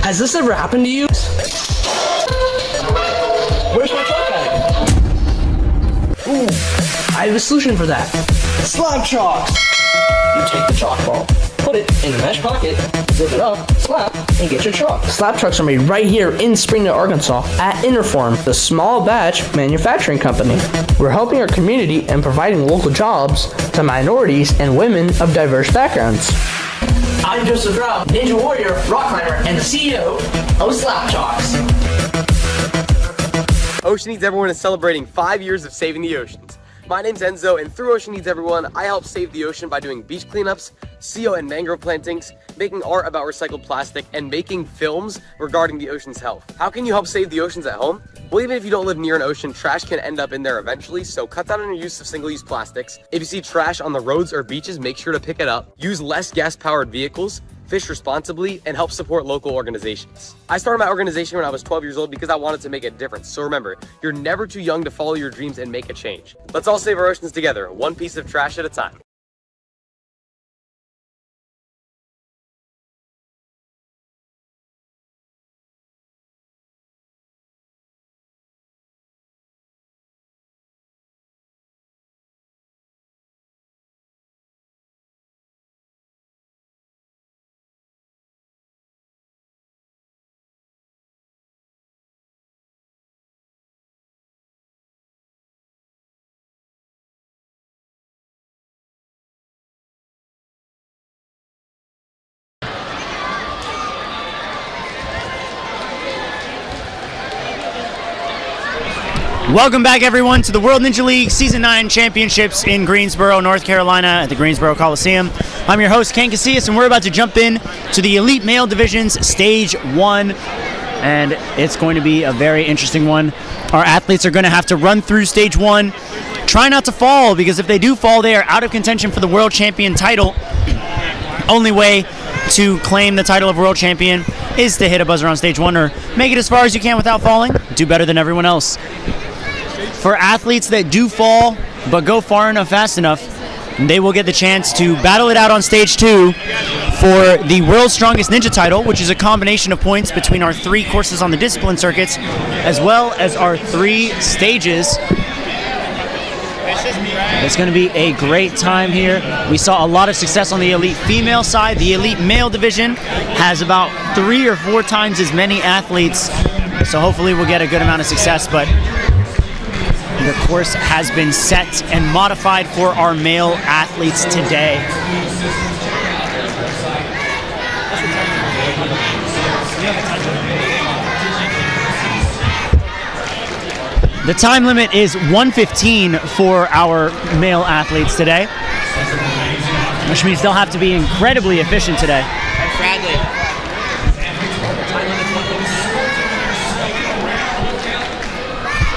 Has this ever happened to you? Where's my chalk bag? Ooh, I have a solution for that. Slap chalks! You take the chalk ball, put it in the mesh pocket, zip it up, slap, and get your chalk. Slap chalks are made right here in Springdale, Arkansas at Interform, the small batch manufacturing company. We're helping our community and providing local jobs to minorities and women of diverse backgrounds. I'm Joseph Rao, Ninja Warrior, rock climber, and the CEO of Slap Chalks. Ocean Needs Everyone is celebrating 5 years of saving the oceans. My name's Enzo, and through Ocean Needs Everyone, I help save the ocean by doing beach cleanups, CO and mangrove plantings, making art about recycled plastic, and making films regarding the ocean's health. How can you help save the oceans at home? Well, even if you don't live near an ocean, trash can end up in there eventually, so cut down on your use of single-use plastics. If you see trash on the roads or beaches, make sure to pick it up. Use less gas-powered vehicles, fish responsibly, and help support local organizations. I started my organization when I was 12 years old because I wanted to make a difference. So remember, you're never too young to follow your dreams and make a change. Let's all save our oceans together, one piece of trash at a time. Welcome back, everyone, to the World Ninja League Season 9 Championships in Greensboro, North Carolina at the Greensboro Coliseum. I'm your host, Ken Casillas, and we're about to jump in to the Elite Male Divisions Stage 1, and it's going to be a very interesting one. Our athletes are going to have to run through Stage 1, try not to fall, because if they do fall, they are out of contention for the World Champion title. Only way to claim the title of World Champion is to hit a buzzer on Stage 1 or make it as far as you can without falling. Do better than everyone else. For athletes that do fall but go far enough, fast enough, they will get the chance to battle it out on Stage 2 for the World's Strongest Ninja title, which is a combination of points between our 3 courses on the discipline circuits, as well as our 3 stages. It's going to be a great time here. We saw a lot of success on the elite female side. The elite male division has about 3 or 4 times as many athletes, so hopefully we'll get a good amount of success, but the course has been set and modified for our male athletes today. The time limit is 1:15 for our male athletes today, which means they'll have to be incredibly efficient today. Bradley.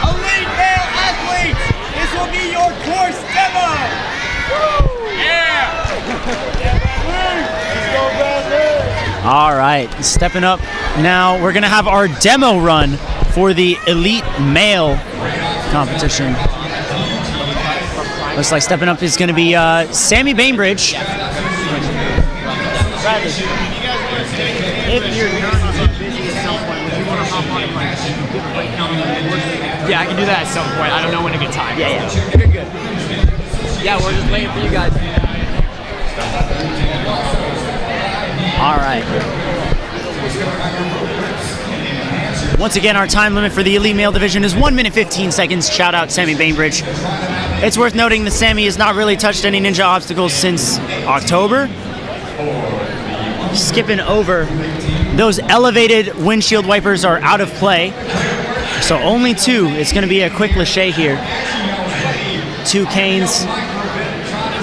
Elite male athletes, this will be your course demo. Woo! Yeah! Let's go, Bradley! All right, stepping up now, we're gonna have our demo run for the elite male competition. Looks like stepping up is gonna be Sammy Bainbridge. Bradley, if you're not busy at some point, would you want to hop on and like give a breakdown on the board? Yeah, I can do that at some point. I don't know when to get time. Yeah. You're good. Yeah, we're just waiting for you guys. All right. Once again, our time limit for the elite male division is 1 minute 15 seconds. Shout out Sammy Bainbridge. It's worth noting that Sammy has not really touched any ninja obstacles since October. Skipping over, those elevated windshield wipers are out of play. So only 2. It's going to be a quick lache here. 2 canes.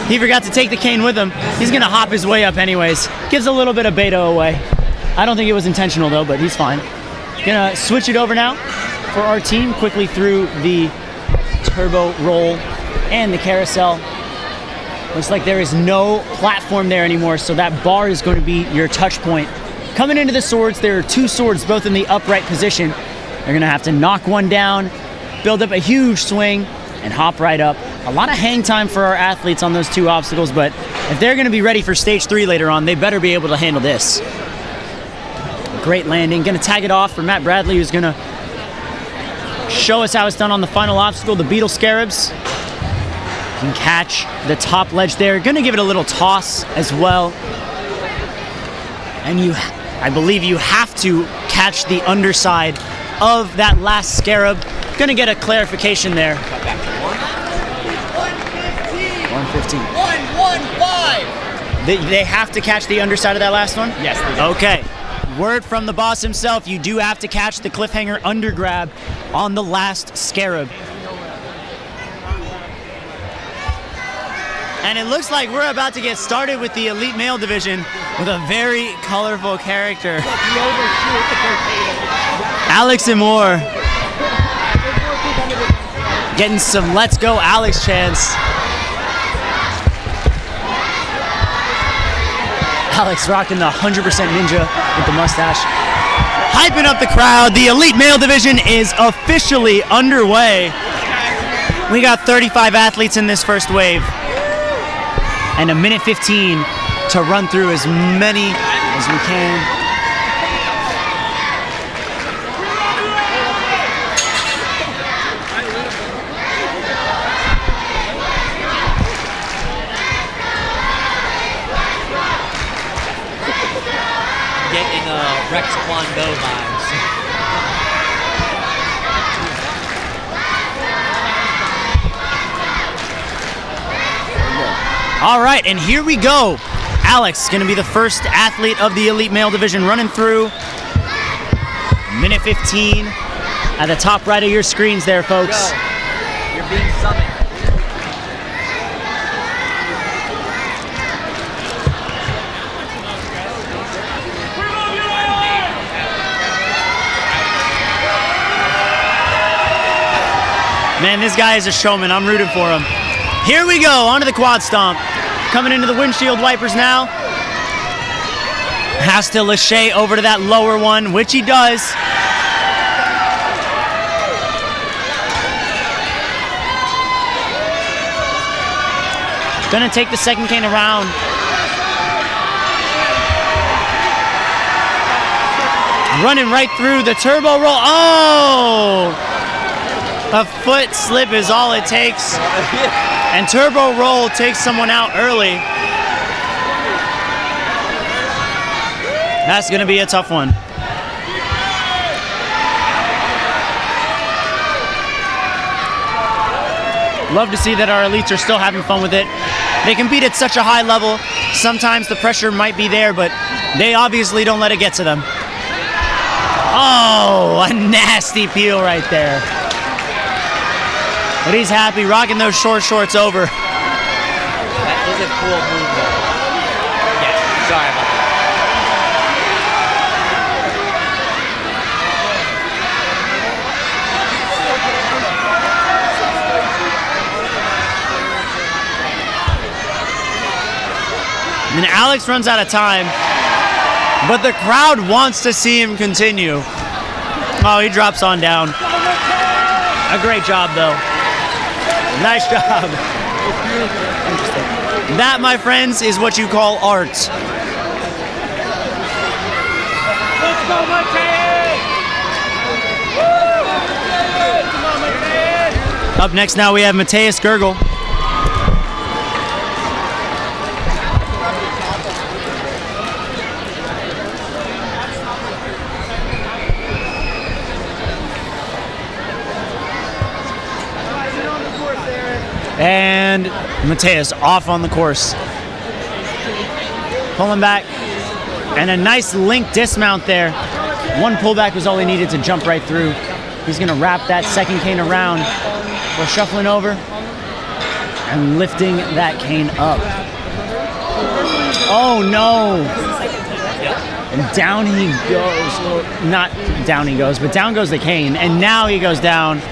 He forgot to take the cane with him. He's going to hop his way up anyways. Gives a little bit of beta away. I don't think it was intentional though, but he's fine. Gonna switch it over now for our team quickly through the turbo roll and the carousel. Looks like there is no platform there anymore, so that bar is going to be your touch point. Coming into the swords, there are 2 swords both in the upright position. They're gonna have to knock one down, build up a huge swing, and hop right up. A lot of hang time for our athletes on those 2 obstacles, but if they're gonna be ready for stage 3 later on, they better be able to handle this. Great landing. Gonna tag it off for Matt Bradley, who's gonna show us how it's done on the final obstacle, the Beetle Scarabs. Can catch the top ledge there. Gonna give it a little toss as well. And I believe you have to catch the underside of that last scarab. Gonna get a clarification there. 115. 115. They have to catch the underside of that last one? Yes, they do. Okay. Word from the boss himself, you do have to catch the cliffhanger under grab on the last scarab. And it looks like we're about to get started with the elite male division with a very colorful character. Alex and Moore getting some Let's Go Alex chants. Alex rocking the 100% ninja with the mustache. Hyping up the crowd. The elite male division is officially underway. We got 35 athletes in this first wave. And a minute 15 to run through as many as we can. Getting Rex Kwon Do vibes. All right, and here we go. Alex going to be the first athlete of the elite male division running through. Minute 15 at the top right of your screens there, folks. Go. You're being summoned. Man, this guy is a showman. I'm rooting for him. Here we go, onto the quad stomp. Coming into the windshield wipers now. Has to lachey over to that lower one, which he does. Gonna take the second cane around. Running right through the turbo roll. Oh! A foot slip is all it takes. And turbo roll takes someone out early. That's gonna be a tough one. Love to see that our elites are still having fun with it. They compete at such a high level. Sometimes the pressure might be there, but they obviously don't let it get to them. Oh, a nasty peel right there. But he's happy, rocking those short shorts over. That is a cool move, though. Yeah, sorry about that. And Alex runs out of time, but the crowd wants to see him continue. Oh, he drops on down. A great job, though. Nice job. Interesting. That, my friends, is what you call art. Let's go, Mateus! Come on, Mateus! Up next now we have Mateus Gergel. And Mateus off on the course. Pulling back. And a nice link dismount there. One pullback was all he needed to jump right through. He's going to wrap that second cane around. We're shuffling over and lifting that cane up. Oh no! And down he goes. Well, not down he goes, but down goes the cane. And now he goes down.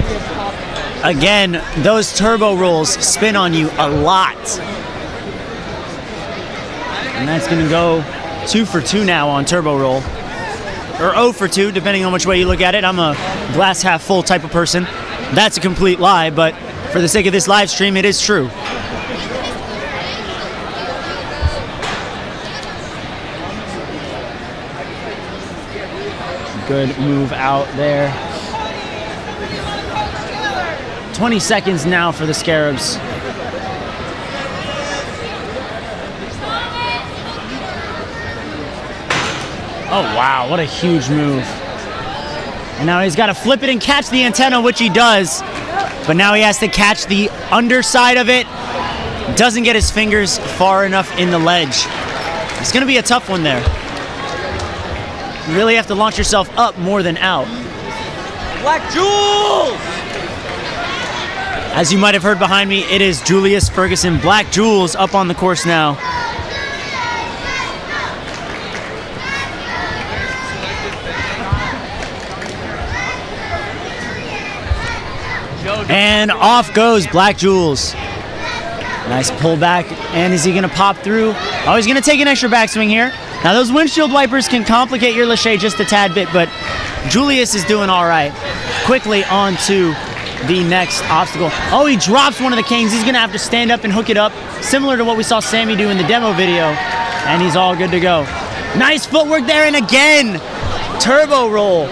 Again, those turbo rolls spin on you a lot. And that's going to go 2 for 2 now on turbo roll. Or 0 for 2, depending on which way you look at it. I'm a glass half full type of person. That's a complete lie, but for the sake of this live stream, it is true. Good move out there. 20 seconds now for the Scarabs. Oh, wow, what a huge move. And now he's got to flip it and catch the antenna, which he does. But now he has to catch the underside of it. Doesn't get his fingers far enough in the ledge. It's going to be a tough one there. You really have to launch yourself up more than out. Black Jules! As you might have heard behind me, it is Julius Ferguson, Black Jules, up on the course now. And off goes Black Jules. Nice pullback, and is he gonna pop through? Oh, he's gonna take an extra backswing here. Now those windshield wipers can complicate your lache just a tad bit, but Julius is doing all right. Quickly on to the next obstacle. Oh, he drops one of the canes. He's gonna have to stand up and hook it up, similar to what we saw Sammy do in the demo video, and he's all good to go. Nice footwork there, and again, turbo roll,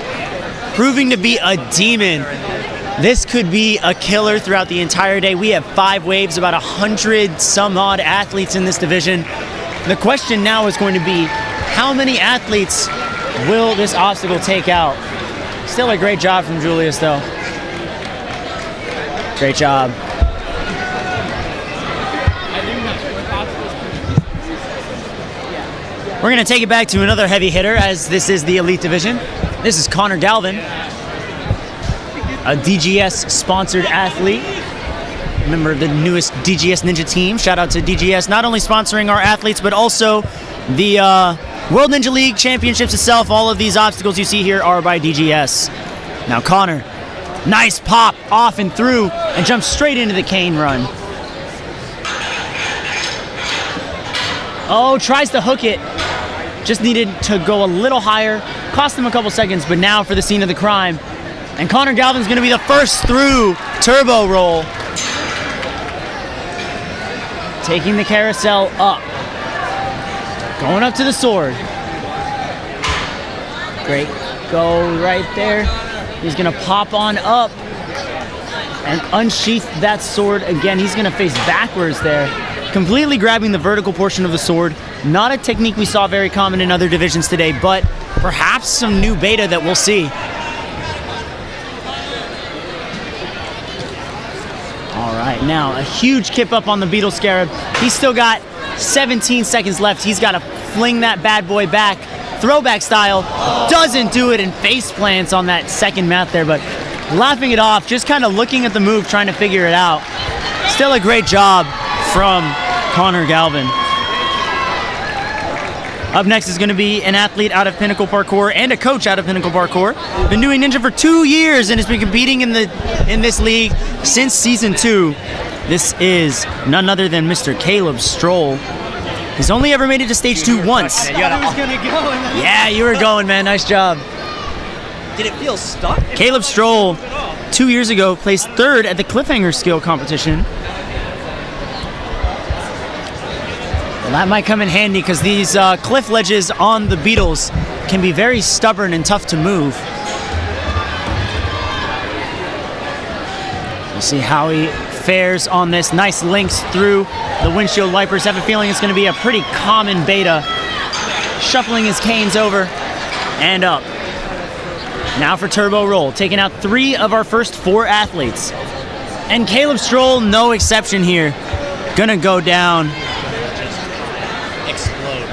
proving to be a demon. This could be a killer throughout the entire day. We have 5 waves, about 100 some odd athletes in this division. The question now is going to be, how many athletes will this obstacle take out? Still a great job from Julius, though. Great job. We're going to take it back to another heavy hitter, as this is the Elite Division. This is Connor Galvin, a DGS-sponsored athlete, member of the newest DGS Ninja team. Shout out to DGS, not only sponsoring our athletes, but also the World Ninja League Championships itself. All of these obstacles you see here are by DGS. Now Connor, nice pop, off and through, and jumps straight into the cane run. Oh, tries to hook it. Just needed to go a little higher. Cost him a couple seconds, but now for the scene of the crime. And Connor Galvin's gonna be the first through turbo roll. Taking the carousel up. Going up to the sword. Great go right there. He's gonna pop on up and unsheath that sword again. He's gonna face backwards there. Completely grabbing the vertical portion of the sword. Not a technique we saw very common in other divisions today, but perhaps some new beta that we'll see. All right, now a huge kip up on the Beetle Scarab. He's still got 17 seconds left. He's got to fling that bad boy back, throwback style. Doesn't do it, and face plants on that second mat there, but laughing it off, just kind of looking at the move, trying to figure it out. Still a great job from Connor Galvin. Up next is going to be an athlete out of Pinnacle Parkour and a coach out of Pinnacle Parkour. Been doing Ninja for 2 years and has been competing in this league since season 2. This is none other than Mr. Caleb Stroll. He's only ever made it to stage 2 once. Yeah, you were going, man. Nice job. Did it feel stuck? Caleb Stroll, 2 years ago, placed 3rd at the Cliffhanger Skill Competition. Well, that might come in handy because these cliff ledges on the Beetles can be very stubborn and tough to move. We'll see how he fares on this. Nice links through the windshield wipers. Have a feeling it's going to be a pretty common beta. Shuffling his canes over and up. Now for turbo roll, taking out 3 of our first 4 athletes. And Caleb Stroll, no exception here. Gonna go down. Explode.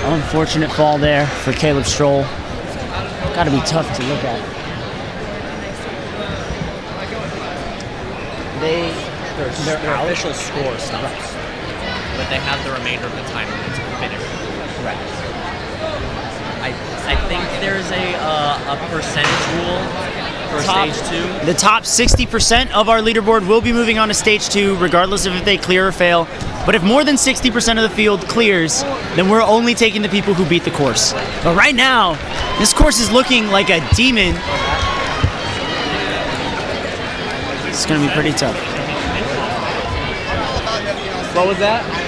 Unfortunate fall there for Caleb Stroll. Gotta be tough to look at. Their official score stops, but they have the remainder of the time limit to finish. Correct. I think there's a percentage rule for stage 2. The top 60% of our leaderboard will be moving on to stage 2, regardless of if they clear or fail. But if more than 60% of the field clears, then we're only taking the people who beat the course. But right now, this course is looking like a demon. It's going to be pretty tough. What was that?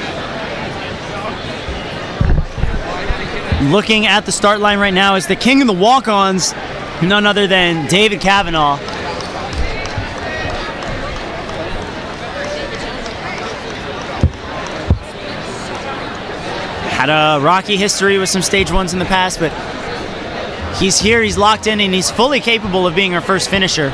Looking at the start line right now is the king of the walk-ons, none other than David Kavanaugh. Had a rocky history with some stage ones in the past, but he's here, he's locked in, and he's fully capable of being our first finisher.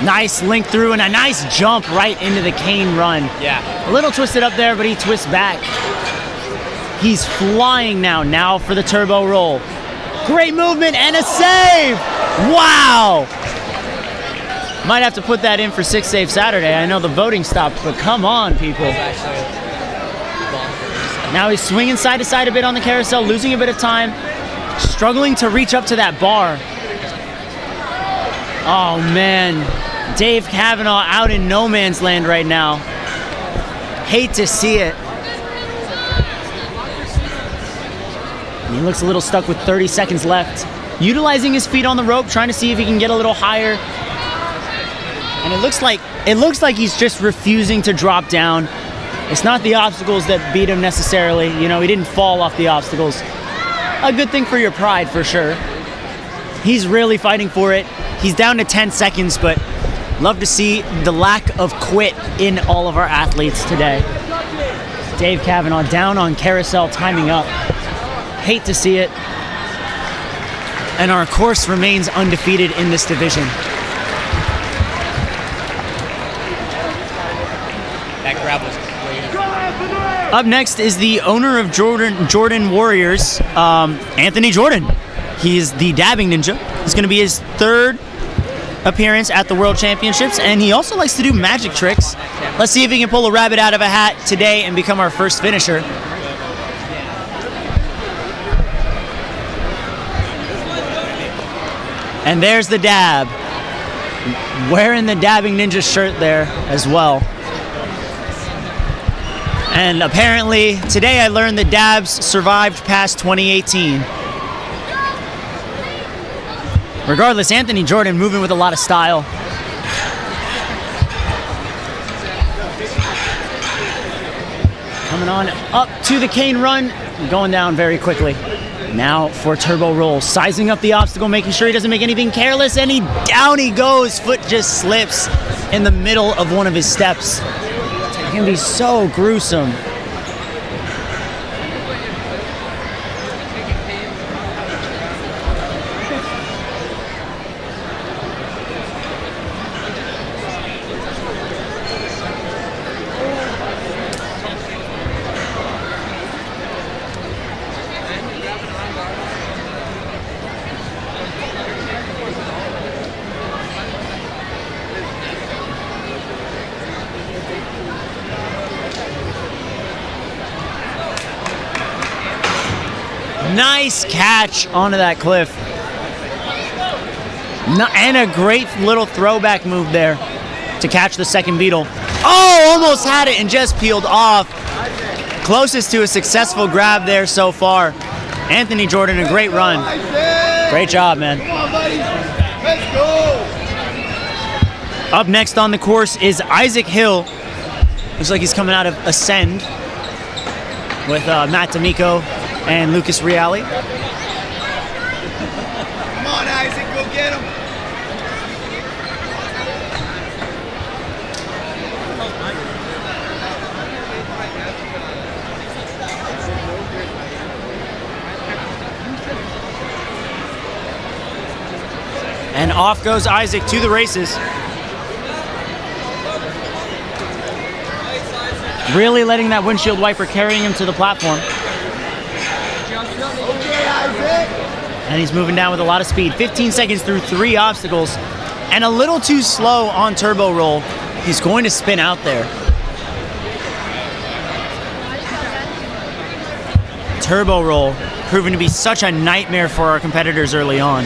Nice link through and a nice jump right into the cane run. Yeah. A little twisted up there, but he twists back. He's flying now for the turbo roll. Great movement and a save! Wow! Might have to put that in for 6 Save Saturday. I know the voting stopped, but come on, people. Now he's swinging side to side a bit on the carousel, losing a bit of time, struggling to reach up to that bar. Oh man, Dave Kavanaugh out in no man's land right now. Hate to see it. He looks a little stuck with 30 seconds left. Utilizing his feet on the rope, trying to see if he can get a little higher. And it looks like he's just refusing to drop down. It's not the obstacles that beat him necessarily. You know, he didn't fall off the obstacles. A good thing for your pride, for sure. He's really fighting for it. He's down to 10 seconds, but love to see the lack of quit in all of our athletes today. Dave Kavanaugh down on carousel, timing up. Hate to see it. And our course remains undefeated in this division. That grab was crazy. Up next is the owner of Jordan Warriors, Anthony Jordan. He's the dabbing ninja. It's going to be his third appearance at the World Championships, and he also likes to do magic tricks. Let's see if he can pull a rabbit out of a hat today and become our first finisher. And there's the dab. Wearing the dabbing ninja shirt there as well. And apparently, today I learned that dabs survived past 2018. Regardless, Anthony Jordan moving with a lot of style. Coming on up to the cane run, going down very quickly. Now for turbo roll, sizing up the obstacle, making sure he doesn't make anything careless, and down he goes. Foot just slips in the middle of one of his steps. It can be so gruesome. Nice catch onto that cliff. And a great little throwback move there to catch the second beetle. Oh, almost had it and just peeled off. Closest to a successful grab there so far. Anthony Jordan, a great run. Great job, man. Come on, buddy. Let's go. Up next on the course is Isaac Hill. Looks like he's coming out of Ascend with Matt D'Amico and Lucas Reale. Come on, Isaac, go get him. And off goes Isaac to the races. Really letting that windshield wiper carrying him to the platform. And he's moving down with a lot of speed. 15 seconds through 3 obstacles. And a little too slow on turbo roll. He's going to spin out there. Turbo roll proving to be such a nightmare for our competitors early on.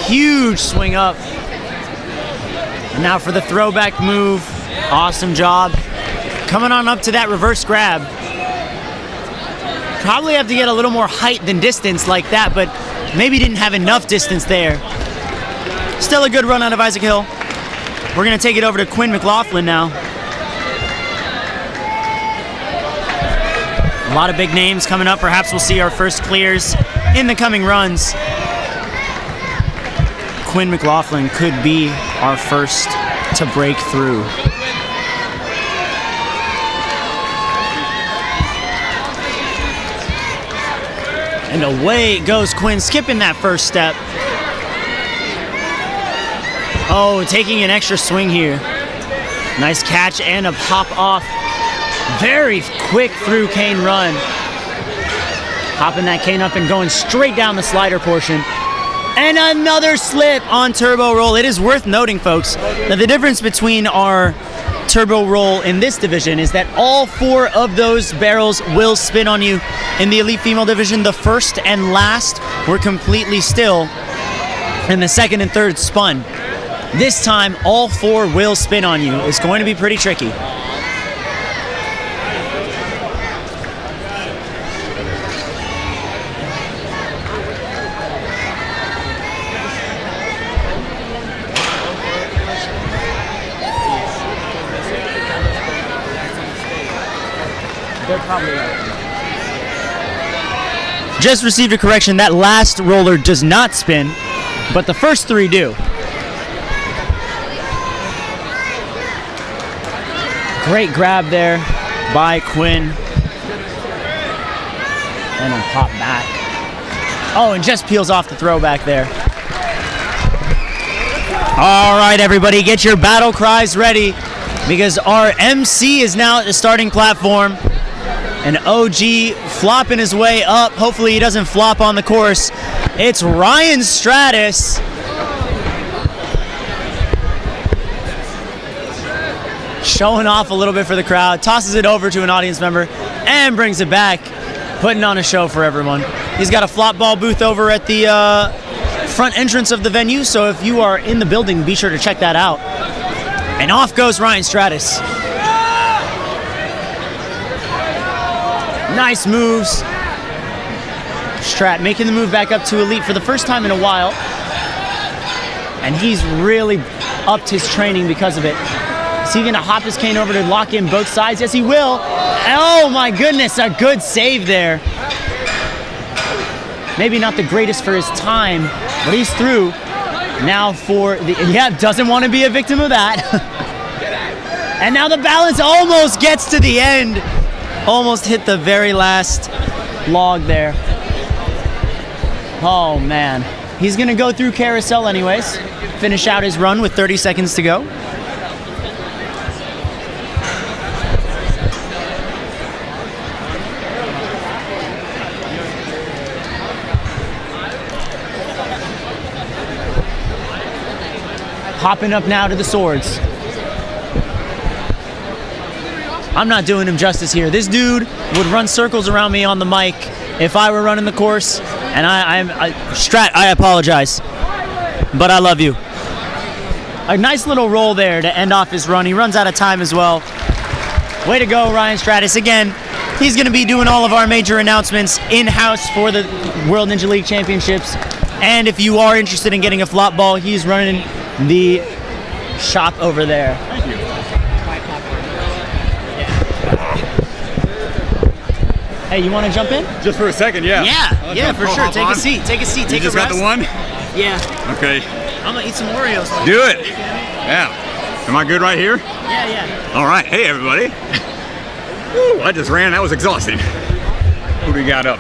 huge swing up. And now for the throwback move. Awesome job. Coming on up to that reverse grab. Probably have to get a little more height than distance like that, but maybe didn't have enough distance there. Still a good run out of Isaac Hill. We're gonna take it over to Quinn McLaughlin now. A lot of big names coming up. Perhaps we'll see our first clears in the coming runs. Quinn McLaughlin could be our first to break through. And away goes Quinn, skipping that first step. Oh, taking an extra swing here. Nice catch and a pop off. Very quick through cane run. Hopping that cane up and going straight down the slider portion. And another slip on turbo roll. It is worth noting, folks, that the difference between our turbo roll in this division is that all 4 of those barrels will spin on you. In the elite female division, the first and last were completely still, and the second and third spun. This time, all 4 will spin on you. It's going to be pretty tricky. They're probably right. Just received a correction. That last roller does not spin, but the first 3 do. Great grab there by Quinn. And a pop back. Oh, and just peels off the throwback there. All right, everybody, get your battle cries ready because our MC is now at the starting platform. And OG flopping his way up. Hopefully he doesn't flop on the course. It's Ryan Stratis. Showing off a little bit for the crowd. Tosses it over to an audience member and brings it back. Putting on a show for everyone. He's got a flop ball booth over at the front entrance of the venue. So if you are in the building, be sure to check that out. And off goes Ryan Stratis. Nice moves. Strat making the move back up to elite for the first time in a while. And he's really upped his training because of it. Is he gonna hop his cane over to lock in both sides? Yes, he will. Oh my goodness, a good save there. Maybe not the greatest for his time, but he's through. Now for the, doesn't want to be a victim of that. And now the balance almost gets to the end. Almost hit the very last log there. Oh man. He's gonna go through carousel anyways. Finish out his run with 30 seconds to go. Hopping up now to the swords. I'm not doing him justice here. This dude would run circles around me on the mic if I were running the course. And Strat, I apologize, but I love you. A nice little roll there to end off his run. He runs out of time as well. Way to go, Ryan Stratis. Again, he's going to be doing all of our major announcements in-house for the World Ninja League Championships. And if you are interested in getting a flop ball, he's running the shop over there. Thank you. Hey, you want to jump in? Just for a second, yeah. Yeah, for sure. Take a seat. Take a seat. Take a rest. You just got the one? Yeah. Okay. I'm gonna eat some Oreos. Do it. Yeah. Am I good right here? Yeah. All right. Hey, everybody. Woo, I just ran. That was exhausting. Who do we got up?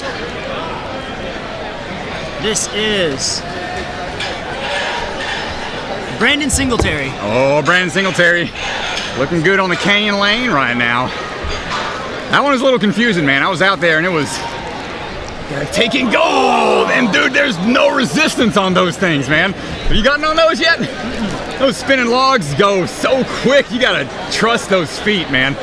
This is Brandon Singletary. Oh, Brandon Singletary. Looking good on the canyon lane right now. That one was a little confusing, man. I was out there and it was taking gold. And dude, there's no resistance on those things, man. Have you gotten on those yet? Those spinning logs go so quick. You gotta trust those feet, man.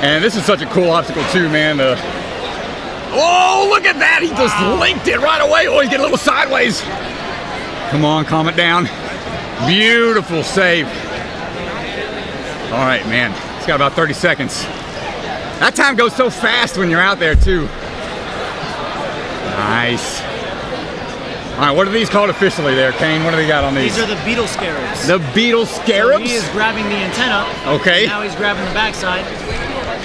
And this is such a cool obstacle too, man. Oh, look at that. He just linked it right away. Oh, he's getting a little sideways. Come on, calm it down. Beautiful save. All right, man. It's got about 30 seconds. That time goes so fast when you're out there, too. Nice. All right, what are these called officially there, Kane? What do they got on these? These are the beetle scarabs. The beetle So scarabs? he is grabbing the antenna. Okay. Now he's grabbing the backside.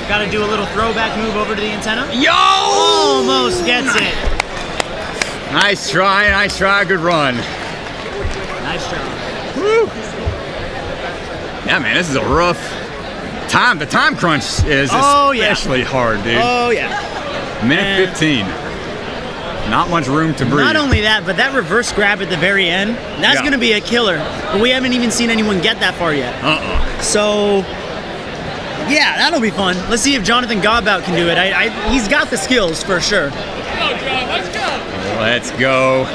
Got to do a little throwback move over to the antenna. Yo! Almost gets it. Nice try, good run. Nice job. Woo. Yeah, man, this is a rough time. The time crunch is especially hard, dude. Oh, yeah. Minute 15. Not much room to breathe. Not only that, but that reverse grab at the very end, that's Yeah. going to be a killer. But we haven't even seen anyone get that far yet. So, yeah, that'll be fun. Let's see if Jonathan Godbout can do it. He's got the skills for sure. Let's go.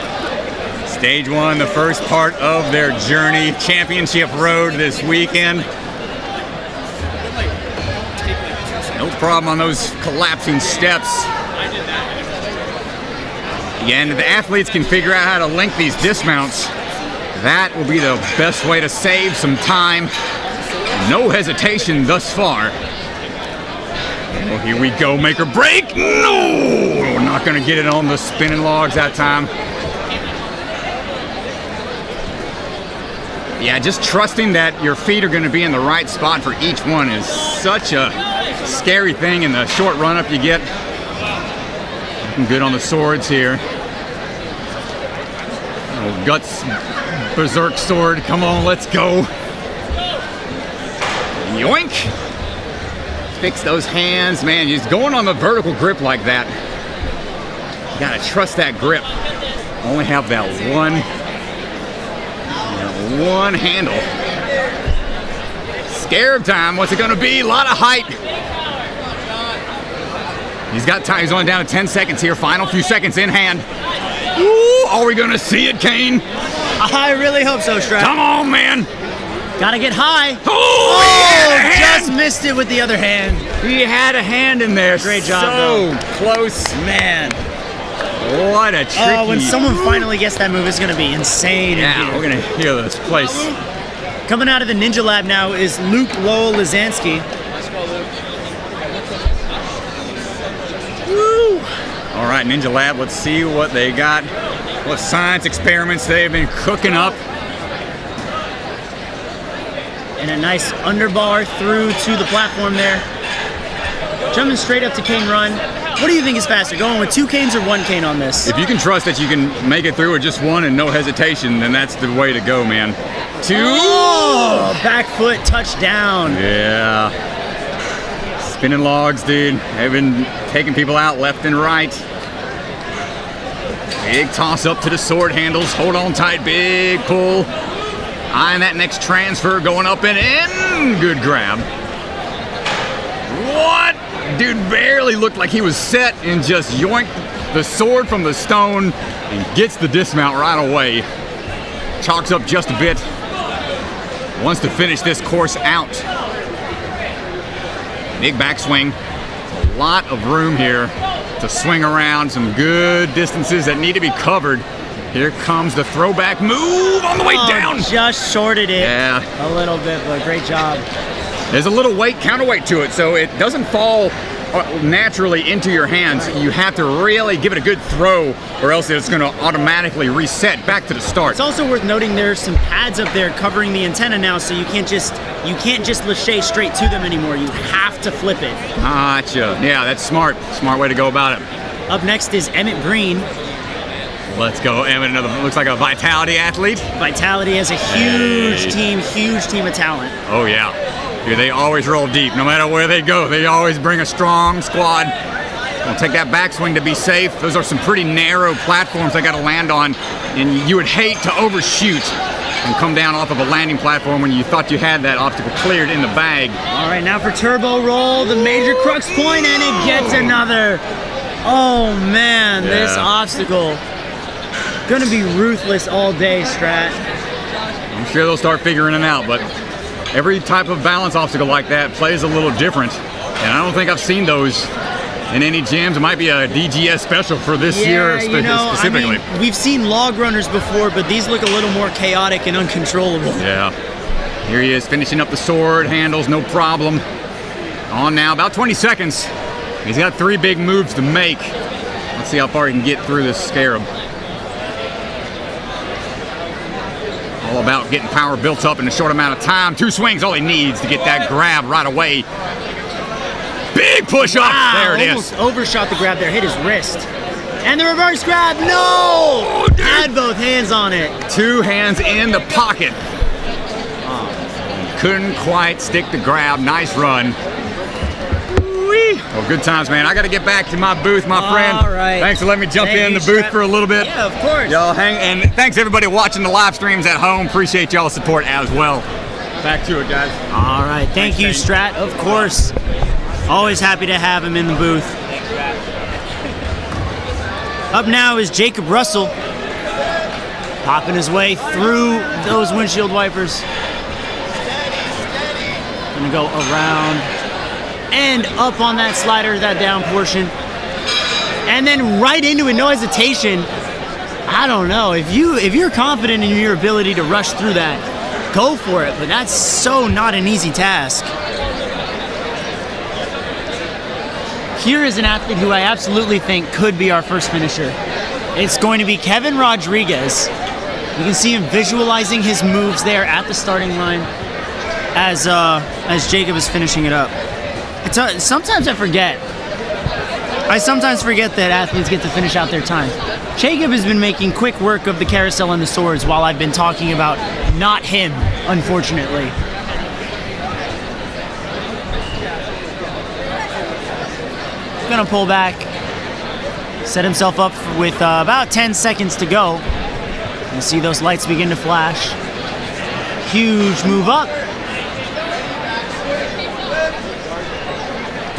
Stage 1, the first part of their journey. Championship road this weekend. No problem on those collapsing steps. Yeah, and if the athletes can figure out how to link these dismounts, that will be the best way to save some time. No hesitation thus far. Well, here we go, make or break. No, we're not gonna get it on the spinning logs that time. Yeah, just trusting that your feet are gonna be in the right spot for each one is such a scary thing in the short run up you get. Looking good on the swords here. Oh, Guts Berserk sword, come on, let's go. Yoink! Fix those hands, man. Just going on the vertical grip like that. You gotta trust that grip. Only have that one handle. Scarab time, what's it gonna be? A lot of height. He's got time, he's only down to 10 seconds here. Final few seconds in hand. Ooh, are we gonna see it, Kane? I really hope so, Strat. Come on, man. Gotta get high. Oh, Just missed it with the other hand. he had a hand in there. Great job, So close. Man. What a tricky. Oh, when someone finally gets that move, it's gonna be insane. in Yeah, here. we're gonna heal this place. Coming out of the Ninja Lab now is Luke Lowell Lizansky. Woo! All right, Ninja Lab, let's see what they got. What science experiments they've been cooking up. And a nice underbar through to the platform there. Jumping straight up to cane run. What do you think is faster, going with 2 canes or 1 cane on this? If you can trust that you can make it through with just one and no hesitation, then that's the way to go, man. 2. Oh, back foot touchdown. Yeah. Spinning logs, dude. They've been taking people out left and right. Big toss up to the sword handles. Hold on tight, big pull. Eyeing that next transfer, going up and in. Good grab. What? Dude barely looked like he was set and just yoinked the sword from the stone and gets the dismount right away. Chalks up just a bit. Wants to finish this course out. Big backswing. A lot of room here to swing around. Some good distances that need to be covered. Here comes the throwback move on the way down. Just shorted it Yeah. a little bit, but great job. There's a little weight, counterweight to it, so it doesn't fall naturally into your hands. You have to really give it a good throw, or else it's going to automatically reset back to the start. It's also worth noting there's some pads up there covering the antenna now, so you can't just lâcher straight to them anymore. You have to flip it. Gotcha. Yeah, that's smart. Smart way to go about it. Up next is Emmett Green. Let's go, Emmett. Another looks like a Vitality athlete. Vitality has a huge team of talent. Oh yeah. Dude, they always roll deep. No matter where they go, they always bring a strong squad. We'll take that backswing to be safe. Those are some pretty narrow platforms they got to land on, and you would hate to overshoot and come down off of a landing platform when you thought you had that obstacle cleared in the bag. All right, now for turbo roll, the major crux point, and it gets another. Oh man, this Yeah. obstacle. Gonna be ruthless all day, Strat. I'm sure they'll start figuring it out, but every type of balance obstacle like that plays a little different, and I don't think I've seen those in any gyms. It might be a DGS special for this year specifically. I mean, we've seen log runners before, but these look a little more chaotic and uncontrollable. Yeah. Here he is finishing up the sword, handles, no problem. On now, about 20 seconds. He's got 3 big moves to make. Let's see how far he can get through this scarab. All about getting power built up in a short amount of time. 2 swings, all he needs to get that grab right away. Big push up. Wow, There it almost is. overshot the grab there, hit his wrist. And the reverse grab, no! Had both hands on it. 2 hands in the pocket. Couldn't quite stick the grab. Nice run. Well, good times, man. I got to get back to my booth, my friend. All right. Thanks for letting me jump Thank in you, the booth Strat. for a little bit. Yeah, of course. Y'all hang, and thanks everybody watching the live streams at home. Appreciate y'all's support as well. Back to it, guys. All right, thank you, Strat. Of course. Always happy to have him in the booth. Up now is Jacob Russell, popping his way through those windshield wipers. Gonna go around and up on that slider, that down portion, and then right into it, no hesitation. I don't know, if you're confident in your ability to rush through that, go for it, but that's so not an easy task. Here is an athlete who I absolutely think could be our first finisher. It's going to be Kevin Rodriguez. You can see him visualizing his moves there at the starting line as Jacob is finishing it up. Sometimes I forget. I sometimes forget that athletes get to finish out their time. Jacob has been making quick work of the carousel and the swords while I've been talking about not him, unfortunately. Gonna pull back, set himself up with about 10 seconds to go. You see those lights begin to flash. Huge move up.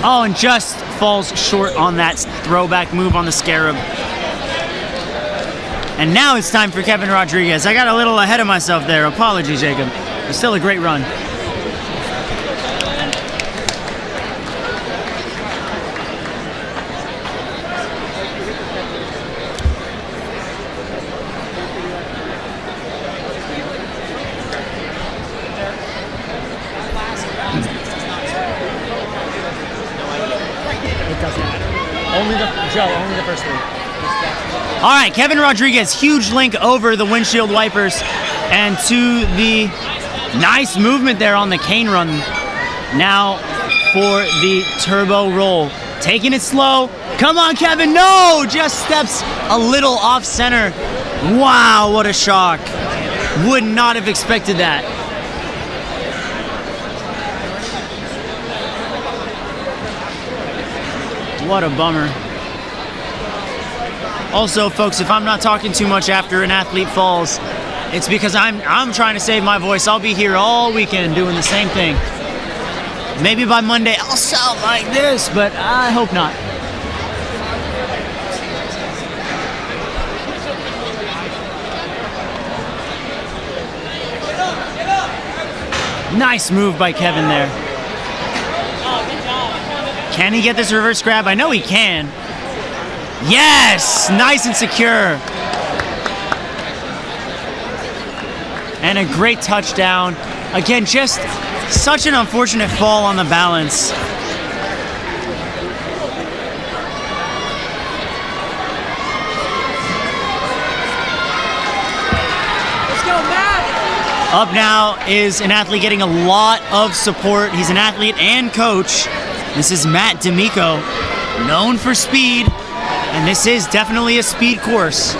Oh, and just falls short on that throwback move on the scarab. And now it's time for Kevin Rodriguez. I got a little ahead of myself there. Apologies, Jacob. It's still a great run. Only the first 3. All right, Kevin Rodriguez, huge link over the windshield wipers and to the nice movement there on the cane run. Now for the turbo roll. Taking it slow. Come on, Kevin. No, just steps a little off center. Wow, what a shock. Would not have expected that. What a bummer. Also, folks, if I'm not talking too much after an athlete falls, it's because I'm trying to save my voice. I'll be here all weekend doing the same thing. Maybe by Monday I'll sound like this, but I hope not. Nice move by Kevin there. Can he get this reverse grab? I know he can. Yes! Nice and secure. And a great touchdown. Again, just such an unfortunate fall on the balance. Let's go, Matt! Up now is an athlete getting a lot of support. He's an athlete and coach. This is Matt D'Amico, known for speed, and this is definitely a speed course.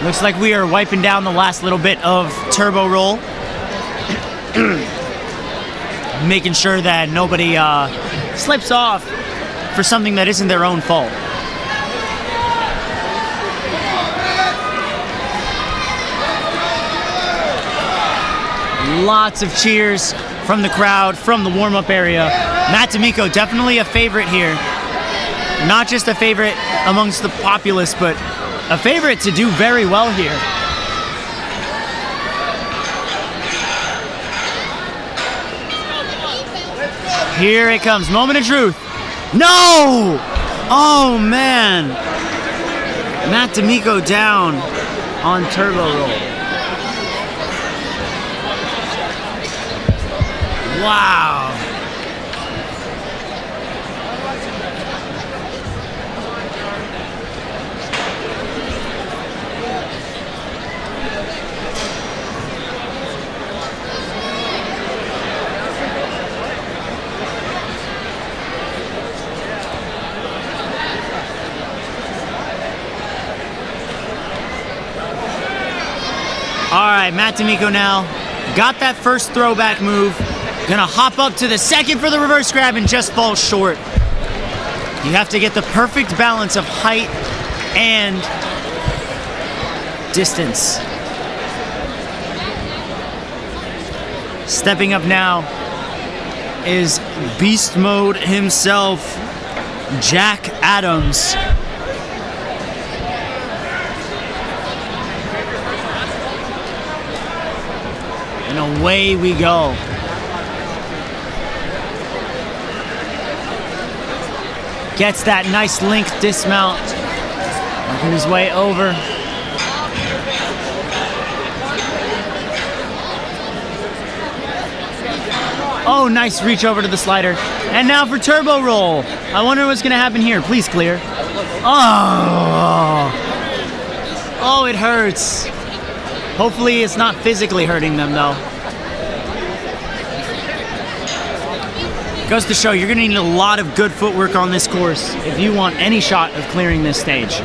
Looks like we are wiping down the last little bit of turbo roll. Making sure that nobody slips off for something that isn't their own fault. Lots of cheers from the crowd, from the warm-up area. Matt D'Amico, definitely a favorite here. Not just a favorite amongst the populace, but a favorite to do very well here. Here it comes, moment of truth. No! Oh man! Matt D'Amico down on turbo roll. Wow! All right, Matt D'Amico now got that first throwback move. Gonna hop up to the second for the reverse grab and just falls short. You have to get the perfect balance of height and distance. Stepping up now is beast mode himself, Jack Adams. And away we go. Gets that nice link dismount. Working his way over. Oh, nice reach over to the slider. And now for turbo roll. I wonder what's gonna happen here. Please clear. Oh. Oh, it hurts. Hopefully it's not physically hurting them though. Goes to show you're gonna need a lot of good footwork on this course if you want any shot of clearing this stage.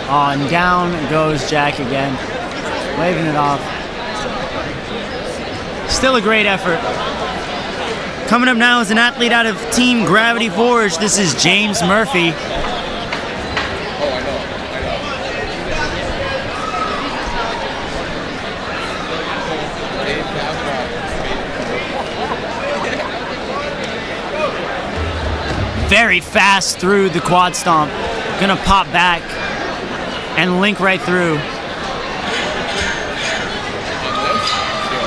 On down goes Jack again, waving it off. Still a great effort. Coming up now is an athlete out of Team Gravity Forge. This is James Murphy. Very fast through the quad stomp. Gonna pop back and link right through.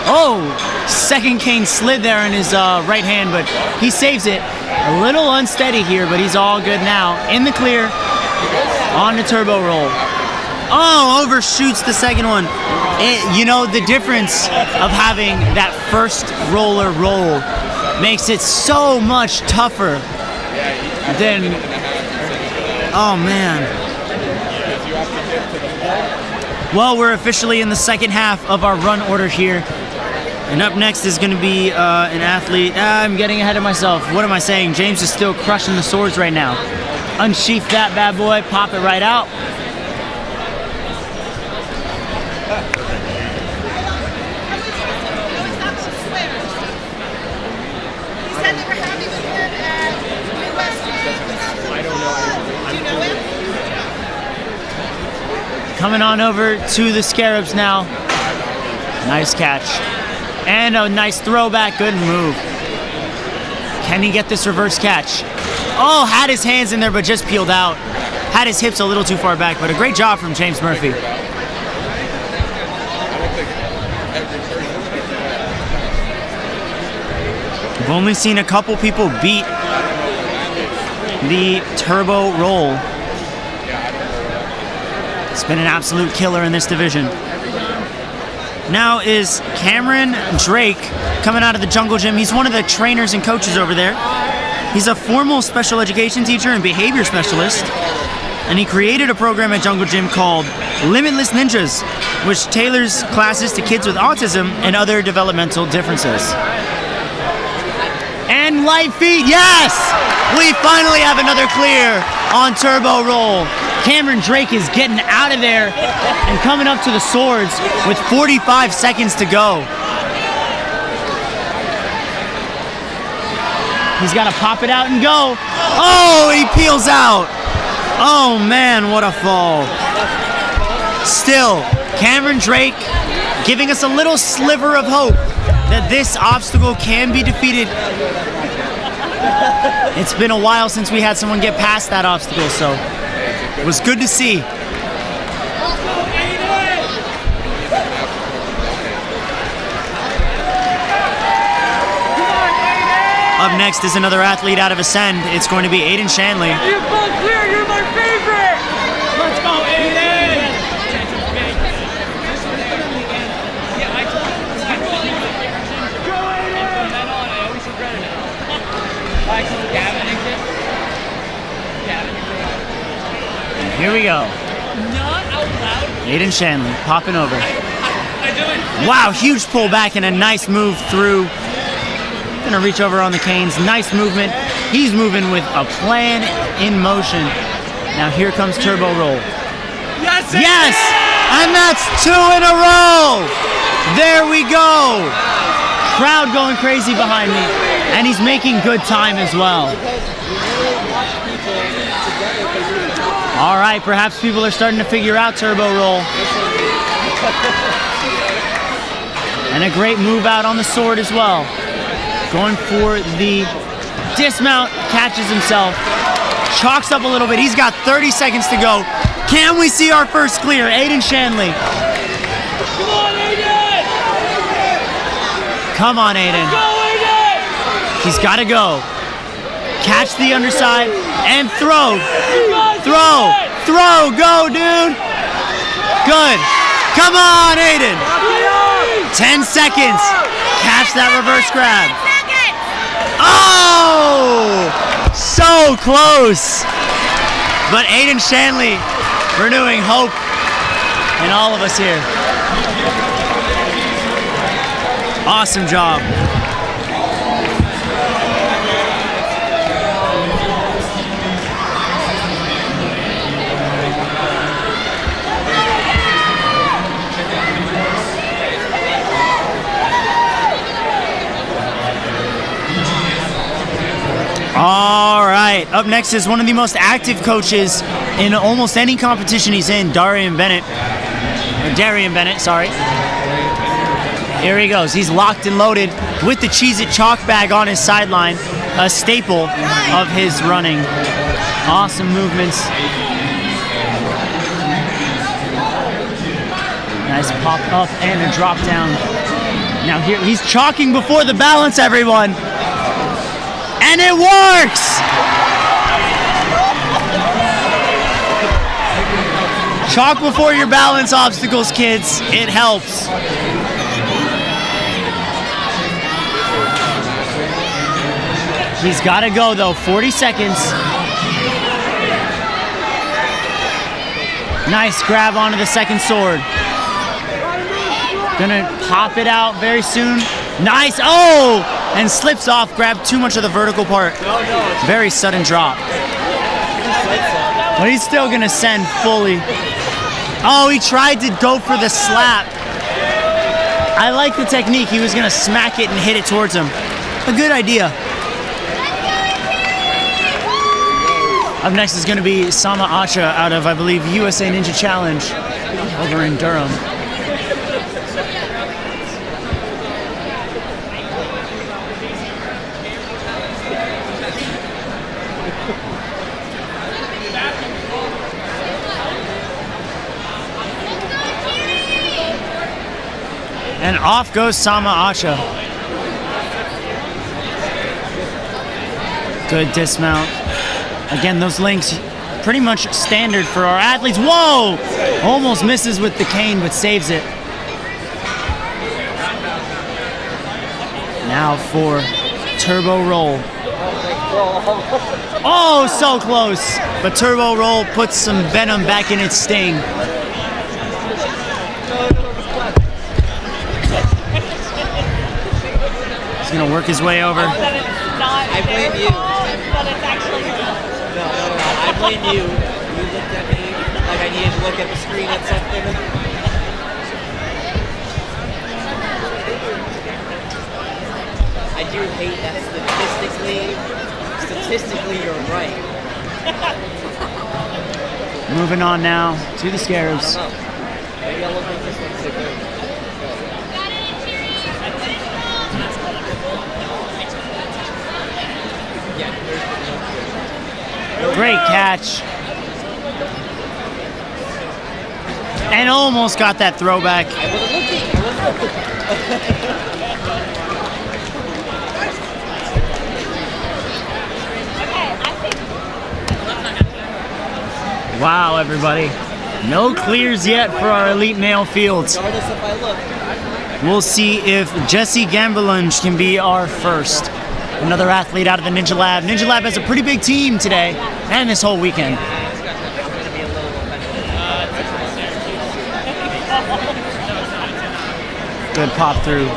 Oh, second cane slid there in his right hand, but he saves it. A little unsteady here, but he's all good now. In the clear, on the turbo roll. Oh, overshoots the second one. You know, the difference of having that first roller roll makes it so much tougher than, oh man. Well, we're officially in the second half of our run order here. And up next is going to be an athlete. I'm getting ahead of myself. What am I saying? James is still crushing the swords right now. Unsheath that bad boy, pop it right out. Coming on over to the Scarabs now. Nice catch. And a nice throwback, good move. Can he get this reverse catch? Oh, had his hands in there but just peeled out. Had his hips a little too far back, but a great job from James Murphy. We've only seen a couple people beat the turbo roll. It's been an absolute killer in this division. Now is Cameron Drake coming out of the Jungle Gym. He's one of the trainers and coaches over there. He's a formal special education teacher and behavior specialist. And he created a program at Jungle Gym called Limitless Ninjas, which tailors classes to kids with autism and other developmental differences. And light feet, yes! We finally have another clear on turbo roll. Cameron Drake is getting out of there and coming up to the swords with 45 seconds to go. He's got to pop it out and go. Oh, he peels out. Oh man, what a fall. Still, Cameron Drake giving us a little sliver of hope that this obstacle can be defeated. It's been a while since we had someone get past that obstacle, so it was good to see. Up next is another athlete out of Ascend. It's going to be Aiden Shanley. You're both clear, you're my favorite! Let's go, Aiden! Go, Aiden! I always regretted it. Here we go. Not out loud. Aiden Shanley popping over. Wow, huge pull back and a nice move through. Gonna reach over on the canes. Nice movement. He's moving with a plan in motion. Now here comes Turbo Roll. Yes! Yes! And that's 2 in a row! There we go! Crowd going crazy behind me. And he's making good time as well. All right, perhaps people are starting to figure out Turbo Roll. And a great move out on the sword as well. Going for the dismount, catches himself, chalks up a little bit. He's got 30 seconds to go. Can we see our first clear? Aiden Shanley. Come on, Aiden! Come on, Aiden. Go, Aiden! He's got to go. Catch the underside and throw. You guys Throw. did it! Throw. Go, dude. Good. Come on, Aiden. 10 seconds. Catch that reverse grab. Oh! So close. But Aiden Shanley renewing hope in all of us here. Awesome job. All right, up next is one of the most active coaches in almost any competition he's in, Darian Bennett, sorry. Here he goes, he's locked and loaded with the Cheez-It chalk bag on his sideline, a staple of his running. Awesome movements. Nice pop up and a drop down. Now here, he's chalking before the balance, everyone. And it works! Chalk before your balance obstacles, kids. It helps. He's got to go, though. 40 seconds. Nice grab onto the second sword. Gonna pop it out very soon. Nice. Oh! And slips off, grabbed too much of the vertical part. Very sudden drop. But he's still gonna send fully. Oh, he tried to go for the slap. I like the technique. He was gonna smack it and hit it towards him. A good idea. Up next is gonna be Sama Acha out of, I believe, USA Ninja Challenge over in Durham. And off goes Sama Acha. Good dismount. Again, those links pretty much standard for our athletes. Whoa! Almost misses with the cane, but saves it. Now for Turbo Roll. Oh, so close. But Turbo Roll puts some venom back in its sting. He's gonna work his way over. I blame you. But it's actually No, I blame you. You looked at me. Like I needed to look at the screen at something. I do hate that statistically you're right. Moving on now to the Scarabs. I don't know. Maybe I'll look at this one too. Yeah, Great catch. And almost got that throwback. I wasn't looking. Wow, everybody. No clears yet for our elite male fields. Regardless if I look. We'll see if Jesse Gambalunge can be our first. Another athlete out of the Ninja Lab. Ninja Lab has a pretty big team today and this whole weekend. Good pop through.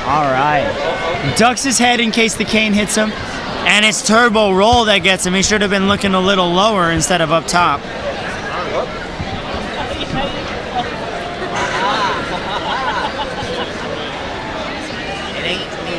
All right. Ducks his head in case the cane hits him. And it's Turbo Roll that gets him. He should have been looking a little lower instead of up top. It ain't me.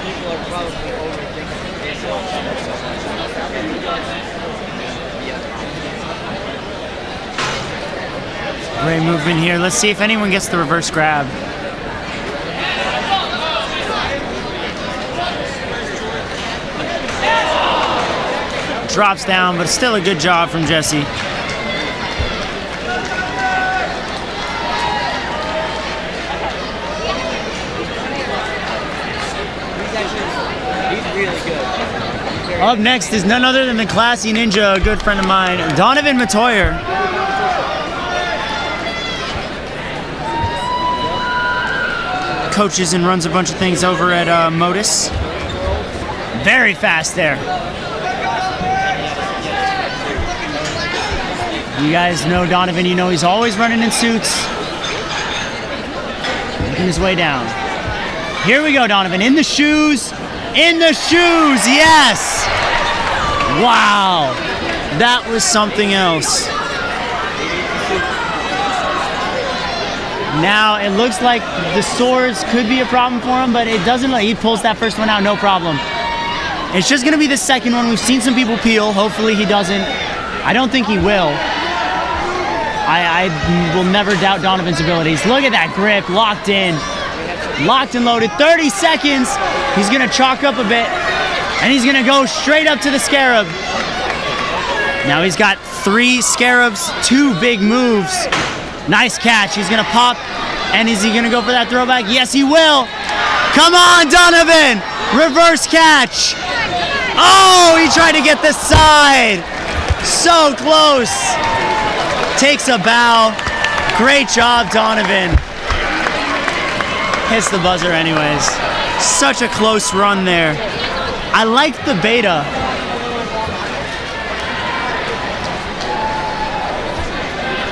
People are probably overthinking this. Great movement here. Let's see if anyone gets the reverse grab. Drops down, but still a good job from Jesse. He's really good. Up next is none other than the Classy Ninja, a good friend of mine, Donovan Matoyer. Coaches and runs a bunch of things over at Modus. Very fast there. You guys know Donovan, you know he's always running in suits. Making his way down. Here we go, Donovan, in the shoes. In the shoes, yes! Wow, that was something else. Now it looks like the swords could be a problem for him, but it doesn't. He pulls that first one out, no problem. It's just gonna be the second one. We've seen some people peel. Hopefully he doesn't. I don't think he will. I will never doubt Donovan's abilities. Look at that grip, locked in. Locked and loaded, 30 seconds. He's gonna chalk up a bit, and he's gonna go straight up to the Scarab. Now he's got 3 Scarabs, 2 big moves. Nice catch, he's gonna pop, and is he gonna go for that throwback? Yes, he will. Come on, Donovan, reverse catch. Oh, he tried to get the side. So close. Takes a bow. Great job, Donovan. Hits the buzzer anyways. Such a close run there. I like the beta.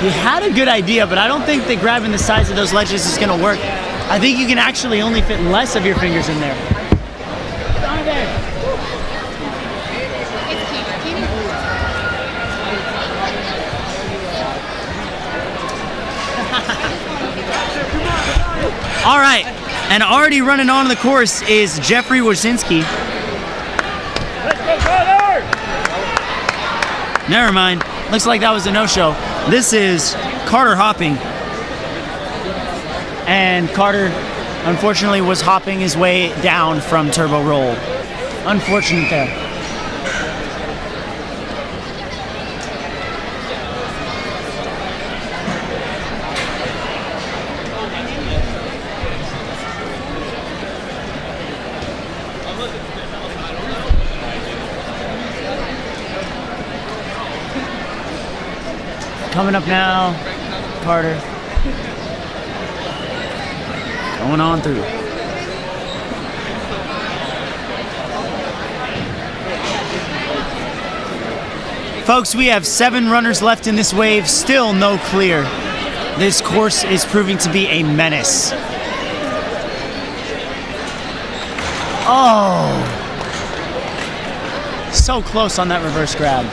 He had a good idea, but I don't think that grabbing the sides of those ledges is gonna work. I think you can actually only fit less of your fingers in there. Donovan. All right, and already running on the course is Jeffrey Wosinski. Never mind. Looks like that was a no-show. This is Carter hopping. And Carter, unfortunately, was hopping his way down from Turbo Roll. Unfortunate there. Coming up now, Carter. Going on through. Folks, we have 7 runners left in this wave, still no clear. This course is proving to be a menace. Oh! So close on that reverse grab.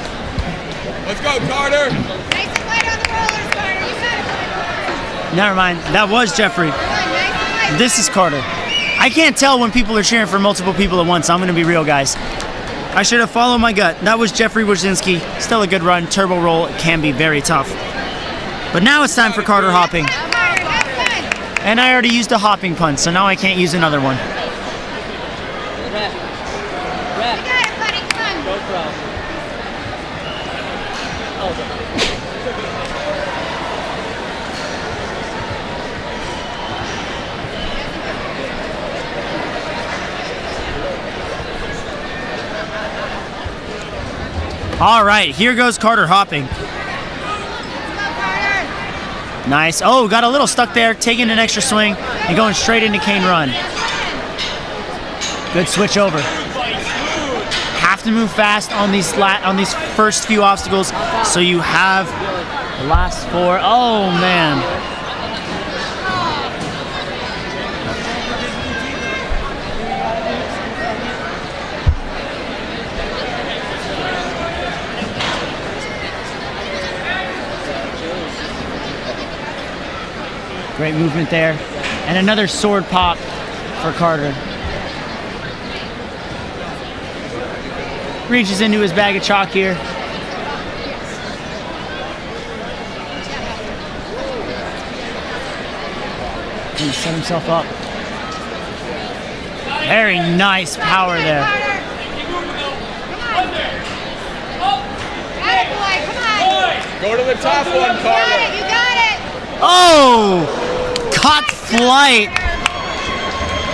Let's go, Carter. Nice and light on the rollers, Carter. You got it. Never mind, that was Jeffrey. Come on, nice and light. This is Carter. I can't tell when people are cheering for multiple people at once. I'm gonna be real, guys. I should have followed my gut. That was Jeffrey Wojcinski. Still a good run. Turbo roll can be very tough. But now it's time for Carter hopping. Come on, have fun. And I already used a hopping punt, so now I can't use another one. Rep. You Rep. got it, buddy. Come on. GoPro. All right, here goes Carter hopping. Let's go, Carter. Nice. Oh, got a little stuck there, taking an extra swing and going straight into cane run. Good switch over. Have to move fast on these first few obstacles, so you have the last 4. Oh man. Great movement there. And another sword pop for Carter. Reaches into his bag of chalk here. He set himself up. Very nice power there. Attaboy, come on. Go to the top one, You got Carter. it, you got it. Oh! Caught flight.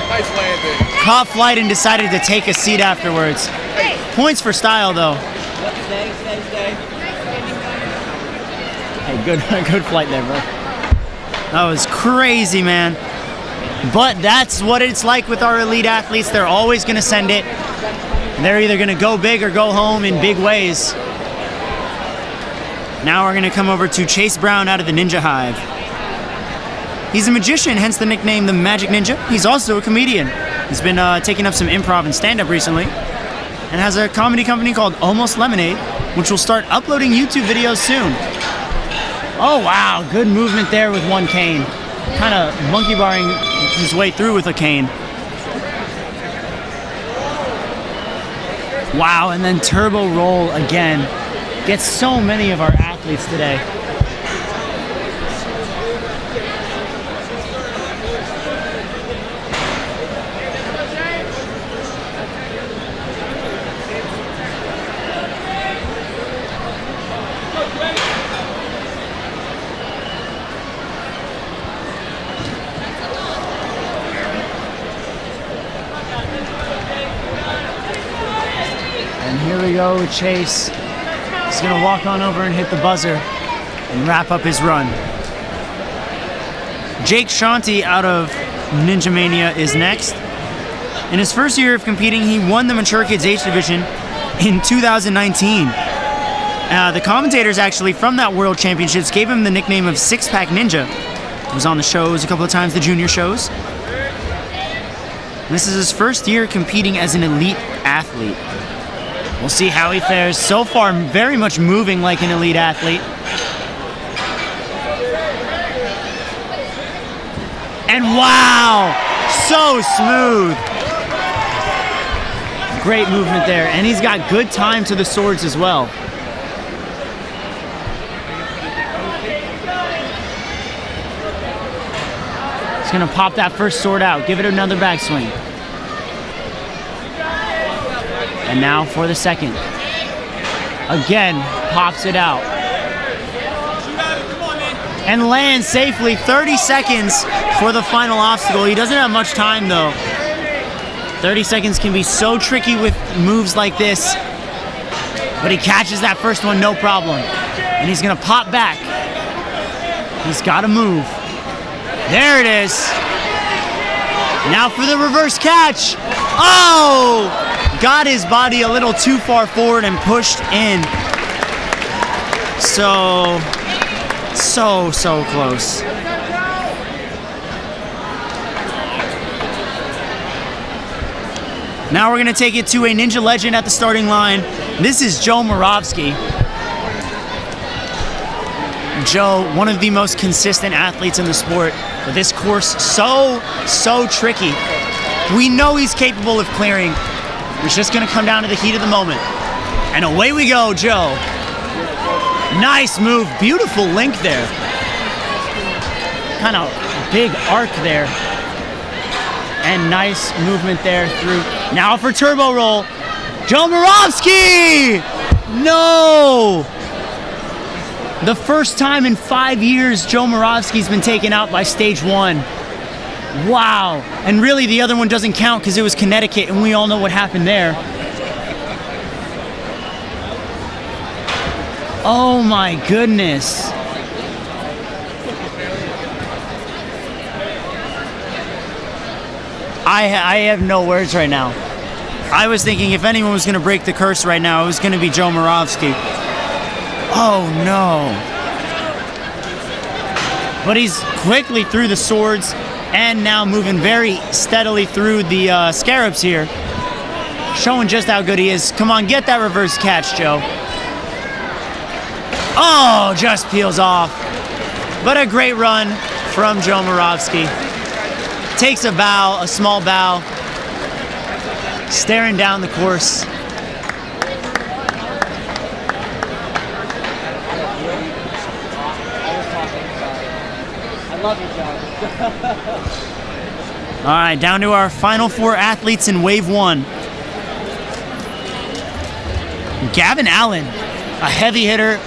Nice landing. Caught flight and decided to take a seat afterwards. Hey, Points for style though. Stay, stay, stay. Hey, good flight there, bro. That was crazy, man. But that's what it's like with our elite athletes. They're always going to send it. They're either going to go big or go home in big ways. Now we're going to come over to Chase Brown out of the Ninja Hive. He's a magician, hence the nickname the Magic Ninja. He's also a comedian. He's been taking up some improv and stand-up recently, and has a comedy company called Almost Lemonade, which will start uploading YouTube videos soon. Oh wow, good movement there with one cane. Kind of monkey barring his way through with a cane. Wow, and then turbo roll again. Gets so many of our athletes today. And here we go with Chase. He's gonna walk on over and hit the buzzer and wrap up his run. Jake Shanti out of Ninja Mania is next. In his first year of competing, he won the Mature Kids Age Division in 2019. The commentators actually from that World Championships gave him the nickname of Six Pack Ninja. He was on the shows a couple of times, the junior shows. This is his first year competing as an elite athlete. We'll see how he fares. So far, very much moving like an elite athlete. And wow, so smooth. Great movement there. And he's got good time to the swords as well. He's gonna pop that first sword out, give it another backswing. And now for the second. Again, pops it out. And lands safely, 30 seconds for the final obstacle. He doesn't have much time though. 30 seconds can be so tricky with moves like this. But he catches that first one, no problem. And he's gonna pop back. He's gotta move. There it is. Now for the reverse catch. Oh! Got his body a little too far forward and pushed in. So close. Now we're gonna take it to a Ninja legend at the starting line. This is Joe Moravsky. Joe, one of the most consistent athletes in the sport, but this course so tricky. We know he's capable of clearing. It's just gonna come down to the heat of the moment. And away we go, Joe. Nice move, beautiful link there. Kind of big arc there. And nice movement there through. Now for turbo roll. Joe Moravsky! No! The first time in 5 years Joe Moravsky's been taken out by stage 1. Wow. And really the other one doesn't count because it was Connecticut and we all know what happened there. Oh my goodness. I have no words right now. I was thinking if anyone was going to break the curse right now, it was going to be Joe Moravsky. Oh no. But he's quickly through the swords and now moving very steadily through the scarabs here. Showing just how good he is. Come on, get that reverse catch, Joe. Oh, just peels off. But a great run from Joe Moravsky. Takes a bow, a small bow. Staring down the course. All right, down to our final 4 athletes in wave 1. Gavin Allen, a heavy hitter,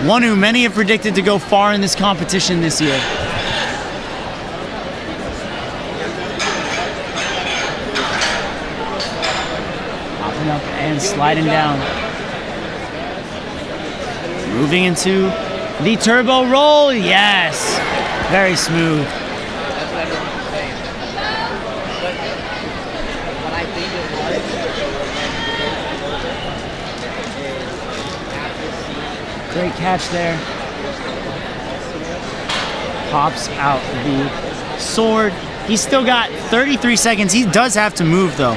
one who many have predicted to go far in this competition this year. Popping up and sliding down. Moving into the turbo roll, yes. Very smooth. Great catch there. Pops out the sword. He's still got 33 seconds. He does have to move though.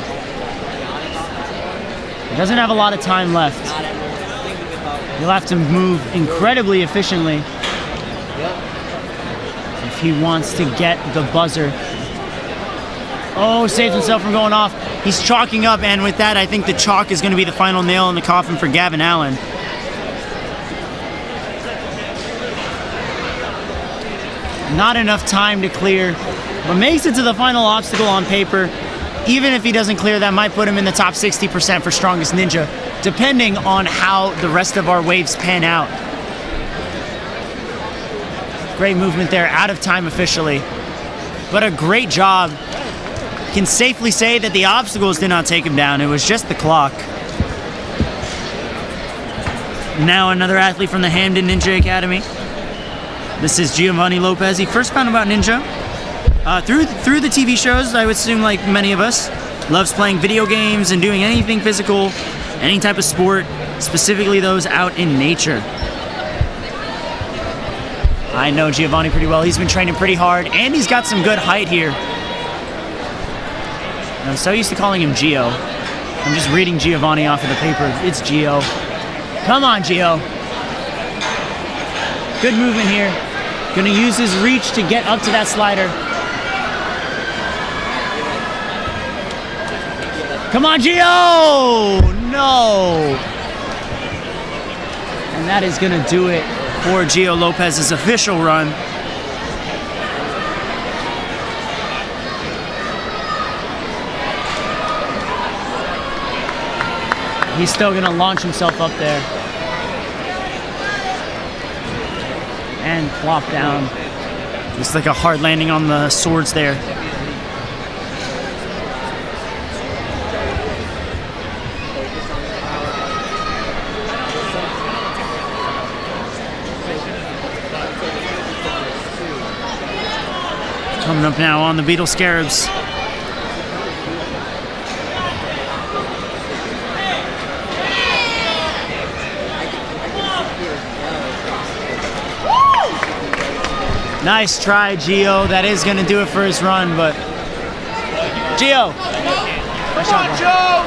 He doesn't have a lot of time left. He'll have to move incredibly efficiently if he wants to get the buzzer. Oh, saves himself from going off. He's chalking up, and with that, I think the chalk is going to be the final nail in the coffin for Gavin Allen. Not enough time to clear, but makes it to the final obstacle on paper. Even if he doesn't clear, that might put him in the top 60% for strongest ninja, depending on how the rest of our waves pan out. Great movement there, out of time officially, but a great job. Can safely say that the obstacles did not take him down. It was just the clock. Now another athlete from the Hamden Ninja Academy. This is Giovanni Lopez. He first found about ninja through the TV shows. I would assume, like many of us, loves playing video games and doing anything physical, any type of sport, specifically those out in nature. I know Giovanni pretty well. He's been training pretty hard, and he's got some good height here. I'm so used to calling him Gio. I'm just reading Giovanni off of the paper. It's Gio. Come on, Gio. Good movement here. Gonna use his reach to get up to that slider. Come on, Gio! No! And that is gonna do it for Gio Lopez's official run. He's still gonna launch himself up there. And plop down. Just like a hard landing on the swords there. Coming up now on the Beetle Scarabs. Nice try, Gio. That is going to do it for his run, but Gio. Come on, Joe!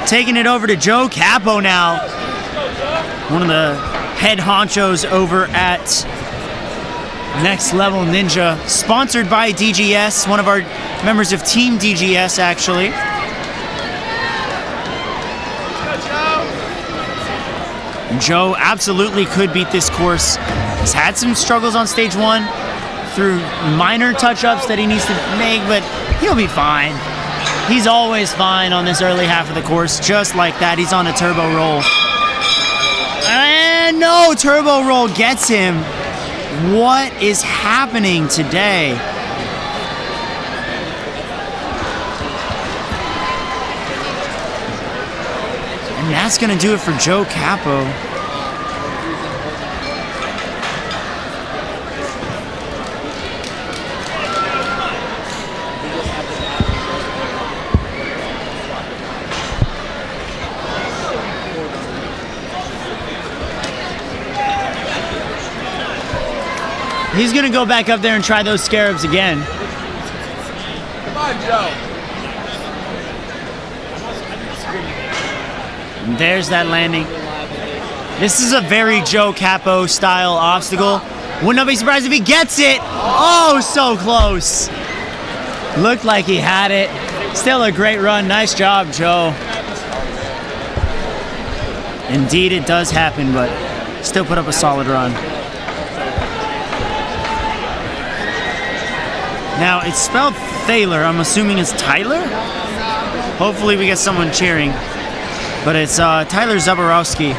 Taking it over to Joe Capo now. One of the head honchos over at Next Level Ninja. Sponsored by DGS, one of our members of Team DGS, actually. Joe absolutely could beat this course. He's had some struggles on stage 1 through minor touch-ups that he needs to make, but he'll be fine. He's always fine on this early half of the course, just like that. He's on a turbo roll. And no, turbo roll gets him. What is happening today? And that's gonna do it for Joe Capo. He's gonna go back up there and try those scarabs again. Come on, Joe. And there's that landing. This is a very Joe Capo style obstacle. Would not be surprised if he gets it. Oh, so close. Looked like he had it. Still a great run. Nice job, Joe. Indeed, it does happen, but still put up a solid run. Now, it's spelled Thaler. I'm assuming it's Tyler? Hopefully we get someone cheering. But it's Tyler Zaborowski.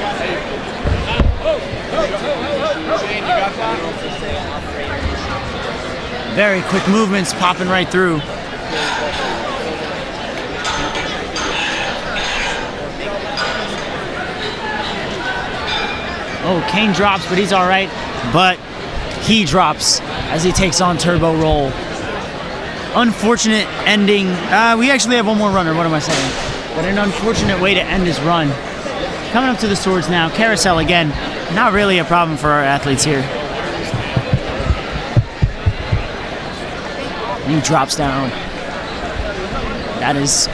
Very quick movements, popping right through. Oh, Kane drops, but he's all right. But he drops as he takes on turbo roll. Unfortunate ending. We actually have one more runner. What am I saying? But an unfortunate way to end his run. Coming up to the swords now. Carousel again. Not really a problem for our athletes here. And he drops down. That is...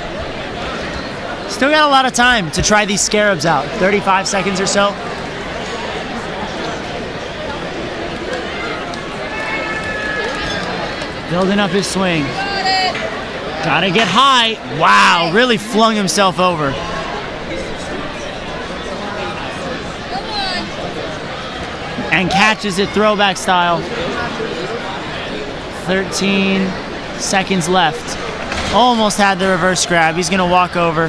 Still got a lot of time to try these scarabs out. 35 seconds or so. Building up his swing. Gotta get high. Wow, really flung himself over. And catches it throwback style. 13 seconds left. Almost had the reverse grab. He's gonna walk over,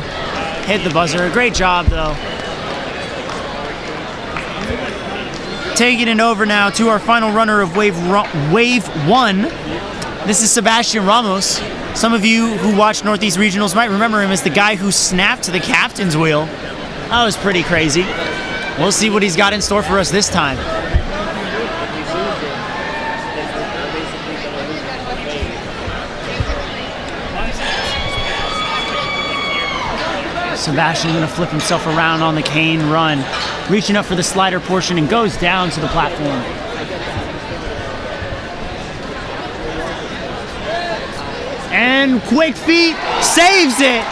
hit the buzzer. Great job though. Taking it over now to our final runner of wave 1. This is Sebastian Ramos. Some of you who watch Northeast Regionals might remember him as the guy who snapped the captain's wheel. That was pretty crazy. We'll see what he's got in store for us this time. Sebastian gonna flip himself around on the cane run, reaching up for the slider portion and goes down to the platform. And quick feet, saves it.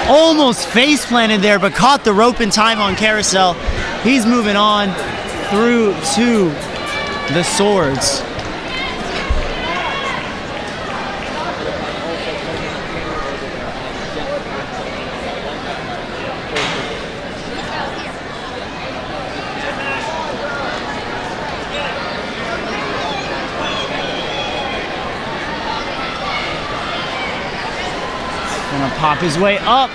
Almost face planted there, but caught the rope in time on Carousel. He's moving on through to the swords. Gonna pop his way up.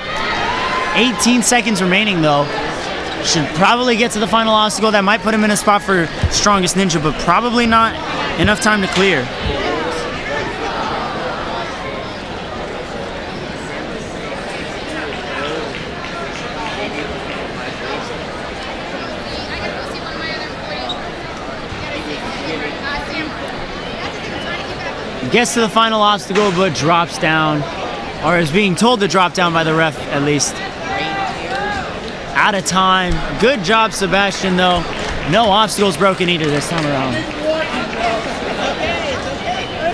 18 seconds remaining though. Should probably get to the final obstacle. That might put him in a spot for Strongest Ninja, but probably not enough time to clear. Gets to the final obstacle, but drops down, or is being told to drop down by the ref at least. Out of time. Good job, Sebastian, though. No obstacles broken either this time around.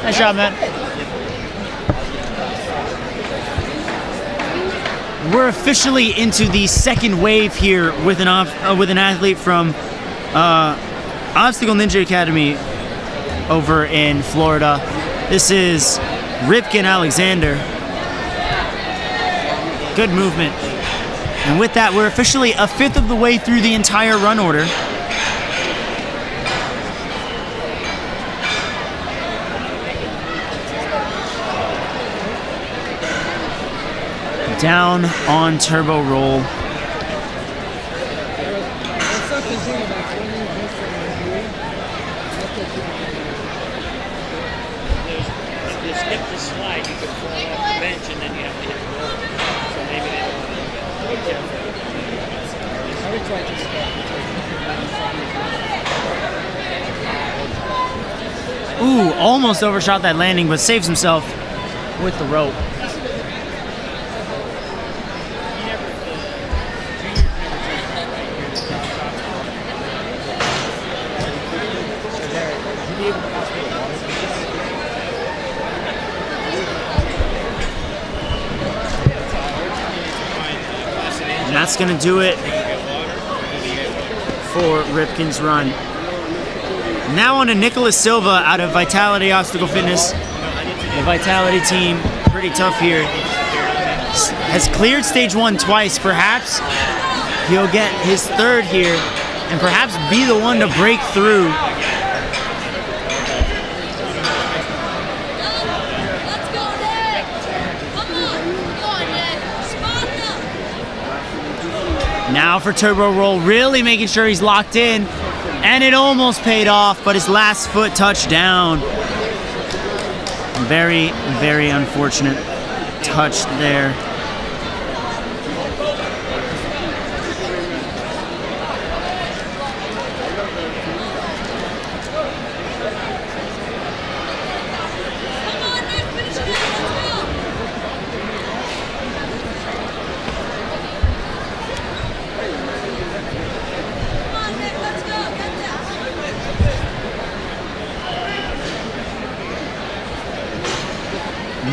Nice job, man. We're officially into the second wave here with an athlete from Obstacle Ninja Academy over in Florida. This is Ripken Alexander. Good movement. And with that, we're officially a fifth of the way through the entire run order. Down on turbo roll. If you skip the slide, you could fall off the bench and then you have to hit the wall. So maybe they don't want to do that. Be careful. I would try to stop. Ooh, almost overshot that landing, but saves himself with the rope. And that's going to do it for Ripken's run. Now on to Nicholas Silva out of Vitality Obstacle Fitness. The Vitality team, pretty tough here. Has cleared stage 1 twice. Perhaps he'll get his third here and perhaps be the one to break through. Let's go, Nick. Come on, Nick. Sparta. Now for turbo roll, really making sure he's locked in. And it almost paid off, but his last foot touched down. Very, very unfortunate touch there. Come on, Nick. Finish it out. Come on, Nick. Let's go. Get that.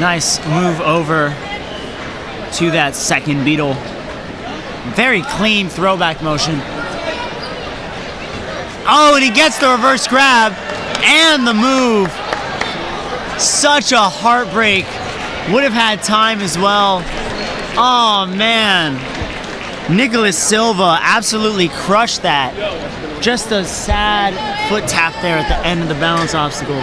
Nice move over to that second beetle. Very clean throwback motion. Oh, and he gets the reverse grab and the move. Such a heartbreak. Would have had time as well. Oh, man. Nicholas Silva absolutely crushed that. Just a sad foot tap there at the end of the balance obstacle.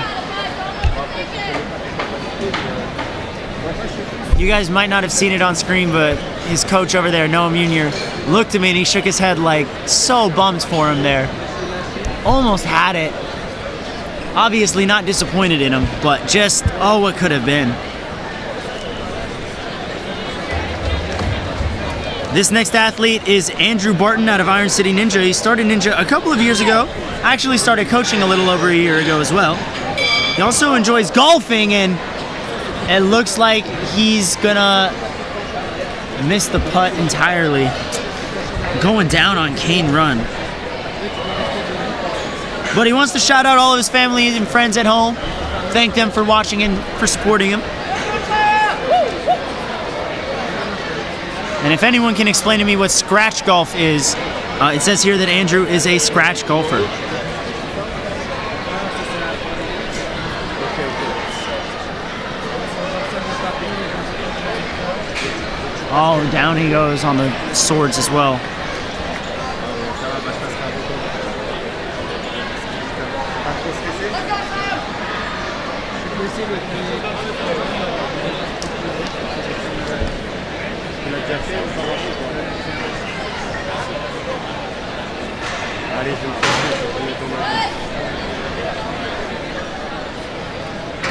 You guys might not have seen it on screen, but his coach over there, Noah Munier, looked at me and he shook his head like so bummed for him there. Almost had it. Obviously not disappointed in him, but just, oh, what could have been. This next athlete is Andrew Barton out of Iron City Ninja. He started Ninja a couple of years ago. Actually started coaching a little over a year ago as well. He also enjoys golfing, and it looks like he's gonna miss the putt entirely. Going down on Cane Run. But he wants to shout out all of his family and friends at home. Thank them for watching and for supporting him. And if anyone can explain to me what scratch golf is, it says here that Andrew is a scratch golfer. Oh, down he goes on the swords as well.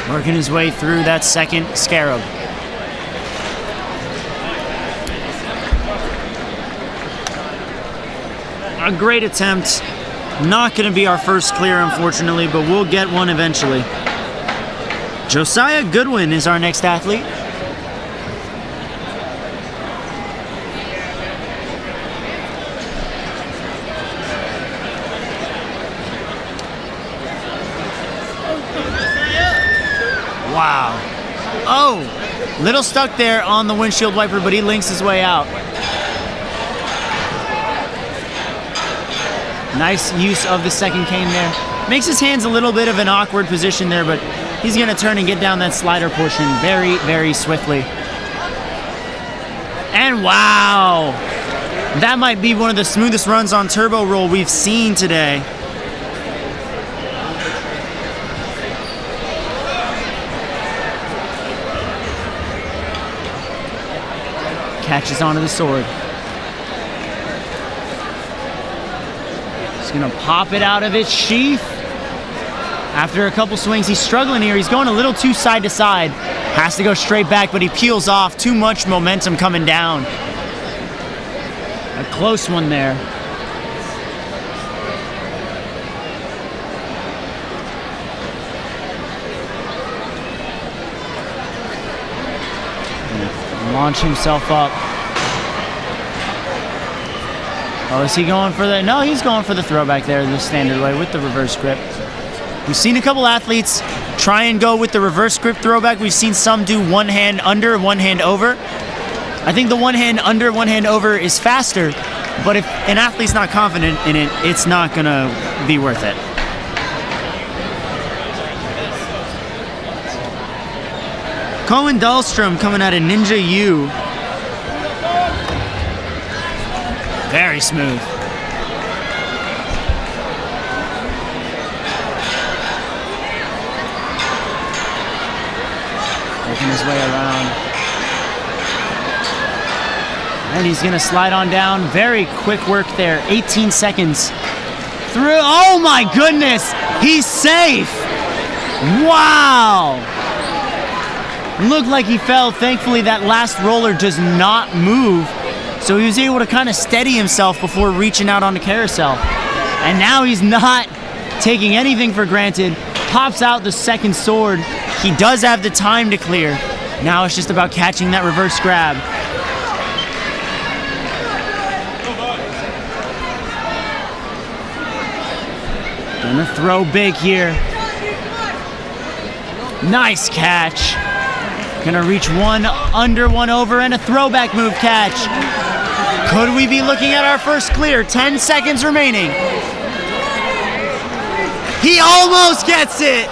Working his way through that second scarab. A great attempt. Not going to be our first clear, unfortunately, but we'll get one eventually. Josiah Goodwin is our next athlete. Wow. Oh, little stuck there on the windshield wiper, but he links his way out. Nice use of the second cane there. Makes his hands a little bit of an awkward position there, but he's gonna turn and get down that slider portion very, very swiftly. And wow, that might be one of the smoothest runs on turbo roll we've seen today. Catches onto the sword. He's gonna pop it out of its sheath. After a couple swings, he's struggling here. He's going a little too side to side. Has to go straight back, but he peels off. Too much momentum coming down. A close one there. Launch himself up. Oh, is he going for the... No, he's going for the throwback there the standard way with the reverse grip. We've seen a couple athletes try and go with the reverse grip throwback. We've seen some do one hand under, one hand over. I think the one hand under, one hand over is faster, but if an athlete's not confident in it, it's not gonna be worth it. Cohen Dahlstrom coming out of Ninja U. Very smooth. Working his way around. And he's gonna slide on down. Very quick work there. 18 seconds. Through. Oh my goodness! He's safe! Wow! Looked like he fell. Thankfully, that last roller does not move. So he was able to kind of steady himself before reaching out on the carousel. And now he's not taking anything for granted. Pops out the second sword. He does have the time to clear. Now it's just about catching that reverse grab. Gonna throw big here. Nice catch. Gonna reach one under, one over, and a throwback move catch. Could we be looking at our first clear? 10 seconds remaining. He almost gets it.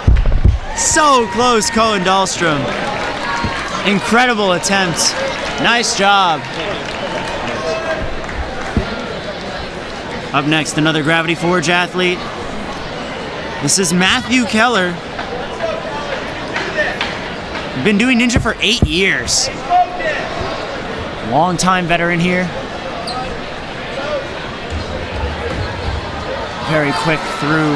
So close, Cohen Dahlstrom. Incredible attempt. Nice job. Up next, another Gravity Forge athlete. This is Matthew Keller. Been doing Ninja for 8 years. Long-time veteran here. Very quick through.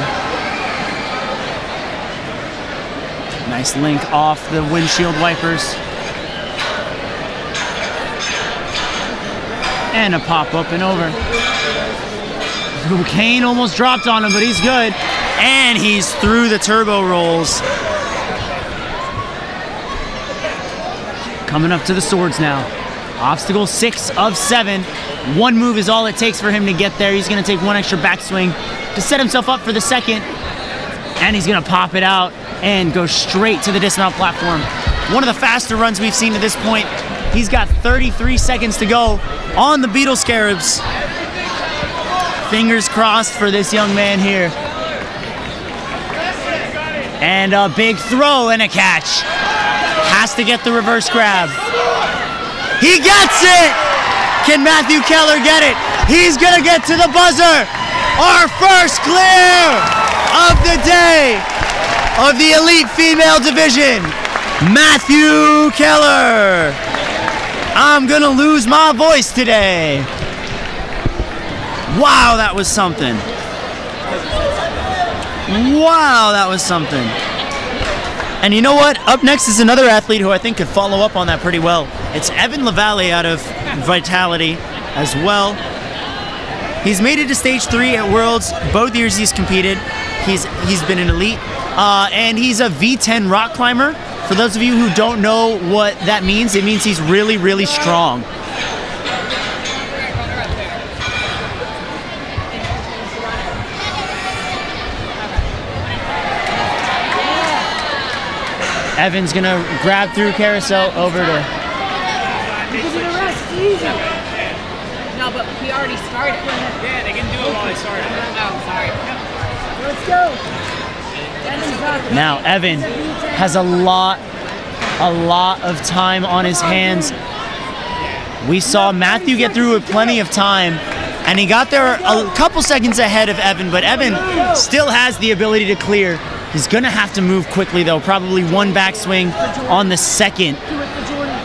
Nice link off the windshield wipers. And a pop up and over. Kane almost dropped on him, but he's good. And he's through the turbo rolls. Coming up to the swords now. Obstacle 6 of 7. One move is all it takes for him to get there. He's gonna take one extra backswing to set himself up for the second. And he's gonna pop it out and go straight to the dismount platform. One of the faster runs we've seen to this point. He's got 33 seconds to go on the Beetle Scarabs. Fingers crossed for this young man here. And a big throw and a catch. Has to get the reverse grab. He gets it! Can Matthew Keller get it? He's gonna get to the buzzer! Our first clear of the day of the Elite Female Division. Matthew Keller. I'm gonna lose my voice today. Wow, that was something. Wow, that was something. And you know what? Up next is another athlete who I think could follow up on that pretty well. It's Evan LaValle out of Vitality as well. He's made it to stage 3 at Worlds. Both years he's competed. He's been an elite. And he's a V10 rock climber. For those of you who don't know what that means, it means he's really, really strong. Evan's gonna grab through carousel over to. No, but he already started. Yeah, they can do it while I start. Oh, sorry. Let's go. Now Evan has a lot of time on his hands. We saw Matthew get through with plenty of time, and he got there a couple seconds ahead of Evan, but Evan still has the ability to clear. He's gonna have to move quickly though, probably one backswing on the second.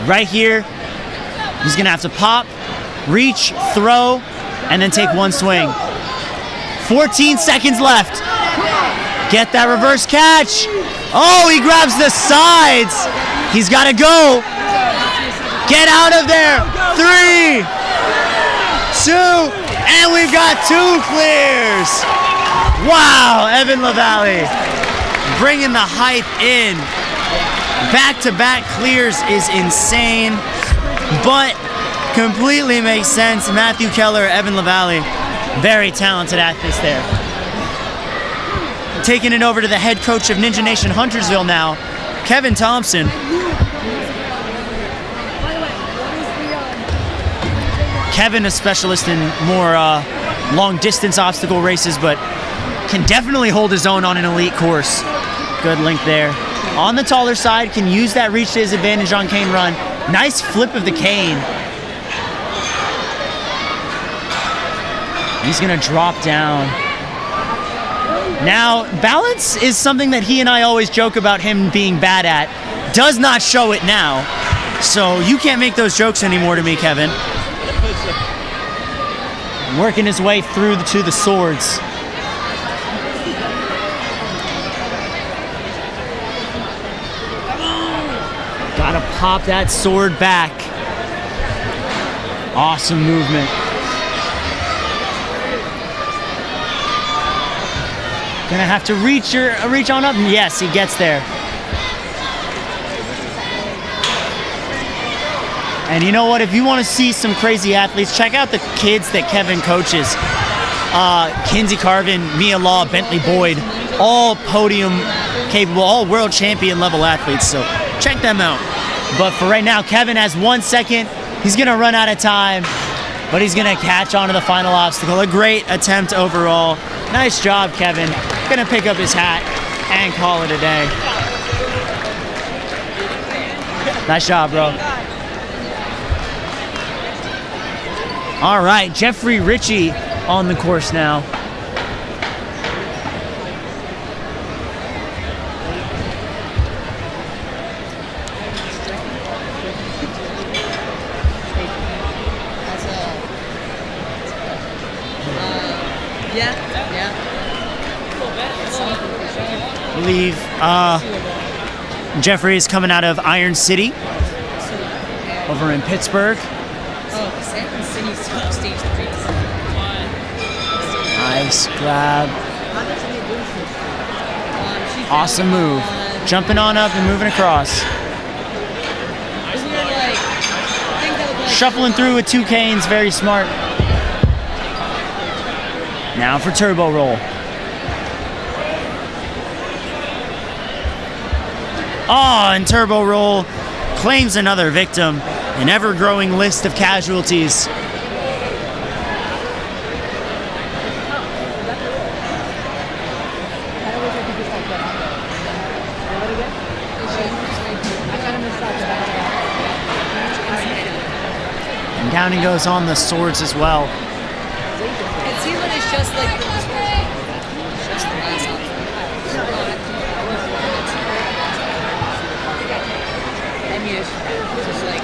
Right here, he's gonna have to pop, reach, throw, and then take one swing. 14 seconds left. Get that reverse catch. Oh, he grabs the sides. He's gotta go. Get out of there. 3, 2, and we've got 2 clears. Wow, Evan LaValle bringing the hype in. Back-to-back clears is insane, but completely makes sense. Matthew Keller, Evan LaValle, very talented athletes there. Taking it over to the head coach of Ninja Nation Huntersville now, Kevin Thompson. Kevin, a specialist in more long-distance obstacle races, but can definitely hold his own on an elite course. Good link there. On the taller side, can use that reach to his advantage on cane run. Nice flip of the cane. He's gonna drop down. Now, balance is something that he and I always joke about him being bad at. Does not show it now. So you can't make those jokes anymore to me, Kevin. Working his way through to the swords. Gotta pop that sword back. Awesome movement. Gonna have to reach on up. Yes, he gets there. And you know what? If you want to see some crazy athletes, check out the kids that Kevin coaches. Kinsey Carvin, Mia Law, Bentley Boyd, all podium capable, all world champion level athletes. So check them out. But for right now, Kevin has 1 second. He's gonna run out of time, but he's gonna catch on to the final obstacle. A great attempt overall. Nice job, Kevin. Gonna pick up his hat and call it a day. Nice job, bro. All right, Jeffrey Ritchie on the course now. I believe Jeffrey is coming out of Iron City over in Pittsburgh. Nice grab. Awesome move. Jumping on up and moving across. Shuffling through with 2 canes, very smart. Now for turbo roll. Oh, and turbo roll claims another victim. An ever-growing list of casualties. And down he goes on the swords as well. It seems like it's just like just the last option. I mean, it's just like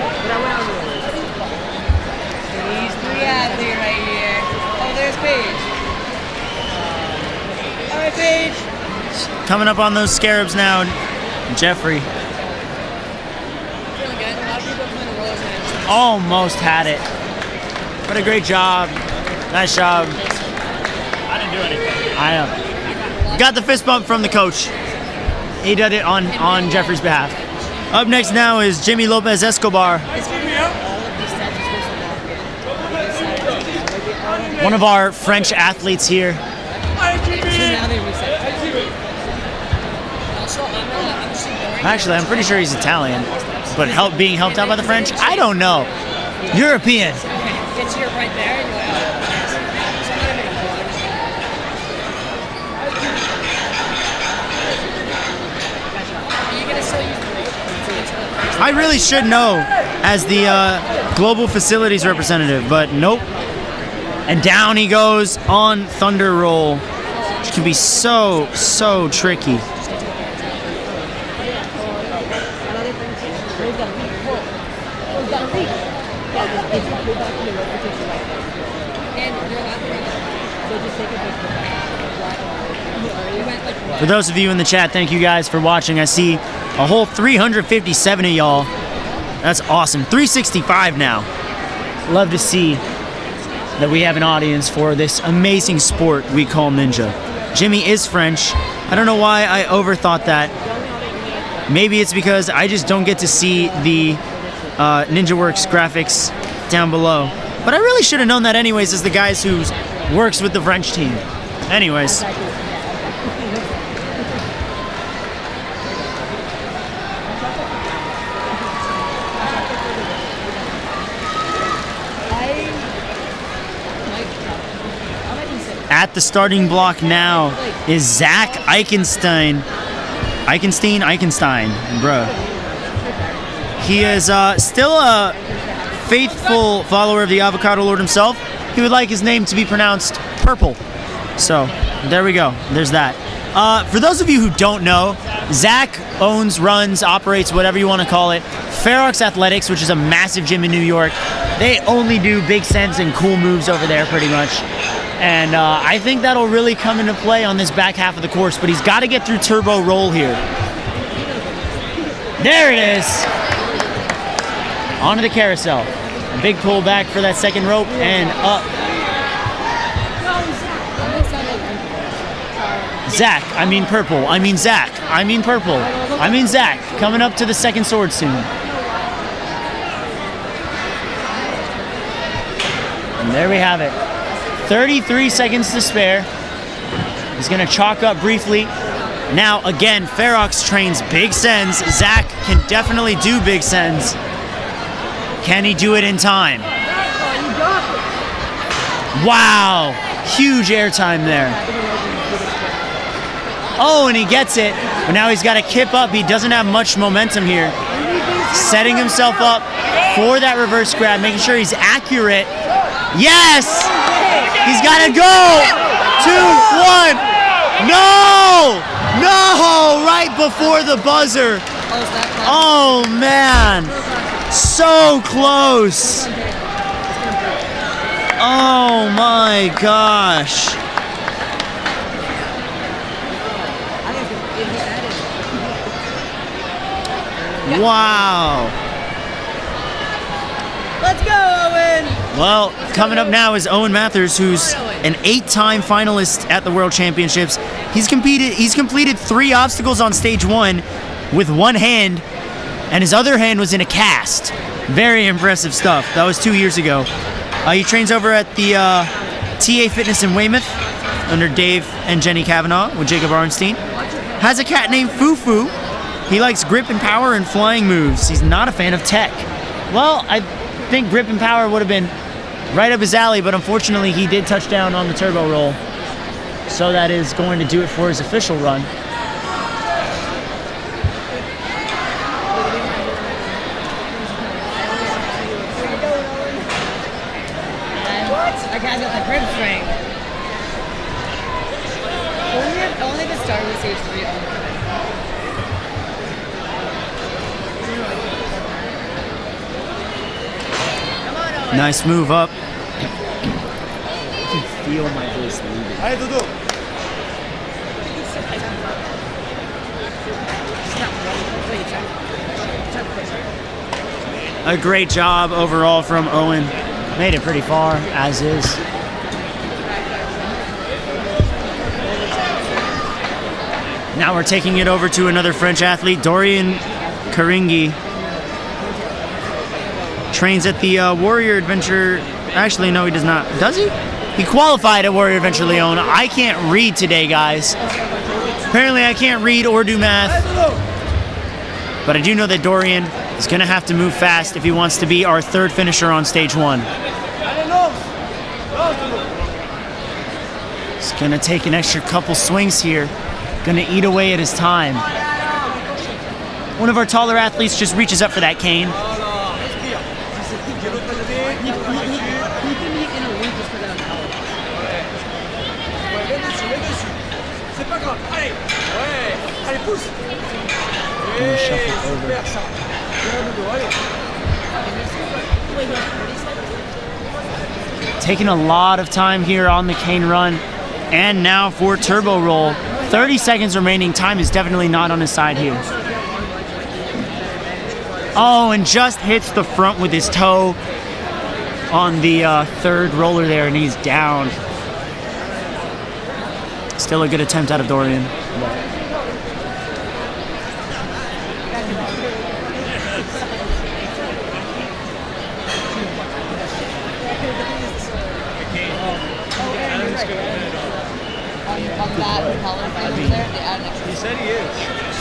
these 3 athletes right here. Oh, there's Paige. All right, Paige. Coming up on those scarabs now, Jeffrey. Feeling good. A lot of people playing the rollers and Almost had it. What a great job. Nice job. I didn't do anything. I know. Got the fist bump from the coach. He did it on Jeffrey's behalf. Up next now is Jimmy Lopez Escobar. One of our French athletes here. So now they reset. Actually, I'm pretty sure he's Italian, but being helped out by the French? I don't know. European. Get you right there. And you're like, Are you gonna still use the rope to get to the first? I really should know as the global facilities representative, but nope. And down he goes on Thunder Roll, which can be so tricky. For those of you in the chat, thank you guys for watching. I see a whole 357 of y'all. That's awesome. 365 now. Love to see that we have an audience for this amazing sport we call ninja. Jimmy is French. I don't know why I overthought that. Maybe it's because I just don't get to see the NinjaWorks graphics down below. But I really should have known that anyways as the guys who works with the French team. Anyways. At the starting block now is Zach Eichenstein. Eichenstein, bruh. He is still a faithful follower of the Avocado Lord himself. He would like his name to be pronounced Purple. So, there we go. There's that. For those of you who don't know, Zach owns, runs, operates, whatever you want to call it, Ferox Athletics, which is a massive gym in New York. They only do big sends and cool moves over there, pretty much. And I think that'll really come into play on this back half of the course, but he's got to get through turbo roll here. There it is. Onto the carousel. A big pull back for that second rope and up. Zach, I mean Purple. I mean Zach. I mean Purple. I mean Zach. Coming up to the second sword soon. And there we have it. 33 seconds to spare. He's gonna chalk up briefly. Now, again, Ferox trains big sends. Zach can definitely do big sends. Can he do it in time? Wow, huge airtime there. Oh, and he gets it, but now he's got to kip up. He doesn't have much momentum here. Setting himself up for that reverse grab, making sure he's accurate. Yes! He's got to go! 2, 1. No! No! Right before the buzzer. Oh, man. So close. Oh, my gosh. Wow. Let's go, Owen! Well, coming up now is Owen Mathers, who's an 8-time finalist at the World Championships. He's completed 3 obstacles on stage 1 with one hand, and his other hand was in a cast. Very impressive stuff. That was 2 years ago. He trains over at the TA Fitness in Weymouth under Dave and Jenny Kavanaugh with Jacob Arnstein. Has a cat named Fufu. He likes grip and power and flying moves. He's not a fan of tech. Well, I think grip and power would have been right up his alley, but unfortunately he did touch down on the turbo roll. So that is going to do it for his official run. That guy's got the grip strength. Only the start with stage 3. Nice move up. I can feel my voice leaving. A great job overall from Owen. Made it pretty far, as is. Now we're taking it over to another French athlete, Dorian Karingi trains at the Warrior Adventure. Actually, no, he does not. Does he? He qualified at Warrior Adventure Leon. I can't read today, guys. Apparently, I can't read or do math. But I do know that Dorian is going to have to move fast if he wants to be our third finisher on stage 1. He's going to take an extra couple swings here. Going to eat away at his time. One of our taller athletes just reaches up for that cane. Gonna shuffle over. Taking a lot of time here on the cane run. And now for turbo roll. 30 seconds remaining. Time is definitely not on his side here. Oh, and just hits the front with his toe on the third roller there, and he's down. Still a good attempt out of Dorian.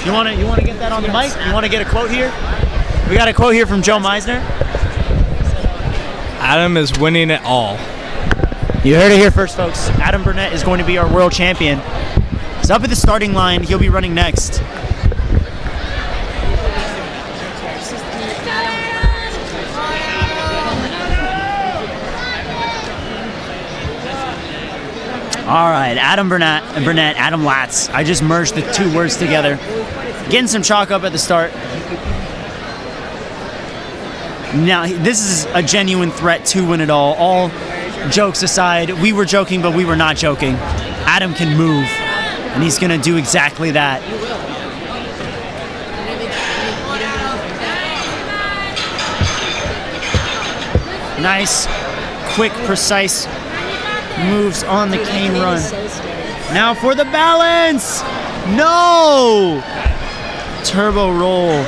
You want to get that on the mic? You want to get a quote here? We got a quote here from Joe Meisner. Adam is winning it all. You heard it here first, folks. Adam Burnett is going to be our world champion. He's up at the starting line. He'll be running next. All right, Adam Burnett, Adam Latz. I just merged the two words together. Getting some chalk up at the start. Now, this is a genuine threat to win it all. All jokes aside, we were joking, but we were not joking. Adam can move, and he's going to do exactly that. Nice, quick, precise moves on the cane run. Now for the balance. No! Turbo roll.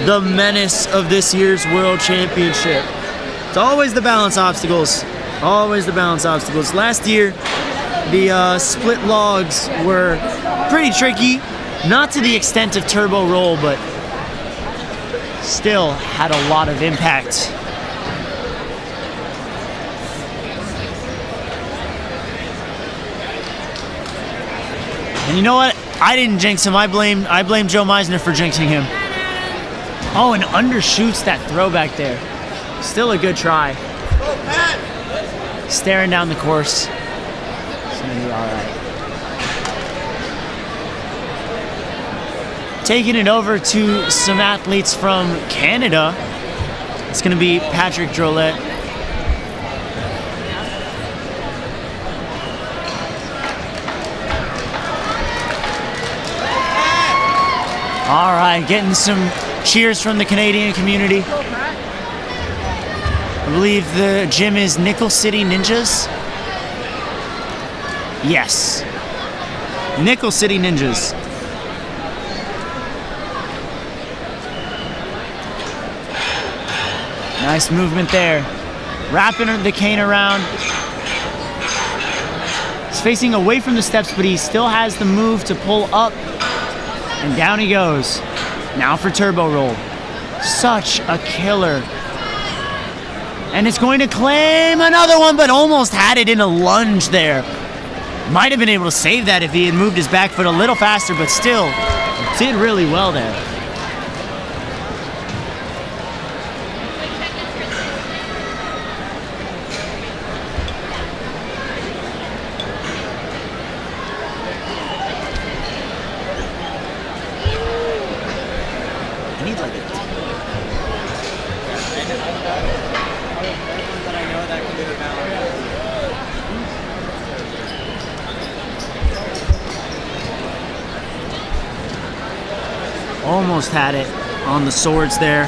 The menace of this year's World Championship. It's always the balance obstacles. Always the balance obstacles. Last year, the split logs were pretty tricky. Not to the extent of turbo roll, but still had a lot of impact. And you know what? I didn't jinx him. I blame Joe Meisner for jinxing him. Oh, and undershoots that throw back there. Still a good try. Staring down the course. It's gonna be all right. Taking it over to some athletes from Canada. It's gonna be Patrick Drolet. All right, getting some cheers from the Canadian community. I believe the gym is Nickel City Ninjas. Yes. Nickel City Ninjas. Nice movement there. Wrapping the cane around. He's facing away from the steps, but he still has the move to pull up. And down he goes. Now for turbo roll. Such a killer. And it's going to claim another one, but almost had it in a lunge there. Might have been able to save that if he had moved his back foot a little faster, but still did really well there. I need like a almost had it on the swords there.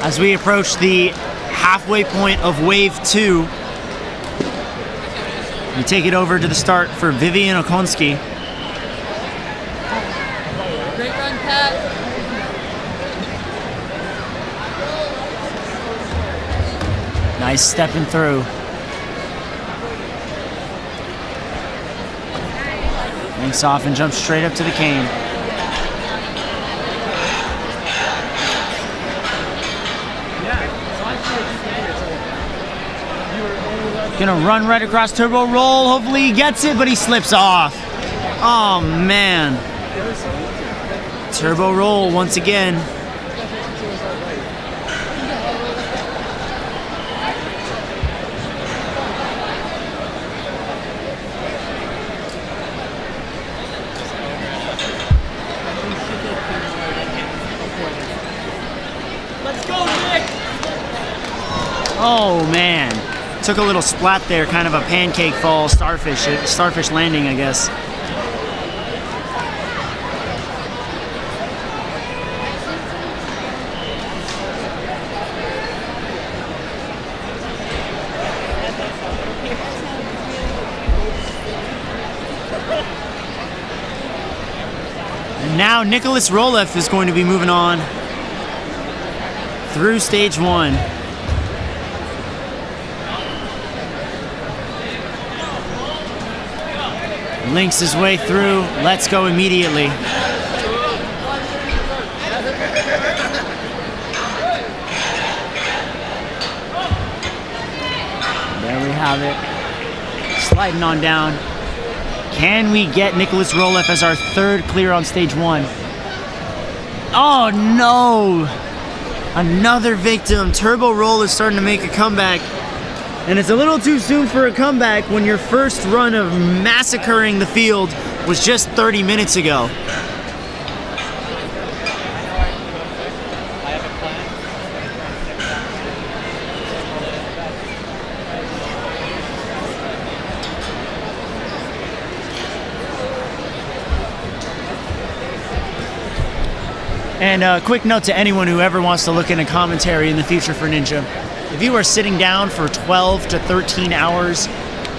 As we approach the halfway point of wave 2, we take it over to the start for Vivian Okonski. Nice stepping through. Links off and jumps straight up to the cane. Gonna run right across turbo roll. Hopefully he gets it, but he slips off. Oh man. Turbo roll once again. Let's go, Nick! Oh man. Took a little splat there, kind of a pancake fall, starfish landing, I guess. And now Nicholas Roleff is going to be moving on through stage 1. Links his way through. Let's go immediately. There we have it. Sliding on down. Can we get Nicholas Roleff as our 3rd clear on stage 1? Oh no! Another victim. Turbo Roll is starting to make a comeback. And it's a little too soon for a comeback when your first run of massacring the field was just 30 minutes ago. And a quick note to anyone who ever wants to look into commentary in the future for Ninja. If you are sitting down for 12 to 13 hours,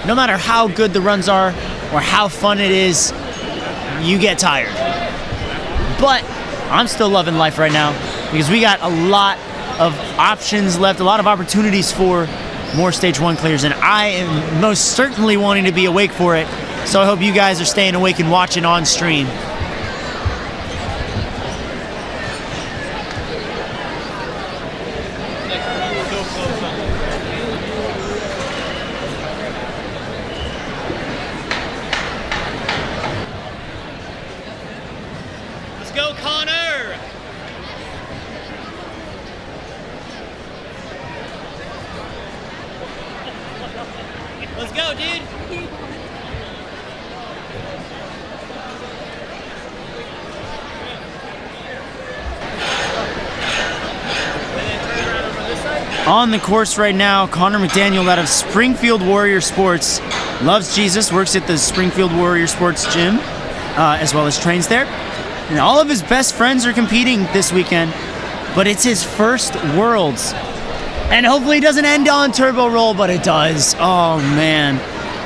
no matter how good the runs are or how fun it is, you get tired. But I'm still loving life right now because we got a lot of options left, a lot of opportunities for more stage 1 clears, and I am most certainly wanting to be awake for it. So I hope you guys are staying awake and watching on stream. Go, Connor! Let's go, dude! On the course right now, Connor McDaniel out of Springfield Warrior Sports. Loves Jesus, works at the Springfield Warrior Sports gym, as well as trains there. And all of his best friends are competing this weekend, but it's his first Worlds. And hopefully it doesn't end on turbo roll, but it does. Oh man.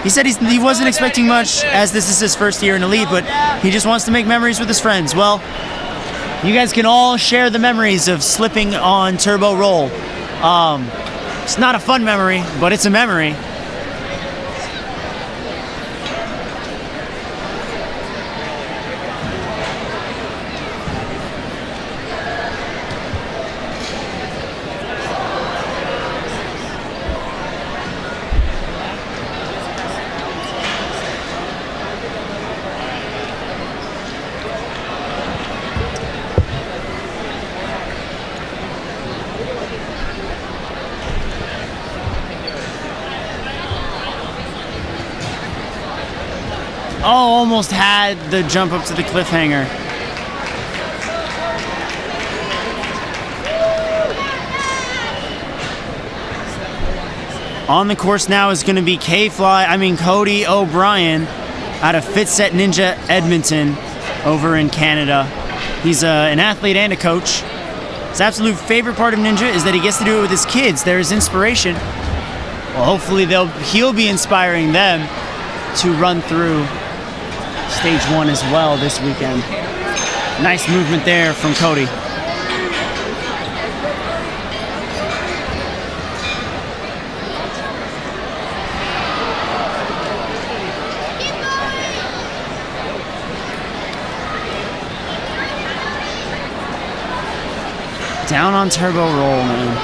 He said he wasn't expecting much as this is his first year in Elite, but he just wants to make memories with his friends. Well, you guys can all share the memories of slipping on turbo roll. It's not a fun memory, but it's a memory. Oh, almost had the jump up to the cliffhanger. On the course now is going to be Cody O'Brien out of Fitset Ninja Edmonton over in Canada. He's an athlete and a coach. His absolute favorite part of Ninja is that he gets to do it with his kids. They're his inspiration. Well, hopefully he'll be inspiring them to run through stage 1 as well this weekend. Nice movement there from Cody. Down on turbo roll, man.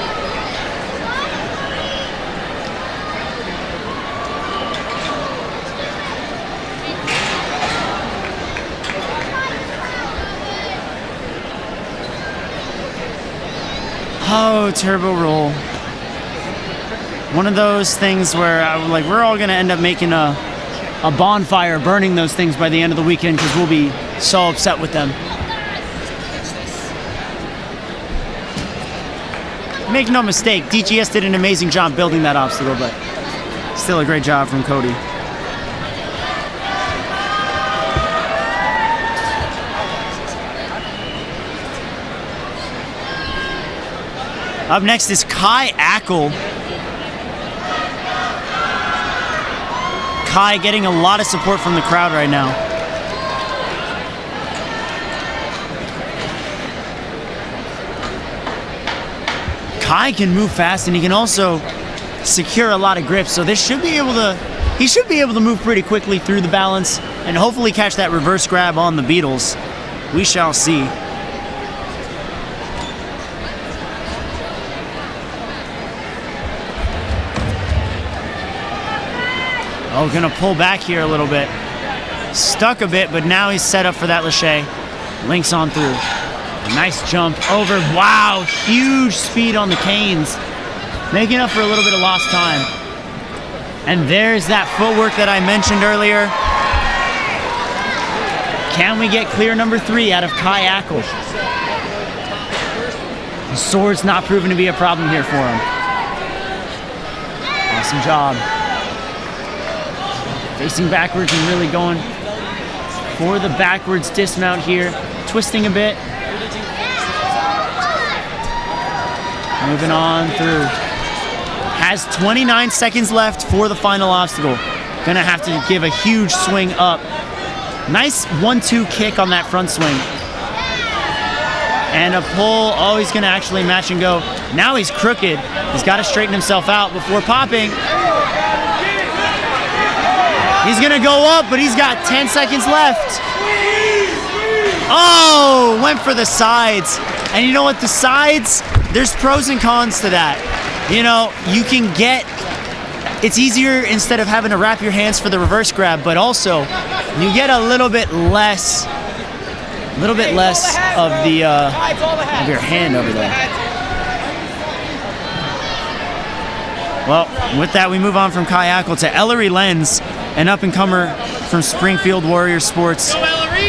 Oh, turbo roll. One of those things where we're all gonna end up making a bonfire, burning those things by the end of the weekend because we'll be so upset with them. Make no mistake, DGS did an amazing job building that obstacle, but still a great job from Cody. Up next is Kai Ackle. Kai getting a lot of support from the crowd right now. Kai can move fast and he can also secure a lot of grips, so this should be able to, he should be able to move pretty quickly through the balance and hopefully catch that reverse grab on the Beatles. We shall see. Oh, gonna pull back here a little bit. Stuck a bit, but now he's set up for that lache. Links on through. A nice jump over. Wow, huge speed on the canes. Making up for a little bit of lost time. And there's that footwork that I mentioned earlier. Can we get clear number 3 out of Kai Ackle? The sword's not proven to be a problem here for him. Awesome job. Facing backwards and really going for the backwards dismount here. Twisting a bit. Moving on through. Has 29 seconds left for the final obstacle. Gonna have to give a huge swing up. Nice 1-2 kick on that front swing. And a pull. Oh, he's gonna actually match and go. Now he's crooked. He's gotta straighten himself out before popping. He's gonna go up, but he's got 10 seconds left. Oh, went for the sides. And you know what, the sides, there's pros and cons to that. You know, you can get, it's easier instead of having to wrap your hands for the reverse grab, but also you get a little bit less of the of your hand over there. Well, with that, we move on from Kai Ackle to Ellery Lenz, an up-and-comer from Springfield Warrior Sports.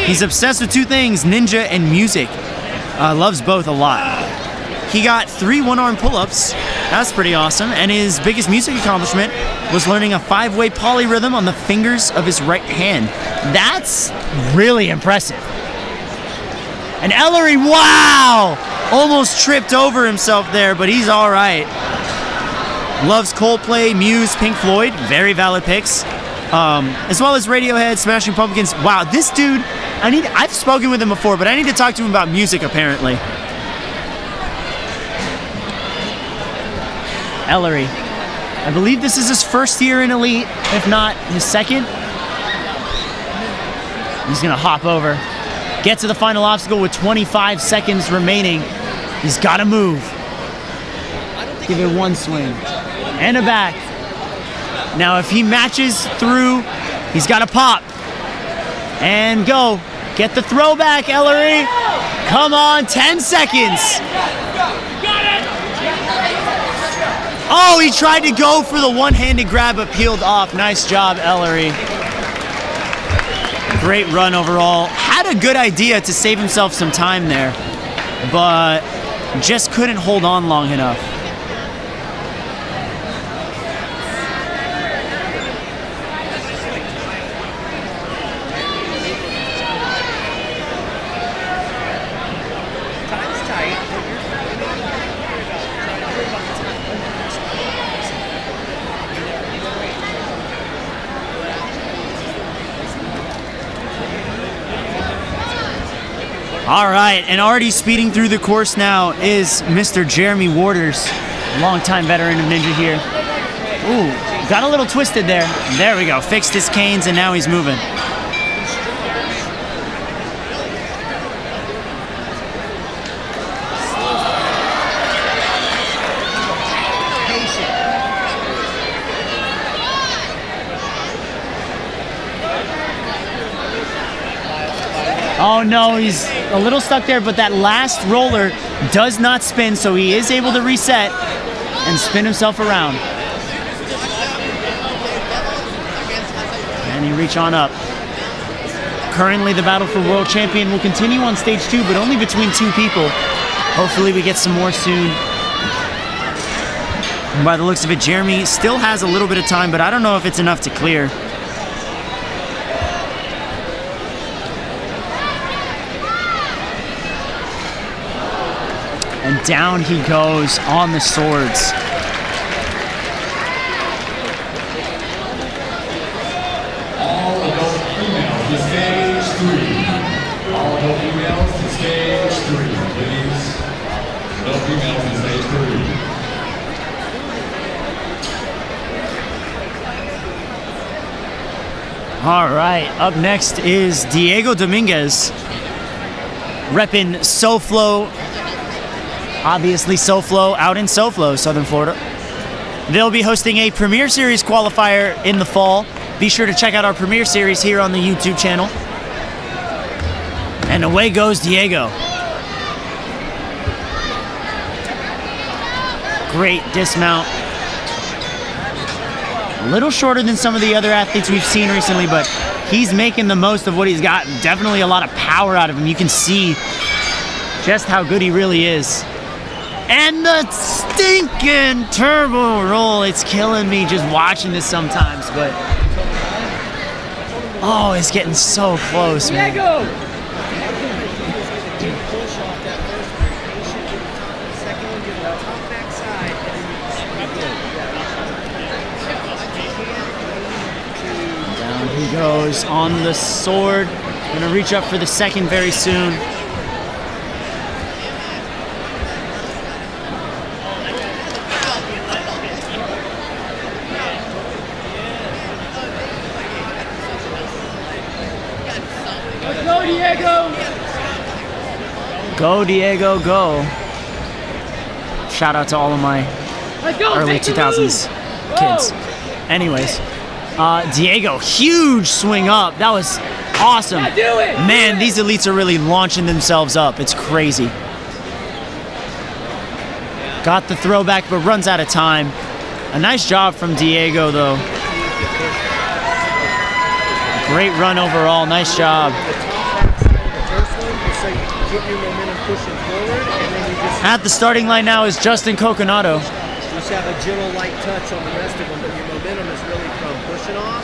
He's obsessed with 2 things, ninja and music. Loves both a lot. He got 3 one-arm pull-ups. That's pretty awesome. And his biggest music accomplishment was learning a 5-way polyrhythm on the fingers of his right hand. That's really impressive. And Ellery, wow! Almost tripped over himself there, but he's all right. Loves Coldplay, Muse, Pink Floyd, very valid picks. As well as Radiohead, Smashing Pumpkins. Wow, this dude, I've spoken with him before, but I need to talk to him about music apparently. Ellery, I believe this is his first year in Elite, if not his second. He's gonna hop over, get to the final obstacle with 25 seconds remaining. He's gotta move. Give it 1 swing and a back. Now if he matches through, he's got to pop and go. Get the throwback, Ellery. Come on, 10 seconds. Oh, he tried to go for the one-handed grab but peeled off. Nice job, Ellery. Great run overall. Had a good idea to save himself some time there, but just couldn't hold on long enough. All right, and already speeding through the course now is Mr. Jeremy Waters, longtime veteran of Ninja here. Ooh, got a little twisted there. There we go, fixed his canes and now he's moving. Oh no, he's a little stuck there, but that last roller does not spin, so he is able to reset and spin himself around. And he reach on up. Currently, the battle for world champion will continue on stage 2, but only between 2 people. Hopefully we get some more soon. And by the looks of it, Jeremy still has a little bit of time, but I don't know if it's enough to clear. And down he goes on the swords. All adult females to stage 3. All adult females to stage 3, please. Adult females to stage 3. All right, up next is Diego Dominguez, repping SoFlo. Obviously SoFlo out in SoFlo, Southern Florida. They'll be hosting a Premier Series qualifier in the fall. Be sure to check out our Premier Series here on the YouTube channel. And away goes Diego. Great dismount. A little shorter than some of the other athletes we've seen recently, but he's making the most of what he's got. Definitely a lot of power out of him. You can see just how good he really is. And the stinking turbo roll. It's killing me just watching this sometimes, but oh, it's getting so close, man. Down he goes on the sword. Gonna reach up for the second very soon. Go, Diego, go. Shout out to all of my early 2000s kids. Anyways, Diego, huge swing up. That was awesome. Man, these elites are really launching themselves up. It's crazy. Got the throwback, but runs out of time. A nice job from Diego, though. Great run overall. Nice job. At the starting line now is Justin Coconato. Just have a gentle light touch on the rest of them, but your momentum is really from pushing off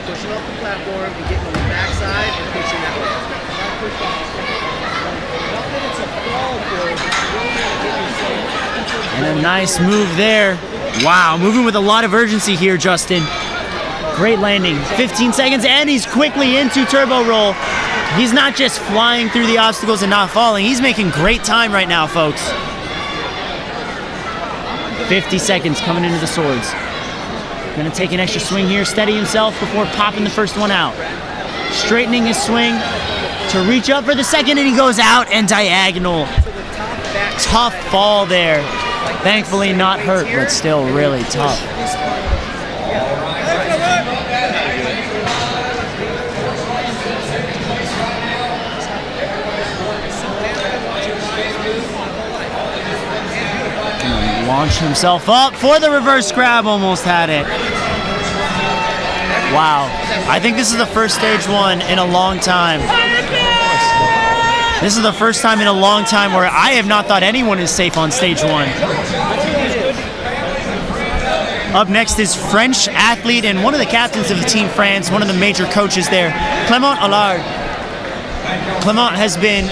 the platform and getting on the backside and pushing that way. And a nice move there. Wow, moving with a lot of urgency here, Justin. Great landing. 15 seconds, and he's quickly into turbo roll. He's not just flying through the obstacles and not falling. He's making great time right now, folks. 50 seconds coming into the swords. Gonna take an extra swing here, steady himself before popping the first one out. Straightening his swing to reach up for the second, and he goes out and diagonal. Tough fall there. Thankfully not hurt, but still really tough. Launched himself up for the reverse grab, almost had it. Wow, I think this is the first stage 1 in a long time. This is the first time in a long time where I have not thought anyone is safe on stage 1. Up next is French athlete and one of the captains of the Team France, one of the major coaches there, Clément Allard. Clément has been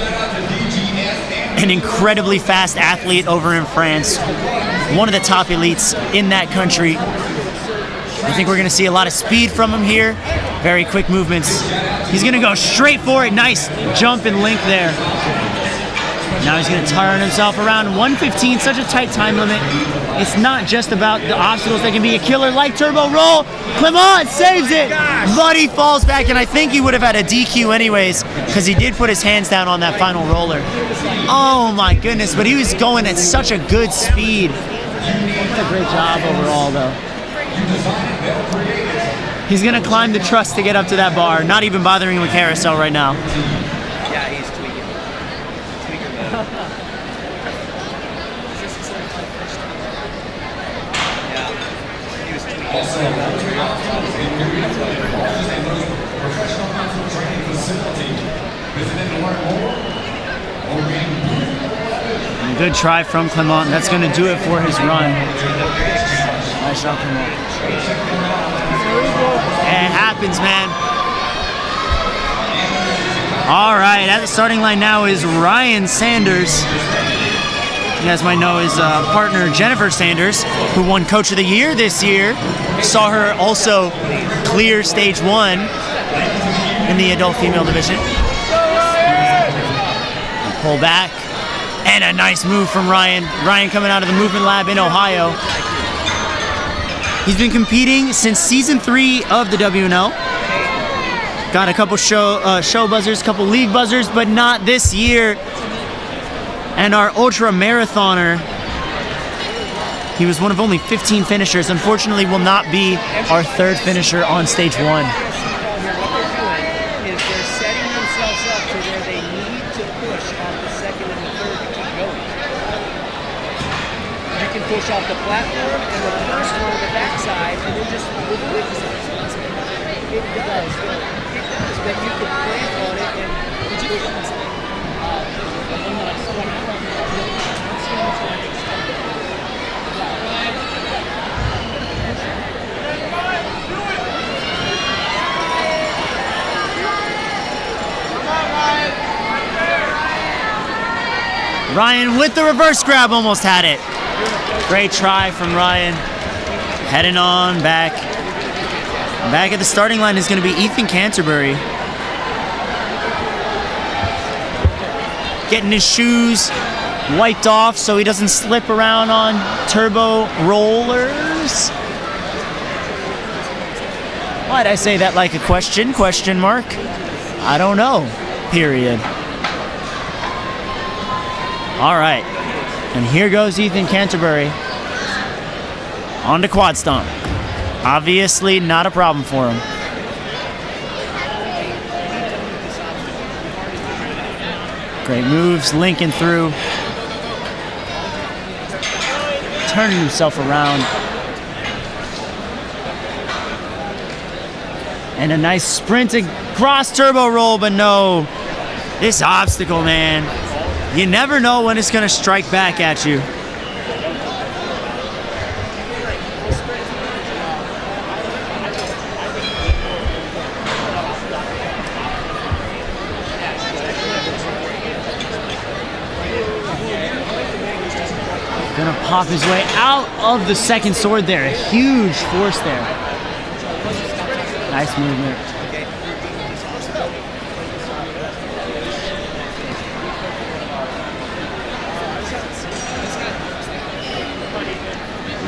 an incredibly fast athlete over in France, one of the top elites in that country. I think we're gonna see a lot of speed from him here. Very quick movements. He's gonna go straight for it. Nice jump and link there. Now he's gonna turn himself around. 1:15, such a tight time limit. It's not just about the obstacles that can be a killer like turbo roll. Clément saves it, but he falls back, and I think he would have had a DQ anyways, because he did put his hands down on that final roller. Oh my goodness, but he was going at such a good speed. What a great job overall, though. He's gonna climb the truss to get up to that bar, not even bothering with carousel right now. Yeah, he's Also, coaching outcomes in community colleges and those professional council training facilities. Visit them to learn more or gain And a good try from Clement. That's going to do it for his run. Nice shot, Clement. It happens, man. All right, at the starting line now is Ryan Sanders. You guys might know his partner Jennifer Sanders, who won Coach of the Year this year. Saw her also clear stage 1 in the adult female division. Pull back, and a nice move from Ryan. Ryan coming out of the Movement Lab in Ohio. He's been competing since season 3 of the WNL. Got a couple show buzzers, couple league buzzers, but not this year. And our ultra marathoner, he was one of only 15 finishers. Unfortunately, will not be our 3rd finisher on stage 1. What they're doing is they're setting themselves up to where they need to push off the 2nd and the 3rd to keep going. You can push off the platform and the first one on the backside, and then just move it. It does, but you can plan on it and push on it. Ryan with the reverse grab, almost had it. Great try from Ryan. Heading on back. Back at the starting line is going to be Ethan Canterbury. Getting his shoes wiped off so he doesn't slip around on turbo rollers. Why'd I say that like a question? Question mark? I don't know. Period. All right. And here goes Ethan Canterbury. On to quad stomp. Obviously not a problem for him. Great moves, linking through. Turning himself around. And a nice sprint across turbo roll, but no. This obstacle, man. You never know when it's gonna strike back at you. Gonna pop his way out of the 2nd sword there. A huge force there. Nice movement.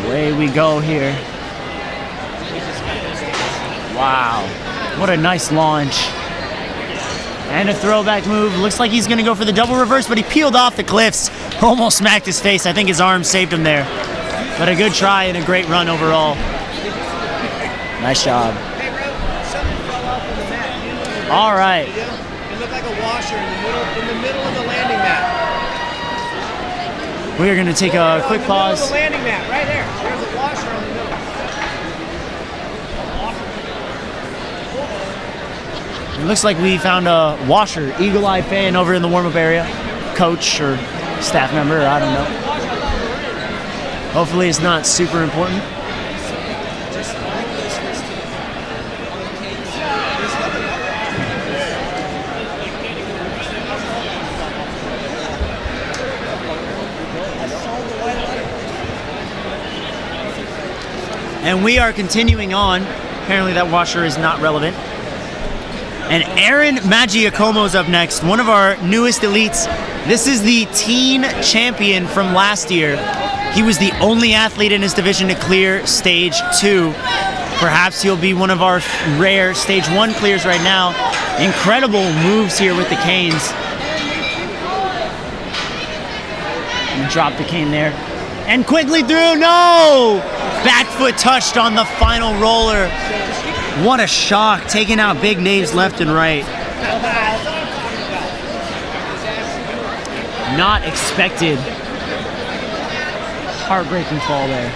Away we go here. Wow. What a nice launch. And a throwback move. Looks like he's going to go for the double reverse, but he peeled off the cliffs. Almost smacked his face. I think his arm saved him there. But a good try and a great run overall. Nice job. Hey, bro, something fell off on the mat. All right. It looked like a washer in the middle of the landing mat. We are going to take a quick pause. The landing mat, right there. There's a washer on the middle. It looks like we found a washer, Eagle Eye fan over in the warm-up area. Coach or staff member, I don't know. Hopefully it's not super important. And we are continuing on. Apparently that washer is not relevant. And Aaron Maggiacomo's up next, one of our newest elites. This is the teen champion from last year. He was the only athlete in his division to clear stage 2. Perhaps he'll be one of our rare stage 1 clears right now. Incredible moves here with the canes. And drop the cane there. And quickly through, no! Back foot touched on the final roller. What a shock, taking out big names left and right. Not expected. Heartbreaking fall there.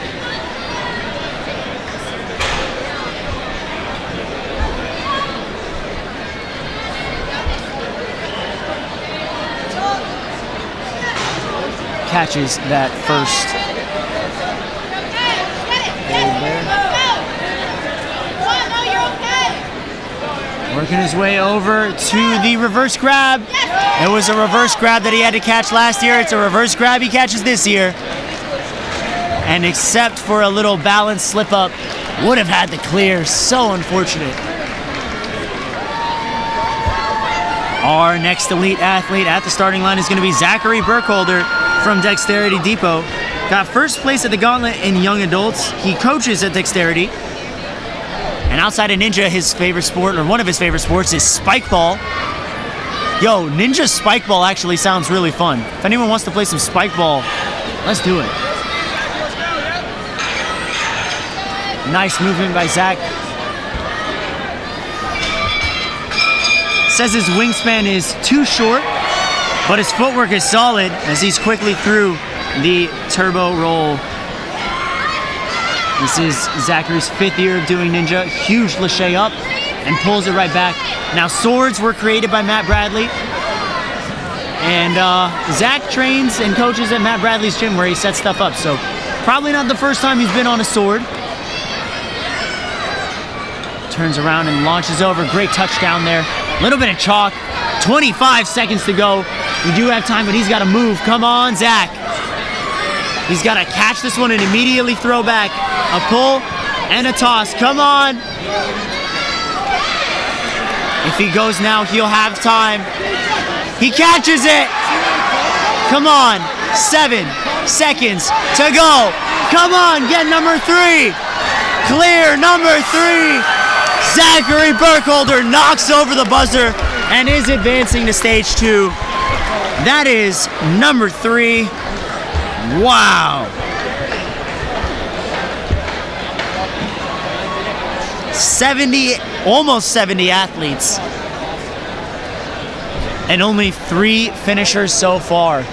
catches that first hold there. Working his way over to the reverse grab. It was a reverse grab that he had to catch last year. It's a reverse grab he catches this year. And except for a little balance slip up, would have had the clear. So unfortunate. Our next elite athlete at the starting line is going to be Zachary Burkholder from Dexterity Depot. Got first place at the Gauntlet in young adults. He coaches at Dexterity. And outside of Ninja, his favorite sport, or one of his favorite sports, is spike ball. Yo, Ninja spike ball actually sounds really fun. If anyone wants to play some spike ball, let's do it. Nice movement by Zach. Says his wingspan is too short, but his footwork is solid as he's quickly through the turbo roll. This is Zachary's 5th year of doing Ninja. Huge lache up and pulls it right back. Now swords were created by Matt Bradley. And Zach trains and coaches at Matt Bradley's gym where he sets stuff up. So probably not the first time he's been on a sword. Turns around and launches over. Great touchdown there. Little bit of chalk. 25 seconds to go. We do have time, but he's got to move. Come on, Zach. He's got to catch this one and immediately throw back. A pull and a toss. Come on. If he goes now, he'll have time. He catches it. Come on. 7 seconds to go. Come on, get number 3. Clear number 3. Zachary Burkholder knocks over the buzzer and is advancing to stage 2. That is number 3. Wow. 70, almost 70 athletes. And only 3 finishers so far.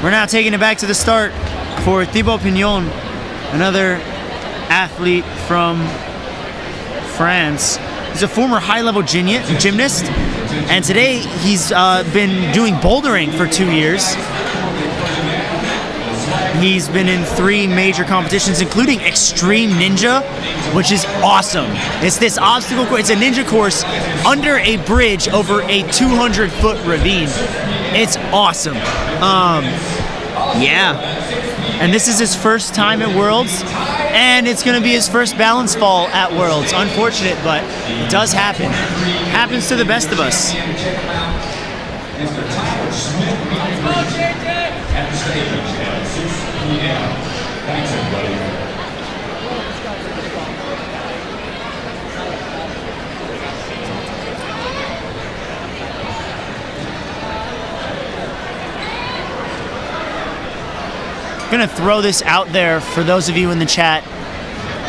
We're now taking it back to the start for Thibaut Pignon, another athlete from France. He's a former high-level gymnast, and today he's been doing bouldering for 2 years. He's been in 3 major competitions, including Extreme Ninja, which is awesome. It's this obstacle course. It's a ninja course under a bridge over a 200-foot ravine. It's awesome. Yeah. And this is his first time at Worlds, and it's going to be his first balance fall at Worlds. Unfortunate, but it does happen. Happens to the best of us. Thanks, everybody. I'm gonna throw this out there for those of you in the chat.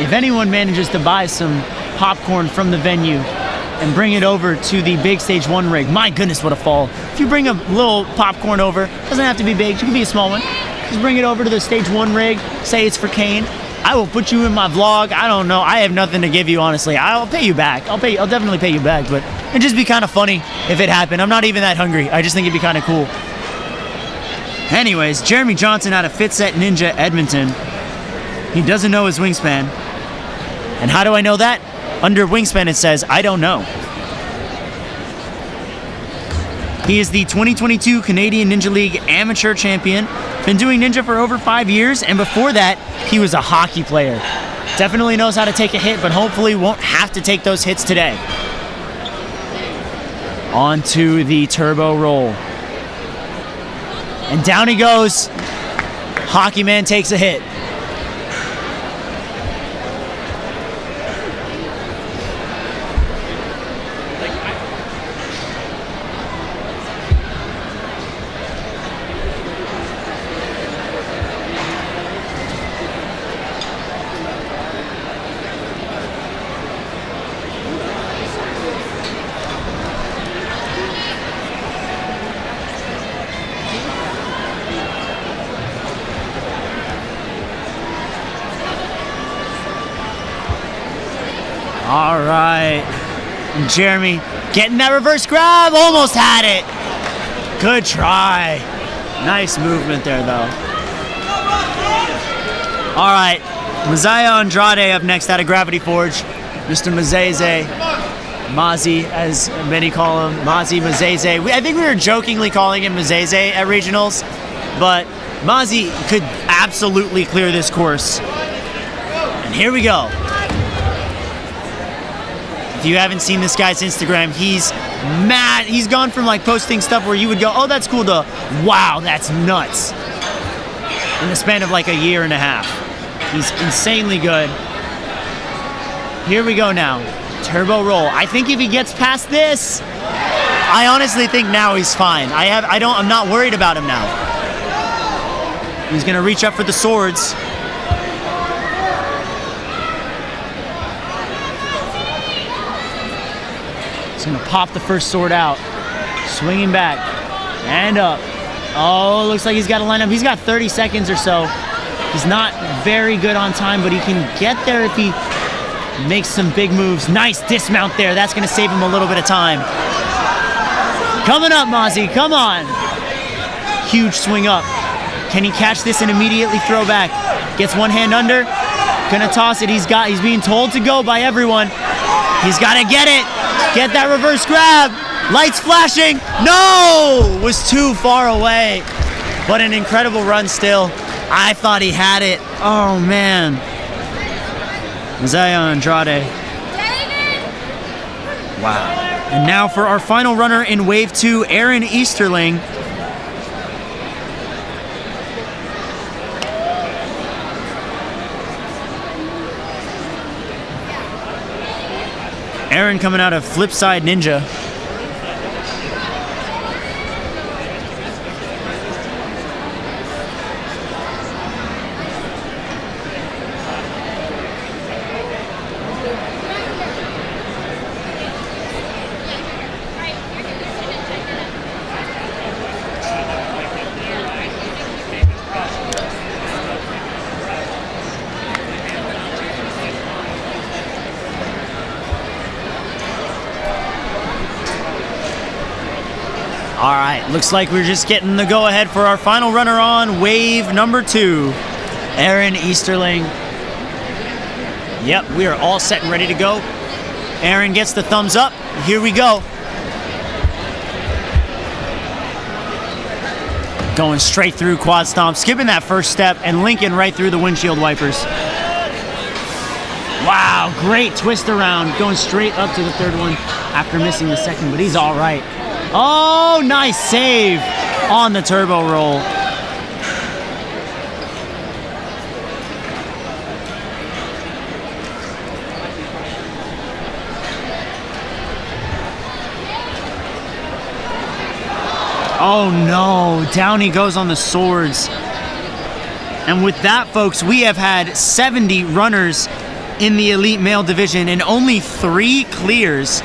If anyone manages to buy some popcorn from the venue and bring it over to the big stage 1 rig, my goodness, what a fall. If you bring a little popcorn over, doesn't have to be big, it can be a small one. Just bring it over to the stage 1 rig, say it's for Kane. I will put you in my vlog. I don't know, I have nothing to give you, honestly. I'll pay you back. I'll definitely pay you back, but it'd just be kind of funny if it happened. I'm not even that hungry. I just think it'd be kind of cool. Anyways, Jeremy Johnson out of Fitset Ninja Edmonton. He doesn't know his wingspan. And how do I know that? Under wingspan it says, I don't know. He is the 2022 Canadian Ninja League Amateur Champion. Been doing Ninja for over 5 years, and before that, he was a hockey player. Definitely knows how to take a hit, but hopefully won't have to take those hits today. On to the turbo roll. And down he goes. Hockey Man takes a hit. right. And Jeremy getting that reverse grab. Almost had it. Good try. Nice movement there, though. All right. Mazaya Andrade up next out of Gravity Forge. Mr. Mazeze. Mazi, as many call him. Mazi Mazeze. I think we were jokingly calling him Mazeze at regionals, but Mazi could absolutely clear this course. And here we go. If you haven't seen this guy's Instagram, he's mad. He's gone from like posting stuff where you would go, oh, that's cool, to wow, that's nuts. In the span of like a year and a half. He's insanely good. Here we go now. Turbo roll. I think if he gets past this, I honestly think now he's fine. I'm not worried about him now. He's gonna reach up for the swords. He's gonna pop the first sword out. Swinging back and up. Oh, looks like he's got to line up. He's got 30 seconds or so. He's not very good on time, but he can get there if he makes some big moves. Nice dismount there. That's gonna save him a little bit of time. Coming up, Mazi, come on. Huge swing up. Can he catch this and immediately throw back? Gets one hand under. Gonna toss it. He's being told to go by everyone. He's gotta get it. Get that reverse grab. Lights flashing. No! Was too far away. But an incredible run still. I thought he had it. Oh, man. Mazaya Andrade. Wow. And now for our final runner in Wave 2, Aaron Easterling. Aaron coming out of Flipside Ninja. All right, looks like we're just getting the go-ahead for our final runner on wave number 2, Aaron Easterling. Yep, we are all set and ready to go. Aaron gets the thumbs up. Here we go. Going straight through quad stomp, skipping that first step and linking right through the windshield wipers. Wow, great twist around, going straight up to the third one after missing the second, but he's all right. Oh, nice save on the turbo roll. Oh no, down he goes on the swords. And with that, folks, we have had 70 runners in the elite male division and only 3 clears.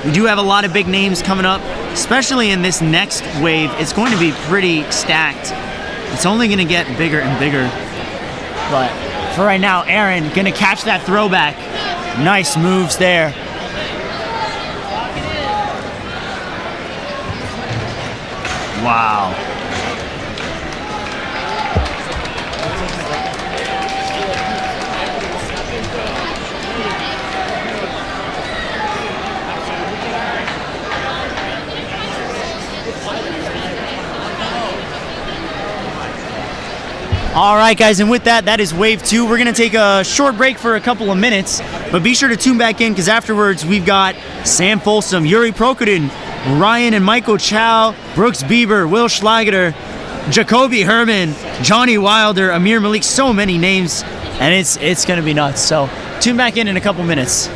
We do have a lot of big names coming up, especially in this next wave. It's going to be pretty stacked. It's only going to get bigger and bigger. But for right now, Aaron going to catch that throwback. Nice moves there. Wow. All right, guys, and with that, that is wave 2. We're gonna take a short break for a couple of minutes, but be sure to tune back in because afterwards we've got Sam Folsom, Yuri Prokudin, Ryan and Michael Chow, Brooks Bieber, Will Schlageter, Jacoby Herman, Johnny Wilder, Amir Malik, so many names, and it's gonna be nuts. So tune back in a couple minutes.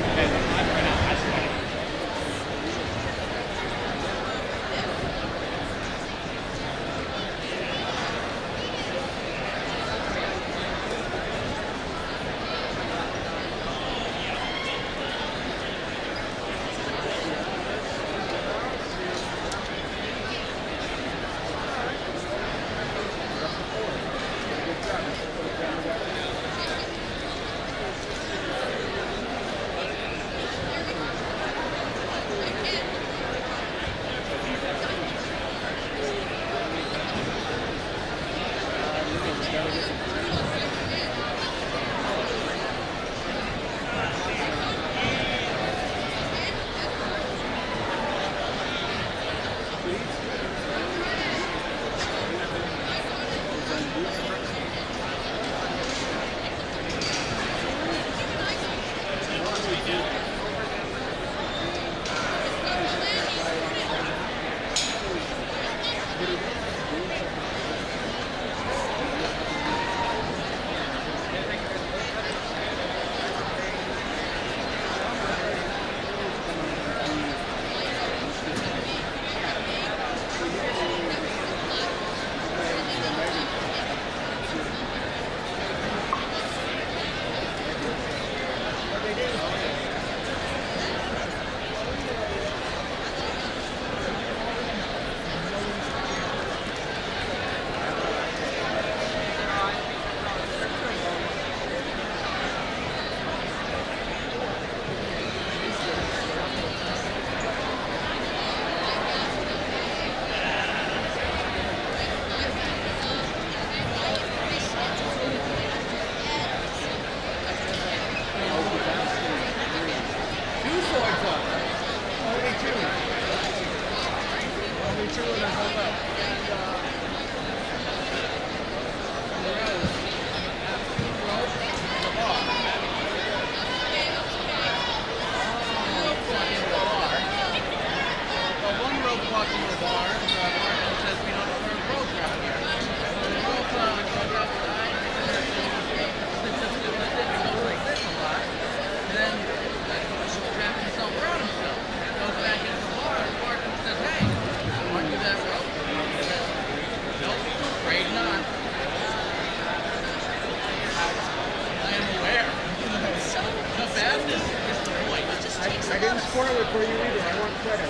I didn't spoil it for you either. I want credit.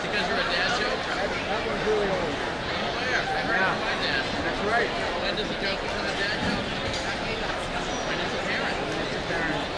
Because you're a dad joke? That one's really old. Where? I heard it from my dad. That's right. When does a joke become a dad joke? When it's apparent. It's apparent.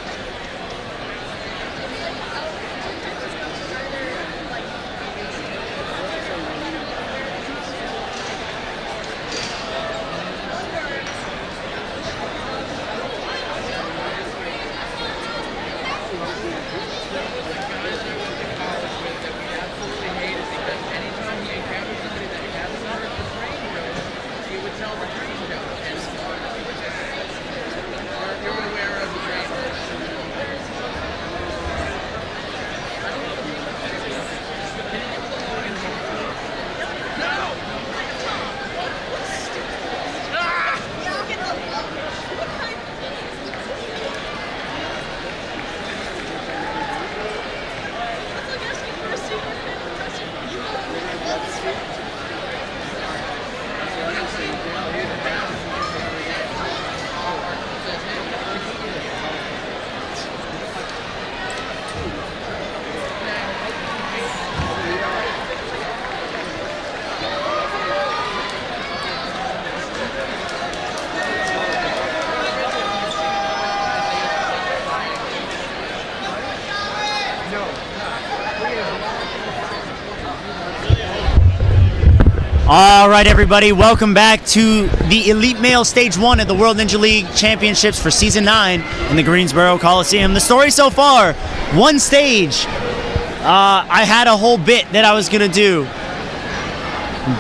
All right, everybody, welcome back to the Elite Male Stage 1 at the World Ninja League Championships for Season 9 in the Greensboro Coliseum. The story so far, one stage. I had a whole bit that I was going to do.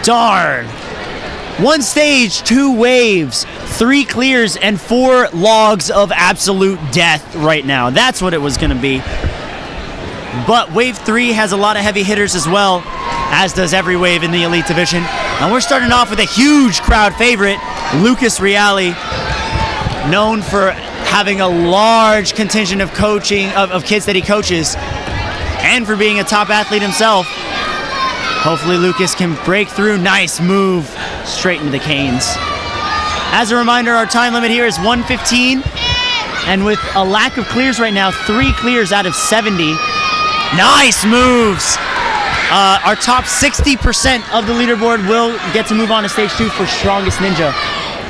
Darn. One stage, 2 waves, 3 clears, and 4 logs of absolute death right now. That's what it was going to be. But Wave 3 has a lot of heavy hitters as well, as does every wave in the Elite Division. And we're starting off with a huge crowd favorite, Lucas Reale, known for having a large contingent of coaching, of kids that he coaches, and for being a top athlete himself. Hopefully Lucas can break through. Nice move straight into the canes. As a reminder, our time limit here is 1:15, and with a lack of clears right now, 3 clears out of 70. Nice moves. Our top 60% of the leaderboard will get to move on to stage 2 for Strongest Ninja.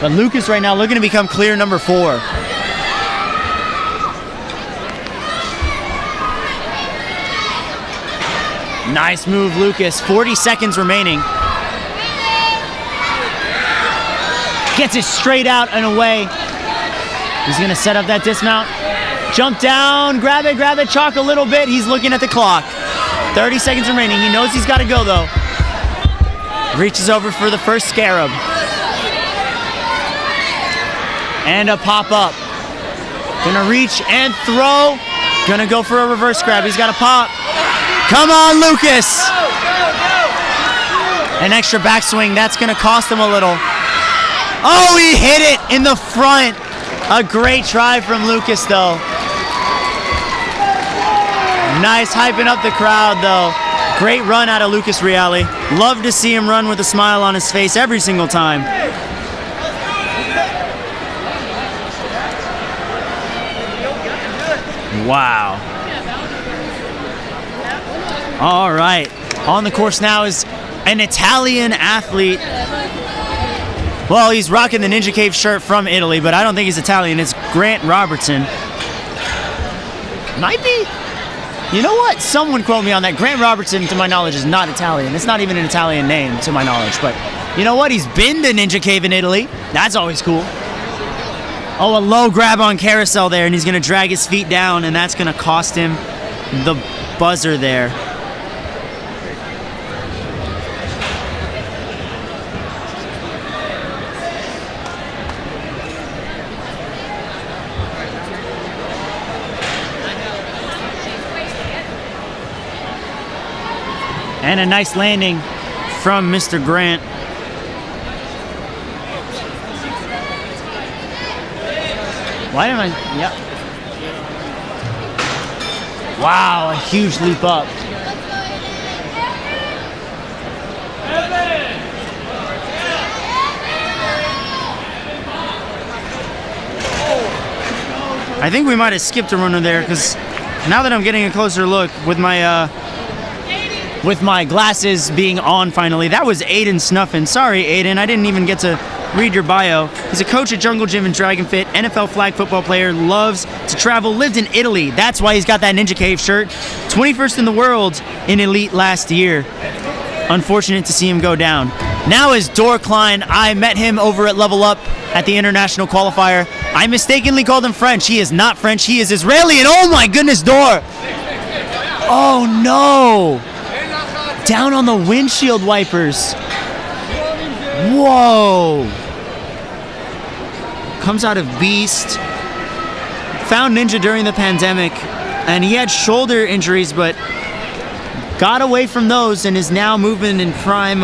But Lucas right now looking to become clear number 4. Nice move, Lucas. 40 seconds remaining. Gets it straight out and away. He's gonna set up that dismount. Jump down, grab it, chalk a little bit. He's looking at the clock. 30 seconds remaining. He knows he's got to go, though. Reaches over for the first scarab. And a pop-up. Gonna reach and throw. Gonna go for a reverse grab. He's got a pop. Come on, Lucas! An extra backswing. That's gonna cost him a little. Oh, he hit it in the front. A great try from Lucas, though. Nice hyping up the crowd, though. Great run out of Lucas Reale. Love to see him run with a smile on his face every single time. Wow. All right. On the course now is an Italian athlete. Well, he's rocking the Ninja Cave shirt from Italy, but I don't think he's Italian. It's Grant Robertson. Might be. You know what? Someone quote me on that. Grant Robertson, to my knowledge, is not Italian. It's not even an Italian name, to my knowledge. But you know what? He's been to Ninja Cave in Italy. That's always cool. Oh, a low grab on Carousel there, and he's going to drag his feet down, and that's going to cost him the buzzer there. And a nice landing from Mr. Grant. Why am I? Yep. Wow, a huge leap up. I think we might have skipped a runner there because now that I'm getting a closer look with my glasses being on finally, that was Aiden Snuffin. Sorry, Aiden, I didn't even get to read your bio. He's a coach at Jungle Gym and Dragon Fit, NFL flag football player, loves to travel, lived in Italy. That's why he's got that Ninja Cave shirt. 21st in the world in Elite last year. Unfortunate to see him go down. Now is Dor Klein. I met him over at Level Up at the international qualifier. I mistakenly called him French. He is not French. He is Israeli. And oh my goodness, Dor. Oh no. Down on the windshield wipers. Whoa. Comes out of Beast. Found Ninja during the pandemic. And he had shoulder injuries, but got away from those and is now moving in prime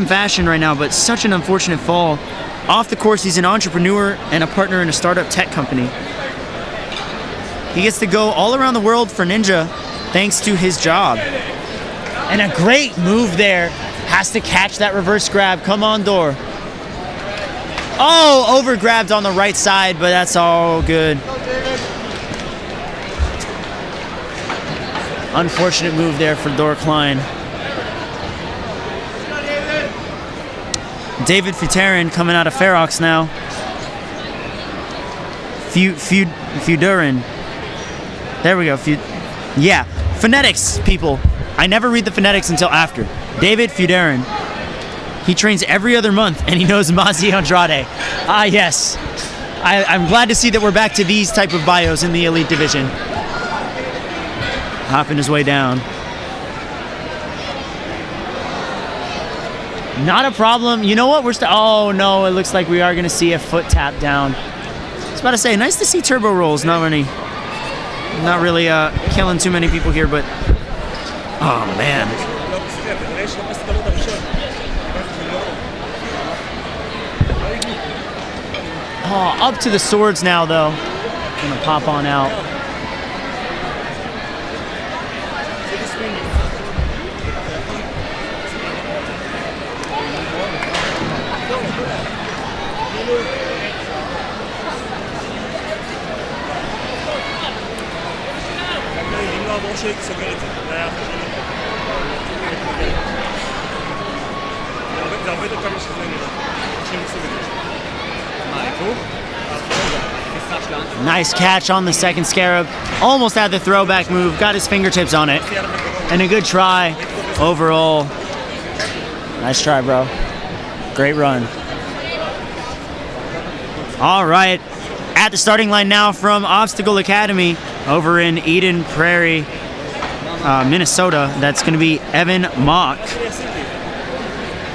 fashion right now, but such an unfortunate fall. Off the course, he's an entrepreneur and a partner in a startup tech company. He gets to go all around the world for Ninja thanks to his job. And a great move there. Has to catch that reverse grab. Come on, Dor. Oh, over grabbed on the right side, but that's all good. Unfortunate move there for Dor Klein. David Futerin coming out of Ferox now. Fudurin. There we go. Yeah, phonetics, people. I never read the phonetics until after. David Fuderin. He trains every other month, and he knows Mazi Andrade. Ah, yes. I'm glad to see that we're back to these type of bios in the Elite Division. Hopping his way down. Not a problem. You know what? Oh, no. It looks like we are going to see a foot tap down. I was about to say, nice to see turbo rolls. Not really killing too many people here, but... Oh, man. Oh, up to the swords now, though. Gonna pop on out. Nice catch on the second scarab. Almost had the throwback move. Got his fingertips on it. And a good try overall. Nice try, bro. Great run. All right. At the starting line now from Obstacle Academy over in Eden Prairie, Minnesota. That's going to be Evan Mock.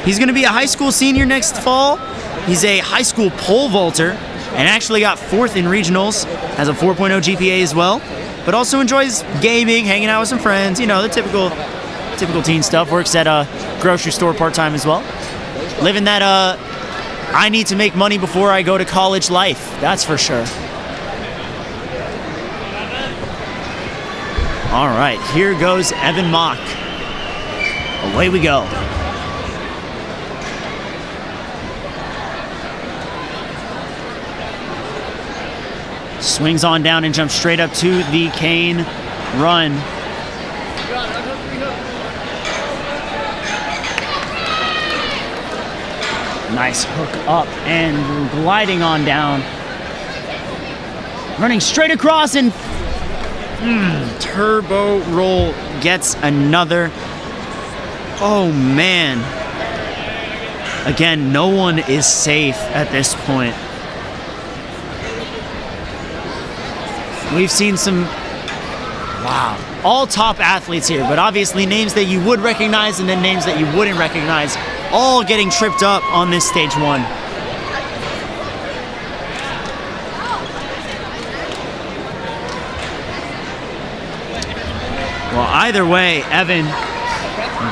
He's going to be a high school senior next fall. He's a high school pole vaulter and actually got 4th in regionals, has a 4.0 GPA as well, but also enjoys gaming, hanging out with some friends, you know, the typical teen stuff. Works at a grocery store part-time as well. Living that I need to make money before I go to college life, that's for sure. All right, here goes Evan Mock. Away we go. Swings on down and jumps straight up to the cane run. Nice hook up and gliding on down. Running straight across and turbo roll gets another. Oh man. Again, no one is safe at this point. We've seen some, wow, all top athletes here, but obviously names that you would recognize and then names that you wouldn't recognize, all getting tripped up on this stage one. Well, either way, Evan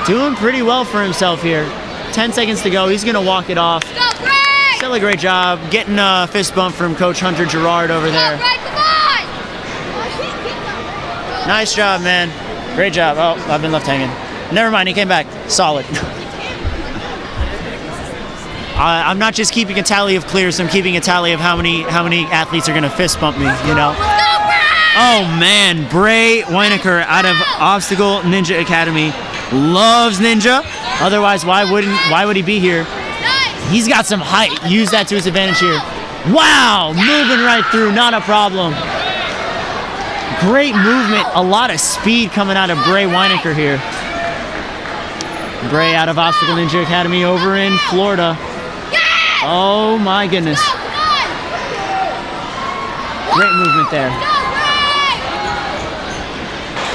doing pretty well for himself here. 10 seconds to go. He's going to walk it off. Still a great job. Getting a fist bump from Coach Hunter Gerard over there. Nice job, man. Great job. Oh, I've been left hanging. Never mind, he came back. Solid. I'm not just keeping a tally of clears, I'm keeping a tally of how many athletes are going to fist bump me, you know? Oh, man. Bray Weinecker out of Obstacle Ninja Academy. Loves Ninja. Otherwise, why would he be here? He's got some height. Use that to his advantage here. Wow, moving right through, not a problem. Great movement, a lot of speed coming out of Bray Weinecker here. Bray out of Obstacle Ninja Academy over in Florida. Oh my goodness. Great movement there.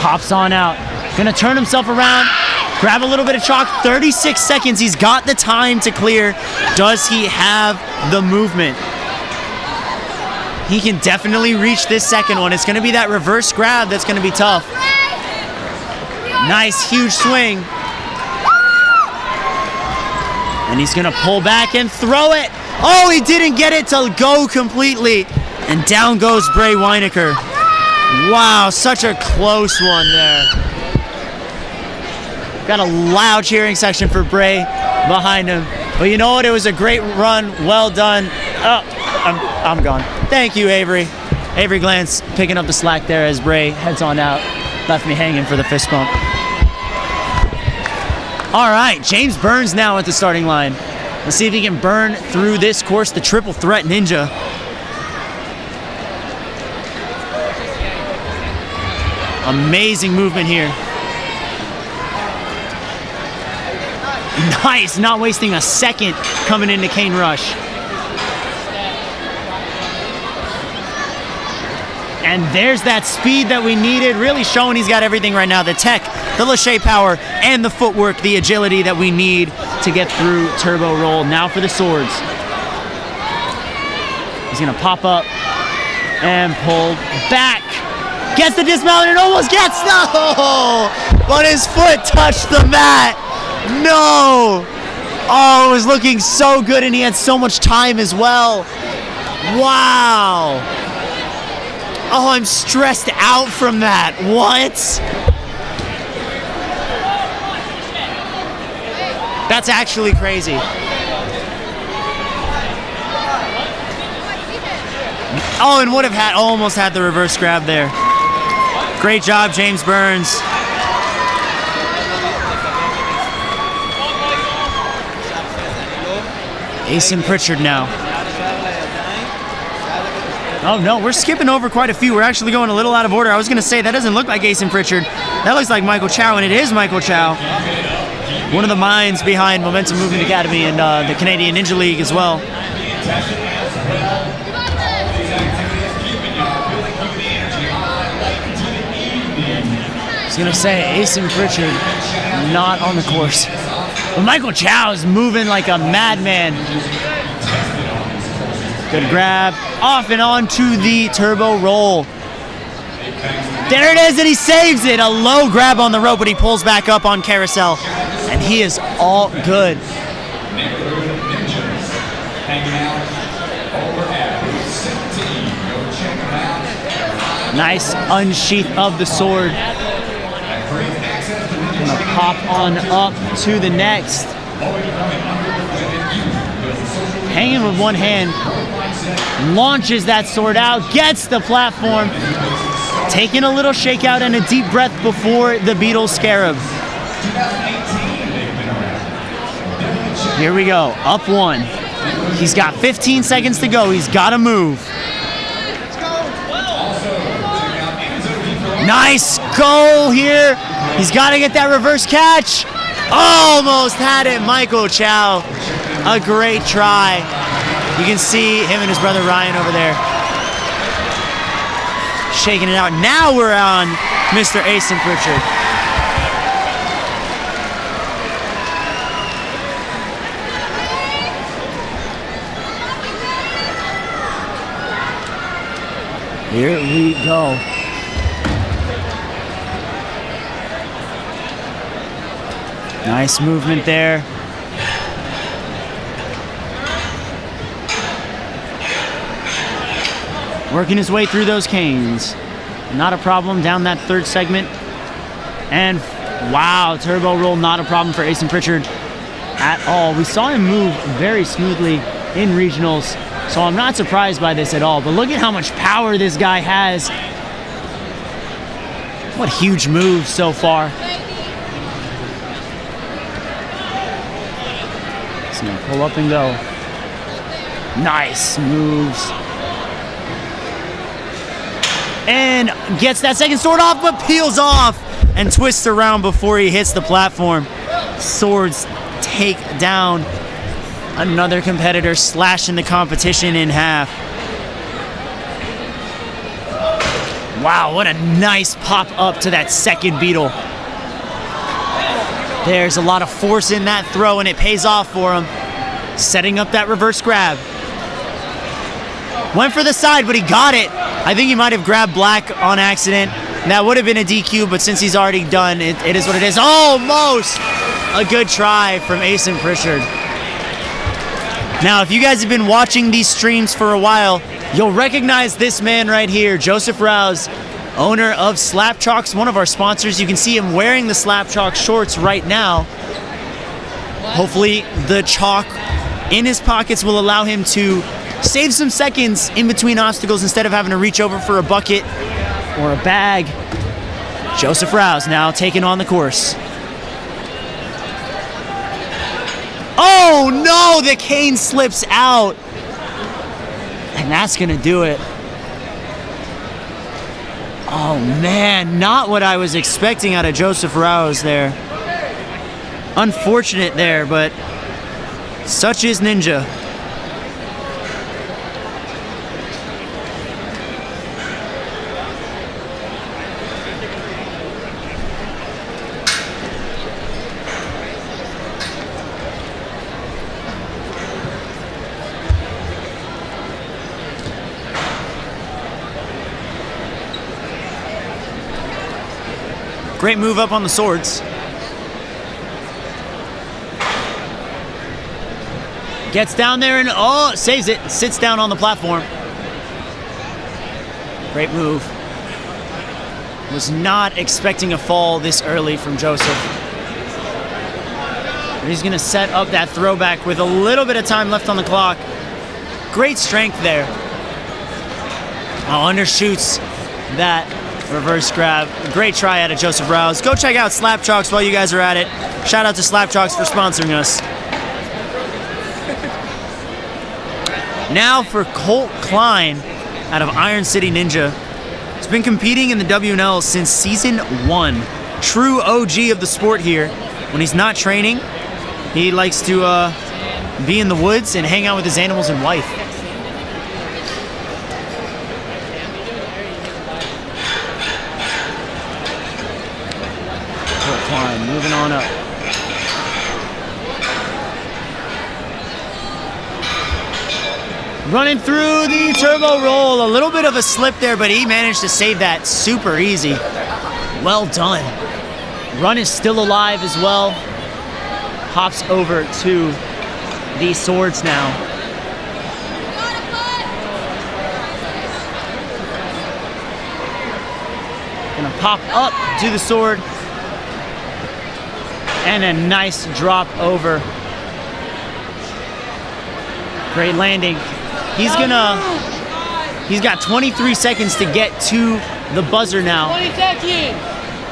Pops on out. Gonna turn himself around. Grab a little bit of chalk, 36 seconds. He's got the time to clear. Does he have the movement? He can definitely reach this second one. It's gonna be that reverse grab that's gonna be tough. Nice, huge swing. And he's gonna pull back and throw it. Oh, he didn't get it to go completely. And down goes Bray Weinecker. Wow, such a close one there. Got a loud cheering section for Bray behind him. But you know what? It was a great run. Well done. Oh, I'm gone. Thank you, Avery. Avery Glantz picking up the slack there as Bray heads on out. Left me hanging for the fist bump. All right, James Burns now at the starting line. Let's see if he can burn through this course, the triple threat ninja. Amazing movement here. Nice, not wasting a second coming into Cane Rush. And there's that speed that we needed, really showing he's got everything right now. The tech, the Lachey power, and the footwork, the agility that we need to get through Turbo Roll. Now for the swords. He's gonna pop up and pull back. Gets the dismount and almost gets, no! But his foot touched the mat. No! Oh, it was looking so good and he had so much time as well. Wow! Oh, I'm stressed out from that. What? That's actually crazy. Oh, and would have almost had the reverse grab there. Great job, James Burns. Asen Pritchard now. Oh no, we're skipping over quite a few. We're actually going a little out of order. I was gonna say, that doesn't look like Asen Pritchard. That looks like Michael Chow, and it is Michael Chow. One of the minds behind Momentum Movement Academy and the Canadian Ninja League as well. I was gonna say, Asen Pritchard not on the course. But Michael Chow is moving like a madman. Good grab, off and on to the Turbo Roll. There it is, and he saves it. A low grab on the rope, but he pulls back up on carousel, and he is all good. Nice unsheath of the sword. Gonna pop on up to the next. Hanging with one hand. Launches that sword out, gets the platform. Taking a little shakeout and a deep breath before the Beetle Scarab. Here we go, up one. He's got 15 seconds to go, he's gotta move. Nice goal here. He's gotta get that reverse catch. Almost had it, Michael Chow. A great try. You can see him and his brother Ryan over there shaking it out. Now we're on Mr. Asen Pritchard. Here we go. Nice movement there. Working his way through those canes. Not a problem down that third segment. And wow, turbo roll, not a problem for Asen Pritchard at all. We saw him move very smoothly in regionals, so I'm not surprised by this at all. But look at how much power this guy has. What huge moves so far. He's gonna pull up and go. Nice moves. And gets that second sword off, but peels off and twists around before he hits the platform. Swords take down another competitor, slashing the competition in half. Wow, what a nice pop up to that second beetle. There's a lot of force in that throw, and it pays off for him. Setting up that reverse grab. Went for the side, but he got it. I think he might have grabbed Black on accident. That would have been a DQ, but since he's already done, it is what it is. Almost a good try from Asen Pritchard. Now, if you guys have been watching these streams for a while, you'll recognize this man right here, Joseph Rouse, owner of Slapchalks, one of our sponsors. You can see him wearing the Slapchalk shorts right now. Hopefully, the chalk in his pockets will allow him to save some seconds in between obstacles instead of having to reach over for a bucket or a bag. Joseph Rouse now taking on the course. Oh no, the cane slips out. And that's gonna do it. Oh man, not what I was expecting out of Joseph Rouse there. Unfortunate there, but such is Ninja. Great move up on the swords. Gets down there and saves it. Sits down on the platform. Great move. Was not expecting a fall this early from Joseph. But he's gonna set up that throwback with a little bit of time left on the clock. Great strength there. Undershoots that reverse grab. Great try out of Joseph Rouse. Go check out Slapchalks while you guys are at it. Shout out to Slapchalks for sponsoring us. Now for Colt Klein out of Iron City Ninja. He's been competing in the WNL since season 1. True OG of the sport here. When he's not training, he likes to be in the woods and hang out with his animals and wife. Moving on up. Running through the turbo roll. A little bit of a slip there, but he managed to save that super easy. Well done. Run is still alive as well. Hops over to the swords now. Gonna pop up to the sword. And a nice drop over. Great landing. He's got 23 seconds to get to the buzzer now. 20 seconds.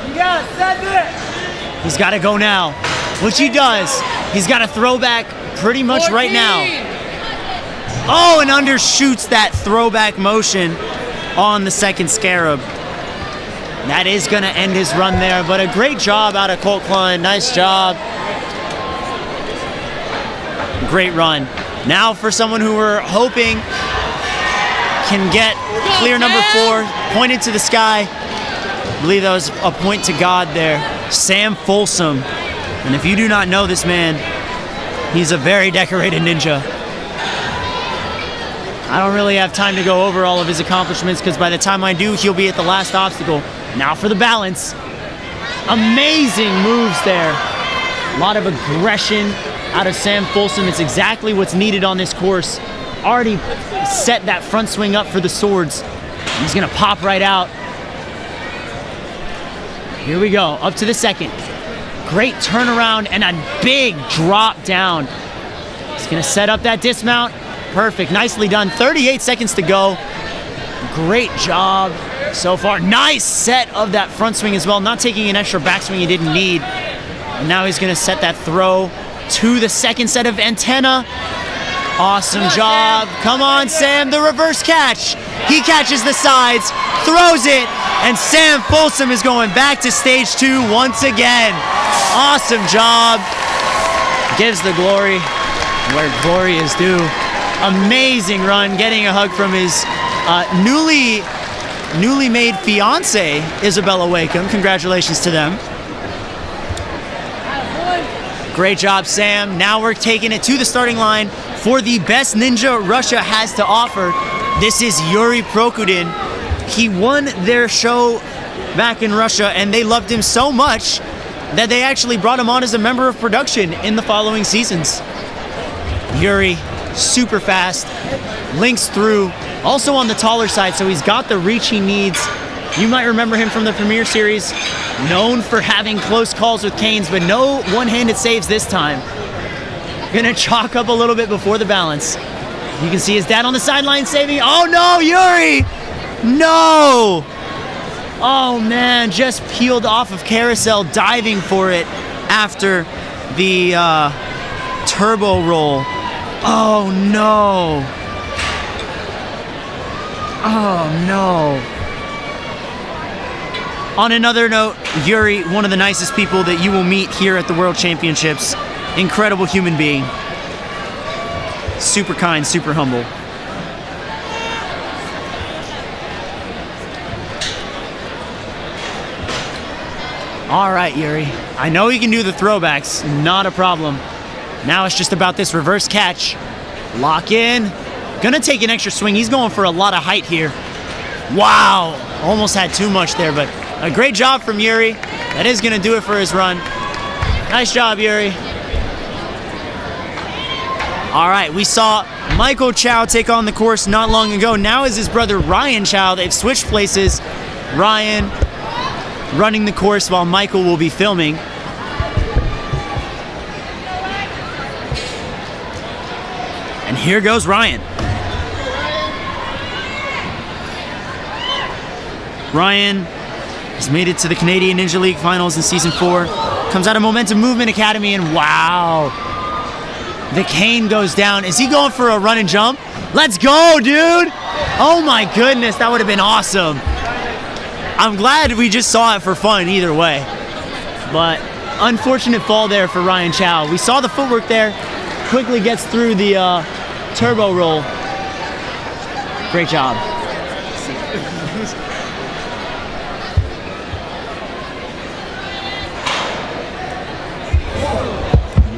You gotta send it. He's gotta go now, which he does. He's got a throwback pretty much 14. Right now. Oh, and undershoots that throwback motion on the second scarab. That is going to end his run there, but a great job out of Colt Klein. Nice job. Great run. Now for someone who we're hoping can get clear number 4, pointed to the sky. I believe that was a point to God there. Sam Folsom. And if you do not know this man, he's a very decorated ninja. I don't really have time to go over all of his accomplishments because by the time I do, he'll be at the last obstacle. Now for the balance. Amazing moves there. A lot of aggression out of Sam Folsom. It's exactly what's needed on this course. Already set that front swing up for the swords. He's gonna pop right out. Here we go, up to the second. Great turnaround and a big drop down. He's gonna set up that dismount. Perfect, nicely done. 38 seconds to go. Great job so far. Nice set of that front swing as well. Not taking an extra backswing he didn't need. And now he's gonna set that throw to the second set of antenna. Awesome job. Come on, Sam, the reverse catch. He catches the sides, throws it, and Sam Folsom is going back to stage 2 once again. Awesome job. Gives the glory where glory is due. Amazing run, getting a hug from his newly made fiance, Isabella Wakeham. Congratulations to them. Great job, Sam. Now we're taking it to the starting line for the best ninja Russia has to offer. This is Yuri Prokudin. He won their show back in Russia, and they loved him so much that they actually brought him on as a member of production in the following seasons. Yuri, super fast, links through, also on the taller side, so he's got the reach he needs. You might remember him from the Premier Series, known for having close calls with canes, but no one-handed saves this time. Gonna chalk up a little bit before the balance. You can see his dad on the sideline saving. Oh no, Yuri! No! Oh man, just peeled off of carousel, diving for it after the turbo roll. Oh no. Oh no. On another note, Yuri, one of the nicest people that you will meet here at the World Championships. Incredible human being. Super kind, super humble. All right, Yuri. I know you can do the throwbacks, not a problem. Now it's just about this reverse catch. Lock in. Gonna take an extra swing. He's going for a lot of height here. Wow, almost had too much there, but a great job from Yuri. That is gonna do it for his run. Nice job, Yuri. All right, we saw Michael Chow take on the course not long ago. Now is his brother Ryan Chow. They've switched places. Ryan running the course while Michael will be filming. And here goes Ryan. Ryan has made it to the Canadian Ninja League Finals in Season 4. Comes out of Momentum Movement Academy, and wow. The cane goes down. Is he going for a run and jump? Let's go, dude! Oh my goodness, that would have been awesome. I'm glad we just saw it for fun either way. But unfortunate fall there for Ryan Chow. We saw the footwork there. Quickly gets through the turbo roll. Great job.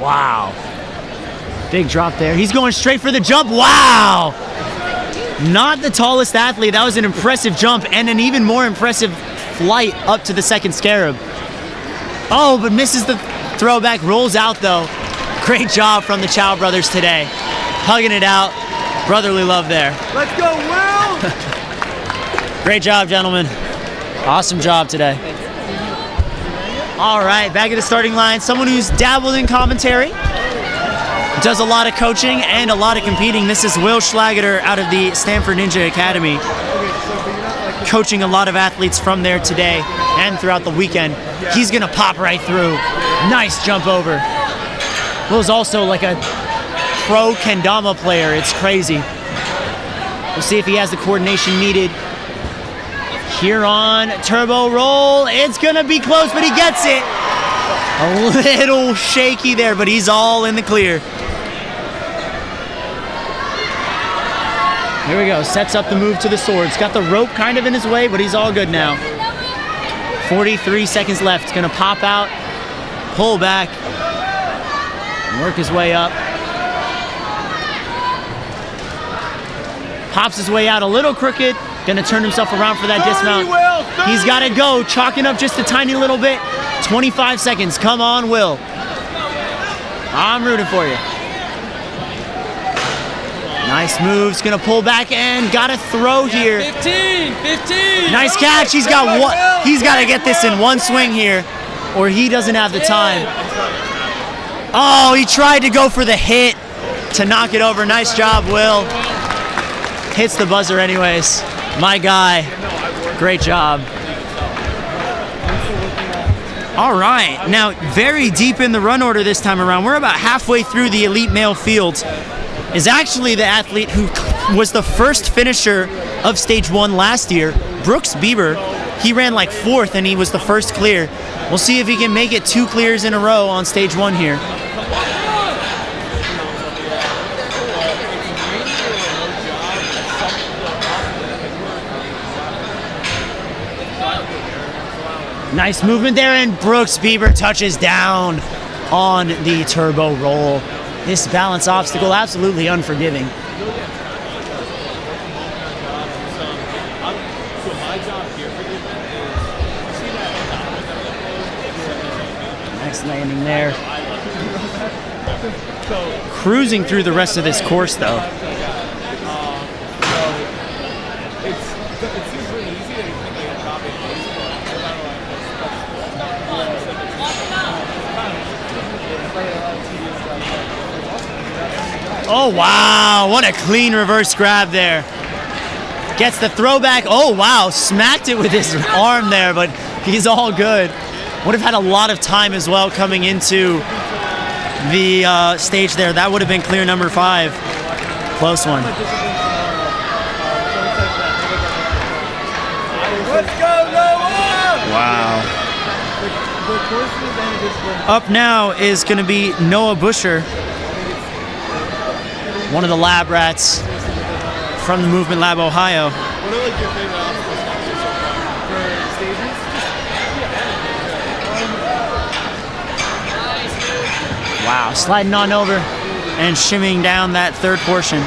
Wow. Big drop there. He's going straight for the jump. Wow. Not the tallest athlete. That was an impressive jump and an even more impressive flight up to the second scarab. Oh, but misses the throwback. Rolls out though. Great job from the Chow brothers today. Hugging it out. Brotherly love there. Let's go, Will! Great job, gentlemen. Awesome job today. All right, back at the starting line. Someone who's dabbled in commentary. Does a lot of coaching and a lot of competing. This is Will Schlageter out of the Stanford Ninja Academy. Coaching a lot of athletes from there today and throughout the weekend. He's gonna pop right through. Nice jump over. Will's also like a pro kendama player. It's crazy. We'll see if he has the coordination needed. Here on turbo roll. It's gonna be close, but he gets it. A little shaky there, but he's all in the clear. Here we go, sets up the move to the swords. Got the rope kind of in his way, but he's all good now. 43 seconds left. Gonna pop out, pull back, work his way up. Pops his way out a little crooked. Gonna turn himself around for that dismount. He's gotta go, chalking up just a tiny little bit. 25 seconds, come on, Will. I'm rooting for you. Nice moves, gonna pull back and got a throw here. 15. Nice catch. He's got one. He's got to get this in one swing here, or he doesn't have the time. Oh, he tried to go for the hit to knock it over. Nice job, Will. Hits the buzzer anyways. My guy. Great job. All right, now very deep in the run order this time around. We're about halfway through the elite male field. Is actually the athlete who was the first finisher of stage 1 last year, Brooks Bieber. He ran like 4th and he was the first clear. We'll see if he can make it 2 clears in a row on stage 1 here. Nice movement there, and Brooks Bieber touches down on the turbo roll. This balance obstacle, absolutely unforgiving. Nice landing there. Cruising through the rest of this course, though. Oh, wow, what a clean reverse grab there. Gets the throwback. Oh, wow, smacked it with his arm there, but he's all good. Would have had a lot of time as well coming into the stage there. That would have been clear number 5. Close one. Let's go, Noah! Wow. Up now is going to be Noah Busher, one of the lab rats from the Movement Lab Ohio. What are like your favorite obstacles so far for stages? Wow, sliding on over and shimmying down that third portion.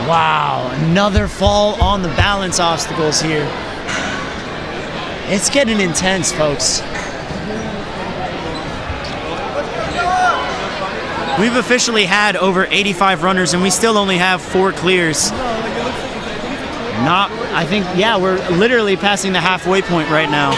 Wow, another fall on the balance obstacles here. It's getting intense, folks. We've officially had over 85 runners and we still only have 4 clears. I think, yeah, we're literally passing the halfway point right now.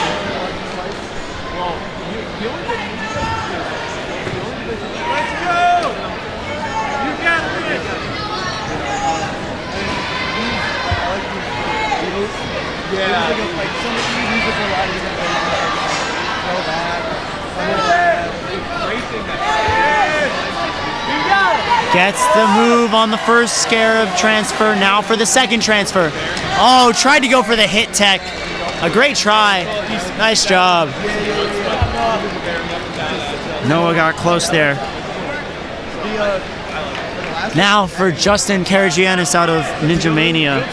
Gets the move on the first Scarab transfer. Now for the second transfer. Oh, tried to go for the hit tech. A great try. Nice job. Noah got close there. Now for Justin Karagianis out of Ninja Mania.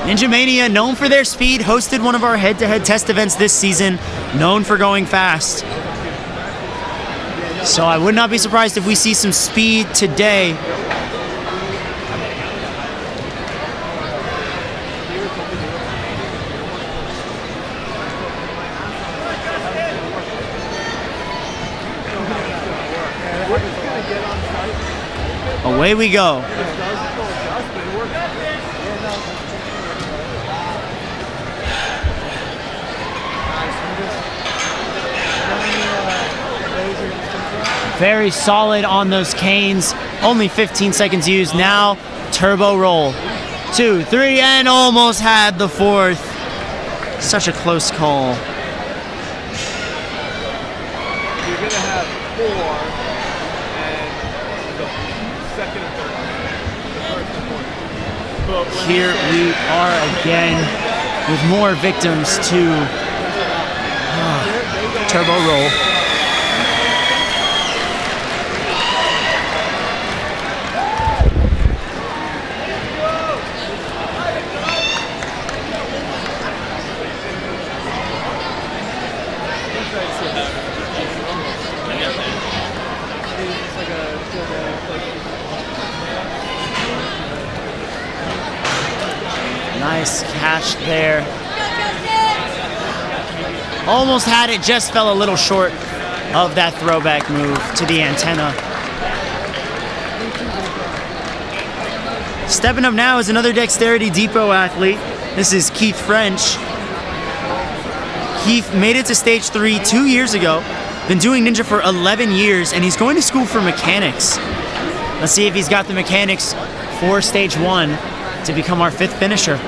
Ninja Mania, known for their speed, hosted one of our head-to-head test events this season, known for going fast. So I would not be surprised if we see some speed today. Away we go. Very solid on those canes. Only 15 seconds used. Now, turbo roll. 2, 3, and almost had the 4th. Such a close call. You're going to have 4 and the second and third. The first and fourth. Here we are again with more victims to turbo roll. catch there. Almost had it, just fell a little short of that throwback move to the antenna. Stepping up now is another Dexterity Depot athlete. This is Keith French. Keith made it to stage 3 2 years ago. Been doing ninja for 11 years, and he's going to school for mechanics. Let's see if he's got the mechanics for stage 1 to become our 5th finisher.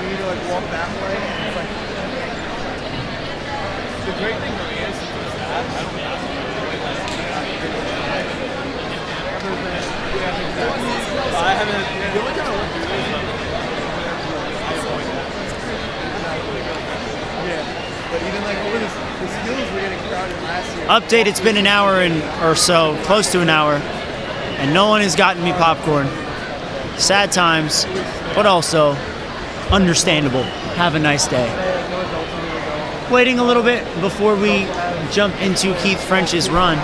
Update, it's been an hour or so, close to an hour, and no one has gotten me popcorn. Sad times, but also understandable. Have a nice day. Waiting a little bit before we jump into Keith French's run.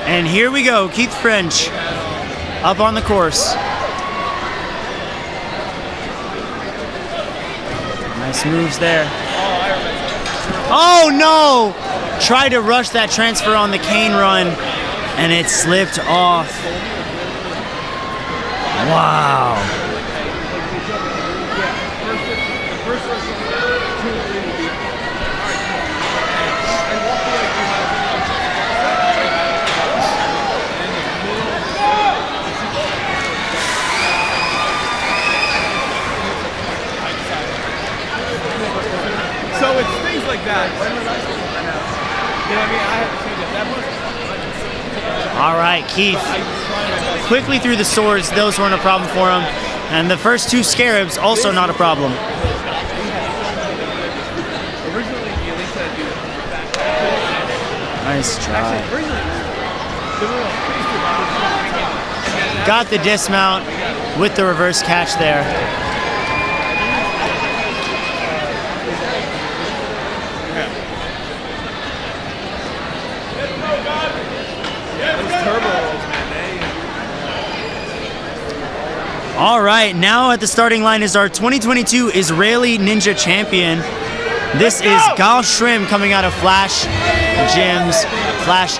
And here we go, Keith French up on the course. Nice moves there. Oh no! Tried to rush that transfer on the cane run, and it slipped off. Wow. So it's things like that. You know what I mean? I have to change it that much. All right, Keith quickly threw the swords. Those weren't a problem for him. And the first 2 scarabs, also not a problem. Nice try. Got the dismount with the reverse catch there. All right, now at the starting line is our 2022 Israeli Ninja Champion. This is Gal Shrim coming out of Flash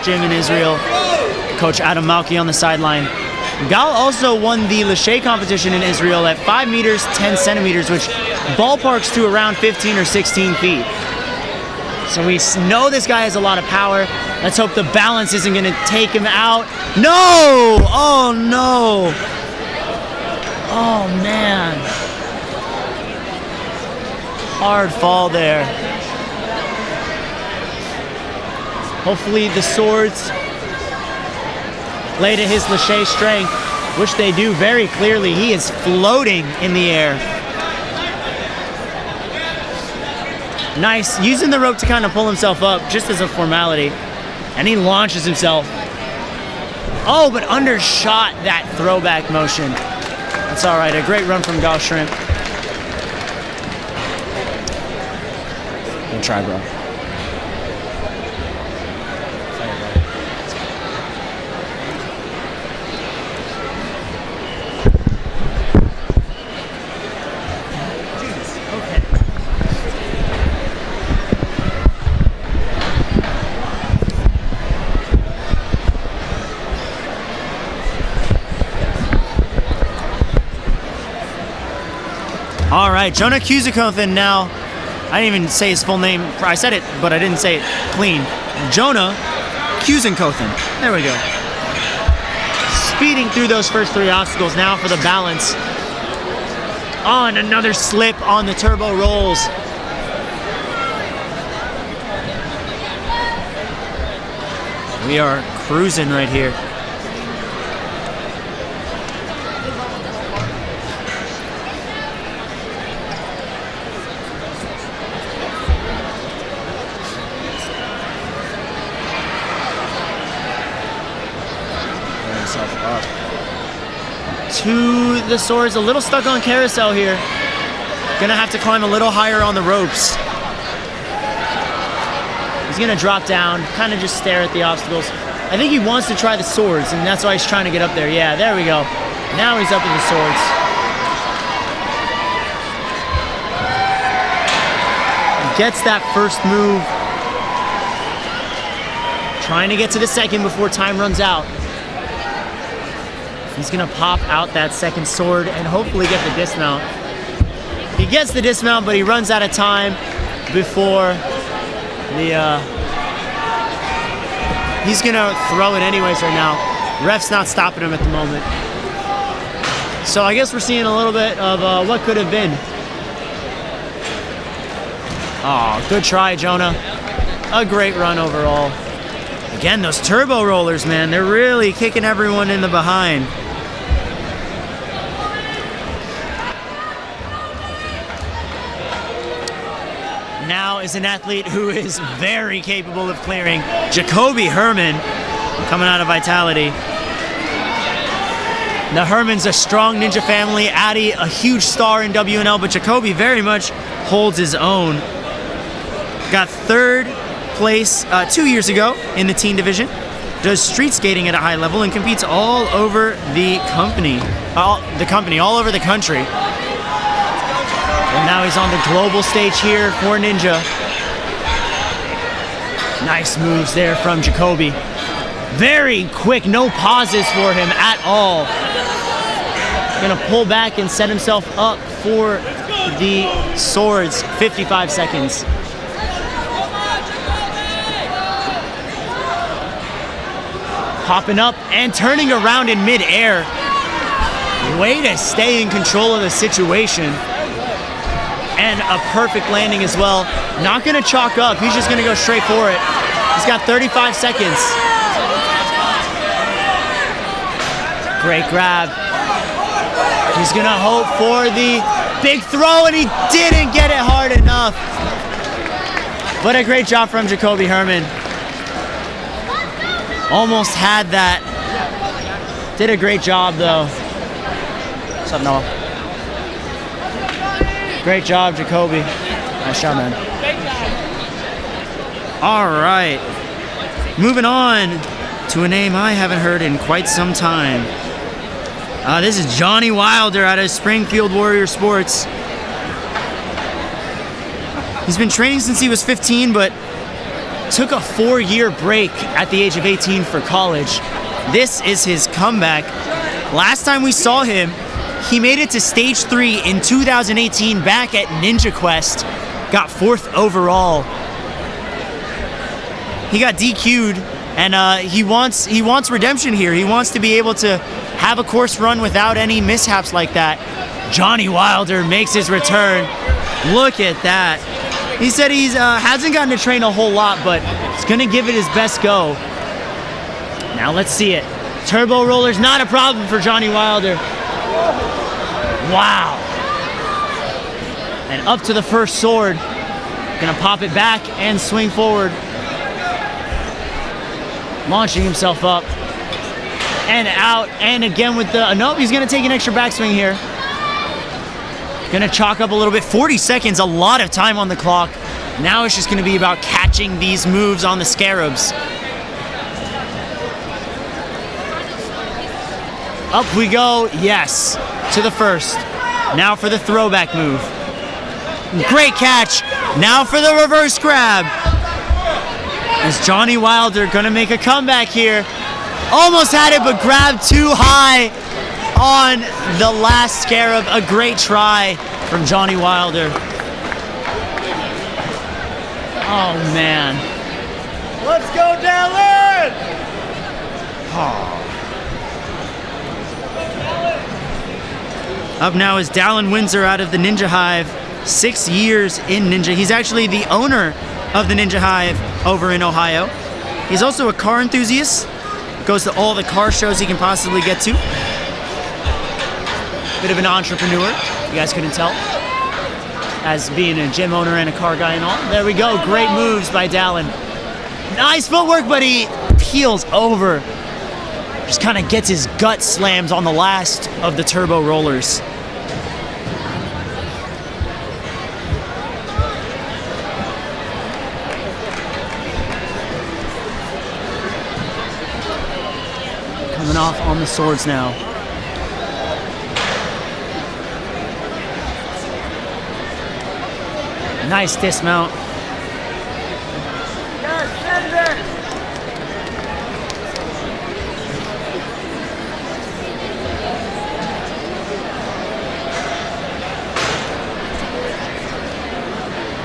Gym in Israel. Coach Adam Malki on the sideline. Gal also won the Lachey competition in Israel at 5 meters, 10 centimeters, which ballparks to around 15 or 16 feet. So we know this guy has a lot of power. Let's hope the balance isn't gonna take him out. No! Oh no! Oh man. Hard fall there. Hopefully the swords play to his Lachey strength, which they do very clearly. He is floating in the air. Nice, using the rope to kind of pull himself up just as a formality. And he launches himself. Oh, but undershot that throwback motion. That's all right, a great run from Gal Shrimp. Good try, bro. All right, Jonah Kuzikothan now. I didn't even say his full name. I said it, but I didn't say it clean. Jonah Kuzikothan. There we go. Speeding through those first 3 obstacles now for the balance. Oh, and another slip on the turbo rolls. We are cruising right here. To the swords, a little stuck on carousel here. Gonna have to climb a little higher on the ropes. He's gonna drop down, kind of just stare at the obstacles. I think he wants to try the swords, and that's why he's trying to get up there. Yeah, there we go. Now he's up in the swords. Gets that first move. Trying to get to the second before time runs out. He's gonna pop out that second sword and hopefully get the dismount. He gets the dismount, but he runs out of time before the, he's gonna throw it anyways right now. Ref's not stopping him at the moment. So I guess we're seeing a little bit of what could have been. Oh, good try, Jonah. A great run overall. Again, those turbo rollers, man, they're really kicking everyone in the behind. Now is an athlete who is very capable of clearing. Jacoby Herman coming out of Vitality. The Herman's a strong ninja family. Addy, a huge star in WNL, but Jacoby very much holds his own. Got third place 2 years ago in the teen division. Does street skating at a high level and competes all over the company. All over the country. And now he's on the global stage here for Ninja. Nice moves there from Jacoby. Very quick, no pauses for him at all. Gonna pull back and set himself up for the swords. 55 seconds. Popping up and turning around in midair. Way to stay in control of the situation. And a perfect landing as well. Not gonna chalk up, he's just gonna go straight for it. He's got 35 seconds. Great grab. He's gonna hope for the big throw, and he didn't get it hard enough. But a great job from Jacoby Herman. Almost had that. Did a great job though. What's up, Noah? Great job, Jacoby. Nice job, man. All right. Moving on to a name I haven't heard in quite some time. This is Johnny Wilder out of Springfield Warrior Sports. He's been training since he was 15, but took a 4-year break at the age of 18 for college. This is his comeback. Last time we saw him, he made it to stage 3 in 2018 back at Ninja Quest. Got 4th overall. He got DQ'd, and he wants redemption here. He wants to be able to have a course run without any mishaps like that. Johnny Wilder makes his return. Look at that. He said he hasn't gotten to train a whole lot, but he's gonna give it his best go. Now let's see it. Turbo rollers, not a problem for Johnny Wilder. Wow. And up to the first sword. Gonna pop it back and swing forward. Launching himself up. And out. And again with the, nope, he's gonna take an extra backswing here. Gonna chalk up a little bit. 40 seconds, a lot of time on the clock. Now it's just gonna be about catching these moves on the scarabs. Up we go, yes, to the first. Now for the throwback move. Great catch. Now for the reverse grab. Is Johnny Wilder gonna make a comeback here? Almost had it, but grabbed too high on the last scarab. A great try from Johnny Wilder. Oh man. Let's go, Dallin! Oh. Up now is Dallin Windsor out of the Ninja Hive. 6 years in Ninja. He's actually the owner of the Ninja Hive over in Ohio. He's also a car enthusiast. Goes to all the car shows he can possibly get to. Bit of an entrepreneur, if you guys couldn't tell. As being a gym owner and a car guy and all. There we go, great moves by Dallin. Nice footwork, but he peels over. Just kind of gets his gut slammed on the last of the turbo rollers. Coming off on the swords now. Nice dismount.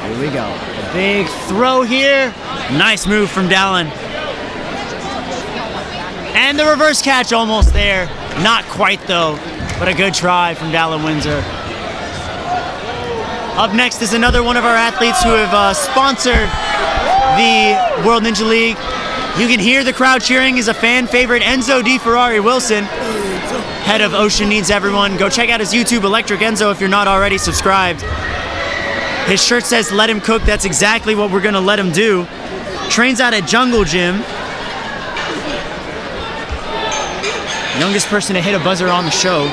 Here we go. A big throw here. Nice move from Dallin. And the reverse catch almost there. Not quite though, but a good try from Dallin Windsor. Up next is another one of our athletes who have sponsored the World Ninja League. You can hear the crowd cheering. Is a fan favorite, Enzo Di Ferrari Wilson, head of Ocean Needs Everyone. Go check out his YouTube, Electric Enzo, if you're not already subscribed. His shirt says, "Let him cook." That's exactly what we're gonna let him do. Trains out at Jungle Gym. Youngest person to hit a buzzer on the show.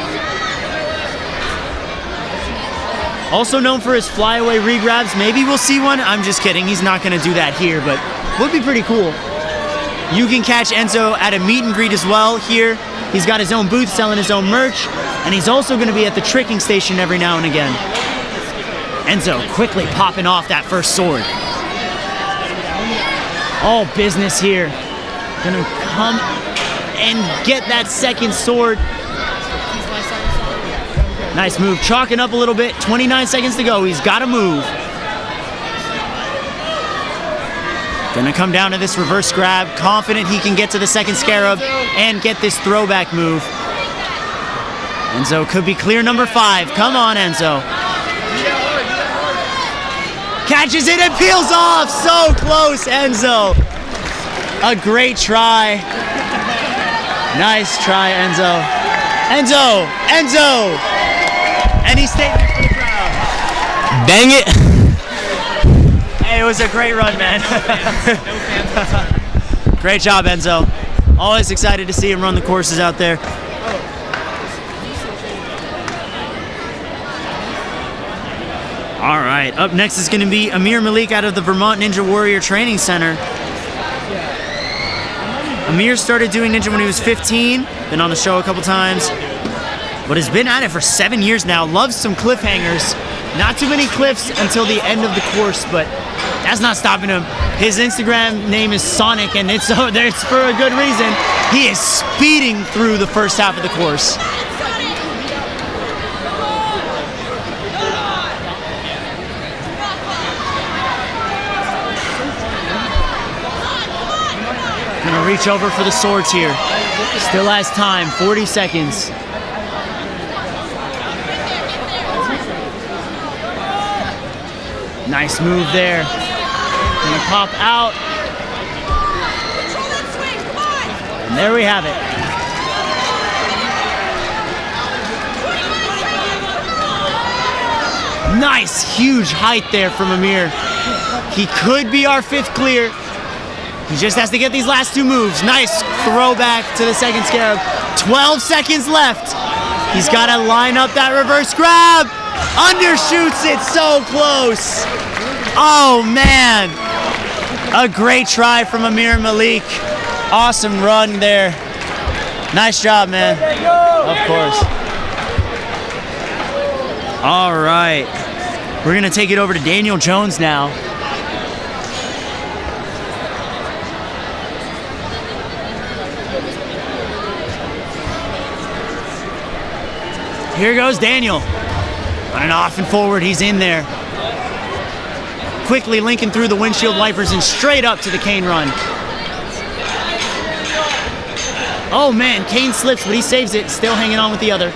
Also known for his flyaway regrabs. Maybe we'll see one. I'm just kidding. He's not gonna do that here, but would be pretty cool. You can catch Enzo at a meet and greet as well here. He's got his own booth selling his own merch, and he's also gonna be at the tricking station every now and again. Enzo quickly popping off that first sword. All business here. Gonna come and get that second sword. Nice move, chalking up a little bit. 29 seconds to go, he's gotta move. Gonna come down to this reverse grab. Confident he can get to the second scarab and get this throwback move. Enzo could be clear number 5. Come on, Enzo. Catches it and peels off. So close, Enzo. A great try. Nice try, Enzo. Enzo! Enzo! Any statement for the crowd? Dang it! Hey, it was a great run, man. Great job, Enzo. Always excited to see him run the courses out there. All right, up next is going to be Amir Malik out of the Vermont Ninja Warrior Training Center. Amir started doing ninja when he was 15, been on the show a couple times, but has been at it for 7 years now. Loves some cliffhangers. Not too many cliffs until the end of the course, but that's not stopping him. His Instagram name is Sonic, and it's for a good reason. He is speeding through the first half of the course. Gonna reach over for the swords here. Still has time, 40 seconds. Nice move there. Gonna pop out. And there we have it. Nice, huge height there from Amir. He could be our 5th clear. He just has to get these last 2 moves. Nice throwback to the second scarab. 12 seconds left. He's got to line up that reverse grab. Undershoots it, so close. Oh, man. A great try from Amir Malik. Awesome run there. Nice job, man. Of course. All right. We're going to take it over to Daniel Jones now. Here goes Daniel. Running off and forward, he's in there. Quickly linking through the windshield wipers and straight up to the cane run. Oh man, Kane slips, but he saves it. Still hanging on with the other.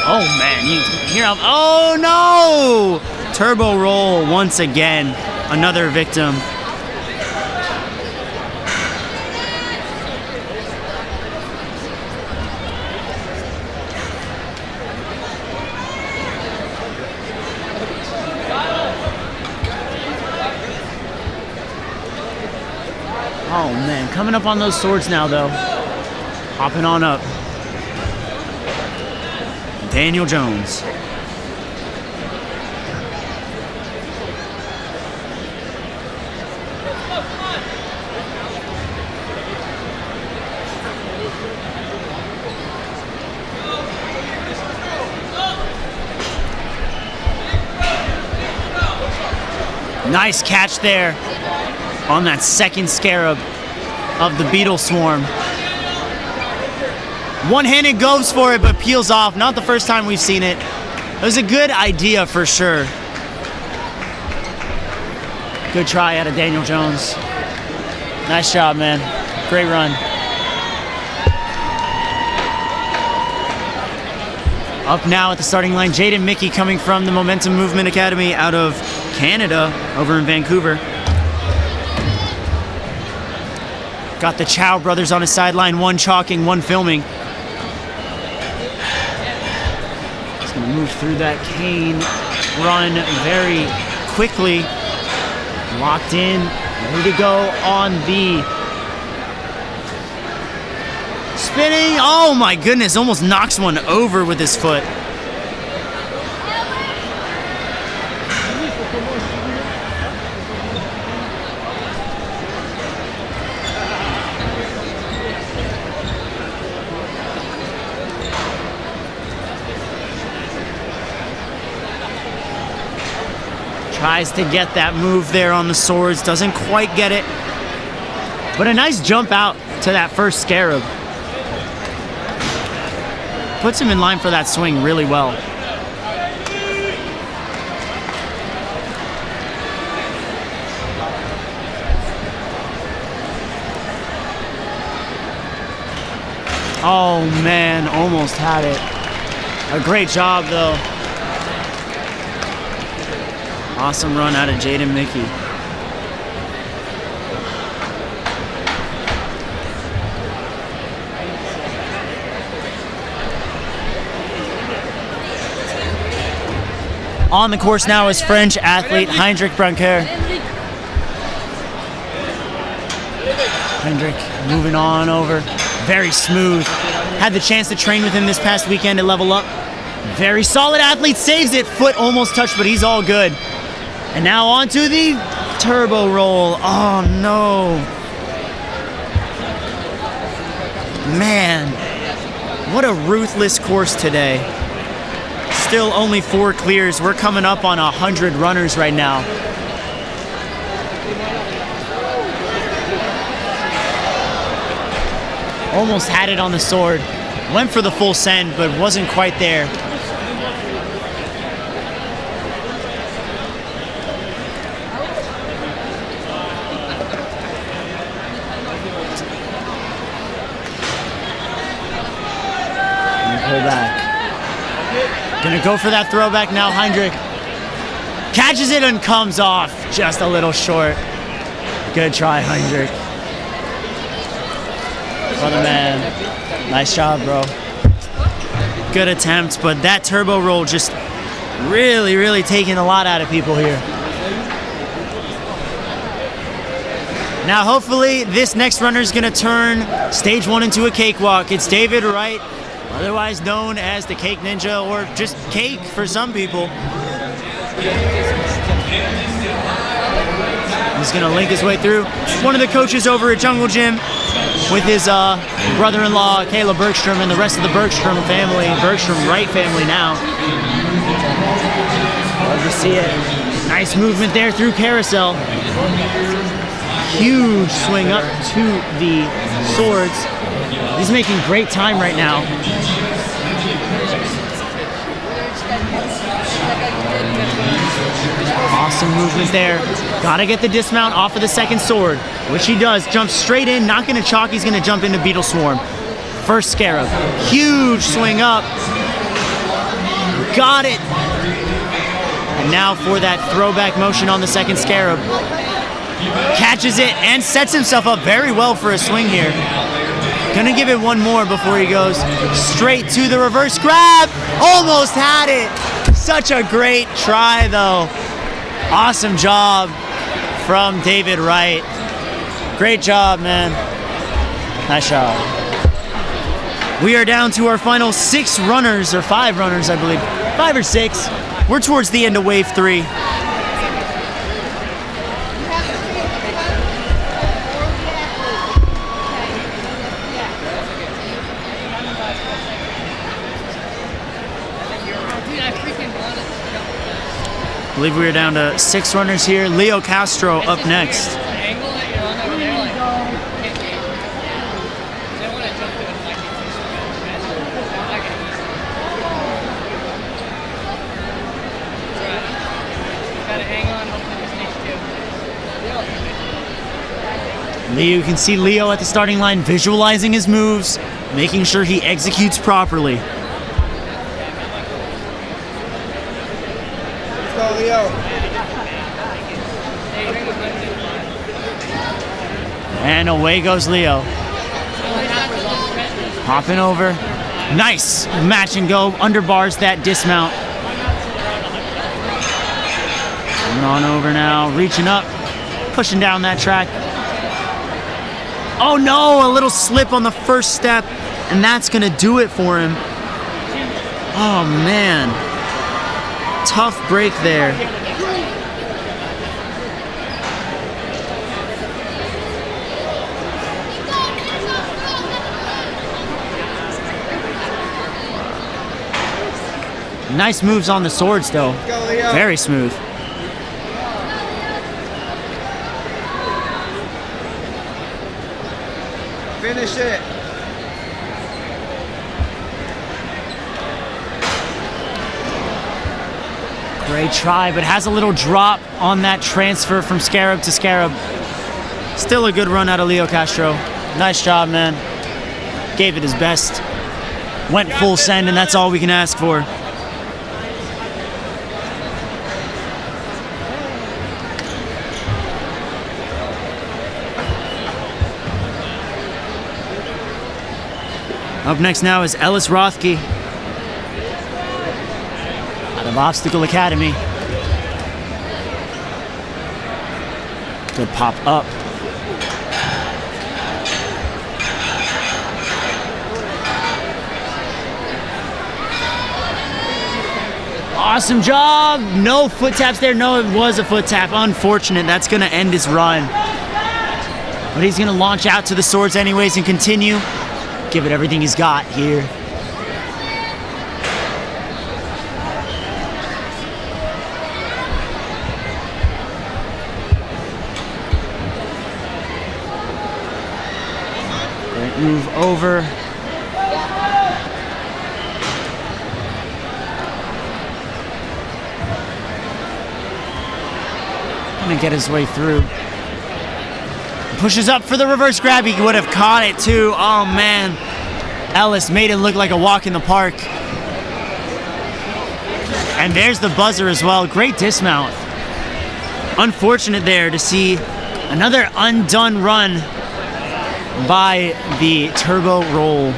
Oh man, you hear him. Oh no! Turbo roll once again. Another victim. Oh man, coming up on those swords now though. Hopping on up. Daniel Jones. Nice catch there on that second scarab of the beetle swarm. One-handed goes for it, but peels off. Not the first time we've seen it. It was a good idea for sure. Good try out of Daniel Jones. Nice job, man. Great run. Up now at the starting line, Jaden Mickey coming from the Momentum Movement Academy out of Canada over in Vancouver. Got the Chow brothers on his sideline, one chalking, one filming. He's gonna move through that cane run very quickly. Locked in, ready to go on the spinning. Oh my goodness, almost knocks one over with his foot. Tries to get that move there on the swords, doesn't quite get it. But a nice jump out to that first scarab. Puts him in line for that swing really well. Oh man, almost had it. A great job though. Awesome run out of Jaden Mickey. On the course now is French athlete Heinrich Branker. Heinrich moving on over. Very smooth. Had the chance to train with him this past weekend at Level Up. Very solid athlete, saves it. Foot almost touched, but he's all good. And now on to the turbo roll. Oh no. Man, what a ruthless course today. Still only 4 clears. We're coming up on 100 runners right now. Almost had it on the sword. Went for the full send, but wasn't quite there. Pull back. Gonna go for that throwback now, Heinrich. Catches it and comes off just a little short. Good try, Heinrich. Brother man, nice job, bro. Good attempt, but that turbo roll just really taking a lot out of people here. Now hopefully this next runner is gonna turn stage 1 into a cakewalk. It's David Wright, otherwise known as the Cake Ninja, or just Cake for some people. He's gonna link his way through. One of the coaches over at Jungle Gym with his brother-in-law, Caleb Bergstrom, and the rest of the Bergstrom family, Bergstrom Wright family now. Love to see it. Nice movement there through carousel. Huge swing up to the swords. He's making great time right now. Awesome movement there. Gotta get the dismount off of the second sword, which he does. Jumps straight in, not gonna chalk, he's gonna jump into Beetle Swarm. First scarab. Huge swing up. Got it. And now for that throwback motion on the second scarab. Catches it and sets himself up very well for a swing here. Gonna give it one more before he goes straight to the reverse grab. Almost had it. Such a great try though. Awesome job from David Wright. Great job, man. Nice job. We are down to our final 6 runners, or 5 runners, I believe. 5 or 6. We're towards the end of wave 3. I believe we are down to 6 runners here. Leo Castro up next. Leo, you can see Leo at the starting line visualizing his moves, making sure he executes properly. Let's go, Leo. And away goes Leo. Hopping over. Nice match and go. Underbars that dismount. Coming on over now. Reaching up. Pushing down that track. Oh no, a little slip on the first step. And that's going to do it for him. Oh man. Tough break there. Nice moves on the swords though. Very smooth. Finish it. Great try, but has a little drop on that transfer from Scarab to Scarab. Still a good run out of Leo Castro. Nice job, man. Gave it his best. Went full send, and that's all we can ask for. Up next now is Ellis Rothke out of Obstacle Academy. Good pop up. Awesome job. No foot taps there. No, it was a foot tap. Unfortunate. That's going to end his run. But he's going to launch out to the swords anyways and continue. Give it everything he's got here. Great move over. Gonna get his way through. Pushes up for the reverse grab. He would have caught it too. Oh man. Ellis made it look like a walk in the park. And there's the buzzer as well. Great dismount. Unfortunate there to see another undone run by the turbo roll.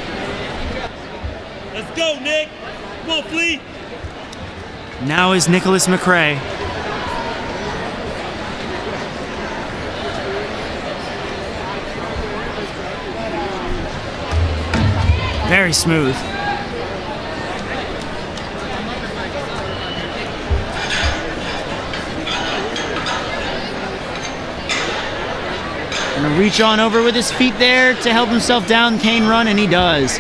Let's go, Nick. Come on, Fleet. Now is Nicholas McRae. Very smooth. Gonna reach on over with his feet there to help himself down cane run, and he does.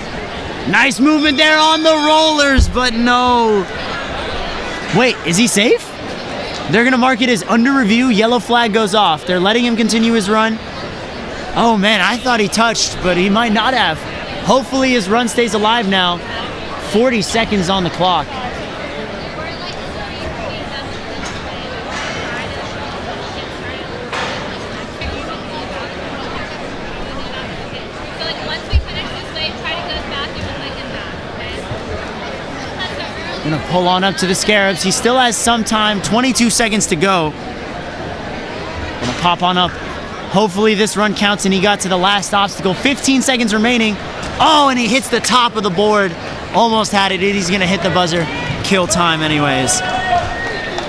Nice movement there on the rollers, but no. Wait, is he safe? They're gonna mark it as under review. Yellow flag goes off. They're letting him continue his run. Oh man, I thought he touched, but he might not have. Hopefully his run stays alive now. 40 seconds on the clock. Gonna pull on up to the Scarabs. He still has some time, 22 seconds to go. Gonna pop on up. Hopefully this run counts and he got to the last obstacle. 15 seconds remaining. Oh, and he hits the top of the board. Almost had it. He's gonna hit the buzzer. Kill time anyways.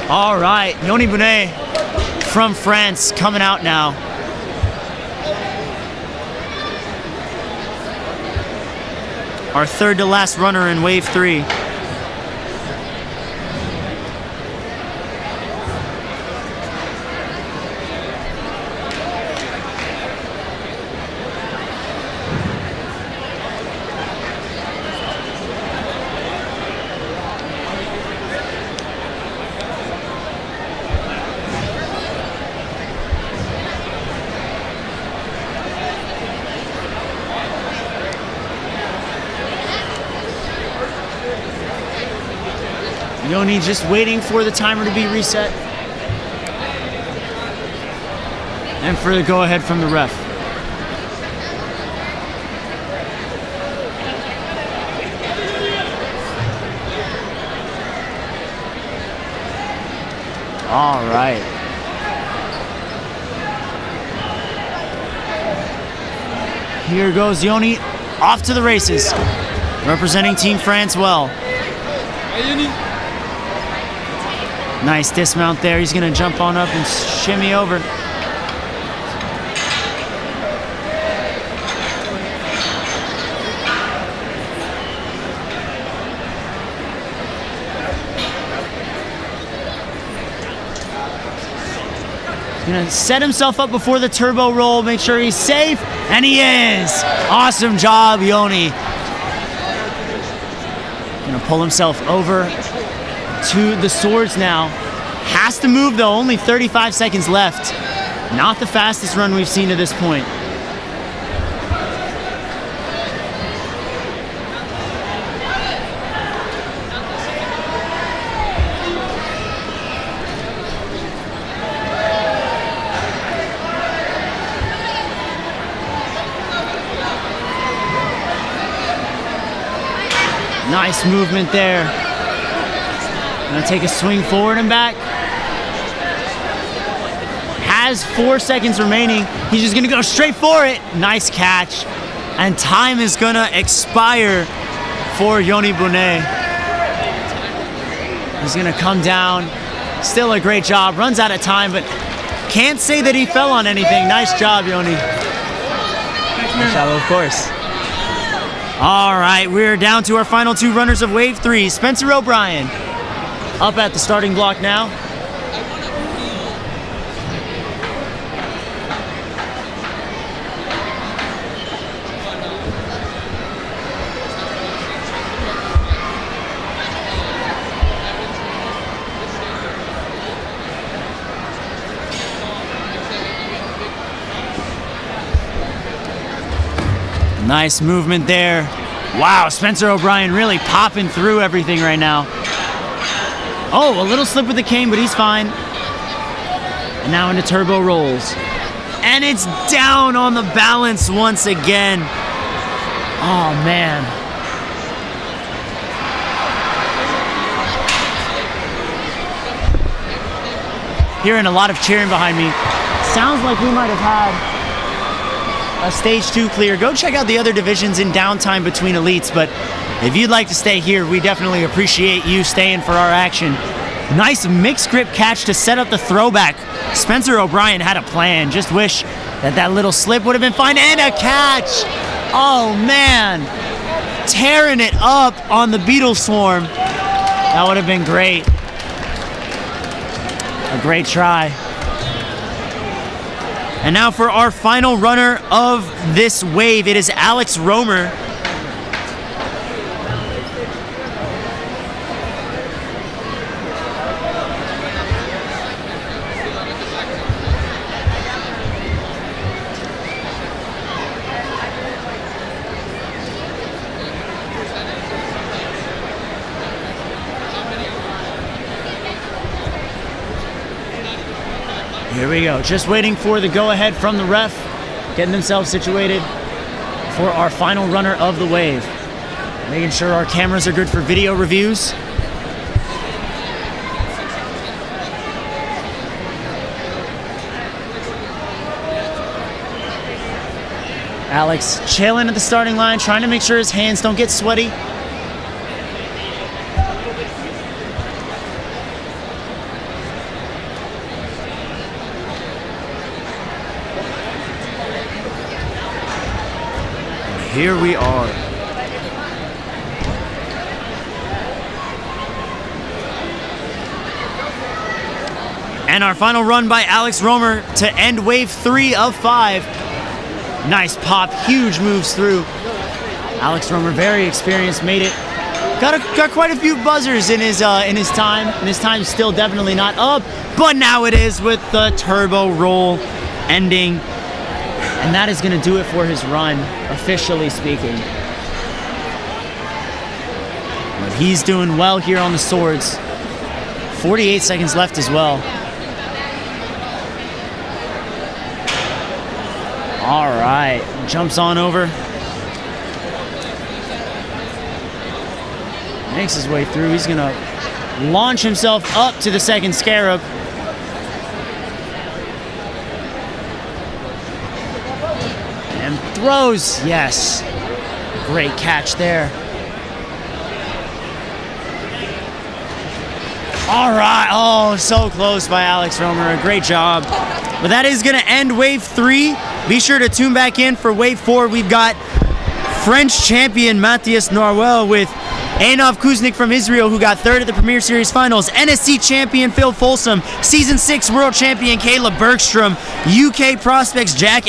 All right, Yoni Bounet from France coming out now. our third to last runner in wave 3. Yoni just waiting for the timer to be reset. And for the go-ahead from the ref. All right. Here goes Yoni off to the races, representing Team France well. Nice dismount there. He's going to jump on up and shimmy over. He's going to set himself up before the turbo roll, make sure he's safe, and he is. Awesome job, Yoni. Going to pull himself over to the swords now. Has to move though, only 35 seconds left. Not the fastest run we've seen to this point. Nice movement there. Gonna take a swing forward and back. Has 4 seconds remaining. He's just gonna go straight for it. Nice catch. And time is gonna expire for Yoni Brunet. He's gonna come down. Still a great job. Runs out of time, but can't say that he fell on anything. Nice job, Yoni. Of course. All right, we're down to our final 2 runners of wave 3. Spencer O'Brien up at the starting block now. Nice movement there. Wow, Spencer O'Brien really popping through everything right now. Oh, a little slip with the cane, but he's fine. And now into turbo rolls. And it's down on the balance once again. Oh, man. Hearing a lot of cheering behind me. Sounds like we might have had a stage 2 clear. Go check out the other divisions in downtime between elites, but if you'd like to stay here, we definitely appreciate you staying for our action. Nice mixed grip catch to set up the throwback. Spencer O'Brien had a plan. Just wish that that little slip would have been fine. And a catch! Oh man! Tearing it up on the Beetle Swarm. That would have been great. A great try. And now for our final runner of this wave, it is Alex Romer. Here we go, just waiting for the go-ahead from the ref, getting themselves situated for our final runner of the wave. Making sure our cameras are good for video reviews. Alex chilling at the starting line, trying to make sure his hands don't get sweaty. Here we are. And our final run by Alex Romer to end wave 3 of 5. Nice pop, huge moves through. Alex Romer, very experienced, made it. Got quite a few buzzers in his time, and his time's still definitely not up, but now it is with the turbo roll ending. And that is going to do it for his run, officially speaking. But he's doing well here on the swords. 48 seconds left as well. All right, jumps on over. Makes his way through. He's gonna launch himself up to the second scarab. And throws, yes. Great catch there. All right, oh, so close by Alex Romer, a great job. But that is gonna end wave 3. Be sure to tune back in for wave 4. We've got French champion Matthias Norwell with Einov Kuznik from Israel, who got 3rd at the Premier Series Finals, NSC champion Phil Folsom, Season 6 world champion Caleb Bergstrom, UK prospects Jack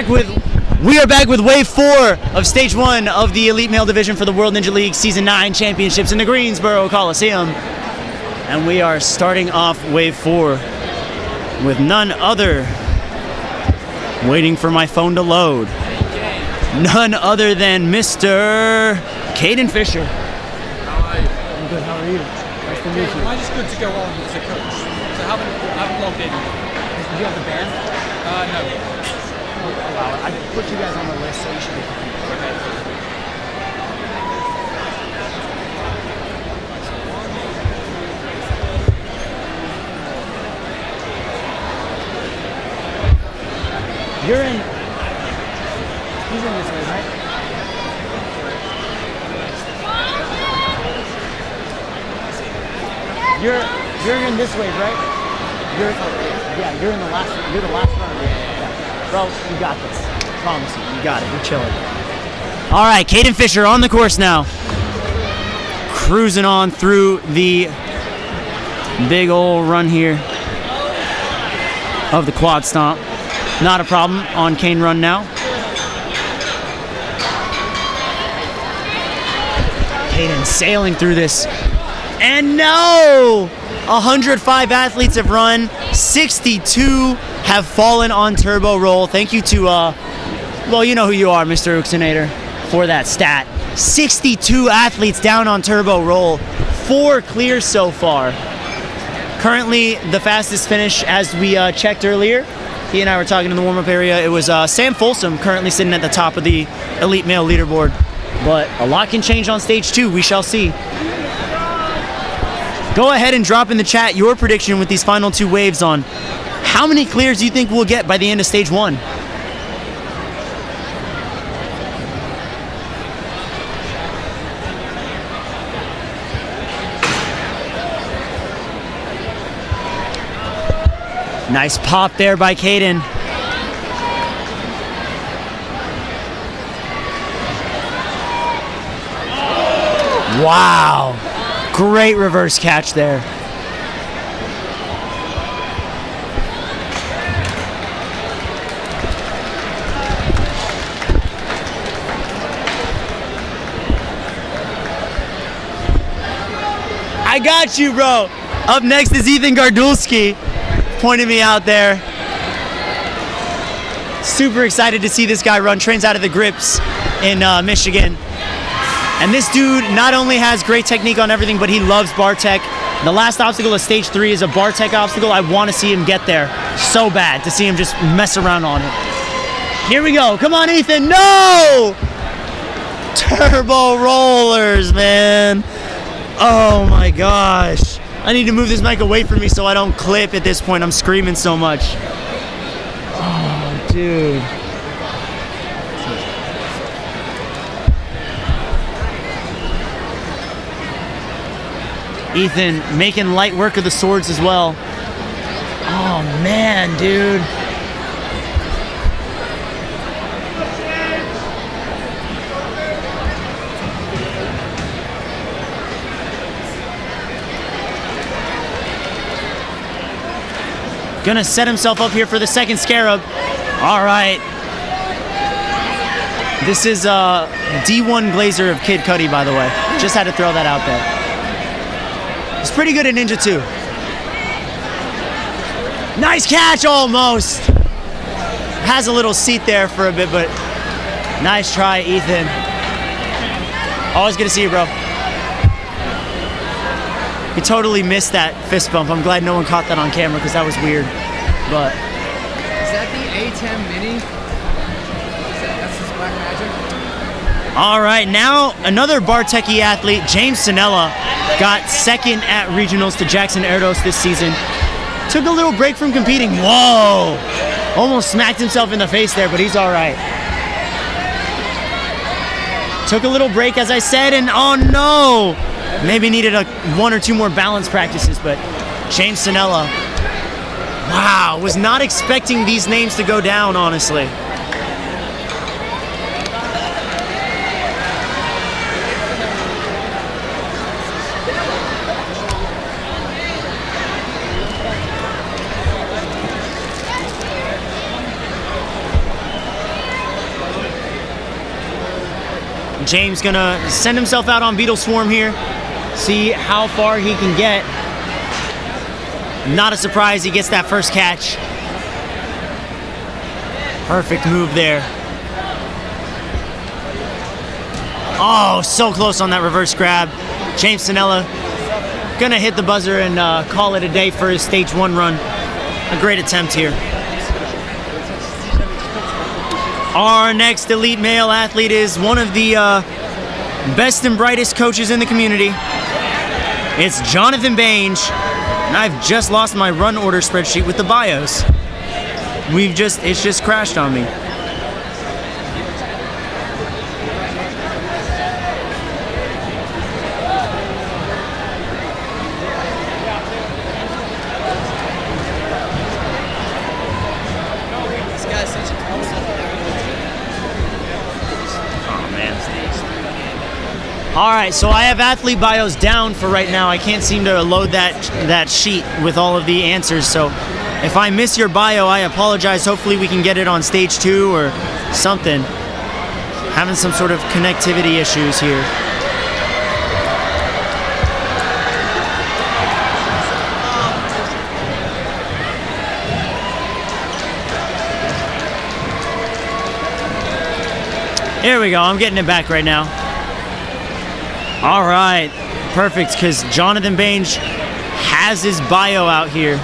We are back with Wave 4 of Stage 1 of the Elite Male Division for the World Ninja League Season 9 Championships in the Greensboro Coliseum. And we are starting off Wave 4 with none other, waiting for my phone to load, none other than Mr. Caden Fisher. How are you? I'm good, how are you? Nice to meet you. Mine is good to go on as a coach. So I haven't logged in. Did you have the band? No. Wow, I put you guys on the list, so you should be fine. You're in. He's in this way, right? You're in this wave, right? You're in the last. You're the last round. Yeah. Bro, you got this. I promise you, you got it. You're chilling. All right, Caden Fisher on the course now, cruising on through the big old run here of the quad stomp. Not a problem on cane run now. Caden sailing through this. And no! 105 athletes have run. 62 have fallen on turbo roll. Thank you to, well, you know who you are, Mr. Uxinator, for that stat. 62 athletes down on turbo roll. 4 clears so far. Currently, the fastest finish, as we checked earlier, he and I were talking in the warm-up area, it was Sam Folsom currently sitting at the top of the Elite Male leaderboard. But a lot can change on stage 2, we shall see. Go ahead and drop in the chat your prediction with these final 2 waves on how many clears you think we'll get by the end of stage 1. Nice pop there by Caden. Wow. Great reverse catch there. I got you, bro. Up next is Ethan Gardulski. Pointed me out there. Super excited to see this guy run. Trains out of the Grips in Michigan. And this dude not only has great technique on everything, but he loves bar tech. The last obstacle of stage 3 is a bar tech obstacle. I want to see him get there so bad, to see him just mess around on it. Here we go. Come on, Ethan. No! Turbo rollers, man. Oh my gosh. I need to move this mic away from me so I don't clip at this point. I'm screaming so much. Oh, dude. Ethan making light work of the swords as well. Oh, man, dude. Gonna set himself up here for the second scarab. All right. This is D1 Glazer of Kid Cudi, by the way. Just had to throw that out there. He's pretty good at Ninja 2. Nice catch, almost. Has a little seat there for a bit, but nice try, Ethan. Always good to see you, bro. He totally missed that fist bump. I'm glad no one caught that on camera because that was weird. But is that the A10 Mini? That's his black magic? all right, now another Barteki athlete, James Sinella, got second at regionals to Jackson Erdos this season. Took a little break from competing. Whoa! Almost smacked himself in the face there, but he's all right. Took a little break, as I said, and oh no! Maybe needed 1 or 2 more balance practices, but James Sinella, wow, was not expecting these names to go down, honestly. James gonna send himself out on Beetle Swarm here, see how far he can get. Not a surprise, he gets that first catch. Perfect move there. Oh, so close on that reverse grab. James Sanella gonna hit the buzzer and call it a day for his stage 1 run. A great attempt here. Our next elite male athlete is one of the best and brightest coaches in the community. It's Jonathan Bange, and I've just lost my run order spreadsheet with the bios. It's just crashed on me. All right, so I have athlete bios down for right now. I can't seem to load that sheet with all of the answers. So if I miss your bio, I apologize. Hopefully we can get it on stage 2 or something. Having some sort of connectivity issues here. Here we go, I'm getting it back right now. All right, perfect, because Jonathan Bange has his bio out here.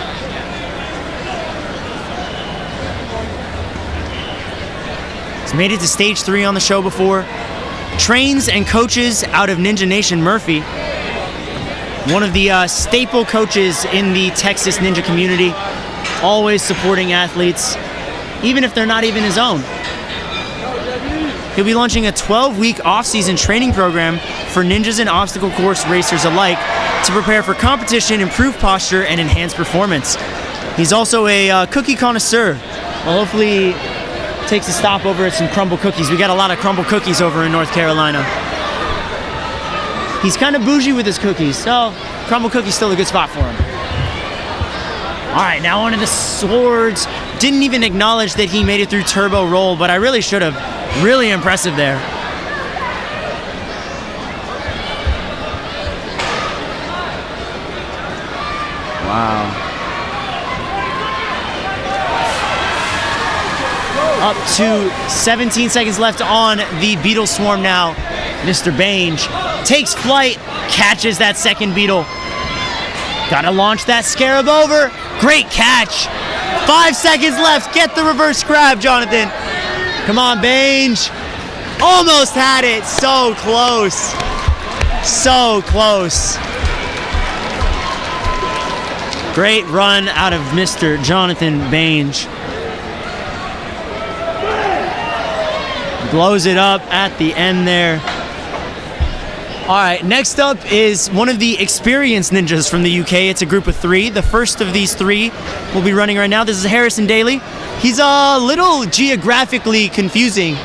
He's made it to stage 3 on the show before. Trains and coaches out of Ninja Nation Murphy. One of the staple coaches in the Texas Ninja community. Always supporting athletes, even if they're not even his own. He'll be launching a 12-week off-season training program for ninjas and obstacle course racers alike to prepare for competition, improve posture, and enhance performance. He's also a cookie connoisseur. Well, hopefully he takes a stop over at some Crumble Cookies. We got a lot of Crumble Cookies over in North Carolina. He's kind of bougie with his cookies, so Crumble Cookie's still a good spot for him. All right, now onto the swords. Didn't even acknowledge that he made it through turbo roll, but I really should have. Really impressive there. Wow. Up to 17 seconds left on the Beetle Swarm now. Mr. Bange takes flight, catches that second beetle. Gotta launch that scarab over. Great catch. 5 seconds left. Get the reverse grab, Jonathan. Come on, Bange. Almost had it. So close. So close. Great run out of Mr. Jonathan Bange. Blows it up at the end there. All right, next up is one of the experienced ninjas from the UK. It's a group of 3. The first of these 3 will be running right now. This is Harrison Daly. He's a little geographically confusing.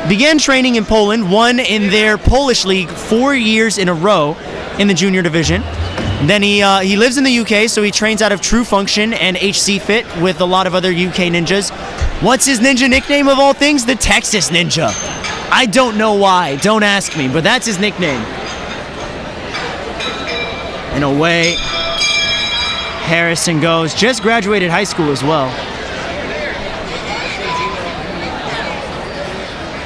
Began training in Poland, won in their Polish league 4 years in a row in the junior division. Then he lives in the UK, so he trains out of True Function and HC Fit with a lot of other UK ninjas. What's his ninja nickname of all things? The Texas Ninja. I don't know why, don't ask me, but that's his nickname. And away Harrison goes. Just graduated high school as well.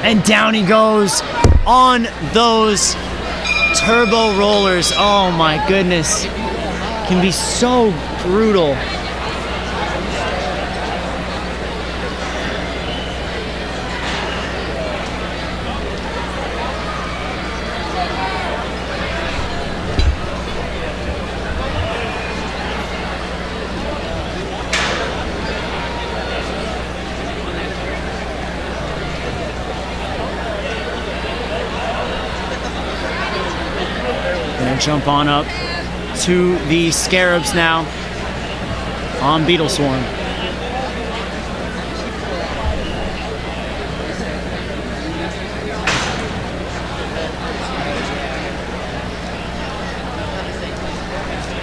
And down he goes on those turbo rollers. Oh my goodness. Can be so brutal. Jump on up to the scarabs now on Beetle Swarm.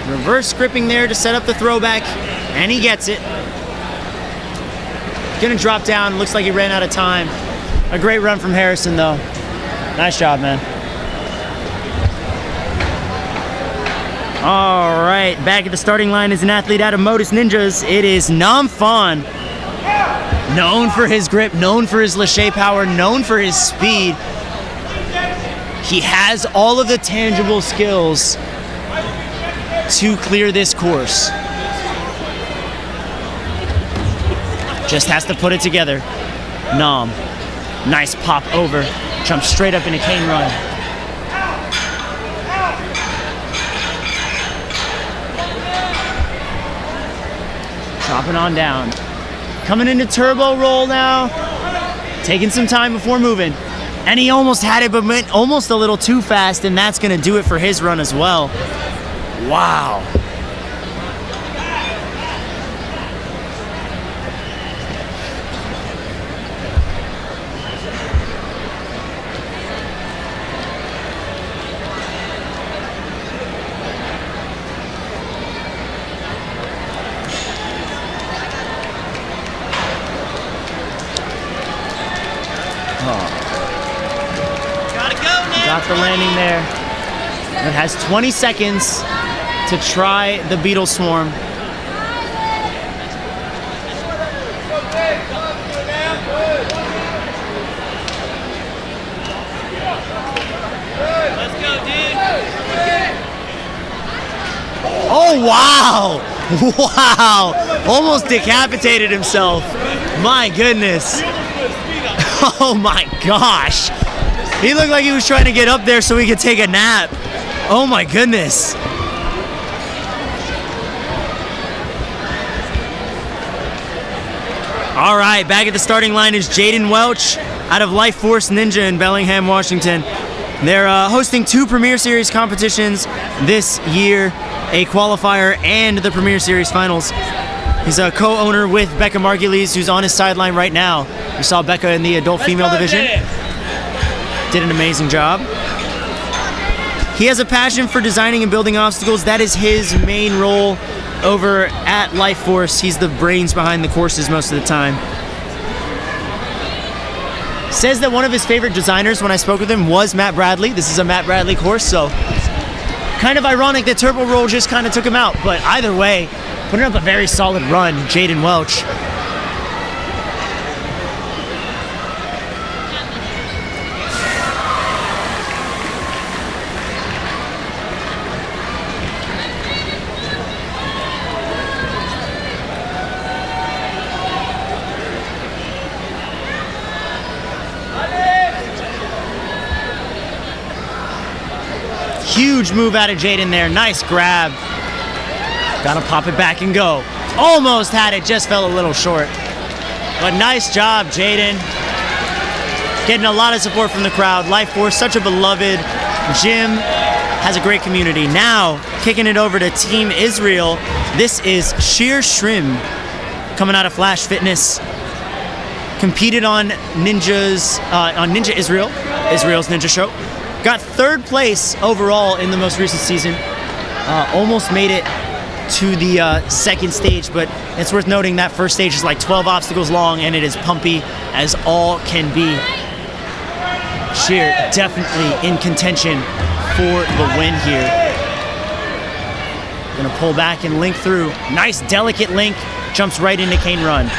Reverse gripping there to set up the throwback, and he gets it. Gonna drop down, looks like he ran out of time. A great run from Harrison though. Nice job, man. All right, back at the starting line is an athlete out of Modus Ninjas. It is Namfon. Known for his grip, known for his lache power, known for his speed. He has all of the tangible skills to clear this course. Just has to put it together. Nam. Nice pop over. Jumps straight up into cane run. Dropping on down. Coming into turbo roll now. Taking some time before moving. And he almost had it, but went almost a little too fast, and that's going to do it for his run as well. Wow. Got the landing there. It has 20 seconds to try the Beetle Swarm. Let's go, dude. Oh, wow. Wow. Almost decapitated himself. My goodness. Oh my gosh. He looked like he was trying to get up there so he could take a nap. Oh my goodness. All right, back at the starting line is Jaden Welch out of Life Force Ninja in Bellingham, Washington. They're hosting 2 Premier Series competitions this year, a qualifier and the Premier Series finals. He's a co-owner with Becca Margulies, who's on his sideline right now. We saw Becca in the adult female division. Did an amazing job. He has a passion for designing and building obstacles. That is his main role over at Life Force. He's the brains behind the courses most of the time. Says that one of his favorite designers when I spoke with him was Matt Bradley. This is a Matt Bradley course, so kind of ironic that Turbo Roll just kind of took him out. But either way, putting up a very solid run, Jaden Welch. Huge move out of Jaden there. Nice grab. Gotta pop it back and go. Almost had it, just fell a little short. But nice job, Jaden. Getting a lot of support from the crowd. Life Force, such a beloved gym. Has a great community. Now, kicking it over to Team Israel. This is Shir Shrim, coming out of Flash Fitness. Competed on Ninja Israel, Israel's Ninja Show. Got 3rd place overall in the most recent season. Almost made it to the 2nd stage, but it's worth noting that 1st stage is like 12 obstacles long and it is pumpy as all can be. Sheer definitely in contention for the win here. Gonna pull back and link through. Nice delicate link, jumps right into cane run.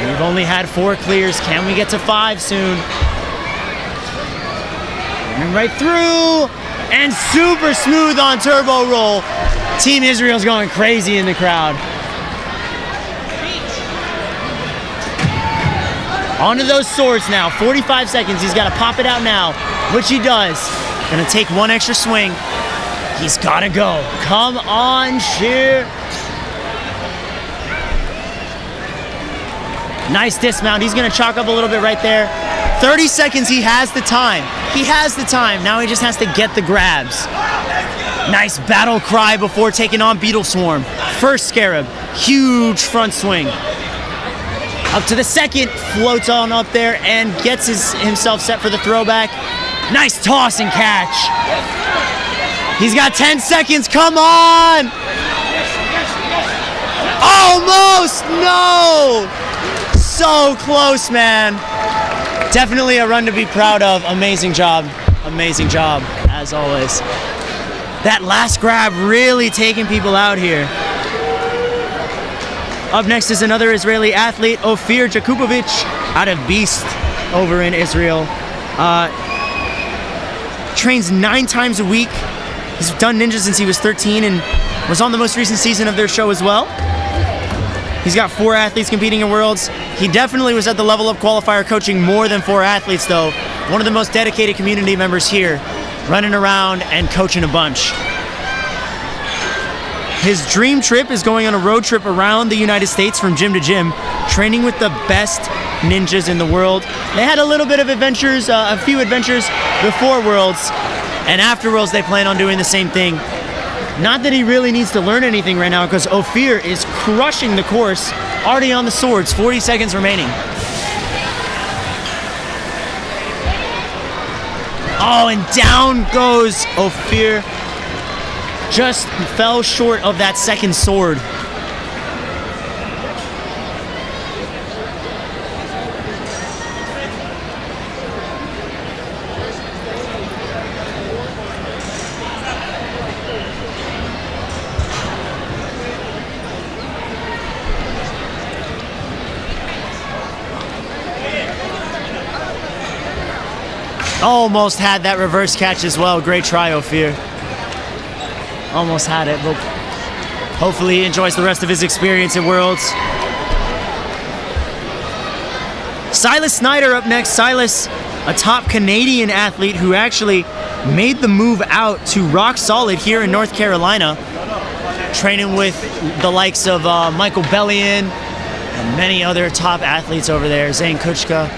We've only had 4 clears. Can we get to 5 soon? And right through, and super smooth on turbo roll. Team Israel's going crazy in the crowd. Onto those swords now. 45 seconds. He's got to pop it out now, which he does. Gonna take 1 extra swing. He's got to go. Come on, Sheer. Nice dismount. He's going to chalk up a little bit right there. 30 seconds. He has the time. He has the time. Now he just has to get the grabs. Nice battle cry before taking on Beetle Swarm. First Scarab. Huge front swing. Up to the 2nd. Floats on up there and gets himself set for the throwback. Nice toss and catch. He's got 10 seconds. Come on. Almost. No. so close, man. Definitely a run to be proud of. Amazing job, as always. That last grab really taking people out here. Up next is another Israeli athlete, Ofir Jakubowicz, out of Beast over in Israel. Trains 9 times a week. He's done ninja since he was 13 and was on the most recent season of their show as well. He's got 4 athletes competing in Worlds. He definitely was at the level of qualifier coaching more than 4 athletes though. One of the most dedicated community members here, running around and coaching a bunch. His dream trip is going on a road trip around the United States from gym to gym, training with the best ninjas in the world. They had a little bit of adventures, a few adventures before Worlds, and after Worlds they plan on doing the same thing. Not that he really needs to learn anything right now because Ofir is crushing the course, already on the swords, 40 seconds remaining. Oh, and down goes Ofir. Just fell short of that second sword. Almost had that reverse catch as well. Great try, Ofir. Almost had it, but hopefully he enjoys the rest of his experience at Worlds. Silas Snyder up next. Silas, a top Canadian athlete who actually made the move out to Rock Solid here in North Carolina, training with the likes of Michael Bellion and many other top athletes over there, Zane Kuchka.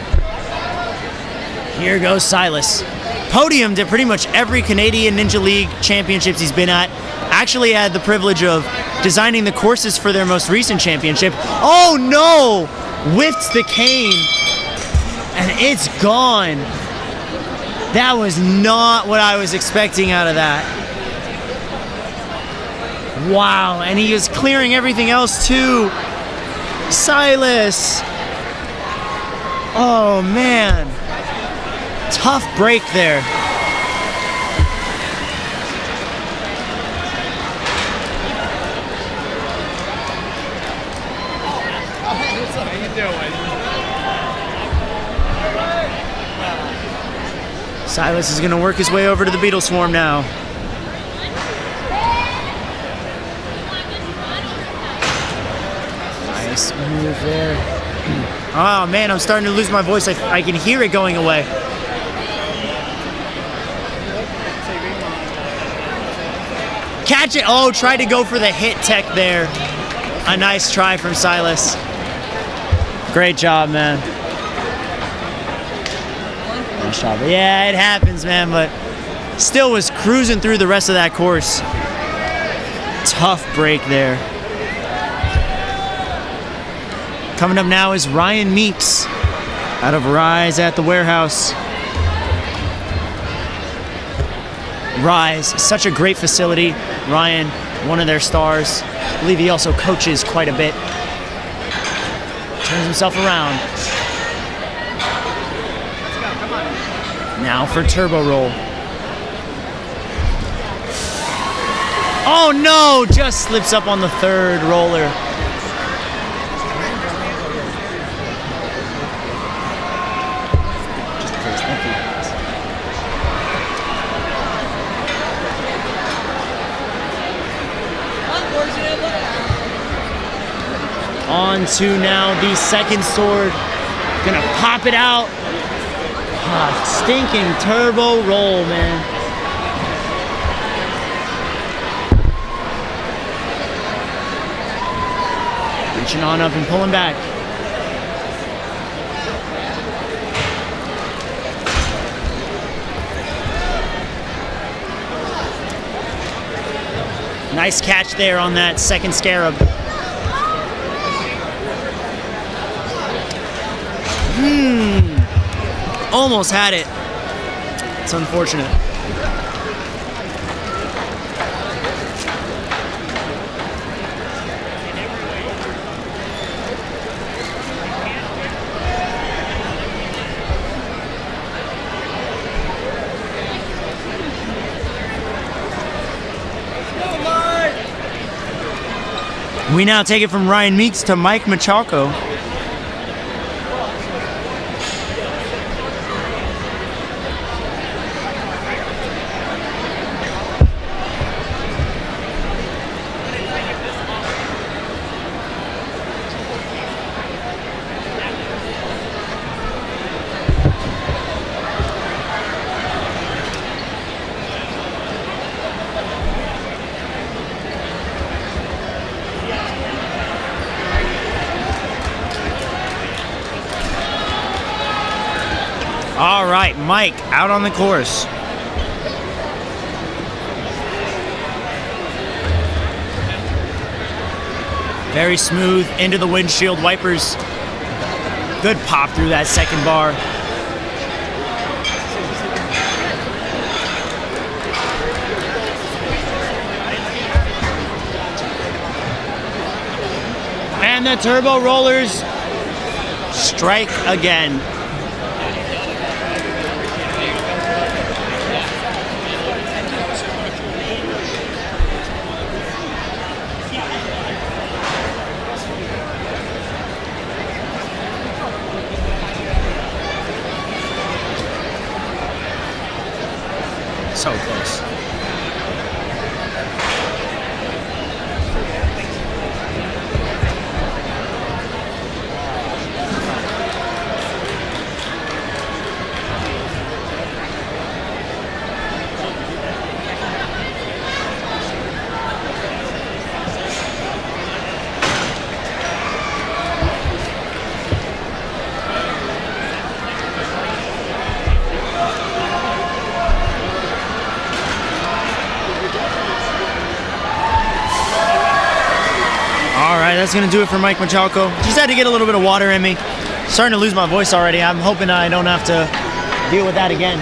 Here goes Silas. Podiumed at pretty much every Canadian Ninja League championships he's been at. Actually had the privilege of designing the courses for their most recent championship. Oh no! Whiffed the cane and it's gone. That was not what I was expecting out of that. Wow, and he is clearing everything else too. Silas. Oh man. Tough break there. Silas is going to work his way over to the Beetle Swarm now. Nice move there. Oh man, I'm starting to lose my voice. I can hear it going away. Catch it. Oh, tried to go for the hit tech there. A nice try from Silas. Great job, man. Nice job. Yeah, it happens, man, but still was cruising through the rest of that course. Tough break there. Coming up now is Ryan Meeks out of Rise at the Warehouse. Rise, such a great facility. Ryan, one of their stars. I believe he also coaches quite a bit. Turns himself around. Now for turbo roll. Oh no, just slips up on the third roller. On to now the second sword. Gonna pop it out. Stinking turbo roll, man. Reaching on up and pulling back. Nice catch there on that second scarab. Almost had it. It's unfortunate. We now take it from Ryan Meeks to Mike Michalko. All right, Mike out on the course. Very smooth into the windshield wipers. Good pop through that second bar. And the turbo rollers strike again. So close. That's gonna do it for Mike Michalko. Just had to get a little bit of water in me. Starting to lose my voice already. I'm hoping I don't have to deal with that again.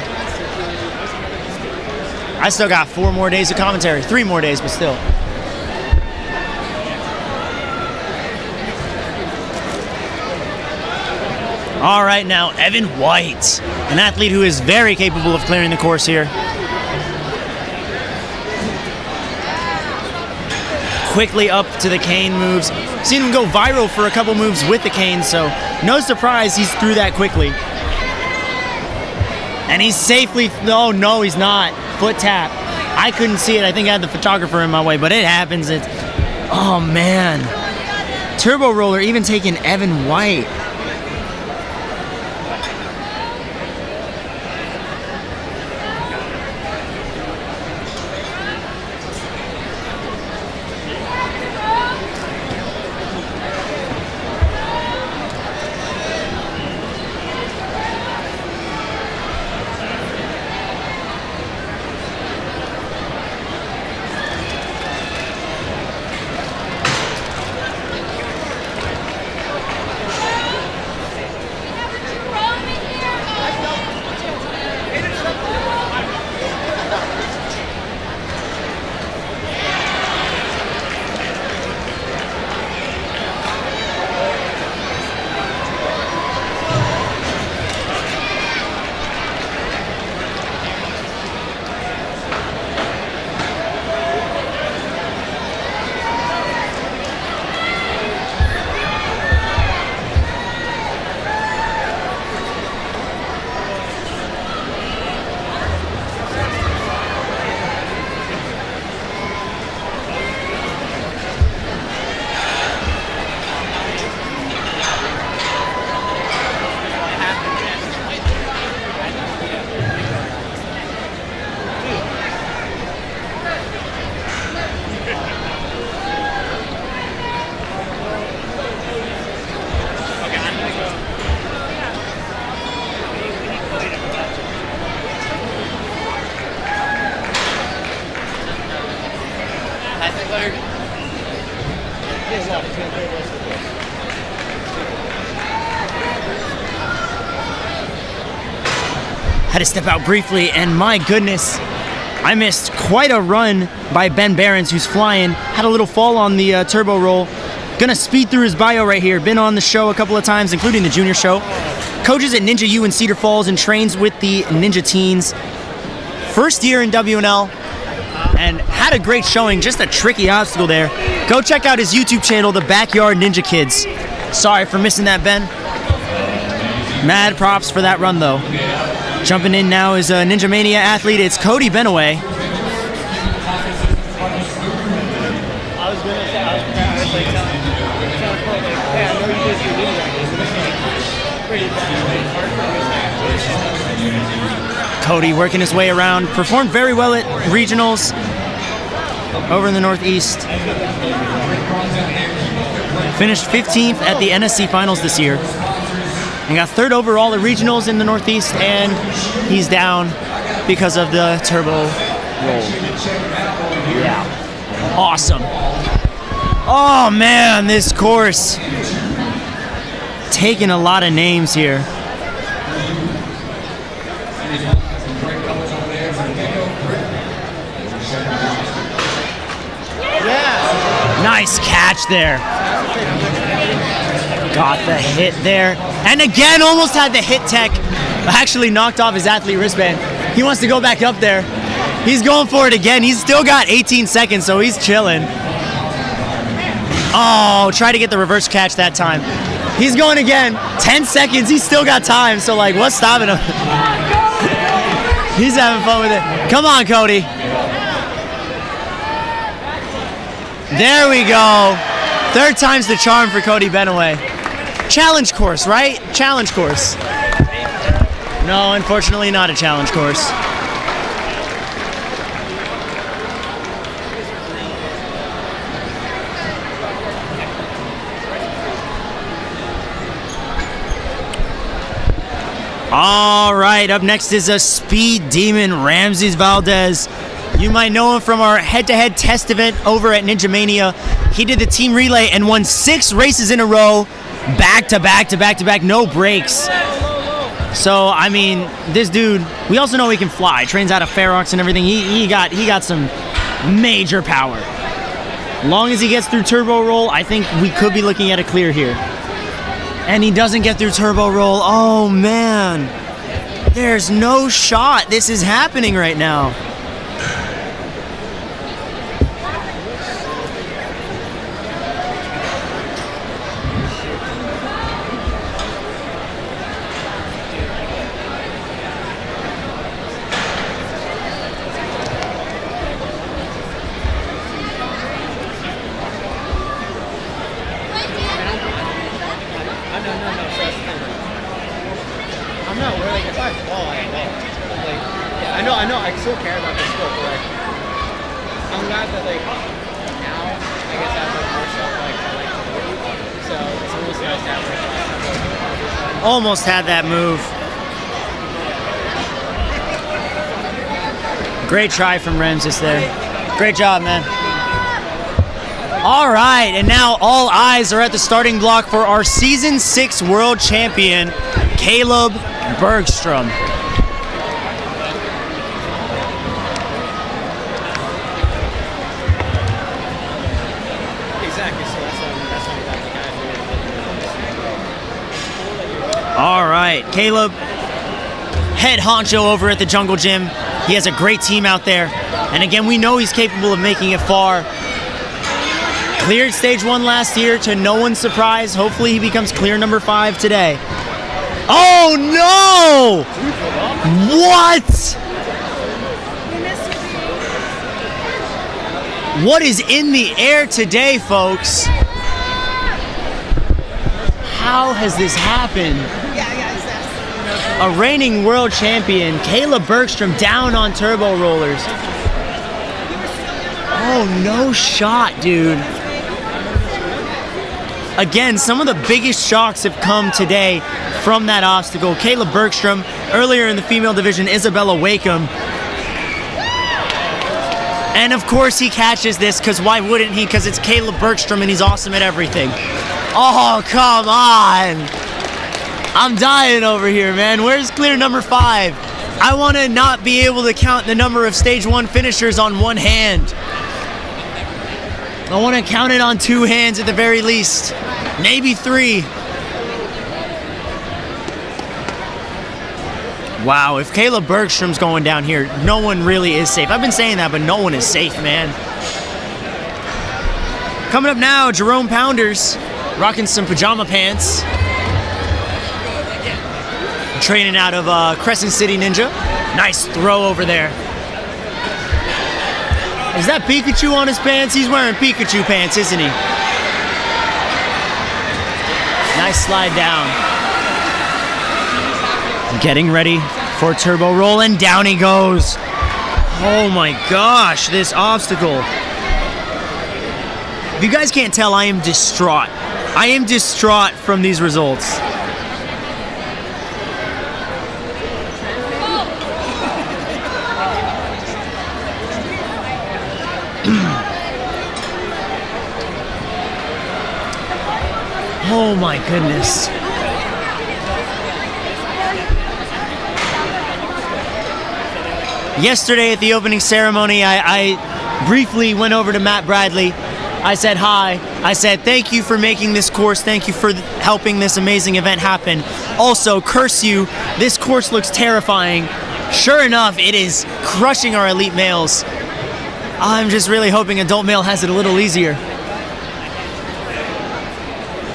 I still got 4 more days of commentary. 3 more days, but still. All right, now Evan White, an athlete who is very capable of clearing the course here. Quickly up to the cane moves. Seen him go viral for a couple moves with the cane, so no surprise he's through that quickly. And he's safely, oh no, he's not. Foot tap. I couldn't see it. I think I had the photographer in my way, but it happens. It's, oh man. Turbo roller even taking Evan White. Had to step out briefly, and my goodness, I missed quite a run by Ben Behrens, who's flying. Had a little fall on the turbo roll. Gonna speed through his bio right here. Been on the show a couple of times, including the junior show. Coaches at Ninja U in Cedar Falls and trains with the Ninja Teens. First year in WNL, and had a great showing, just a tricky obstacle there. Go check out his YouTube channel, The Backyard Ninja Kids. Sorry for missing that, Ben. Mad props for that run, though. Jumping in now is a Ninja Mania athlete. It's Cody Benaway. Cody working his way around, performed very well at regionals over in the Northeast. Finished 15th at the NSC Finals this year. And got 3rd overall at regionals in the Northeast, and he's down because of the turbo roll. Yeah. Awesome. Oh man, this course taking a lot of names here. Nice catch there. Got the hit there. And again, almost had the hit tech. Actually knocked off his athlete wristband. He wants to go back up there. He's going for it again. He's still got 18 seconds, so he's chilling. Oh, try to get the reverse catch that time. He's going again. 10 seconds. He's still got time, so like, what's stopping him? He's having fun with it. Come on, Cody. There we go. 3rd time's the charm for Cody Benaway. Challenge course, right? Challenge course. No, unfortunately not a challenge course. All right, up next is a speed demon, Ramses Valdez. You might know him from our head-to-head test event over at Ninja Mania. He did the team relay and won 6 races in a row, back to back to back to back, no breaks. So, I mean, this dude, we also know he can fly. Trains out of Fair Oaks and everything. He got some major power. Long as he gets through turbo roll, I think we could be looking at a clear here. And he doesn't get through turbo roll. Oh, man. There's no shot this is happening right now. I know, I still care about this sport, but like, I'm glad that like, now, I guess I have like more stuff like I like to do, so it's almost nice to have like, Almost had that move. Great try from Ramses there. Great job, man. All right, and now all eyes are at the starting block for our Season 6 World Champion, Caleb Bergstrom. All right, Caleb, head honcho over at the Jungle Gym. He has a great team out there. And again, we know he's capable of making it far. Cleared stage 1 last year to no one's surprise. Hopefully he becomes clear number 5 today. Oh no! What? What is in the air today, folks? How has this happened? A reigning world champion, Caleb Bergstrom, down on turbo rollers. Oh, no shot, dude. Again, some of the biggest shocks have come today from that obstacle. Caleb Bergstrom, earlier in the female division, Isabella Wakeham. And of course he catches this, because why wouldn't he? Because it's Caleb Bergstrom and he's awesome at everything. Oh, come on. I'm dying over here, man. Where's clear number 5? I want to not be able to count the number of stage 1 finishers on one hand. I want to count it on 2 hands at the very least. Maybe 3. Wow, if Caleb Bergstrom's going down here, no one really is safe. I've been saying that, but no one is safe, man. Coming up now, Jerome Pounders, rocking some pajama pants. Training out of Crescent City Ninja. Nice throw over there. Is that Pikachu on his pants? He's wearing Pikachu pants, isn't he? Nice slide down. Getting ready for turbo roll, and down he goes. Oh my gosh, this obstacle. If you guys can't tell, I am distraught. I am distraught from these results. Oh my goodness. Yesterday at the opening ceremony, I briefly went over to Matt Bradley. I said hi. I said thank you for making this course. Thank you for helping this amazing event happen. Also, curse you, this course looks terrifying. Sure enough, it is crushing our elite males. I'm just really hoping adult male has it a little easier.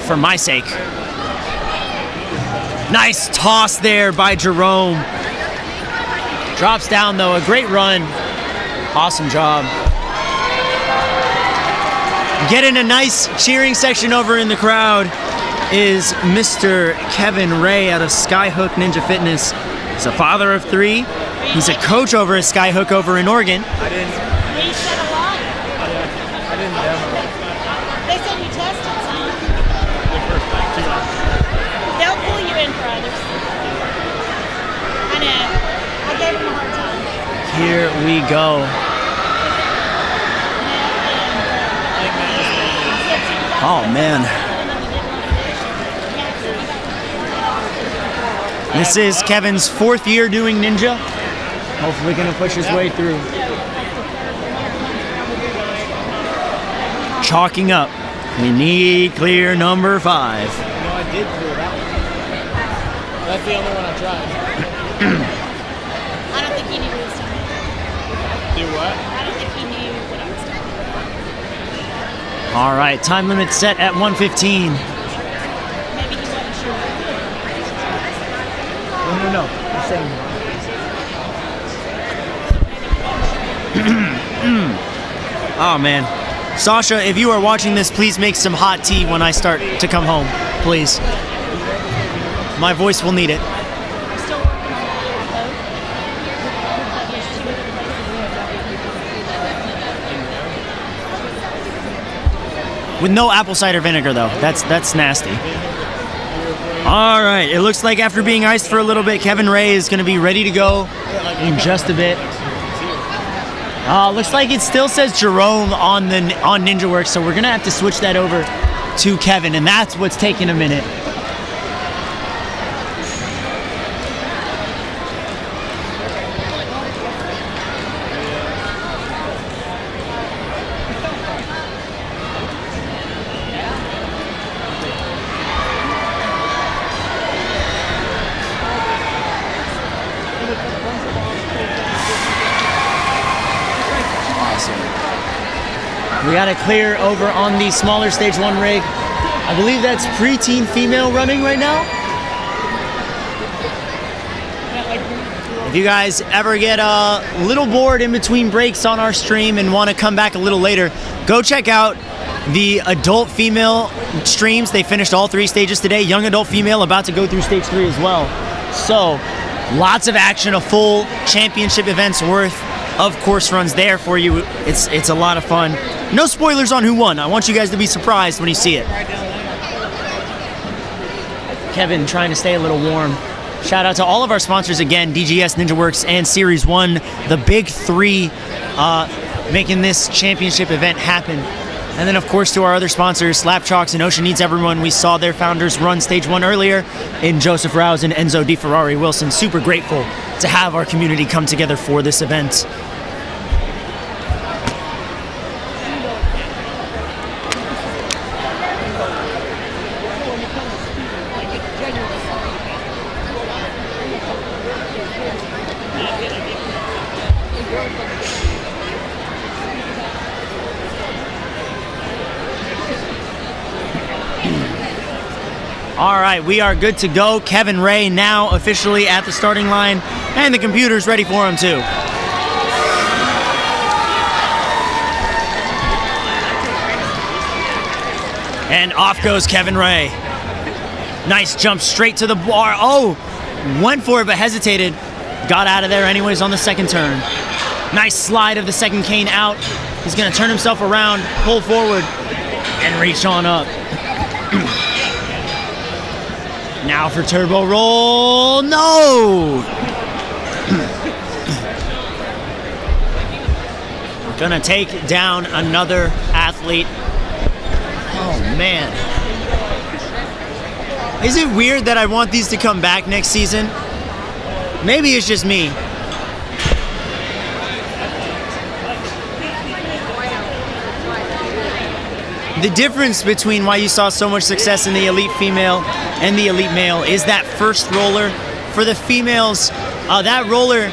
For my sake. Nice toss there by Jerome. Drops down though, a great run. Awesome job. Getting a nice cheering section over in the crowd is Mr. Kevin Ray out of Skyhook Ninja Fitness. He's a father of 3. He's a coach over at Skyhook over in Oregon. We said a lot. I didn't demo. They said you tested some. They'll pull you in for others. I know. I gave them a hard time. Here we go. Oh man. This is Kevin's 4th year doing ninja. Hopefully gonna push his way through. Chalking up. We need clear number 5. No, I did clear that one. That's the only one I tried. I don't think he knew what he was doing. Do what? I don't think he knew what I was doing. All right, time limit set at 1:15. Maybe he wasn't sure. No. I'm saying. Oh man. Sasha, if you are watching this, please make some hot tea when I start to come home, please. My voice will need it. We're still working on that. With no apple cider vinegar though. That's nasty. All right, it looks like after being iced for a little bit, Kevin Ray is going to be ready to go in just a bit. Looks like it still says Jerome on NinjaWorks, so we're going to have to switch that over to Kevin, and that's what's taking a minute. We got it clear over on the smaller stage 1 rig. I believe that's preteen female running right now. If you guys ever get a little bored in between breaks on our stream and want to come back a little later, go check out the adult female streams. They finished all 3 stages today. Young adult female about to go through stage 3 as well. So lots of action, a full championship event's worth of course runs there for you. It's a lot of fun. No spoilers on who won. I want you guys to be surprised when you see it. Kevin trying to stay a little warm. Shout out to all of our sponsors again, DGS, NinjaWorks, and Series 1, the big 3 making this championship event happen. And then of course to our other sponsors, Slapchalks and Ocean Needs Everyone. We saw their founders run stage 1 earlier in Joseph Rouse and Enzo DeFerrari Wilson. Super grateful to have our community come together for this event. All right, we are good to go. Kevin Ray now officially at the starting line, and the computer's ready for him too. And off goes Kevin Ray. Nice jump straight to the bar. Oh, went for it but hesitated. Got out of there anyways on the second turn. Nice slide of the second cane out. He's gonna turn himself around, pull forward, and reach on up. Now for turbo roll, no! Gonna take down another athlete. Oh man. Is it weird that I want these to come back next season? Maybe it's just me. The difference between why you saw so much success in the elite female and the elite male is that first roller. For the females, that roller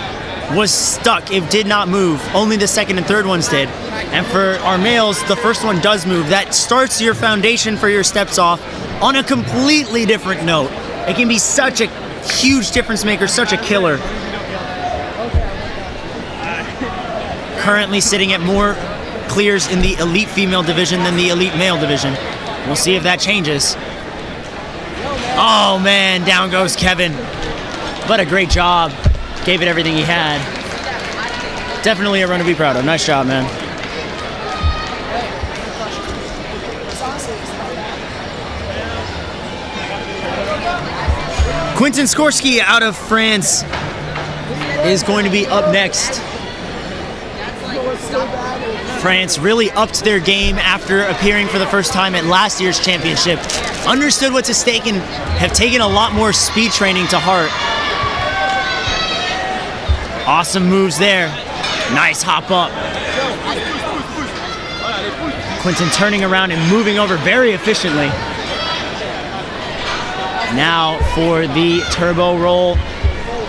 was stuck. It did not move. Only the second and third ones did. And for our males, the first one does move. That starts your foundation for your steps off on a completely different note. It can be such a huge difference maker, such a killer. Currently sitting at more clears in the elite female division than the elite male division. We'll see if that changes. Oh man, down goes Kevin. What a great job. Gave it everything he had. Definitely a run to be proud of. Nice job, man. Quentin Skorsky out of France is going to be up next. France really upped their game after appearing for the first time at last year's championship. Understood what's at stake and have taken a lot more speed training to heart. Awesome moves there. Nice hop up. Quentin turning around and moving over very efficiently. Now for the turbo roll.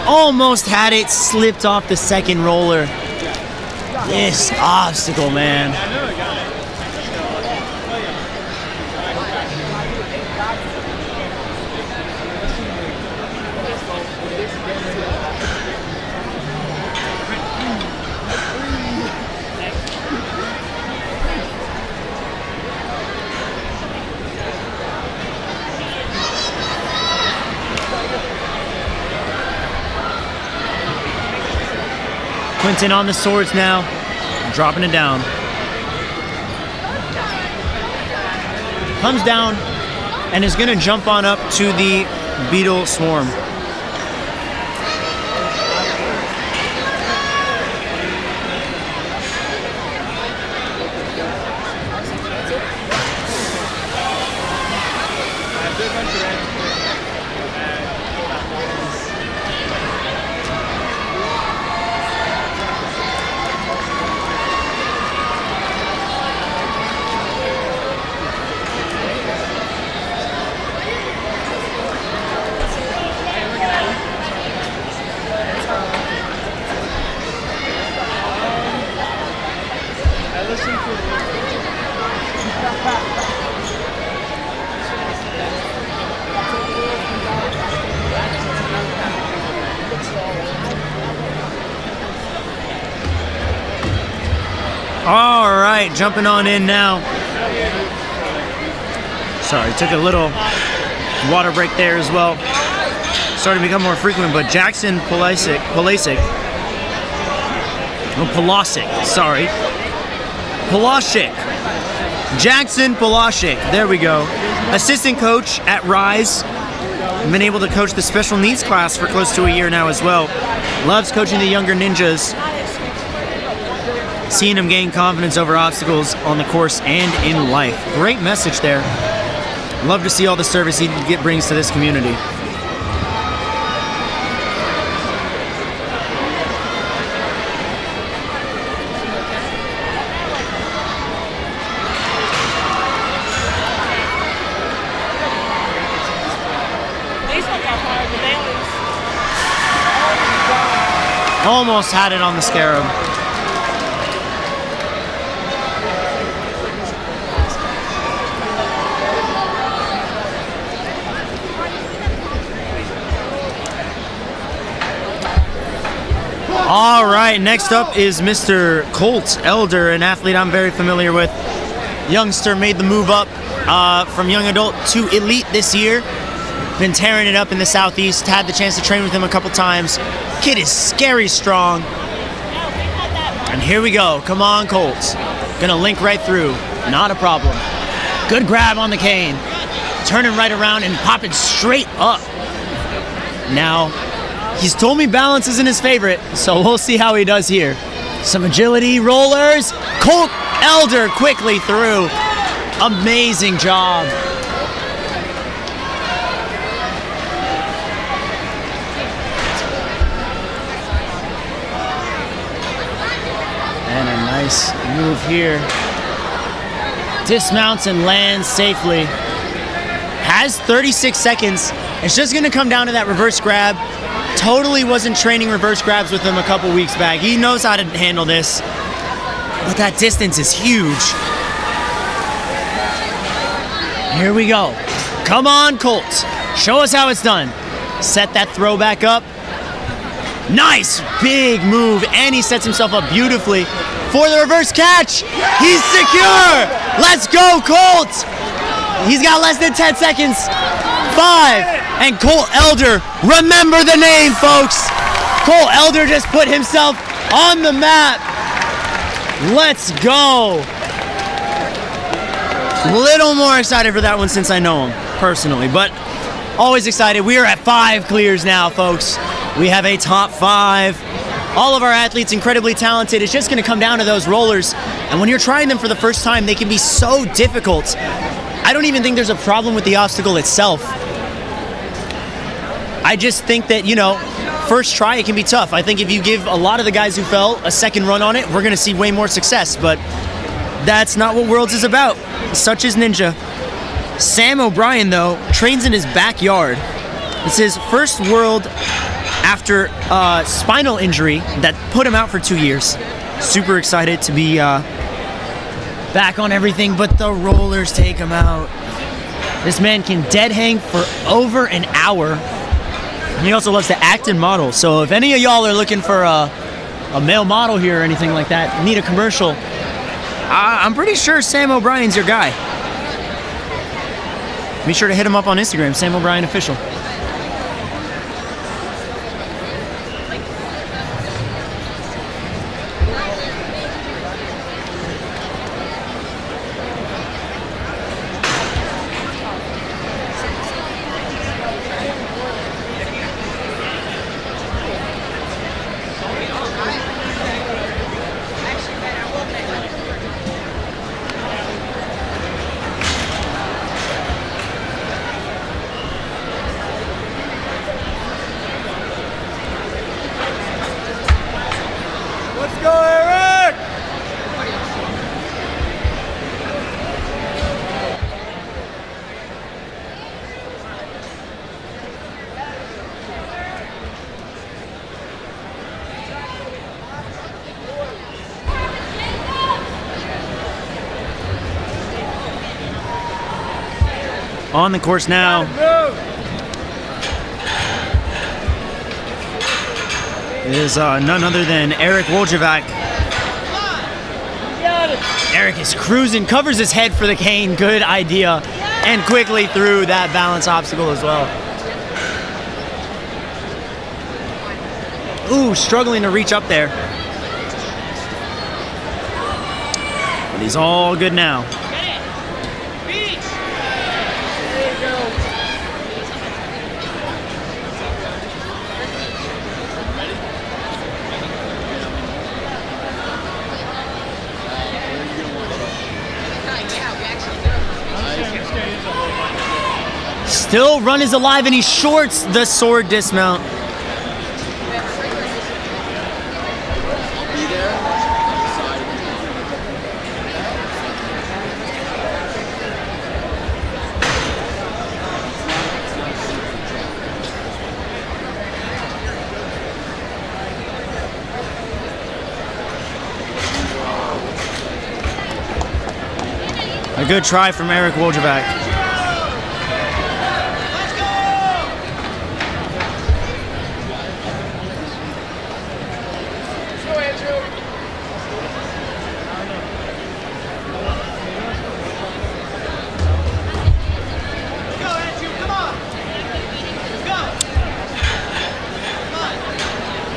Almost had it, slipped off the second roller. This obstacle, man. Quentin on the swords now, dropping it down. Comes down and is gonna jump on up to the beetle swarm. All right, jumping on in now. Sorry, took a little water break there as well. Starting to become more frequent, but Jackson Polasic. Jackson Polasic, there we go. Assistant coach at Rise. Been able to coach the special needs class for close to a year now as well. Loves coaching the younger ninjas. Seeing him gain confidence over obstacles on the course and in life. Great message there. Love to see all the service he brings to this community. Almost had it on the scarab. All right, next up is Mr. Colt Elder, an athlete I'm very familiar with. Youngster made the move up from young adult to elite this year. Been tearing it up in the Southeast. Had the chance to train with him a couple times. Kid is scary strong. And here we go. Come on, Colt. Gonna link right through. Not a problem. Good grab on the cane. Turning right around and popping straight up. Now, he's told me balance isn't his favorite, so we'll see how he does here. Some agility, rollers. Colt Elder quickly through. Amazing job. And a nice move here. Dismounts and lands safely. Has 36 seconds. It's just gonna come down to that reverse grab. Totally wasn't training reverse grabs with him a couple weeks back. He knows how to handle this. But that distance is huge. Here we go. Come on, Colt. Show us how it's done. Set that throw back up. Nice big move, and he sets himself up beautifully for the reverse catch. He's secure. Let's go, Colt. He's got less than 10 seconds. 5. And Colt Elder, remember the name, folks. Colt Elder just put himself on the map. Let's go. Little more excited for that one since I know him personally, but always excited. We are at 5 clears now, folks. We have a top 5. All of our athletes incredibly talented. It's just going to come down to those rollers. And when you're trying them for the first time, they can be so difficult. I don't even think there's a problem with the obstacle itself. I just think that, you know, first try it can be tough. I think if you give a lot of the guys who fell a second run on it, we're going to see way more success. But that's not what Worlds is about. Such is Ninja. Sam O'Brien, though, trains in his backyard. It's his first World after spinal injury that put him out for 2 years. Super excited to be back on everything, but the rollers take him out. This man can dead hang for over an hour. And he also loves to act and model. So if any of y'all are looking for a male model here or anything like that, need a commercial, I'm pretty sure Sam O'Brien's your guy. Be sure to hit him up on Instagram, Sam O'Brien Official. On the course now. Is none other than Eric Wojciak. Eric is cruising, covers his head for the cane. Good idea. And quickly through that balance obstacle as well. Ooh, struggling to reach up there. But he's all good now. Still run is alive, and he shorts the sword dismount. A good try from Eric Wojciak.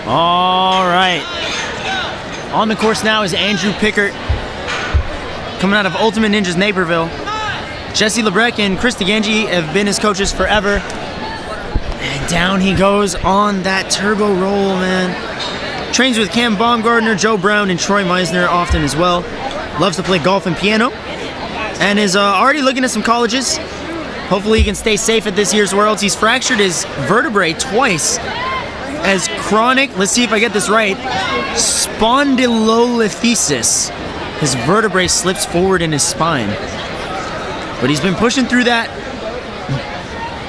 All right. On the course now is Andrew Pickert, coming out of Ultimate Ninjas Naperville. Jesse Lebrecq and Chris DeGangi have been his coaches forever. And down he goes on that turbo roll, man. Trains with Cam Baumgartner, Joe Brown, and Troy Meisner often as well. Loves to play golf and piano. And is already looking at some colleges. Hopefully he can stay safe at this year's Worlds. He's fractured his vertebrae twice as chronic, let's see if I get this right, spondylolisthesis. His vertebrae slips forward in his spine. But he's been pushing through that.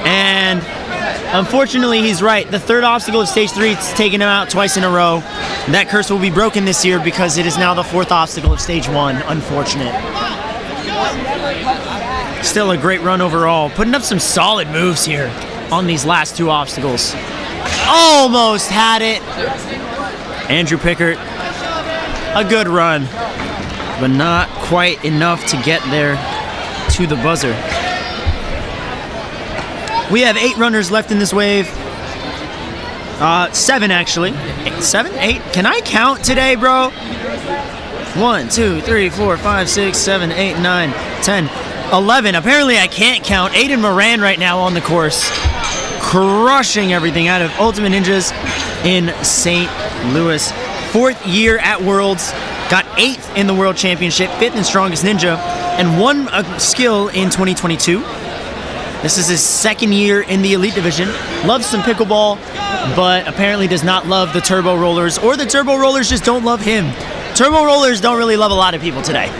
And unfortunately, he's right. The third obstacle of stage 3 is taking him out twice in a row. That curse will be broken this year because it is now the fourth obstacle of stage 1. Unfortunate. Still a great run overall. Putting up some solid moves here on these last 2 obstacles. Almost had it. Andrew Pickert, a good run, but not quite enough to get there to the buzzer. We have 8 runners left in this wave. 7 actually. 7? 8? Can I count today, bro? 1, 2, 3, 4, 5, 6, 7, 8, 9, 10, 11. Apparently I can't count. Aiden Moran right now on the course, crushing everything out of Ultimate Ninjas in St. Louis. 4th year at Worlds, got 8th in the World Championship, 5th in Strongest Ninja, and won a skill in 2022. This is his 2nd year in the Elite Division. Loves some pickleball, but apparently does not love the turbo rollers, or the turbo rollers just don't love him. Turbo rollers don't really love a lot of people today.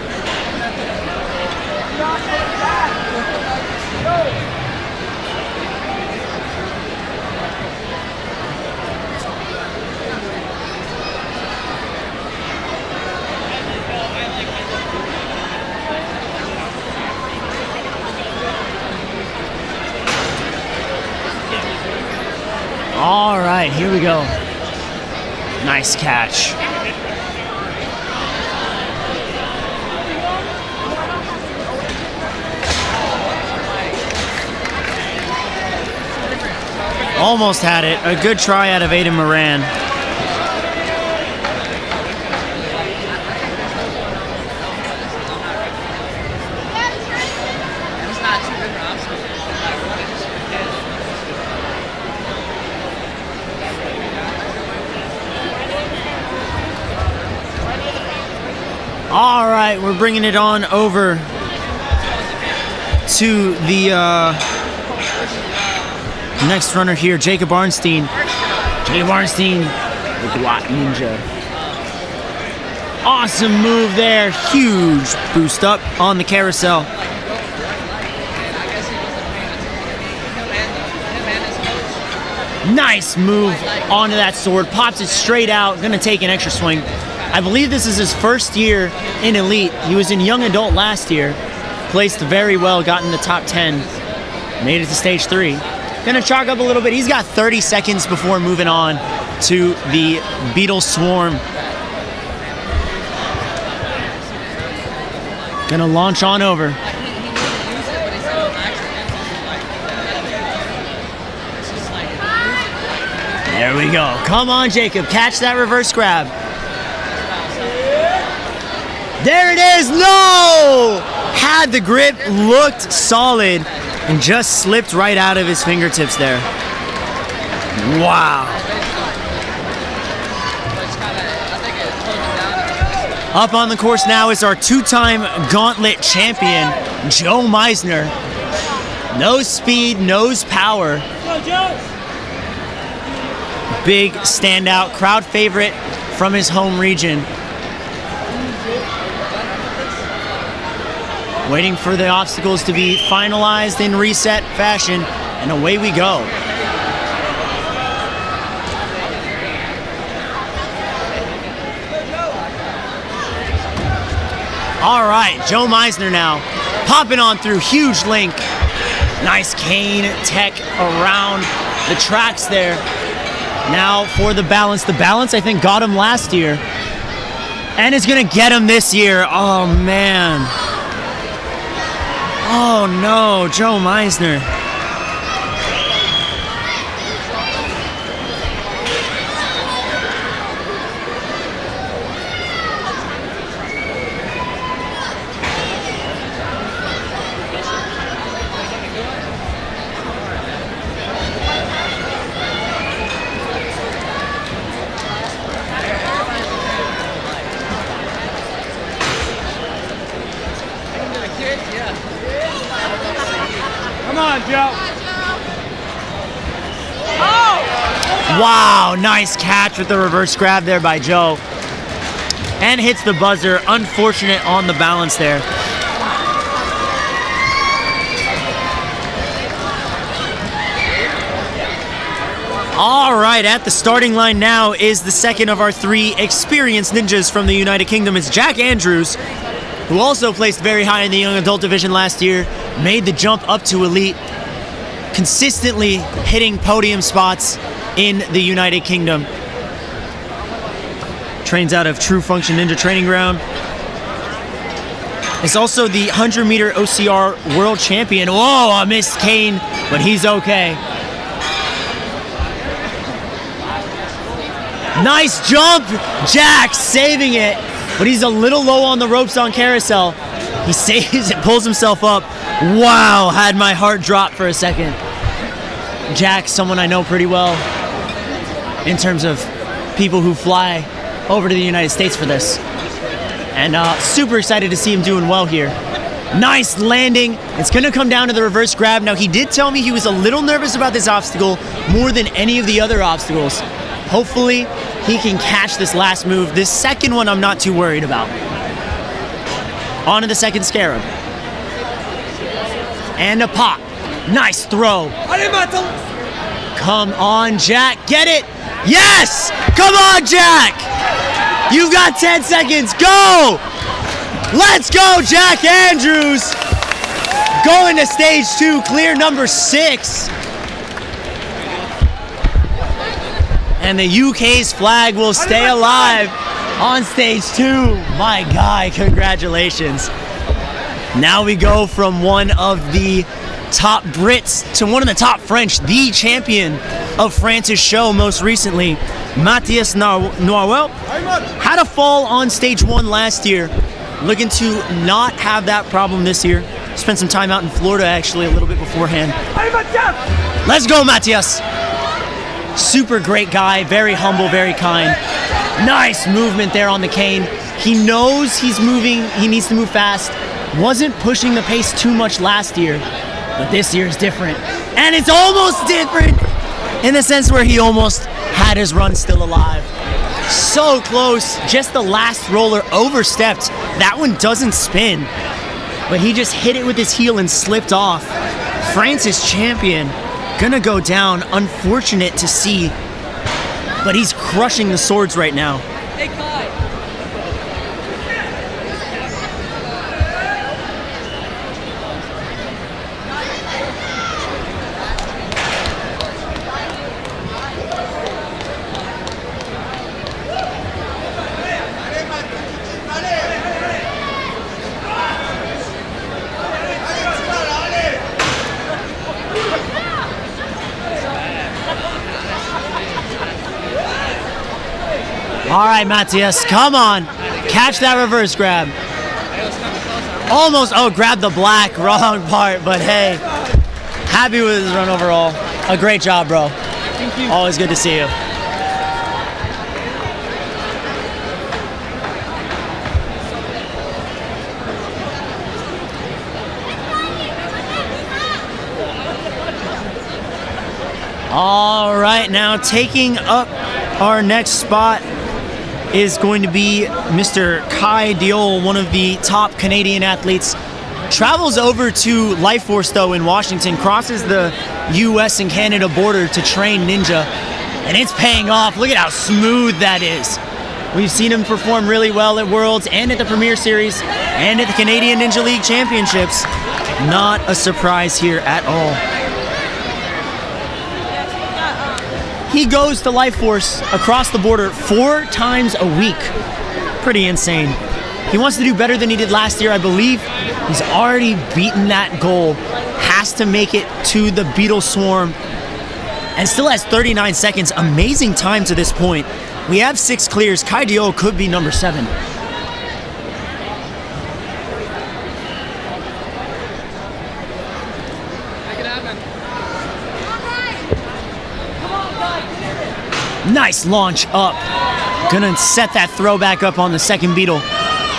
All right, here we go. Nice catch. Almost had it. A good try out of Aiden Moran. All right, we're bringing it on over to the next runner here, Jacob Arnstein. Jacob Arnstein, the Guat Ninja. Awesome move there. Huge boost up on the carousel. Nice move onto that sword. Pops it straight out. Gonna take an extra swing. I believe this is his 1st year in Elite. He was in Young Adult last year. Placed very well, got in the top 10. Made it to stage 3. Gonna chalk up a little bit. He's got 30 seconds before moving on to the Beetle Swarm. Gonna launch on over. There we go. Come on, Jacob. Catch that reverse grab. There it is. No! Had the grip, looked solid, and just slipped right out of his fingertips there. Wow. Up on the course now is our 2-time Gauntlet champion, Joe Meisner. No speed, nose power. Big standout, crowd favorite from his home region. Waiting for the obstacles to be finalized in reset fashion, and away we go. All right, Joe Meisner now, Popping on through, huge link. Nice cane tech around the tracks there. Now for the balance. The balance, I think, got him last year. And is going to get him this year. Oh, man. Oh, no. Joe Meisner. Come on, Joe. Wow, nice catch with the reverse grab there by Joe. And hits the buzzer. Unfortunate on the balance there. All right, at the starting line now is the second of our three experienced ninjas from the United Kingdom. It's Jack Andrews, who also placed very high in the young adult division last year, made the jump up to elite, consistently hitting podium spots in the United Kingdom. Trains out of True Function Ninja Training Ground. Is also the 100-meter OCR world champion. Whoa, I missed Kane, but he's okay. Nice jump, Jack saving it, but he's a little low on the ropes on carousel. He saves it, pulls himself up. Wow, had my heart drop for a second. Jack, someone I know pretty well in terms of people who fly over to the United States for this. And super excited to see him doing well here. Nice landing. It's gonna come down to the reverse grab. Now, he did tell me he was a little nervous about this obstacle more than any of the other obstacles. Hopefully, he can catch this last move. This second one, I'm not too worried about. On to the second scarab. And a pop. Nice throw. Come on, Jack. Get it. Yes! Come on, Jack! You've got 10 seconds. Go! Let's go, Jack Andrews! Going to stage 2, clear number 6. And the UK's flag will stay alive on stage 2. My guy, congratulations. Now we go from one of the top Brits to one of the top French, the champion of France's show most recently, Matthias Noël. Had a fall on stage 1 last year. Looking to not have that problem this year. Spent some time out in Florida actually a little bit beforehand. Let's go, Matthias. Super great guy, very humble, very kind. Nice movement there on the cane. He knows he's moving, he needs to move fast. Wasn't pushing the pace too much last year, but this year is different. And it's almost different in the sense where he almost had his run still alive. So close, just the last roller overstepped. That one doesn't spin, but he just hit it with his heel and slipped off. France's champion gonna go down, unfortunate to see, but he's crushing the swords right now. Hey, Kai. All right, Matthias, come on. Catch that reverse grab. Almost, oh, grab the black, wrong part, but hey, happy with his run overall. A great job, bro. Thank you. Always good to see you. All right, now taking up our next spot is going to be Mr. Kai Diol, one of the top Canadian athletes. Travels over to Life Force, though, in Washington, crosses the US and Canada border to train ninja, and it's paying off. Look at how smooth that is. We've seen him perform really well at Worlds and at the Premier Series and at the Canadian Ninja League Championships. Not a surprise here at all. He goes to Life Force across the border 4 times a week. Pretty insane. He wants to do better than he did last year, I believe. He's already beaten that goal. Has to make it to the Beetle Swarm. And still has 39 seconds. Amazing time to this point. We have 6 clears. Kai Dio could be number 7. Nice launch up. Gonna set that throw back up on the second Beetle.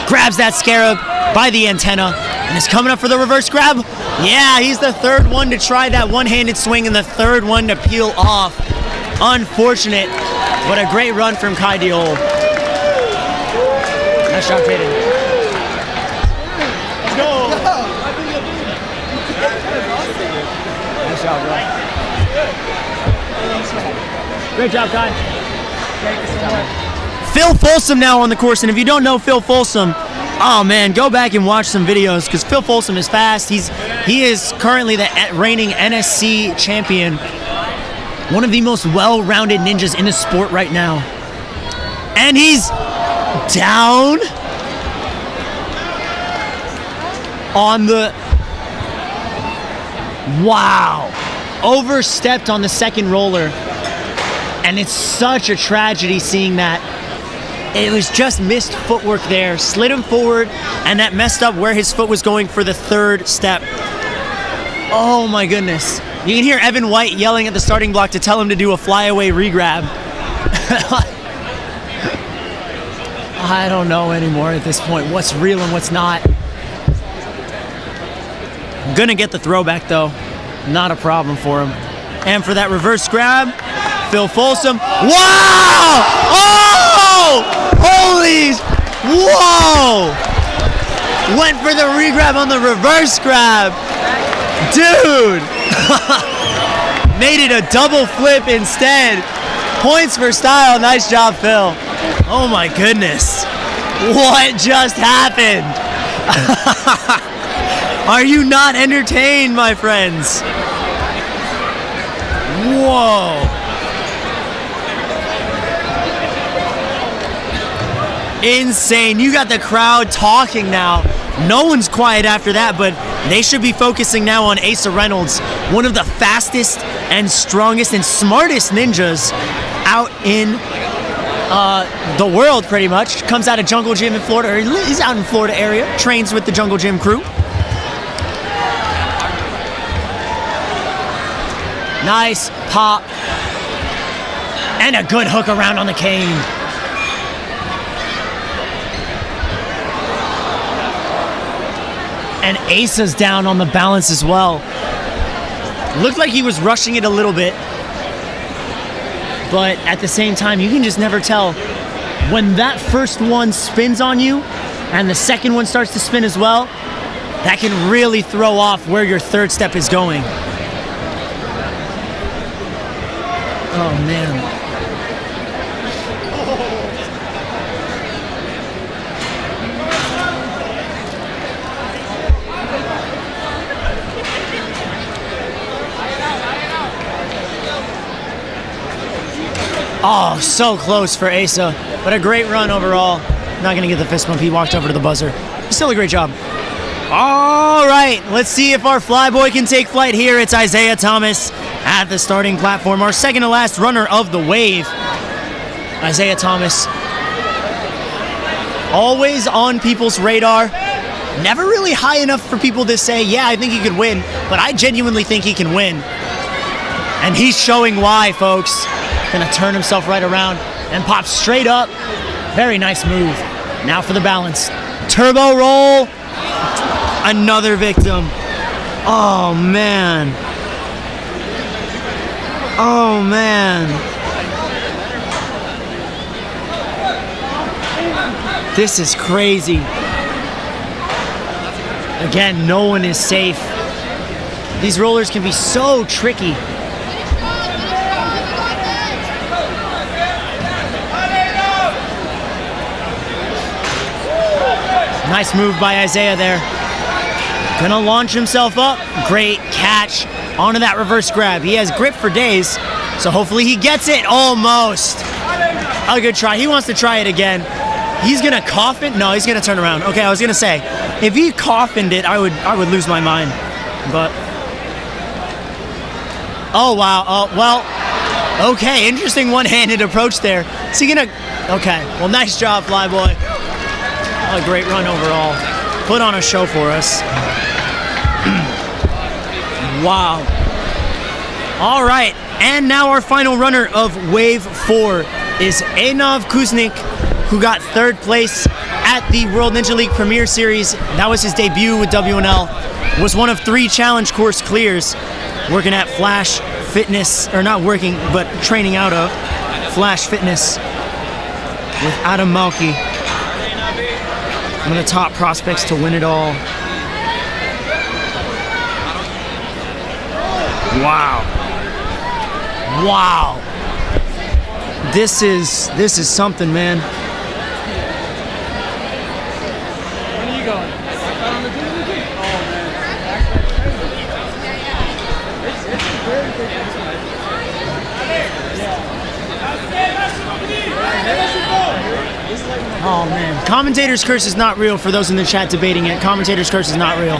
Grabs that Scarab by the antenna and is coming up for the reverse grab. Yeah, he's the third one to try that one-handed swing and the third one to peel off. Unfortunate, but a great run from Kai Diol. Nice shot, Traden. Let's go. Nice shot, bro. Great job, Kai. Phil Folsom now on the course, and if you don't know Phil Folsom, oh man, go back and watch some videos because Phil Folsom is fast. He is currently the reigning NSC champion, one of the most well-rounded ninjas in the sport right now. And he's down on the, wow, overstepped on the second roller. And it's such a tragedy seeing that. It was just missed footwork there, slid him forward, and that messed up where his foot was going for the third step. Oh my goodness. You can hear Evan White yelling at the starting block to tell him to do a flyaway regrab. I don't know anymore at this point what's real and what's not. I'm gonna get the throwback though. Not a problem for him. And for that reverse grab, Phil Folsom. Wow! Oh! Holy! Whoa! Went for the regrab on the reverse grab. Dude! Made it a double flip instead. Points for style. Nice job, Phil. Oh my goodness. What just happened? Are you not entertained, my friends? Whoa. Insane. You got the crowd talking now. No one's quiet after that, but they should be focusing now on Asa Reynolds, one of the fastest and strongest and smartest ninjas out in the world, pretty much. Comes out of Jungle Gym in Florida, or he's out in Florida area, trains with the Jungle Gym crew. Nice pop. And a good hook around on the cane. And Asa's down on the balance as well. Looked like he was rushing it a little bit. But at the same time, you can just never tell. When that first one spins on you, and the second one starts to spin as well, that can really throw off where your third step is going. Oh man. Oh, so close for Asa, but a great run overall. Not gonna get the fist bump, he walked over to the buzzer. Still a great job. All right, let's see if our flyboy can take flight here. It's Isaiah Thomas at the starting platform, our second to last runner of the wave. Isaiah Thomas, always on people's radar. Never really high enough for people to say, yeah, I think he could win, but I genuinely think he can win. And he's showing why, folks. Gonna turn himself right around and pop straight up. Very nice move. Now for the balance. Turbo roll. Another victim. Oh, man. Oh, man. This is crazy. Again, no one is safe. These rollers can be so tricky. Nice move by Isaiah there. Gonna launch himself up. Great catch onto that reverse grab. He has grip for days, so hopefully he gets it. Almost. A good try. He wants to try it again. He's gonna coffin. No, he's gonna turn around. Okay, I was gonna say, if he coffined it, I would lose my mind. But oh wow. Oh well. Okay, interesting one-handed approach there. Is he gonna? Okay. Well, nice job, Flyboy. A great run overall. Put on a show for us. Wow. All right, and now our final runner of Wave 4 is Enav Kuznik, who got 3rd place at the World Ninja League Premier Series. That was his debut with WNL. Was one of 3 challenge course clears, working at Flash Fitness, or not working, but training out of Flash Fitness with Adam Malki. One of the top prospects to win it all. Wow. Wow. This is something, man. Where are you going? Back on the team? Oh, man. It's a very big Oh, man. Commentator's curse is not real for those in the chat debating it. Commentator's curse is not real.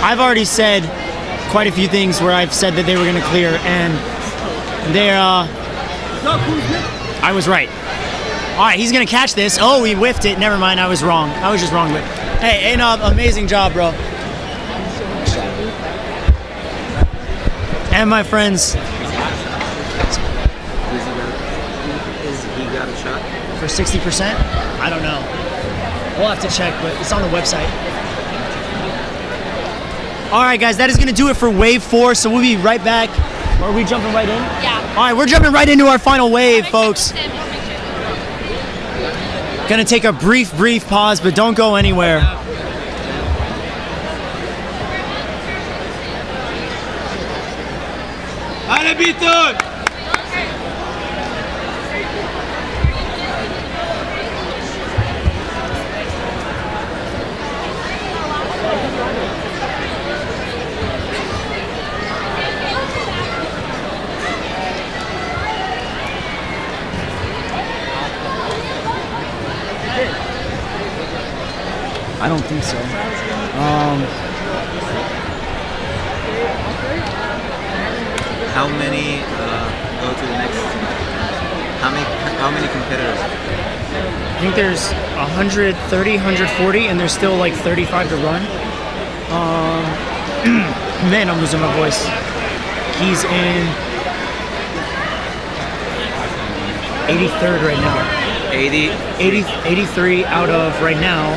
I've already said quite a few things where I've said that they were going to clear, and I was right. All right, he's going to catch this. Oh, he whiffed it. Never mind, I was wrong. I was just wrong. But hey, Enav, amazing job, bro. And my friends. Is he got a shot? For 60%? I don't know. We'll have to check, but it's on the website. All right, guys, that is going to do it for Wave 4, so we'll be right back. Are we jumping right in? Yeah. All right, we're jumping right into our final wave, folks. Gonna take a brief pause, but don't go anywhere. I don't think so. How many go to the next? How many competitors? I think there's 130, 140, and there's still like 35 to run. Man, I'm losing my voice. He's in 83rd right now. 83 out of right now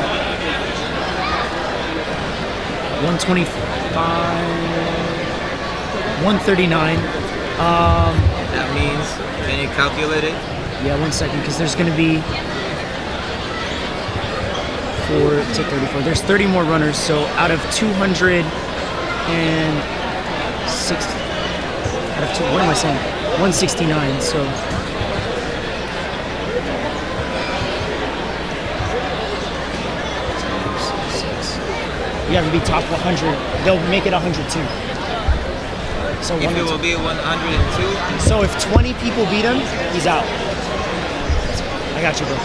125, 139. That means, can you calculate it? Yeah, 1 second, because there's going to be 4 to 34. There's 30 more runners, so out of 260, out of what am I saying? 169, so. You have to be top 100. They'll make it 102. So if it will be 102. So if 20 people beat him, he's out. I got you, bro.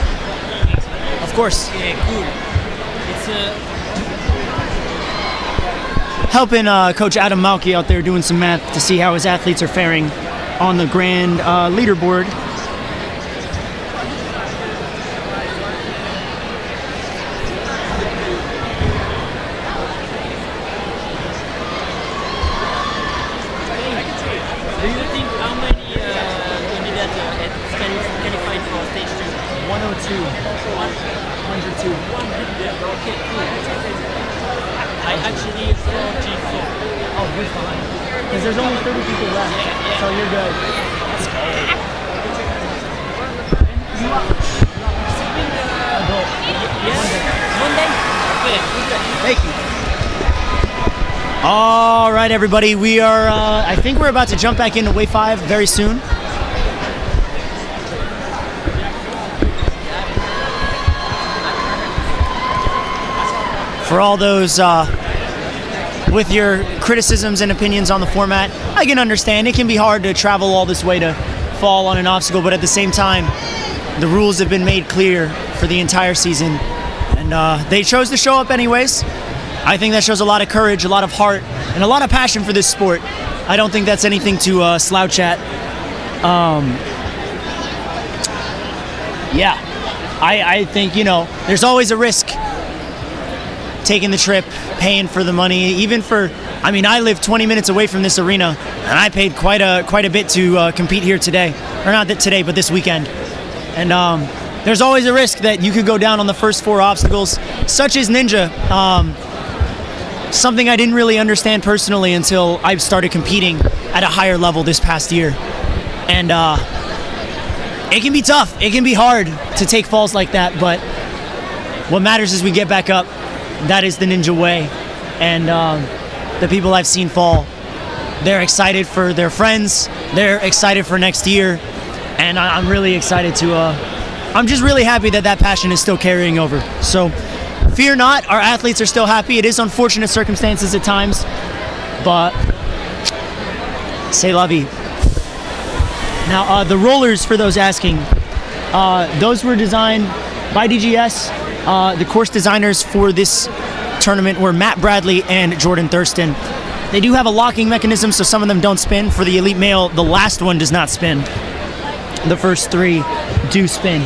Of course. Yeah, cool. It's helping Coach Adam Malki out there doing some math to see how his athletes are faring on the grand leaderboard. Do you think how many candidates can you find for stage 2? 102. 102. Okay, cool. I actually saw G4. Oh, you're fine. Because there's only 30 people left. So you're good. Let's go. Monday? Thank you. All right, everybody. We are, I think we're about to jump back into Wave 5 very soon. For all those with your criticisms and opinions on the format, I can understand. It can be hard to travel all this way to fall on an obstacle, but at the same time, the rules have been made clear for the entire season, and they chose to show up anyways. I think that shows a lot of courage, a lot of heart, and a lot of passion for this sport. I don't think that's anything to slouch at. Yeah, I think, you know, there's always a risk taking the trip, paying for the money, even for, I mean, I live 20 minutes away from this arena, and I paid quite a bit to compete here today. Or not today, but this weekend. And there's always a risk that you could go down on the first 4 obstacles, such as Ninja. Something I didn't really understand personally until I started competing at a higher level this past year. And it can be tough. It can be hard to take falls like that, but what matters is we get back up. That is the Ninja way. And the people I've seen fall, they're excited for their friends. They're excited for next year. And I'm really excited to, I'm just really happy that that passion is still carrying over. So fear not, our athletes are still happy. It is unfortunate circumstances at times, but c'est la vie. Now, the rollers, for those asking, those were designed by DGS. The course designers for this tournament were Matt Bradley and Jordan Thurston. They do have a locking mechanism, so some of them don't spin. For the Elite Male, the last one does not spin. The first 3 do spin.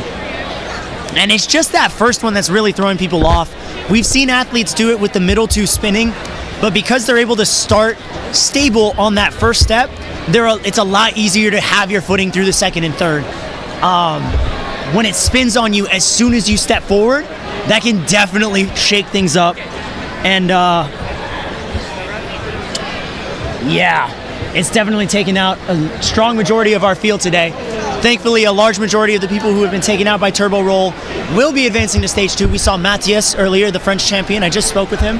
And it's just that first one that's really throwing people off. We've seen athletes do it with the middle 2 spinning, but because they're able to start stable on that first step, it's a lot easier to have your footing through the second and third. When it spins on you as soon as you step forward, that can definitely shake things up. And yeah, it's definitely taken out a strong majority of our field today. Thankfully, a large majority of the people who have been taken out by Turbo Roll will be advancing to stage 2. We saw Matthias earlier, the French champion. I just spoke with him.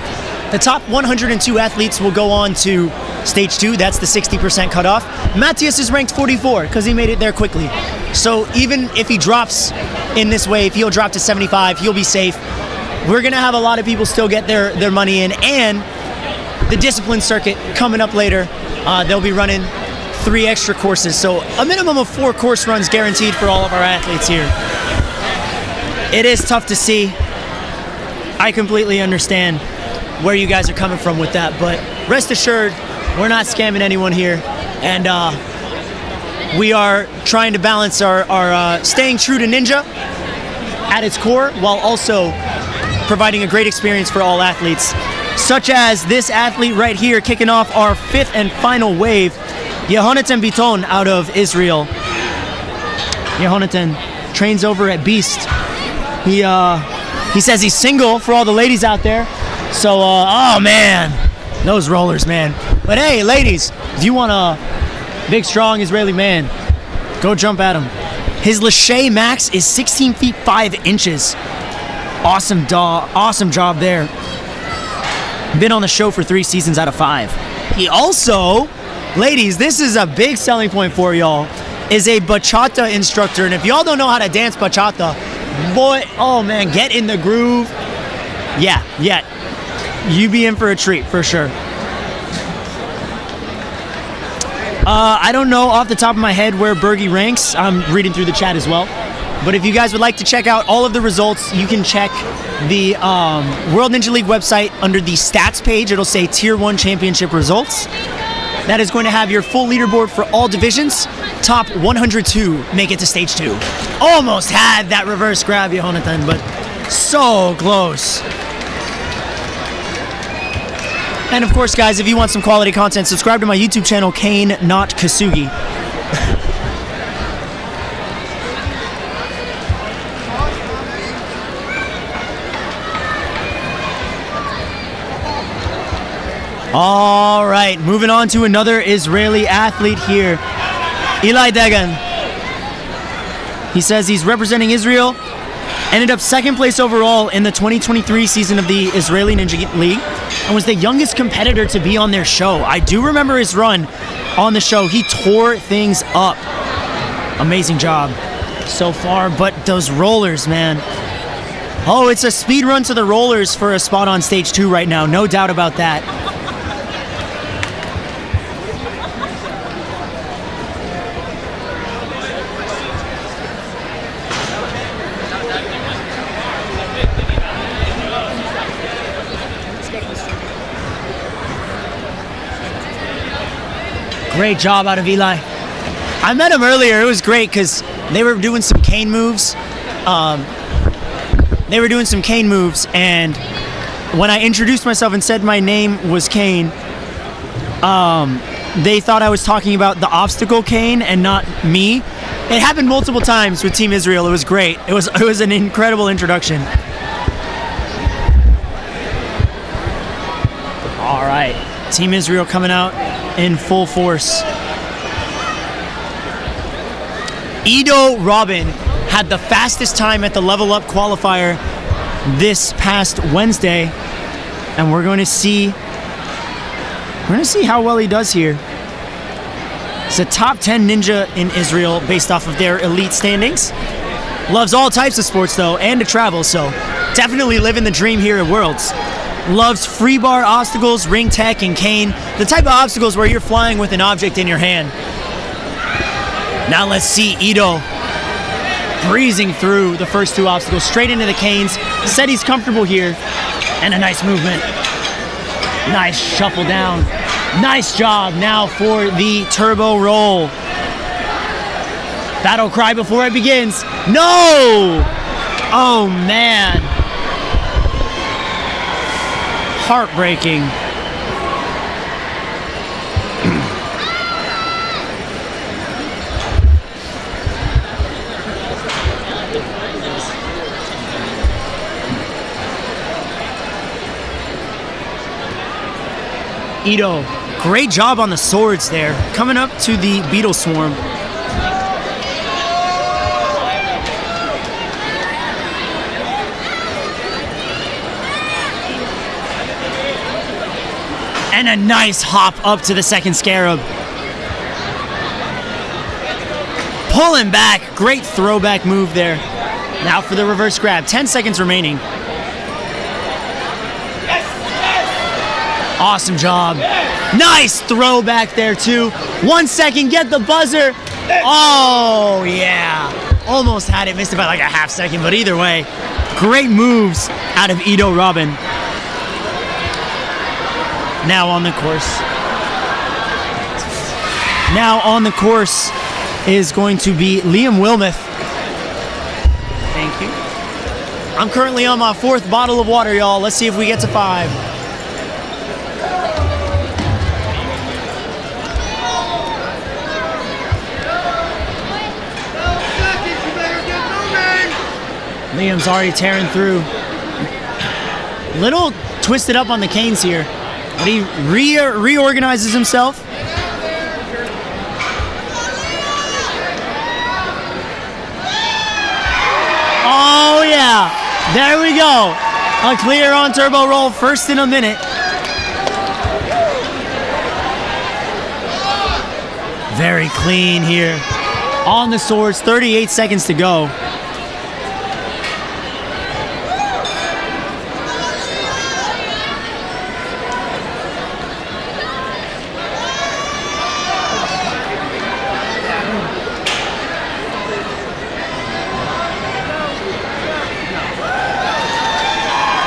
The top 102 athletes will go on to stage 2. That's the 60% cutoff. Matthias is ranked 44 because he made it there quickly. So even if he drops in this wave, he'll drop to 75. He'll be safe. We're going to have a lot of people still get their money in. And the discipline circuit coming up later, they'll be running 3 extra courses. So a minimum of 4 course runs guaranteed for all of our athletes here. It is tough to see. I completely understand where you guys are coming from with that, but rest assured, we're not scamming anyone here, and we are trying to balance our staying true to Ninja at its core, while also providing a great experience for all athletes, such as this athlete right here, kicking off our 5th and final wave, Yehonatan Biton out of Israel. Yehonatan trains over at Beast. He says he's single for all the ladies out there. So, oh man, those rollers, man. But hey, ladies, if you want a big, strong Israeli man, go jump at him. His Lachey max is 16 feet 5 inches. Awesome job there. Been on the show for 3 seasons out of 5. He also, ladies, this is a big selling point for y'all, is a bachata instructor. And if y'all don't know how to dance bachata, boy, oh man, get in the groove. Yeah. You be in for a treat, for sure. I don't know off the top of my head where Bergie ranks. I'm reading through the chat as well. But if you guys would like to check out all of the results, you can check the World Ninja League website under the stats page. It'll say Tier 1 Championship results. That is going to have your full leaderboard for all divisions. Top 102 make it to stage 2. Almost had that reverse grab, Yehonatan, but so close. And of course, guys, if you want some quality content, subscribe to my YouTube channel, Kane Not Kasugi. All right, moving on to another Israeli athlete here, Eli Degan. He says he's representing Israel, ended up 2nd place overall in the 2023 season of the Israeli Ninja League, and was the youngest competitor to be on their show. I do remember his run on the show. He tore things up. Amazing job so far, but those rollers, man. Oh, it's a speed run to the rollers for a spot on stage 2 right now. No doubt about that. Great job out of Eli. I met him earlier. It was great because they were doing some cane moves. And when I introduced myself and said my name was Kane, they thought I was talking about the obstacle cane and not me. It happened multiple times with Team Israel. It was great. It was an incredible introduction. All right, Team Israel coming out in full force. Ido Robin had the fastest time at the Level Up qualifier this past Wednesday, and we're going to see how well he does here. He's a top 10 ninja in Israel based off of their elite standings. Loves all types of sports though, and to travel, so definitely living the dream here at Worlds. Loves free bar obstacles, ring tech, and cane. The type of obstacles where you're flying with an object in your hand. Now let's see Ido breezing through the first 2 obstacles, straight into the canes. Said he's comfortable here, and a nice movement. Nice shuffle down. Nice job now for the turbo roll. Battle cry before it begins. No! Oh man. Heartbreaking. Ido, great job on the swords there. Coming up to the beetle swarm. And a nice hop up to the second scarab. Pulling back, great throwback move there. Now for the reverse grab, 10 seconds remaining. Awesome job. Nice throw back there too. 1 second, get the buzzer. Oh yeah. Almost had it, missed it by like a half second, but either way, great moves out of Ido Robin. Now on the course. Now on the course is going to be Liam Wilmoth. Thank you. I'm currently on my 4th bottle of water, y'all. Let's see if we get to 5. Liam's already tearing through. Little twisted up on the canes here, but he reorganizes himself. Oh yeah, there we go. A clear on turbo roll, first in a minute. Very clean here. On the swords, 38 seconds to go.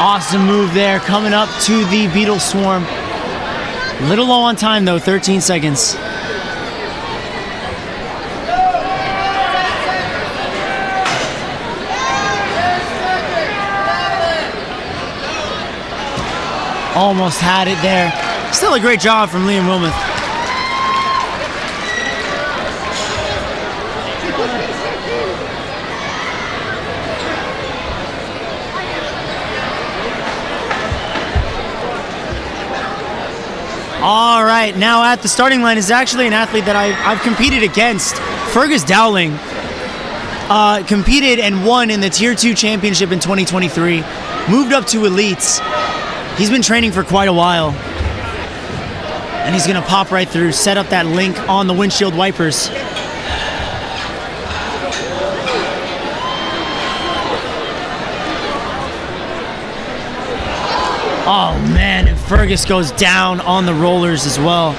Awesome move there, coming up to the beetle swarm. Little low on time though, 13 seconds. Almost had it there. Still a great job from Liam Wilmoth. All right, now at the starting line is actually an athlete that I've competed against. Fergus Dowling competed and won in the Tier 2 Championship in 2023. Moved up to Elites. He's been training for quite a while. And he's gonna pop right through, set up that link on the windshield wipers. Oh man, and Fergus goes down on the rollers as well.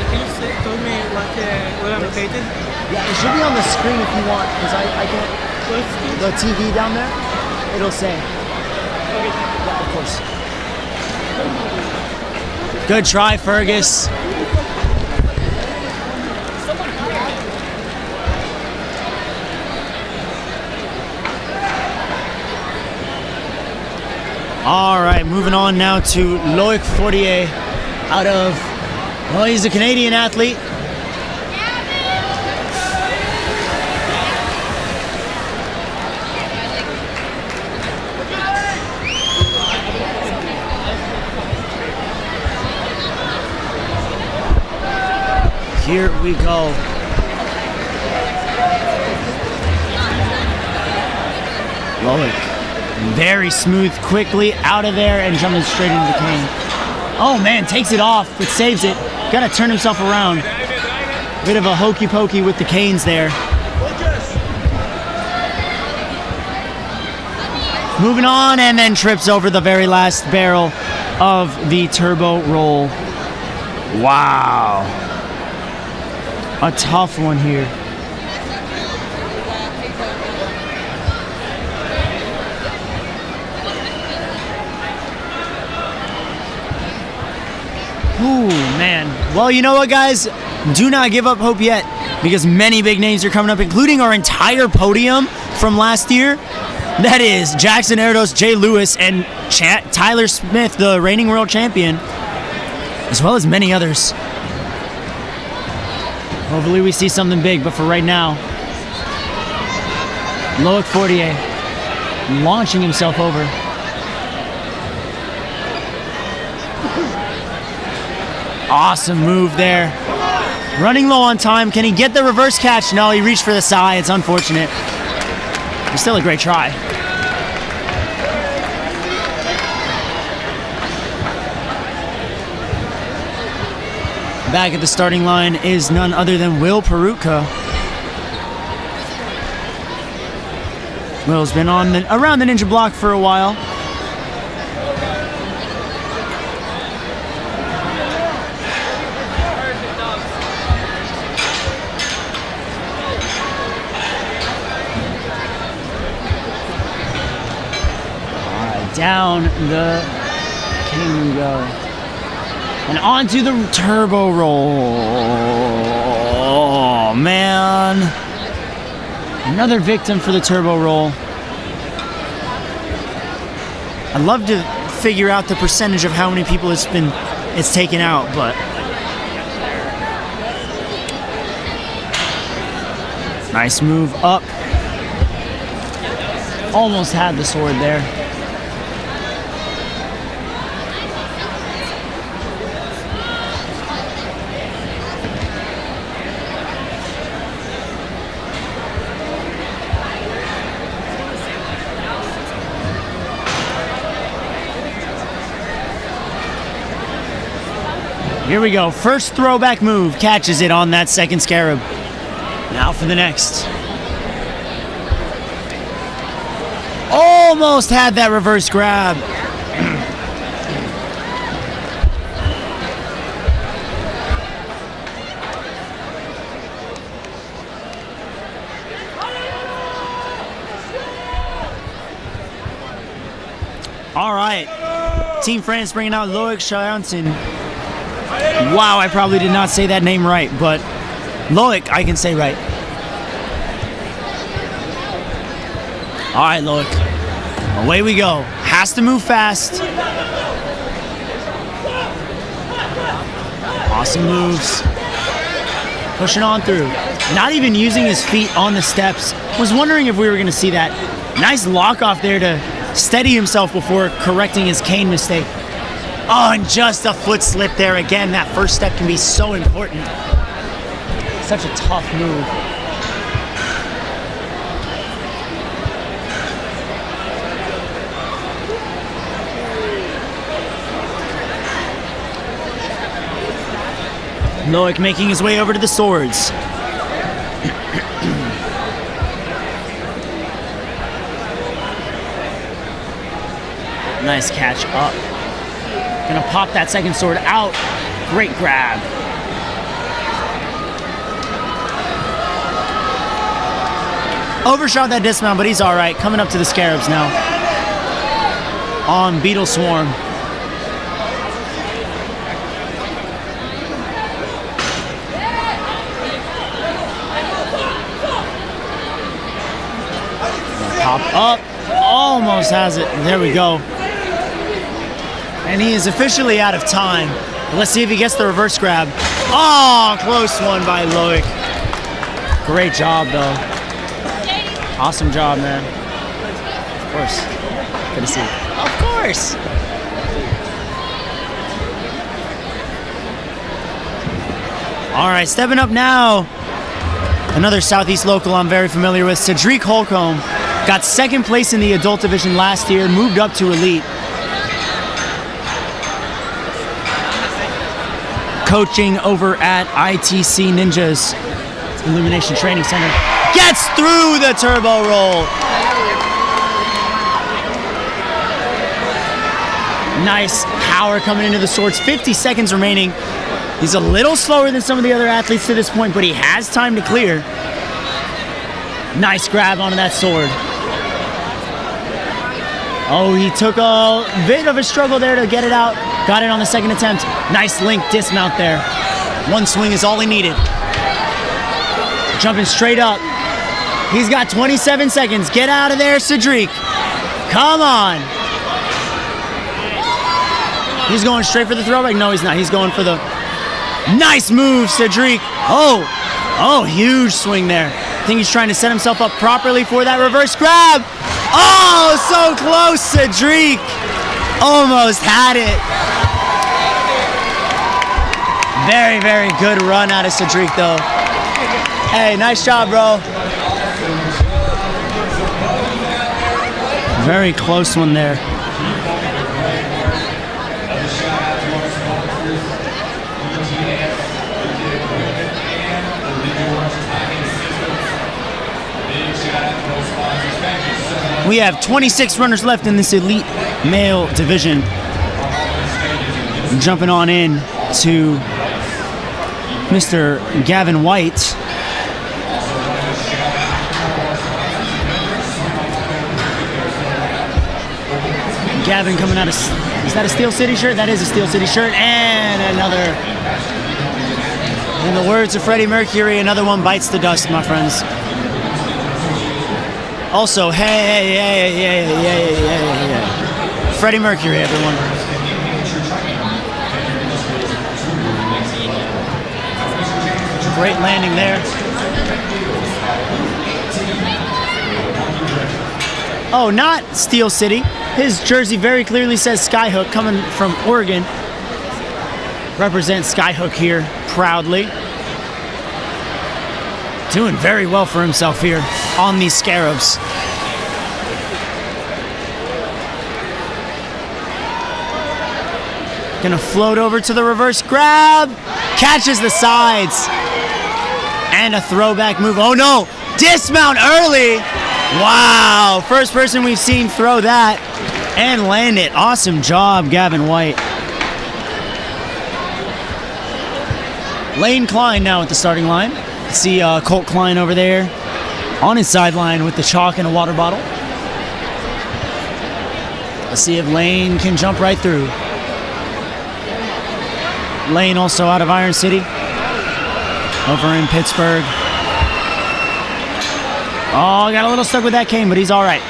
Can you tell me what I'm located? Yeah, it should be on the screen if you want, because I can't. The TV down there, it'll say. Yeah, of course. Good try, Fergus. All right, moving on now to Loic Fortier out of, well, he's a Canadian athlete. Here we go. Loic, very smooth, quickly out of there and jumping straight into the cane. Oh man, takes it off, but saves it. Gotta turn himself around. Bit of a hokey pokey with the canes there. Moving on, and then trips over the very last barrel of the turbo roll. Wow. A tough one here. Ooh, man. Well, you know what, guys? Do not give up hope yet, because many big names are coming up, including our entire podium from last year. That is Jackson Erdos, Jay Lewis, and Tyler Smith, the reigning world champion, as well as many others. Hopefully we see something big, but for right now, Loic Fortier launching himself over. Awesome move there. Running low on time. Can he get the reverse catch? No, he reached for the side. It's unfortunate. But still a great try. Back at the starting line is none other than Will Perutka. Will's been on around the Ninja block for a while. Down the cane we go. And onto the turbo roll. Oh, man. Another victim for the turbo roll. I'd love to figure out the percentage of how many people it's taken out, but nice move up. Almost had the sword there. Here we go. First throwback move. Catches it on that second scarab. Now for the next. Almost had that reverse grab. All right. Team France bringing out Loic Charenton. Wow, I probably did not say that name right, but Loic, I can say right. All right, Loic. Away we go. Has to move fast. Awesome moves. Pushing on through. Not even using his feet on the steps. Was wondering if we were going to see that. Nice lock off there to steady himself before correcting his cane mistake. Oh, and just a foot slip there again. That first step can be so important. Such a tough move. Loic making his way over to the swords. Nice catch up. Gonna pop that second sword out. Great grab. Overshot that dismount, but he's all right. Coming up to the Scarabs now. On Beetle Swarm. Pop up. Almost has it. There we go. And he is officially out of time. Let's see if he gets the reverse grab. Oh, close one by Loic. Great job, though. Awesome job, man. Of course. Good to see you. Of course. All right, stepping up now. Another Southeast local I'm very familiar with, Cedric Holcomb. Got second place in the adult division last year, moved up to elite. Coaching over at ITC Ninjas Illumination Training Center. Gets through the turbo roll. Nice power coming into the swords. 50 seconds remaining. He's a little slower than some of the other athletes to this point, but he has time to clear. Nice grab onto that sword. Oh, he took a bit of a struggle there to get it out. Got it on the second attempt. Nice link dismount there. One swing is all he needed. Jumping straight up. He's got 27 seconds. Get out of there, Cedric. Come on. He's going straight for the throwback. No, he's not. He's going for the nice move, Cedric. Oh, huge swing there. I think he's trying to set himself up properly for that reverse grab. Oh, so close, Cedric. Almost had it. Very, very good run out of Cedric, though. Hey, nice job, bro. Very close one there. We have 26 runners left in this elite male division. Jumping on in to Mr. Gavin White. Gavin coming out of, is that a Steel City shirt? That is a Steel City shirt. And another, in the words of Freddie Mercury, another one bites the dust, my friends. Also, hey. Freddie Mercury, everyone. Great landing there. Oh, not Steel City. His jersey very clearly says Skyhook, coming from Oregon. Represents Skyhook here proudly. Doing very well for himself here on these Scarabs. Gonna float over to the reverse grab. Catches the sides. And a throwback move. Oh no! Dismount early! Wow! First person we've seen throw that and land it. Awesome job, Gavin White. Lane Klein now at the starting line. See Colt Klein over there on his sideline with the chalk and a water bottle. Let's see if Lane can jump right through. Lane also out of Iron City, over in Pittsburgh. Oh, got a little stuck with that cane, but he's all right.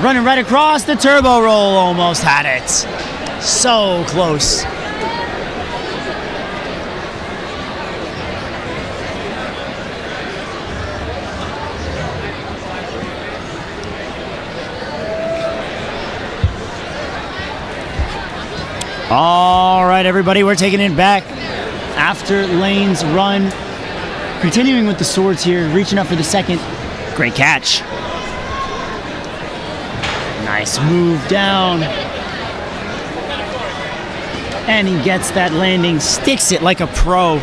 Running right across the turbo roll, almost had it. So close. All right, everybody, we're taking it back after Lane's run. Continuing with the swords here, reaching up for the second. Great catch. Nice move down. And he gets that landing, sticks it like a pro.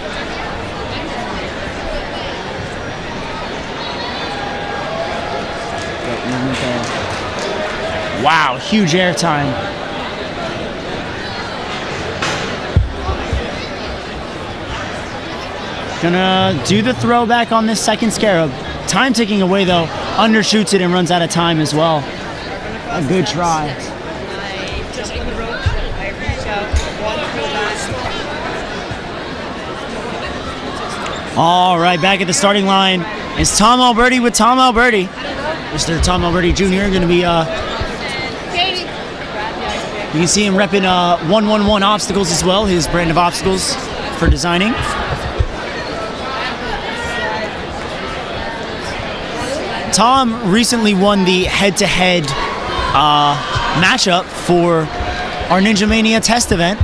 Wow, huge air time. Gonna do the throwback on this second scarab. Time ticking away though, undershoots it and runs out of time as well. A good try. All right, back at the starting line is Tom Alberti with Tom Alberti. Mr. Tom Alberti Jr. going to be, you can see him repping 111 obstacles as well, his brand of obstacles for designing. Tom recently won the head-to-head matchup for our Ninja Mania test event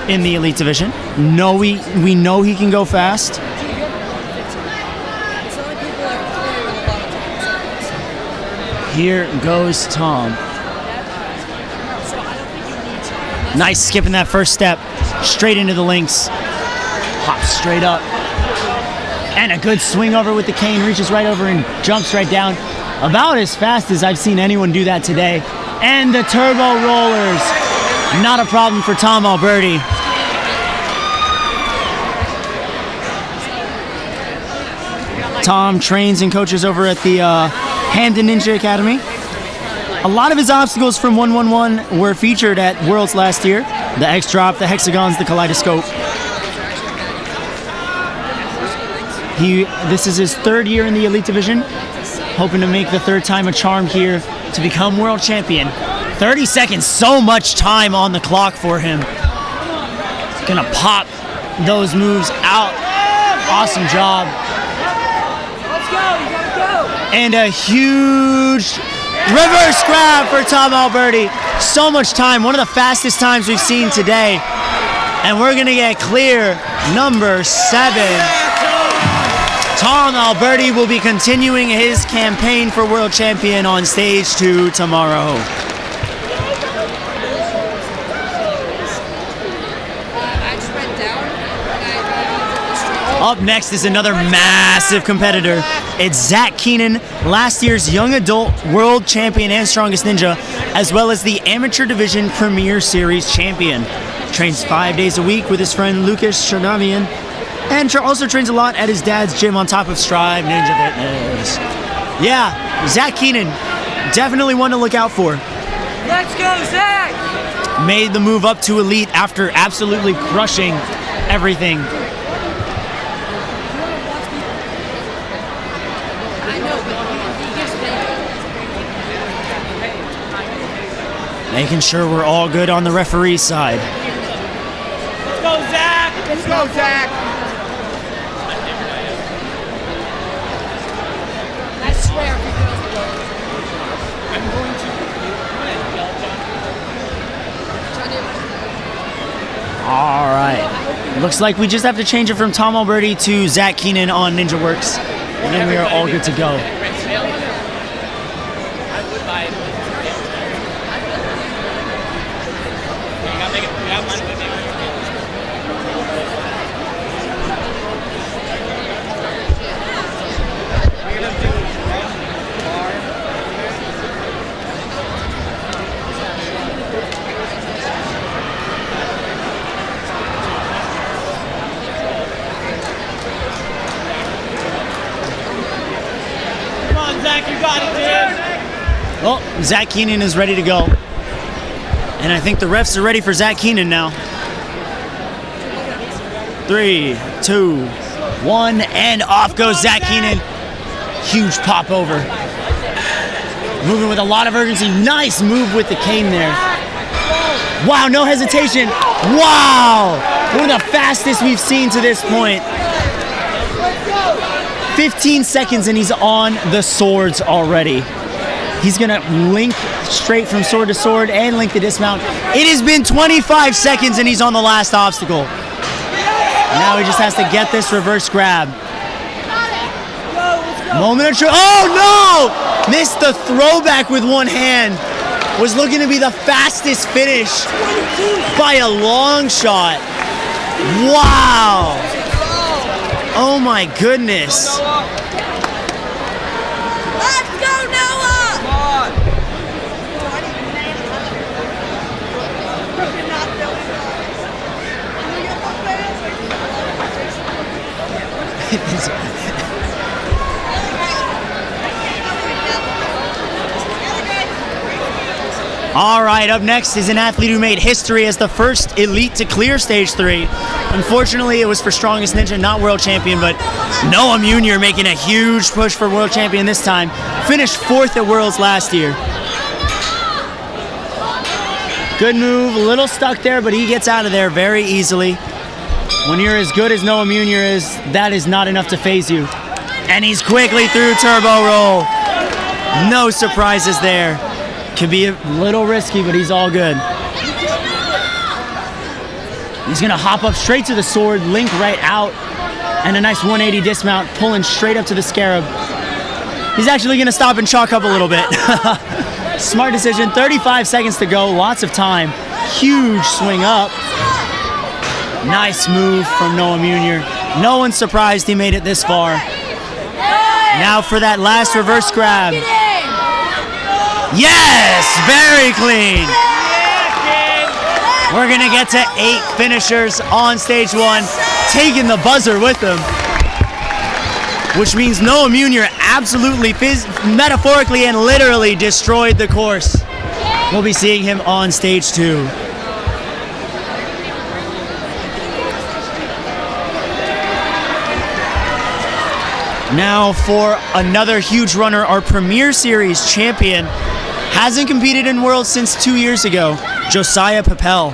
in the Elite Division. We know he can go fast. Here goes Tom. Nice skipping that first step. Straight into the links. Hops straight up. And a good swing over with the cane. Reaches right over and jumps right down. About as fast as I've seen anyone do that today. And the turbo rollers. Not a problem for Tom Alberti. Tom trains and coaches over at the Hamden Ninja Academy. A lot of his obstacles from 111 were featured at Worlds last year. The X-Drop, the Hexagons, the Kaleidoscope. This is his third year in the Elite Division, hoping to make the third time a charm here to become world champion. 30 seconds, so much time on the clock for him. Gonna pop those moves out. Awesome job. Let's go, you gotta go. And a huge reverse grab for Tom Alberti. So much time, one of the fastest times we've seen today. And we're gonna get clear number 7. Tom Alberti will be continuing his campaign for world champion on stage 2 tomorrow. Up next is another massive competitor. It's Zach Keenan, last year's young adult world champion and strongest ninja, as well as the amateur division Premier Series champion. Trains 5 days a week with his friend Lucas Chernavian, and also trains a lot at his dad's gym on top of Strive Ninja Fitness. Yeah, Zach Keenan, definitely one to look out for. Let's go, Zach! Made the move up to Elite after absolutely crushing everything. Making sure we're all good on the referee side. Let's go, Zach! Let's go, Zach! I swear if he goes I'm going to. All right. Looks like we just have to change it from Tom Alberti to Zach Keenan on Ninja Works. And then we are all good to go. Well, Zach Keenan is ready to go. And I think the refs are ready for Zach Keenan now. 3, 2, 1, and off goes Zach Keenan. Huge pop over. Moving with a lot of urgency. Nice move with the cane there. Wow, no hesitation. Wow! One of the fastest we've seen to this point. 15 seconds and he's on the swords already. He's gonna link straight from sword to sword and link the dismount. It has been 25 seconds and he's on the last obstacle. Now he just has to get this reverse grab. Moment of truth. Oh no! Missed the throwback with one hand. was looking to be the fastest finish by a long shot. Wow. Oh my goodness. Let's go, Noah! Come on. All right, up next is an athlete who made history as the first elite to clear stage 3. Unfortunately, it was for Strongest Ninja, not world champion, but Noah Munier making a huge push for world champion this time. Finished 4th at Worlds last year. Good move, a little stuck there, but he gets out of there very easily. When you're as good as Noah Munier is, that is not enough to phase you. And he's quickly through turbo roll. No surprises there. Can be a little risky, but he's all good. He's gonna hop up straight to the sword, link right out, and a nice 180 dismount, pulling straight up to the scarab. He's actually gonna stop and chalk up a little bit. Smart decision, 35 seconds to go, lots of time. Huge swing up. Nice move from Noah Munier. No one's surprised he made it this far. Now for that last reverse grab. Yes, very clean. We're gonna get to 8 finishers on stage 1, taking the buzzer with them. Which means Noah Munier absolutely, metaphorically and literally destroyed the course. We'll be seeing him on stage 2. Now for another huge runner, our Premier Series champion. Hasn't competed in Worlds since 2 years ago, Josiah Papel.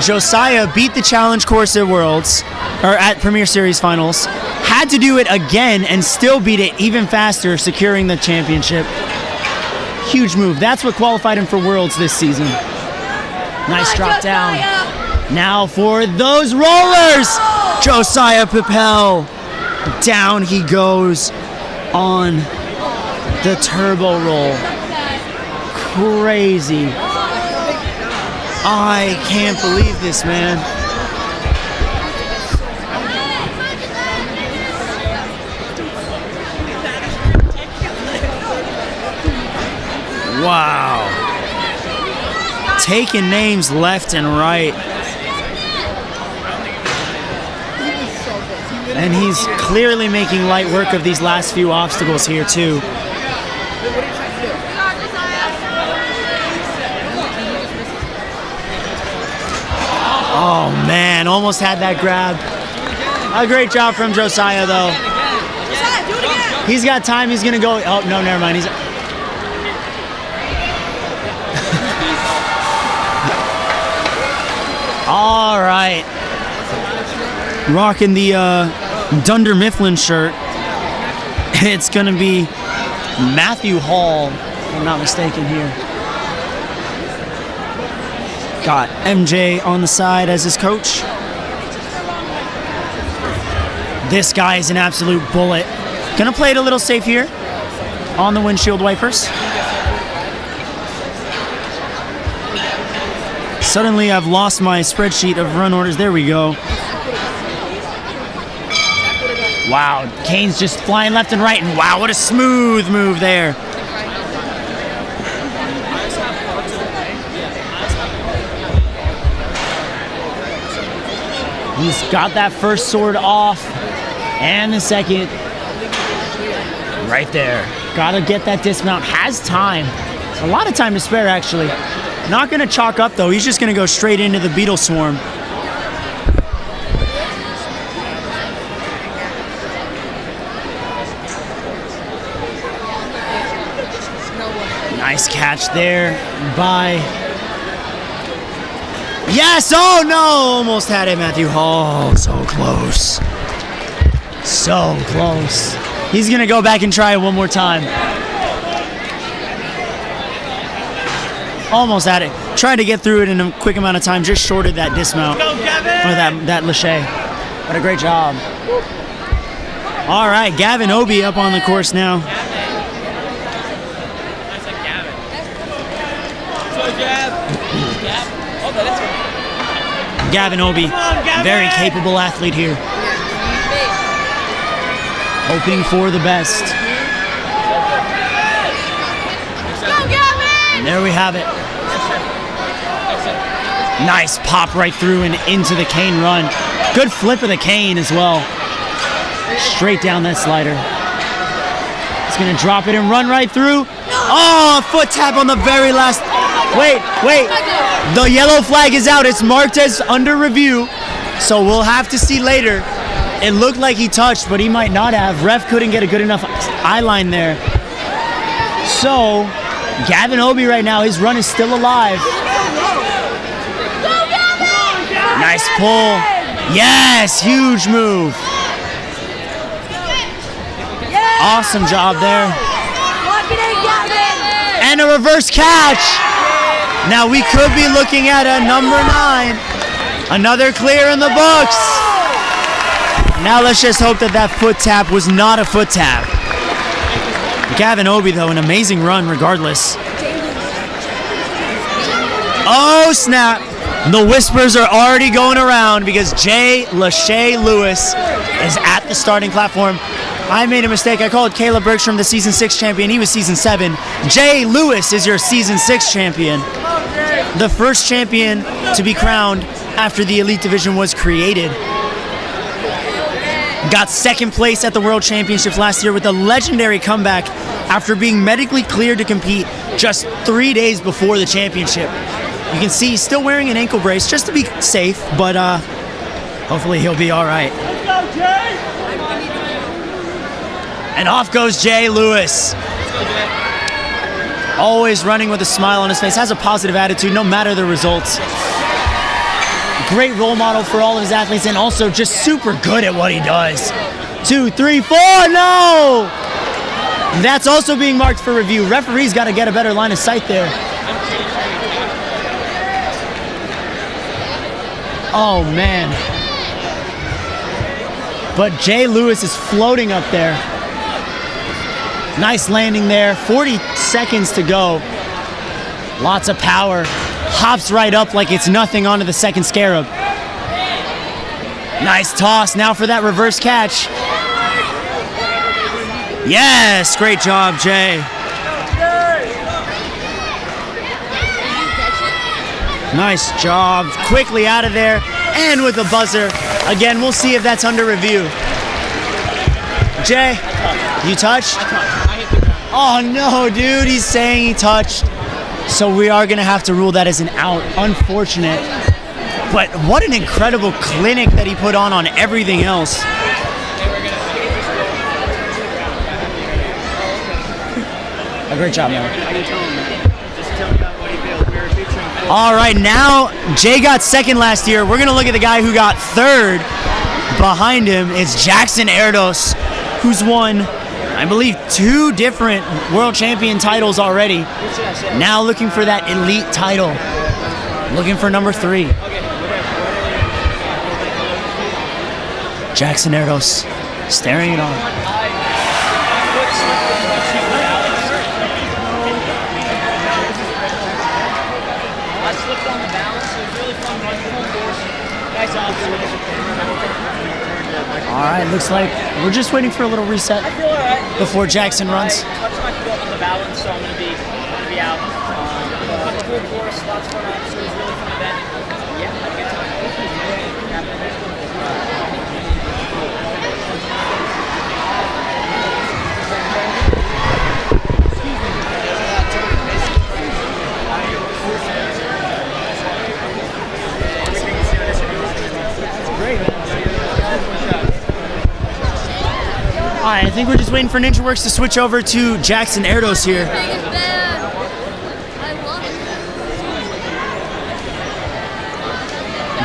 Josiah beat the challenge course at Worlds, or at Premier Series finals. Had to do it again and still beat it even faster, securing the championship. Huge move. That's what qualified him for Worlds this season. Nice drop down. Now for those rollers, Josiah Papel. Down he goes on the turbo roll. Crazy. I can't believe this, man. Wow. Taking names left and right. And he's clearly making light work of these last few obstacles here too. Oh man, almost had that grab. A great job from Josiah though. He's got time, he's gonna go, oh no, never mind. He's all right. Rocking the Dunder Mifflin shirt. It's gonna be Matthew Hall, if I'm not mistaken here. Got MJ on the side as his coach. This guy is an absolute bullet. Gonna play it a little safe here on the windshield wipers. Suddenly I've lost my spreadsheet of run orders. There we go. Wow, Kane's just flying left and right, and wow, what a smooth move there. He's got that first sword off, and the second right there. Gotta get that dismount, has time. A lot of time to spare, actually. Not gonna chalk up though, he's just gonna go straight into the beetle swarm. Nice catch there by... Yes! Oh no! Almost had it, Matthew Hall. Oh, so close. So close. He's gonna go back and try it one more time. Almost had it. Tried to get through it in a quick amount of time. Just shorted that dismount. Or that lache. What a great job. All right, Gavin Obi up on the course now. Gavin Obi, very capable athlete here. Hoping for the best. And there we have it. Nice pop right through and into the cane run. Good flip of the cane as well. Straight down that slider. He's gonna drop it and run right through. Oh, a foot tap on the very last. Wait. The yellow flag is out. It's marked as under review. So we'll have to see later. It looked like he touched, but he might not have. Ref couldn't get a good enough eye line there. So, Gavin Obi right now, his run is still alive. Nice pull. Yes, huge move. Awesome job there. And a reverse catch. Now we could be looking at a number 9. Another clear in the books. Now let's just hope that that foot tap was not a foot tap. Gavin Obi, though, an amazing run regardless. Oh, snap. The whispers are already going around because Jay Lachey Lewis is at the starting platform. I made a mistake. I called Caleb Bergstrom the Season 6 champion. He was Season 7. Jay Lewis is your Season 6 champion. The first champion to be crowned after the Elite Division was created. Got second place at the World Championships last year with a legendary comeback after being medically cleared to compete just 3 days before the championship. You can see he's still wearing an ankle brace just to be safe, but hopefully he'll be all right. And off goes Jay Lewis. Always running with a smile on his face, has a positive attitude no matter the results. Great role model for all of his athletes and also just super good at what he does. 2, 3, 4, no! That's also being marked for review. Referee's got to get a better line of sight there. Oh, man. But Jay Lewis is floating up there. Nice landing there. 40 seconds to go. Lots of power. Hops right up like it's nothing onto the second scarab. Nice toss now for that reverse catch. Yes, great job, Jay. Nice job. Quickly out of there and with a buzzer. Again, we'll see if that's under review. Jay, you touched? Oh no, dude, he's saying he touched. So we are going to have to rule that as an out. Unfortunate. But what an incredible clinic that he put on everything else. A great job, man. All right, now Jay got second last year. We're going to look at the guy who got third. Behind him is Jackson Erdos, who's won, I believe, 2 different world champion titles already. Now looking for that elite title. Looking for number 3. Jackson Erdos staring it on. I slipped on the balance. It was really fun running the whole course. Nice All right, looks like we're just waiting for a little reset before Jackson runs. I touched my foot on the balance, so I'm going to be out. But cool course, lots of fun officers, really fun event. Yeah, had a good time. All right, I think we're just waiting for NinjaWorks to switch over to Jackson Erdos here.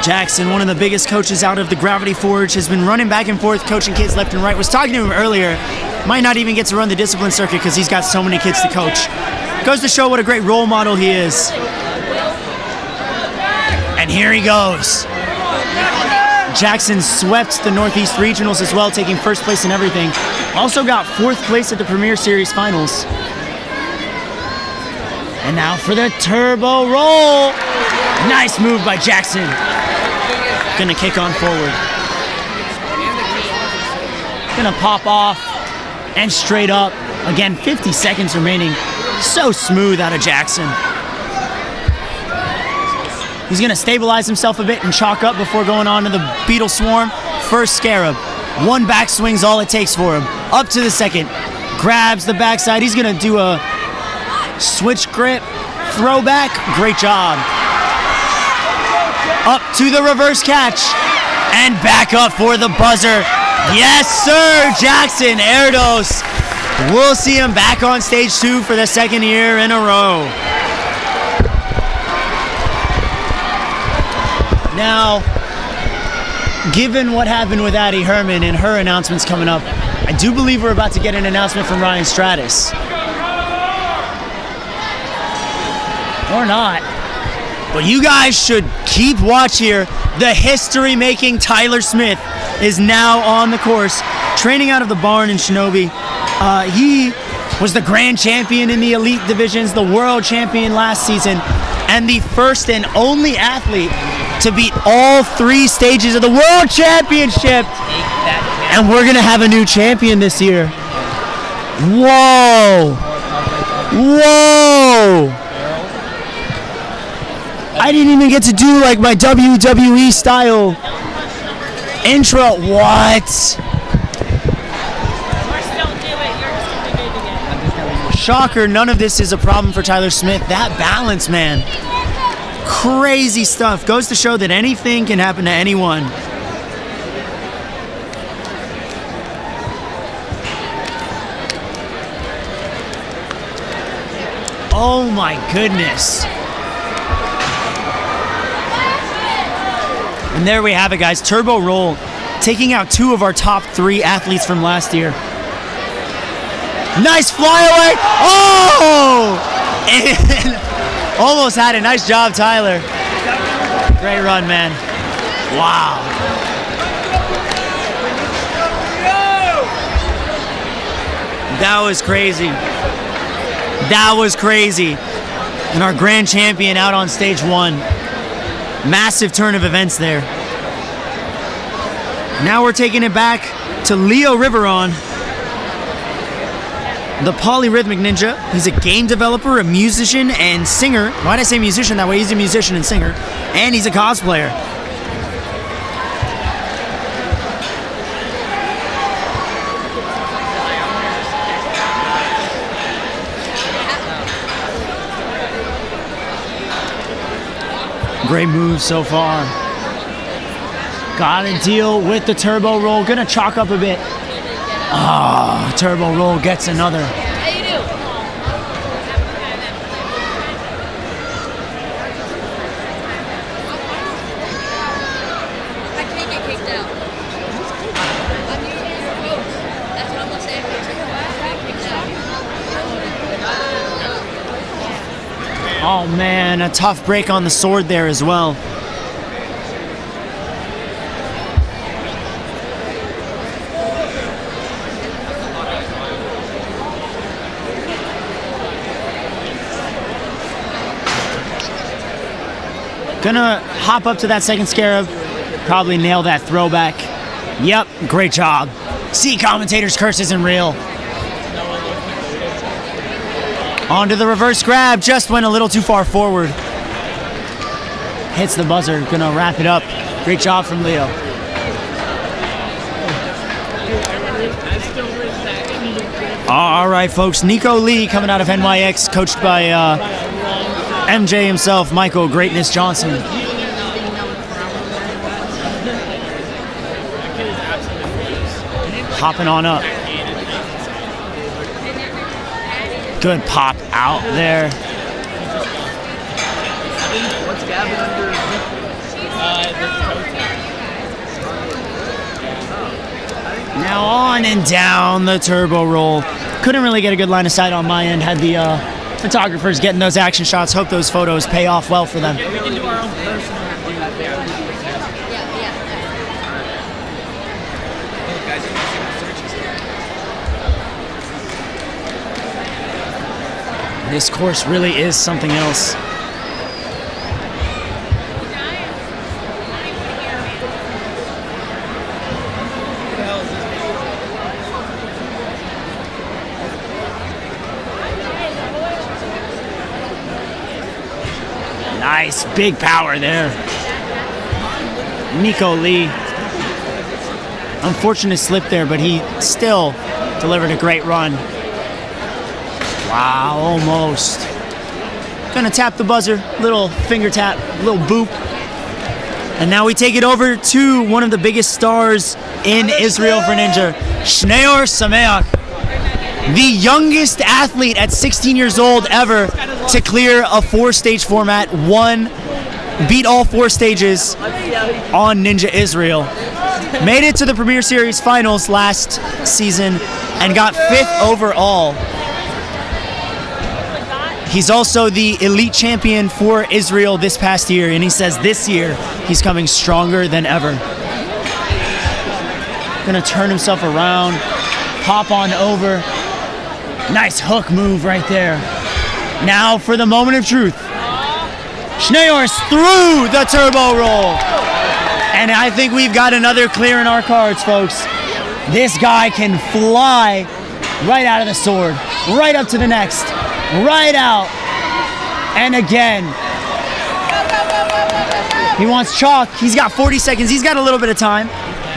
Jackson, one of the biggest coaches out of the Gravity Forge, has been running back and forth, coaching kids left and right. Was talking to him earlier. Might not even get to run the discipline circuit because he's got so many kids to coach. Goes to show what a great role model he is. And here he goes. Jackson swept the Northeast Regionals as well, taking first place in everything. Also got 4th place at the Premier Series Finals. And now for the turbo roll. Nice move by Jackson. Gonna kick on forward. Gonna pop off and straight up. Again, 50 seconds remaining. So smooth out of Jackson. He's gonna stabilize himself a bit and chalk up before going on to the Beetle Swarm. First Scarab. One backswing's all it takes for him. Up to the second. Grabs the backside. He's gonna do a switch grip. Throwback. Great job. Up to the reverse catch. And back up for the buzzer. Yes, sir. Jackson Erdos. We'll see him back on stage 2 for the second year in a row. Now, given what happened with Addie Herman and her announcements coming up, I do believe we're about to get an announcement from Ryan Stratus. Or not. But you guys should keep watch here. The history-making Tyler Smith is now on the course, training out of the barn in Shinobi. He was the grand champion in the elite divisions, the world champion last season, and the first and only athlete to beat all 3 stages of the world championship. And we're gonna have a new champion this year. Whoa! Whoa! I didn't even get to do like my WWE style intro. What? Shocker, none of this is a problem for Tyler Smith. That balance, man. Crazy stuff. Goes to show that anything can happen to anyone. Oh my goodness. And there we have it, guys. Turbo roll, taking out 2 of our top 3 athletes from last year. Nice flyaway. Oh! And almost had it. Nice job, Tyler. Great run, man. Wow. That was crazy. That was crazy. And our grand champion out on stage 1. Massive turn of events there. Now we're taking it back to Leo Riveron, the polyrhythmic ninja. He's a game developer, a musician, and singer. Why did I say musician that way? He's a musician and singer. And he's a cosplayer. Great move so far. Got to deal with the turbo roll. Gonna chalk up a bit. Ah, turbo roll gets another. How you do? I can't get kicked out. I'm using your coach. That's what I'm gonna say. If I get kicked out. Oh man, a tough break on the sword there as well. Gonna hop up to that second Scarab. Probably nail that throwback. Yep, great job. See, commentator's curse isn't real. Onto the reverse grab. Just went a little too far forward. Hits the buzzer. Gonna wrap it up. Great job from Leo. All right, folks. Nico Lee coming out of NYX, coached by MJ himself, Michael Greatness Johnson. Hopping on up. Good pop out there. What's Gavin under? Now on and down the turbo roll. Couldn't really get a good line of sight on my end. Had the photographers getting those action shots. Hope those photos pay off well for them. We can do our own personal. This course really is something else. Nice, big power there. Nico Lee. Unfortunate slip there, but he still delivered a great run. Wow, almost. Gonna tap the buzzer, little finger tap, little boop. And now we take it over to one of the biggest stars in Israel for Ninja, Shneor Sameach, the youngest athlete at 16 years old ever to clear a 4-stage format, beat all 4 stages on Ninja Israel. Made it to the Premier Series finals last season and got 5th overall. He's also the elite champion for Israel this past year, and he says this year he's coming stronger than ever. Gonna turn himself around, pop on over. Nice hook move right there. Now for the moment of truth. Shneor's through the turbo roll. And I think we've got another clear in our cards, folks. This guy can fly right out of the sword, right up to the next. Right out. And again. He wants chalk. He's got 40 seconds. He's got a little bit of time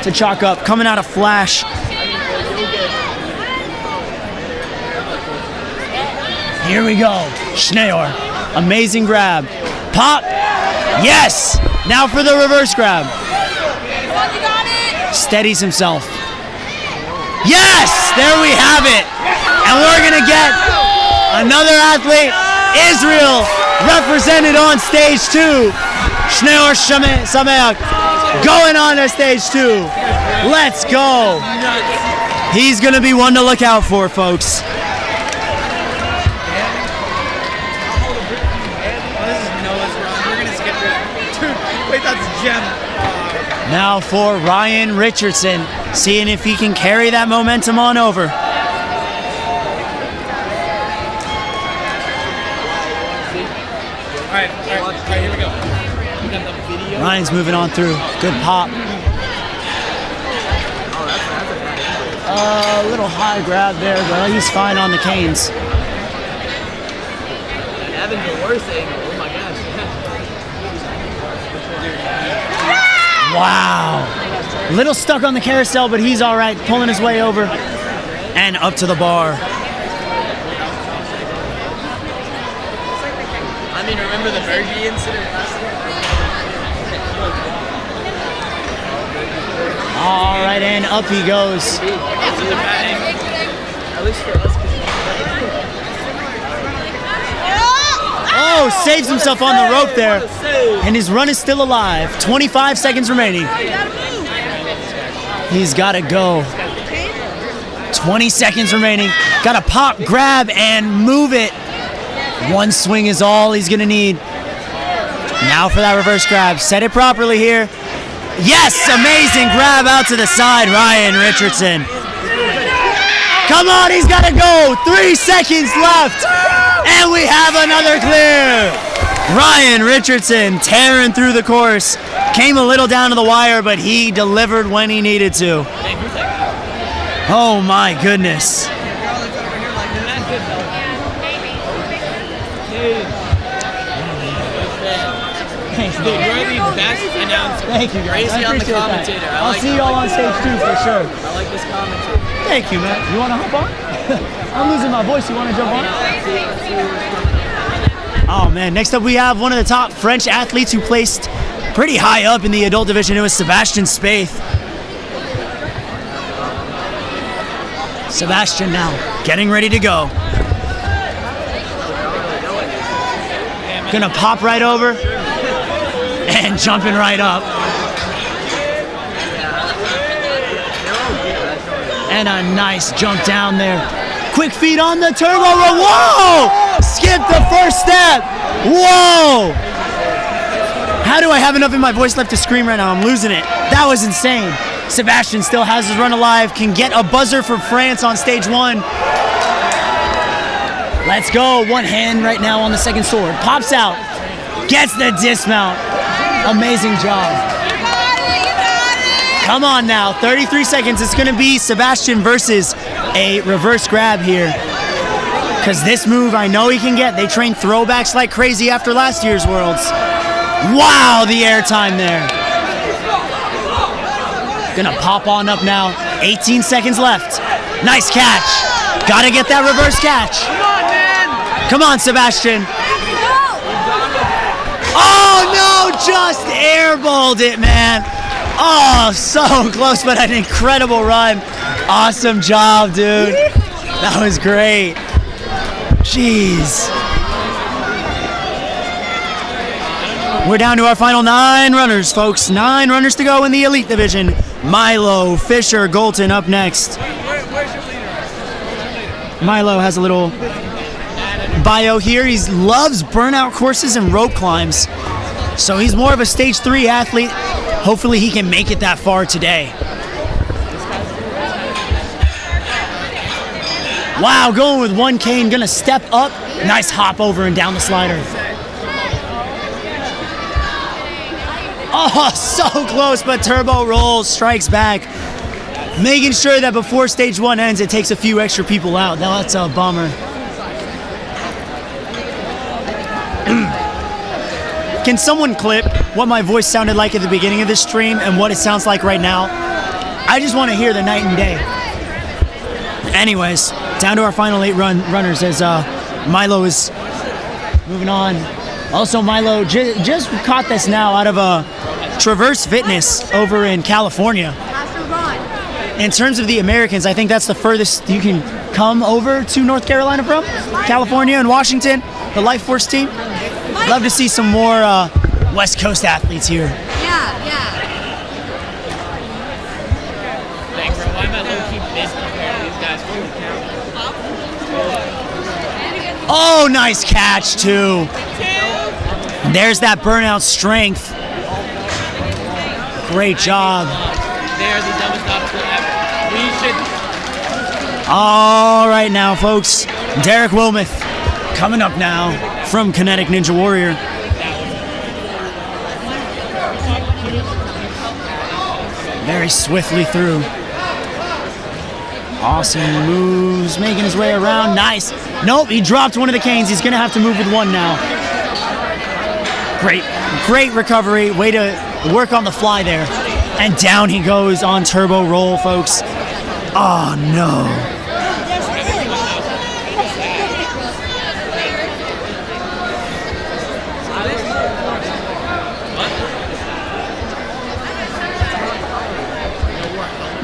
to chalk up. Coming out of flash. Here we go. Shneor. Amazing grab. Pop. Yes. Now for the reverse grab. Steadies himself. Yes. There we have it. And we're going to get another athlete, Israel, represented on stage 2. Shneor Sameach going on to stage 2. Let's go. He's going to be one to look out for, folks. Now for Ryan Richardson, seeing if he can carry that momentum on over. All right, here we go. Ryan's moving on through. Good pop. A little high grab there, but he's fine on the canes. Evan's the worst angle. Oh my gosh. Wow. A little stuck on the carousel, but he's all right, pulling his way over and up to the bar. I mean, remember the Bergie incident last year? All right, and up he goes. At least for us. Oh, saves himself on the rope there. And his run is still alive. 25 seconds remaining. He's got to go. 20 seconds remaining. Got to pop, grab, and move it. One swing is all he's going to need. Now for that reverse grab. Set it properly here. Yes, amazing grab out to the side, Ryan Richardson. Come on, he's got to go. 3 seconds left. And we have another clear. Ryan Richardson tearing through the course. Came a little down to the wire, but he delivered when he needed to. Oh my goodness. Thanks, dude. You're the best announcer. Thank you, guys. Crazy on the commentator. I'll see you all on stage 2 for sure. I like this commentator. Thank you, man. You want to hop on? I'm losing my voice. You want to jump on? Oh, man. Next up, we have one of the top French athletes who placed pretty high up in the adult division. It was Sebastian Spaeth. Sebastian now getting ready to go. Gonna pop right over and jumping right up. And a nice jump down there. Quick feet on the turbo roll. Whoa! Skip the first step. Whoa! How do I have enough in my voice left to scream right now? I'm losing it. That was insane. Sebastian still has his run alive. Can get a buzzer for France on stage 1. Let's go. One hand right now on the second sword. Pops out. Gets the dismount. Amazing job. Come on now. 33 seconds. It's going to be Sebastian versus a reverse grab here. Because this move I know he can get. They train throwbacks like crazy after last year's Worlds. Wow, the airtime there. Gonna pop on up now. 18 seconds left. Nice catch. Gotta get that reverse catch. Come on, man. Come on, Sebastian. Oh no, just airballed it, man. Oh, so close, but an incredible run. Awesome job, dude. That was great. Jeez. We're down to our final 9 runners, folks. 9 runners to go in the Elite Division. Milo, Fisher, Golton up next. Milo has a little bio here. He loves burnout courses and rope climbs. So he's more of a stage 3 athlete. Hopefully he can make it that far today. Wow, going with 1 cane, gonna step up. Nice hop over and down the slider. Oh, so close, but Turbo Roll strikes back. Making sure that before stage 1 ends, it takes a few extra people out. Now that's a bummer. Can someone clip what my voice sounded like at the beginning of this stream and what it sounds like right now? I just want to hear the night and day. Anyways, down to our final 8 runners as Milo is moving on. Also, Milo just caught this now out of Traverse Fitness over in California. In terms of the Americans, I think that's the furthest you can come over to North Carolina from. California and Washington, the Life Force team. Love to see some more West Coast athletes here. Thanks, bro. Why am I low-key missed compared to these guys? Oh, nice catch, too. There's that burnout strength. Great job. They're the dumbest obstacle ever. We should... All right now, folks. Derek Wilmoth coming up now from Kinetic Ninja Warrior. Very swiftly through. Awesome moves, making his way around. Nice. Nope, he dropped one of the canes. He's going to have to move with 1 now. Great recovery. Way to work on the fly there. And down he goes on Turbo Roll, folks. Oh, no.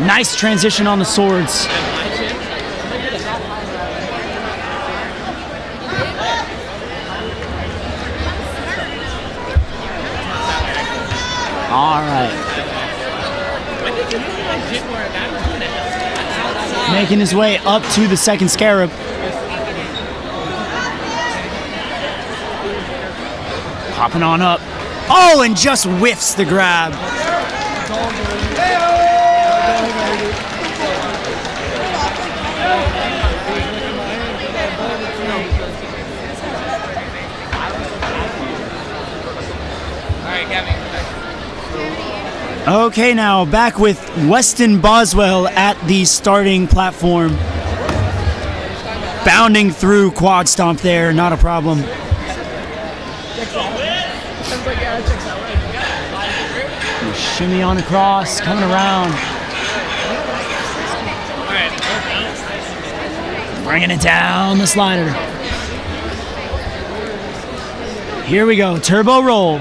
Nice transition on the swords. All right. Making his way up to the second scarab. Popping on up. Oh, and just whiffs the grab. Okay, now back with Weston Boswell at the starting platform. Bounding through quad stomp there, not a problem. Shimmy on across, coming around. Bringing it down the slider. Here we go, Turbo Roll.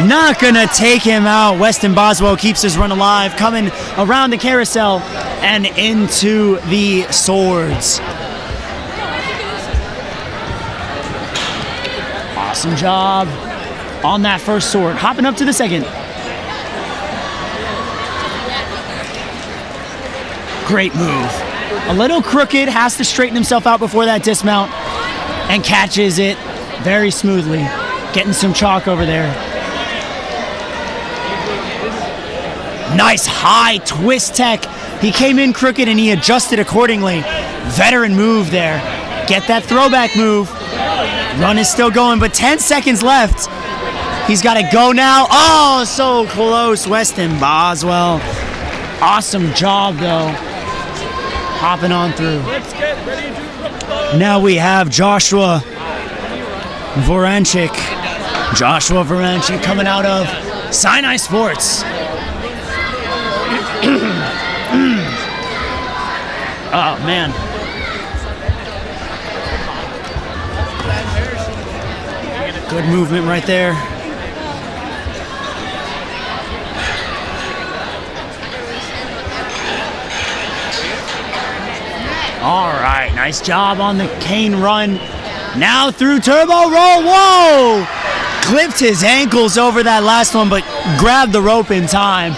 Not gonna take him out. Weston Boswell keeps his run alive, coming around the carousel and into the swords. Awesome job on that first sword. Hopping up to the second. Great move. A little crooked, has to straighten himself out before that dismount and catches it very smoothly. Getting some chalk over there. Nice high twist tech. He came in crooked and he adjusted accordingly. Veteran move there. Get that throwback move. Run is still going, but 10 seconds left. He's got to go now. Oh, so close, Weston Boswell. Awesome job, though. Hopping on through. Let's get ready to rumble. Now we have Joshua Voranchik. Joshua Voranchik coming out of Sinai Sports. Oh, man. Good movement right there. All right, nice job on the cane run. Now through turbo roll. Whoa! Clipped his ankles over that last one, but grabbed the rope in time.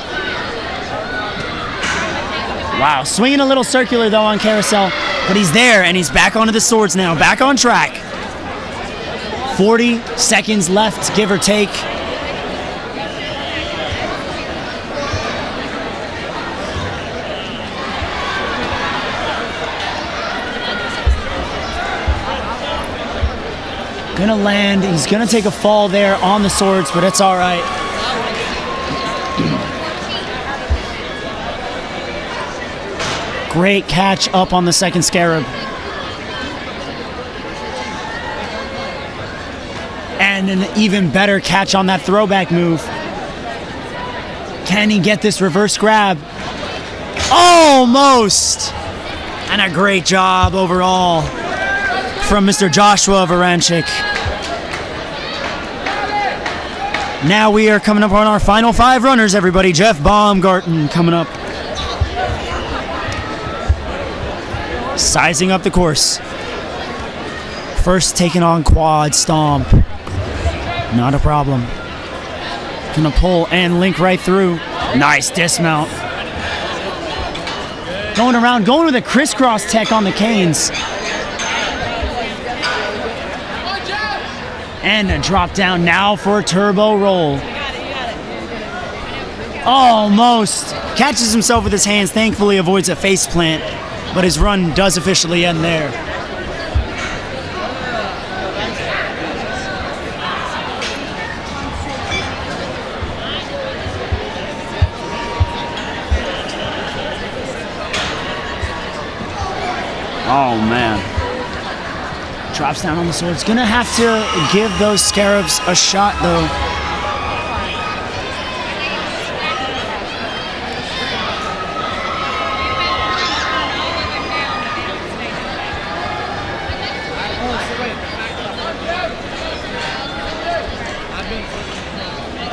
Wow, swinging a little circular though on carousel, but he's there and he's back onto the swords now, back on track. 40 seconds left, give or take. Gonna land, he's gonna take a fall there on the swords, but it's all right. Great catch up on the second scarab. And an even better catch on that throwback move. Can he get this reverse grab? Almost! And a great job overall from Mr. Joshua Voranchik. Now we are coming up on our final 5 runners, everybody. Jeff Baumgarten coming up. Sizing up the course. First taking on quad stomp. Not a problem. Gonna pull and link right through. Nice dismount. Going around, going with a crisscross tech on the canes. And a drop down now for a turbo roll. Almost. Catches himself with his hands, thankfully avoids a face plant, but his run does officially end there. Oh man. Drops down on the swords. Gonna have to give those scarabs a shot though.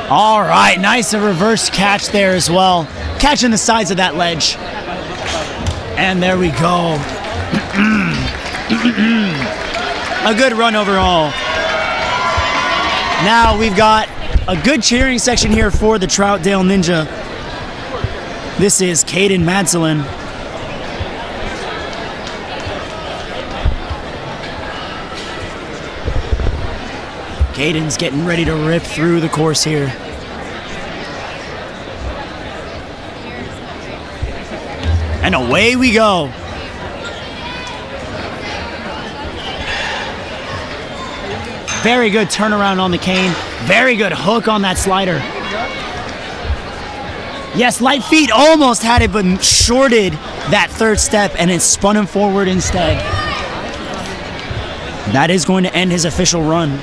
All right, nice a reverse catch there as well. Catching the sides of that ledge. And there we go. A good run overall. Now we've got a good cheering section here for the Troutdale Ninja. This is Caden Madselin. Caden's getting ready to rip through the course here. And away we go. Very good turnaround on the cane. Very good hook on that slider. Yes, light feet almost had it, but shorted that third step and it spun him forward instead. That is going to end his official run.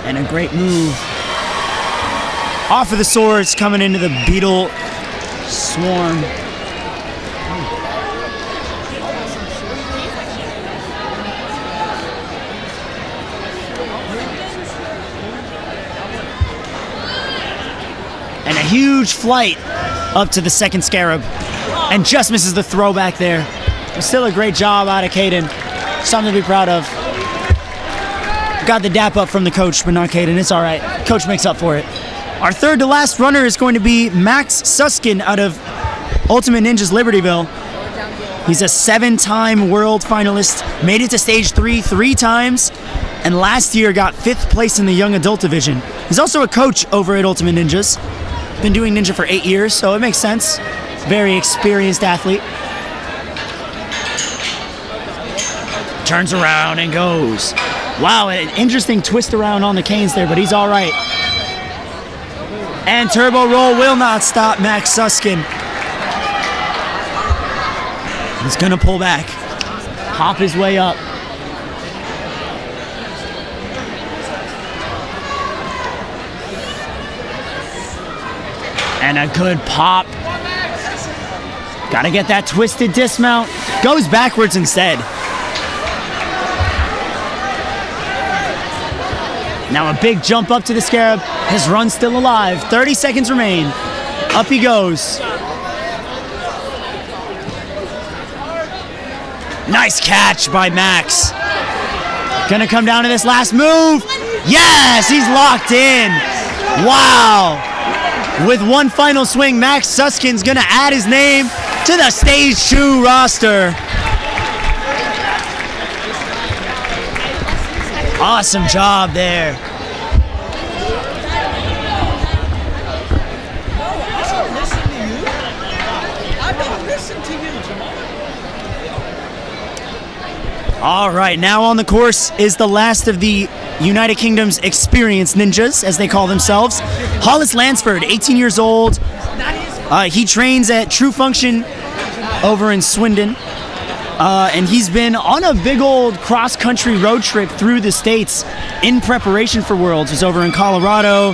And a great move. Off of the swords, coming into the beetle swarm. And a huge flight up to the second scarab. And just misses the throwback there. But still a great job out of Caden. Something to be proud of. Got the dap up from the coach, but not Caden. It's all right. Coach makes up for it. Our third to last runner is going to be Max Suskin out of Ultimate Ninjas Libertyville. He's a 7-time world finalist, made it to stage 3 times, and last year got 5th place in the young adult division. He's also a coach over at Ultimate Ninjas. Been doing Ninja for 8 years, so it makes sense. Very experienced athlete. Turns around and goes. Wow, an interesting twist around on the canes there, but he's all right. And turbo roll will not stop Max Suskin. He's gonna pull back, hop his way up. And a good pop. Gotta get that twisted dismount. Goes backwards instead. Now a big jump up to the Scarab. His run's still alive. 30 seconds remain. Up he goes. Nice catch by Max. Gonna come down to this last move. Yes, he's locked in. Wow. With one final swing, Max Suskin's gonna add his name to the Stage 2 roster. Awesome job there. All right, now on the course is the last of the United Kingdom's experienced ninjas, as they call themselves. Hollis Lansford, 18 years old. He trains at True Function over in Swindon. And he's been on a big old cross-country road trip through the States in preparation for Worlds. He's over in Colorado.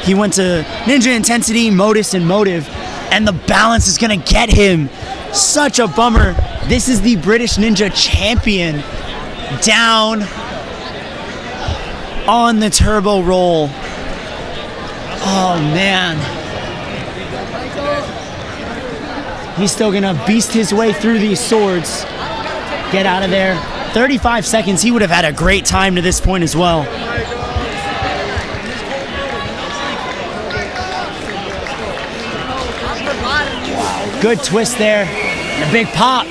He went to Ninja Intensity, Modus, and Motive. And the balance is going to get him. Such a bummer. This is the British Ninja champion down on the turbo roll. Oh, man. He's still going to beast his way through these swords. Get out of there. 35 seconds. He would have had a great time to this point as well. Good twist there. And a big pop.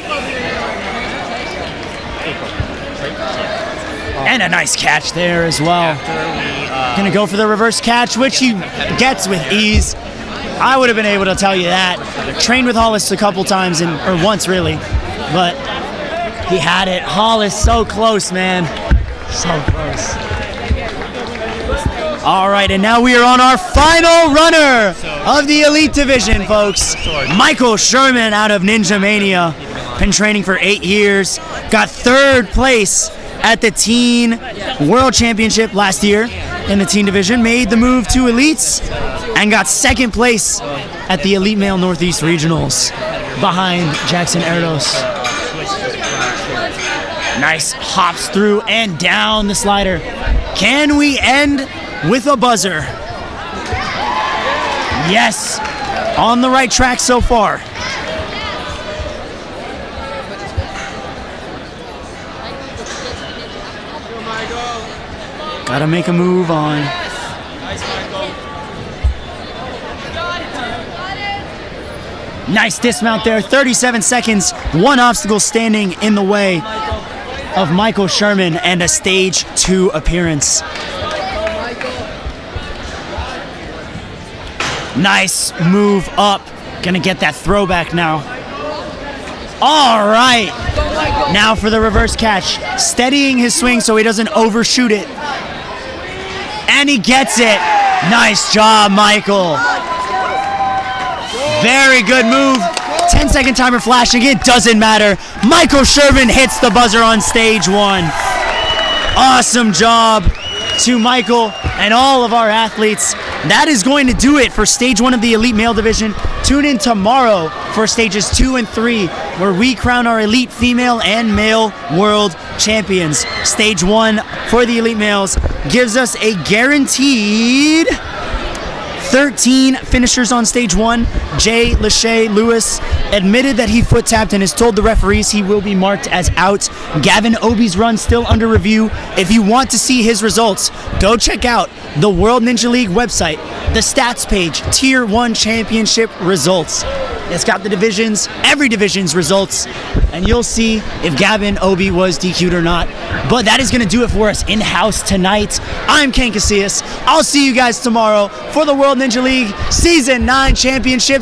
And a nice catch there as well. Gonna go for the reverse catch, which he gets with ease. I would have been able to tell you that. Trained with Hollis a couple times, or once really, but he had it. Hollis, so close, man. So close. All right, and now we are on our final runner of the Elite Division, folks. Michael Sherman out of Ninja Mania. Been training for 8 years. Got 3rd place at the Teen World Championship last year in the Teen Division. Made the move to Elites and got 2nd place at the Elite Male Northeast Regionals behind Jackson Erdos. Nice hops through and down the slider. Can we end with a buzzer? Yes, on the right track so far. Gotta make a move on. Nice dismount there, 37 seconds. One obstacle standing in the way of Michael Sherman and a Stage 2 appearance. Nice move up. Gonna get that throwback now. All right. Now for the reverse catch. Steadying his swing so he doesn't overshoot it. And he gets it. Nice job, Michael. Very good move. 10-second timer flashing. It doesn't matter. Michael Sherman hits the buzzer on Stage 1. Awesome job to Michael and all of our athletes. That is going to do it for Stage 1 of the Elite Male Division. Tune in tomorrow for Stages 2 and 3, where we crown our Elite Female and Male World Champions. Stage 1 for the Elite Males gives us a guaranteed 13 finishers on Stage 1. Jay Lachey Lewis admitted that he foot tapped and has told the referees he will be marked as out. Gavin Obi's run still under review. If you want to see his results, go check out the World Ninja League website, the stats page, Tier 1 Championship results. It's got the divisions, every division's results, and you'll see if Gavin Obi was DQ'd or not. But that is going to do it for us in-house tonight. I'm Ken Casillas. I'll see you guys tomorrow for the World Ninja League Season 9 Championships.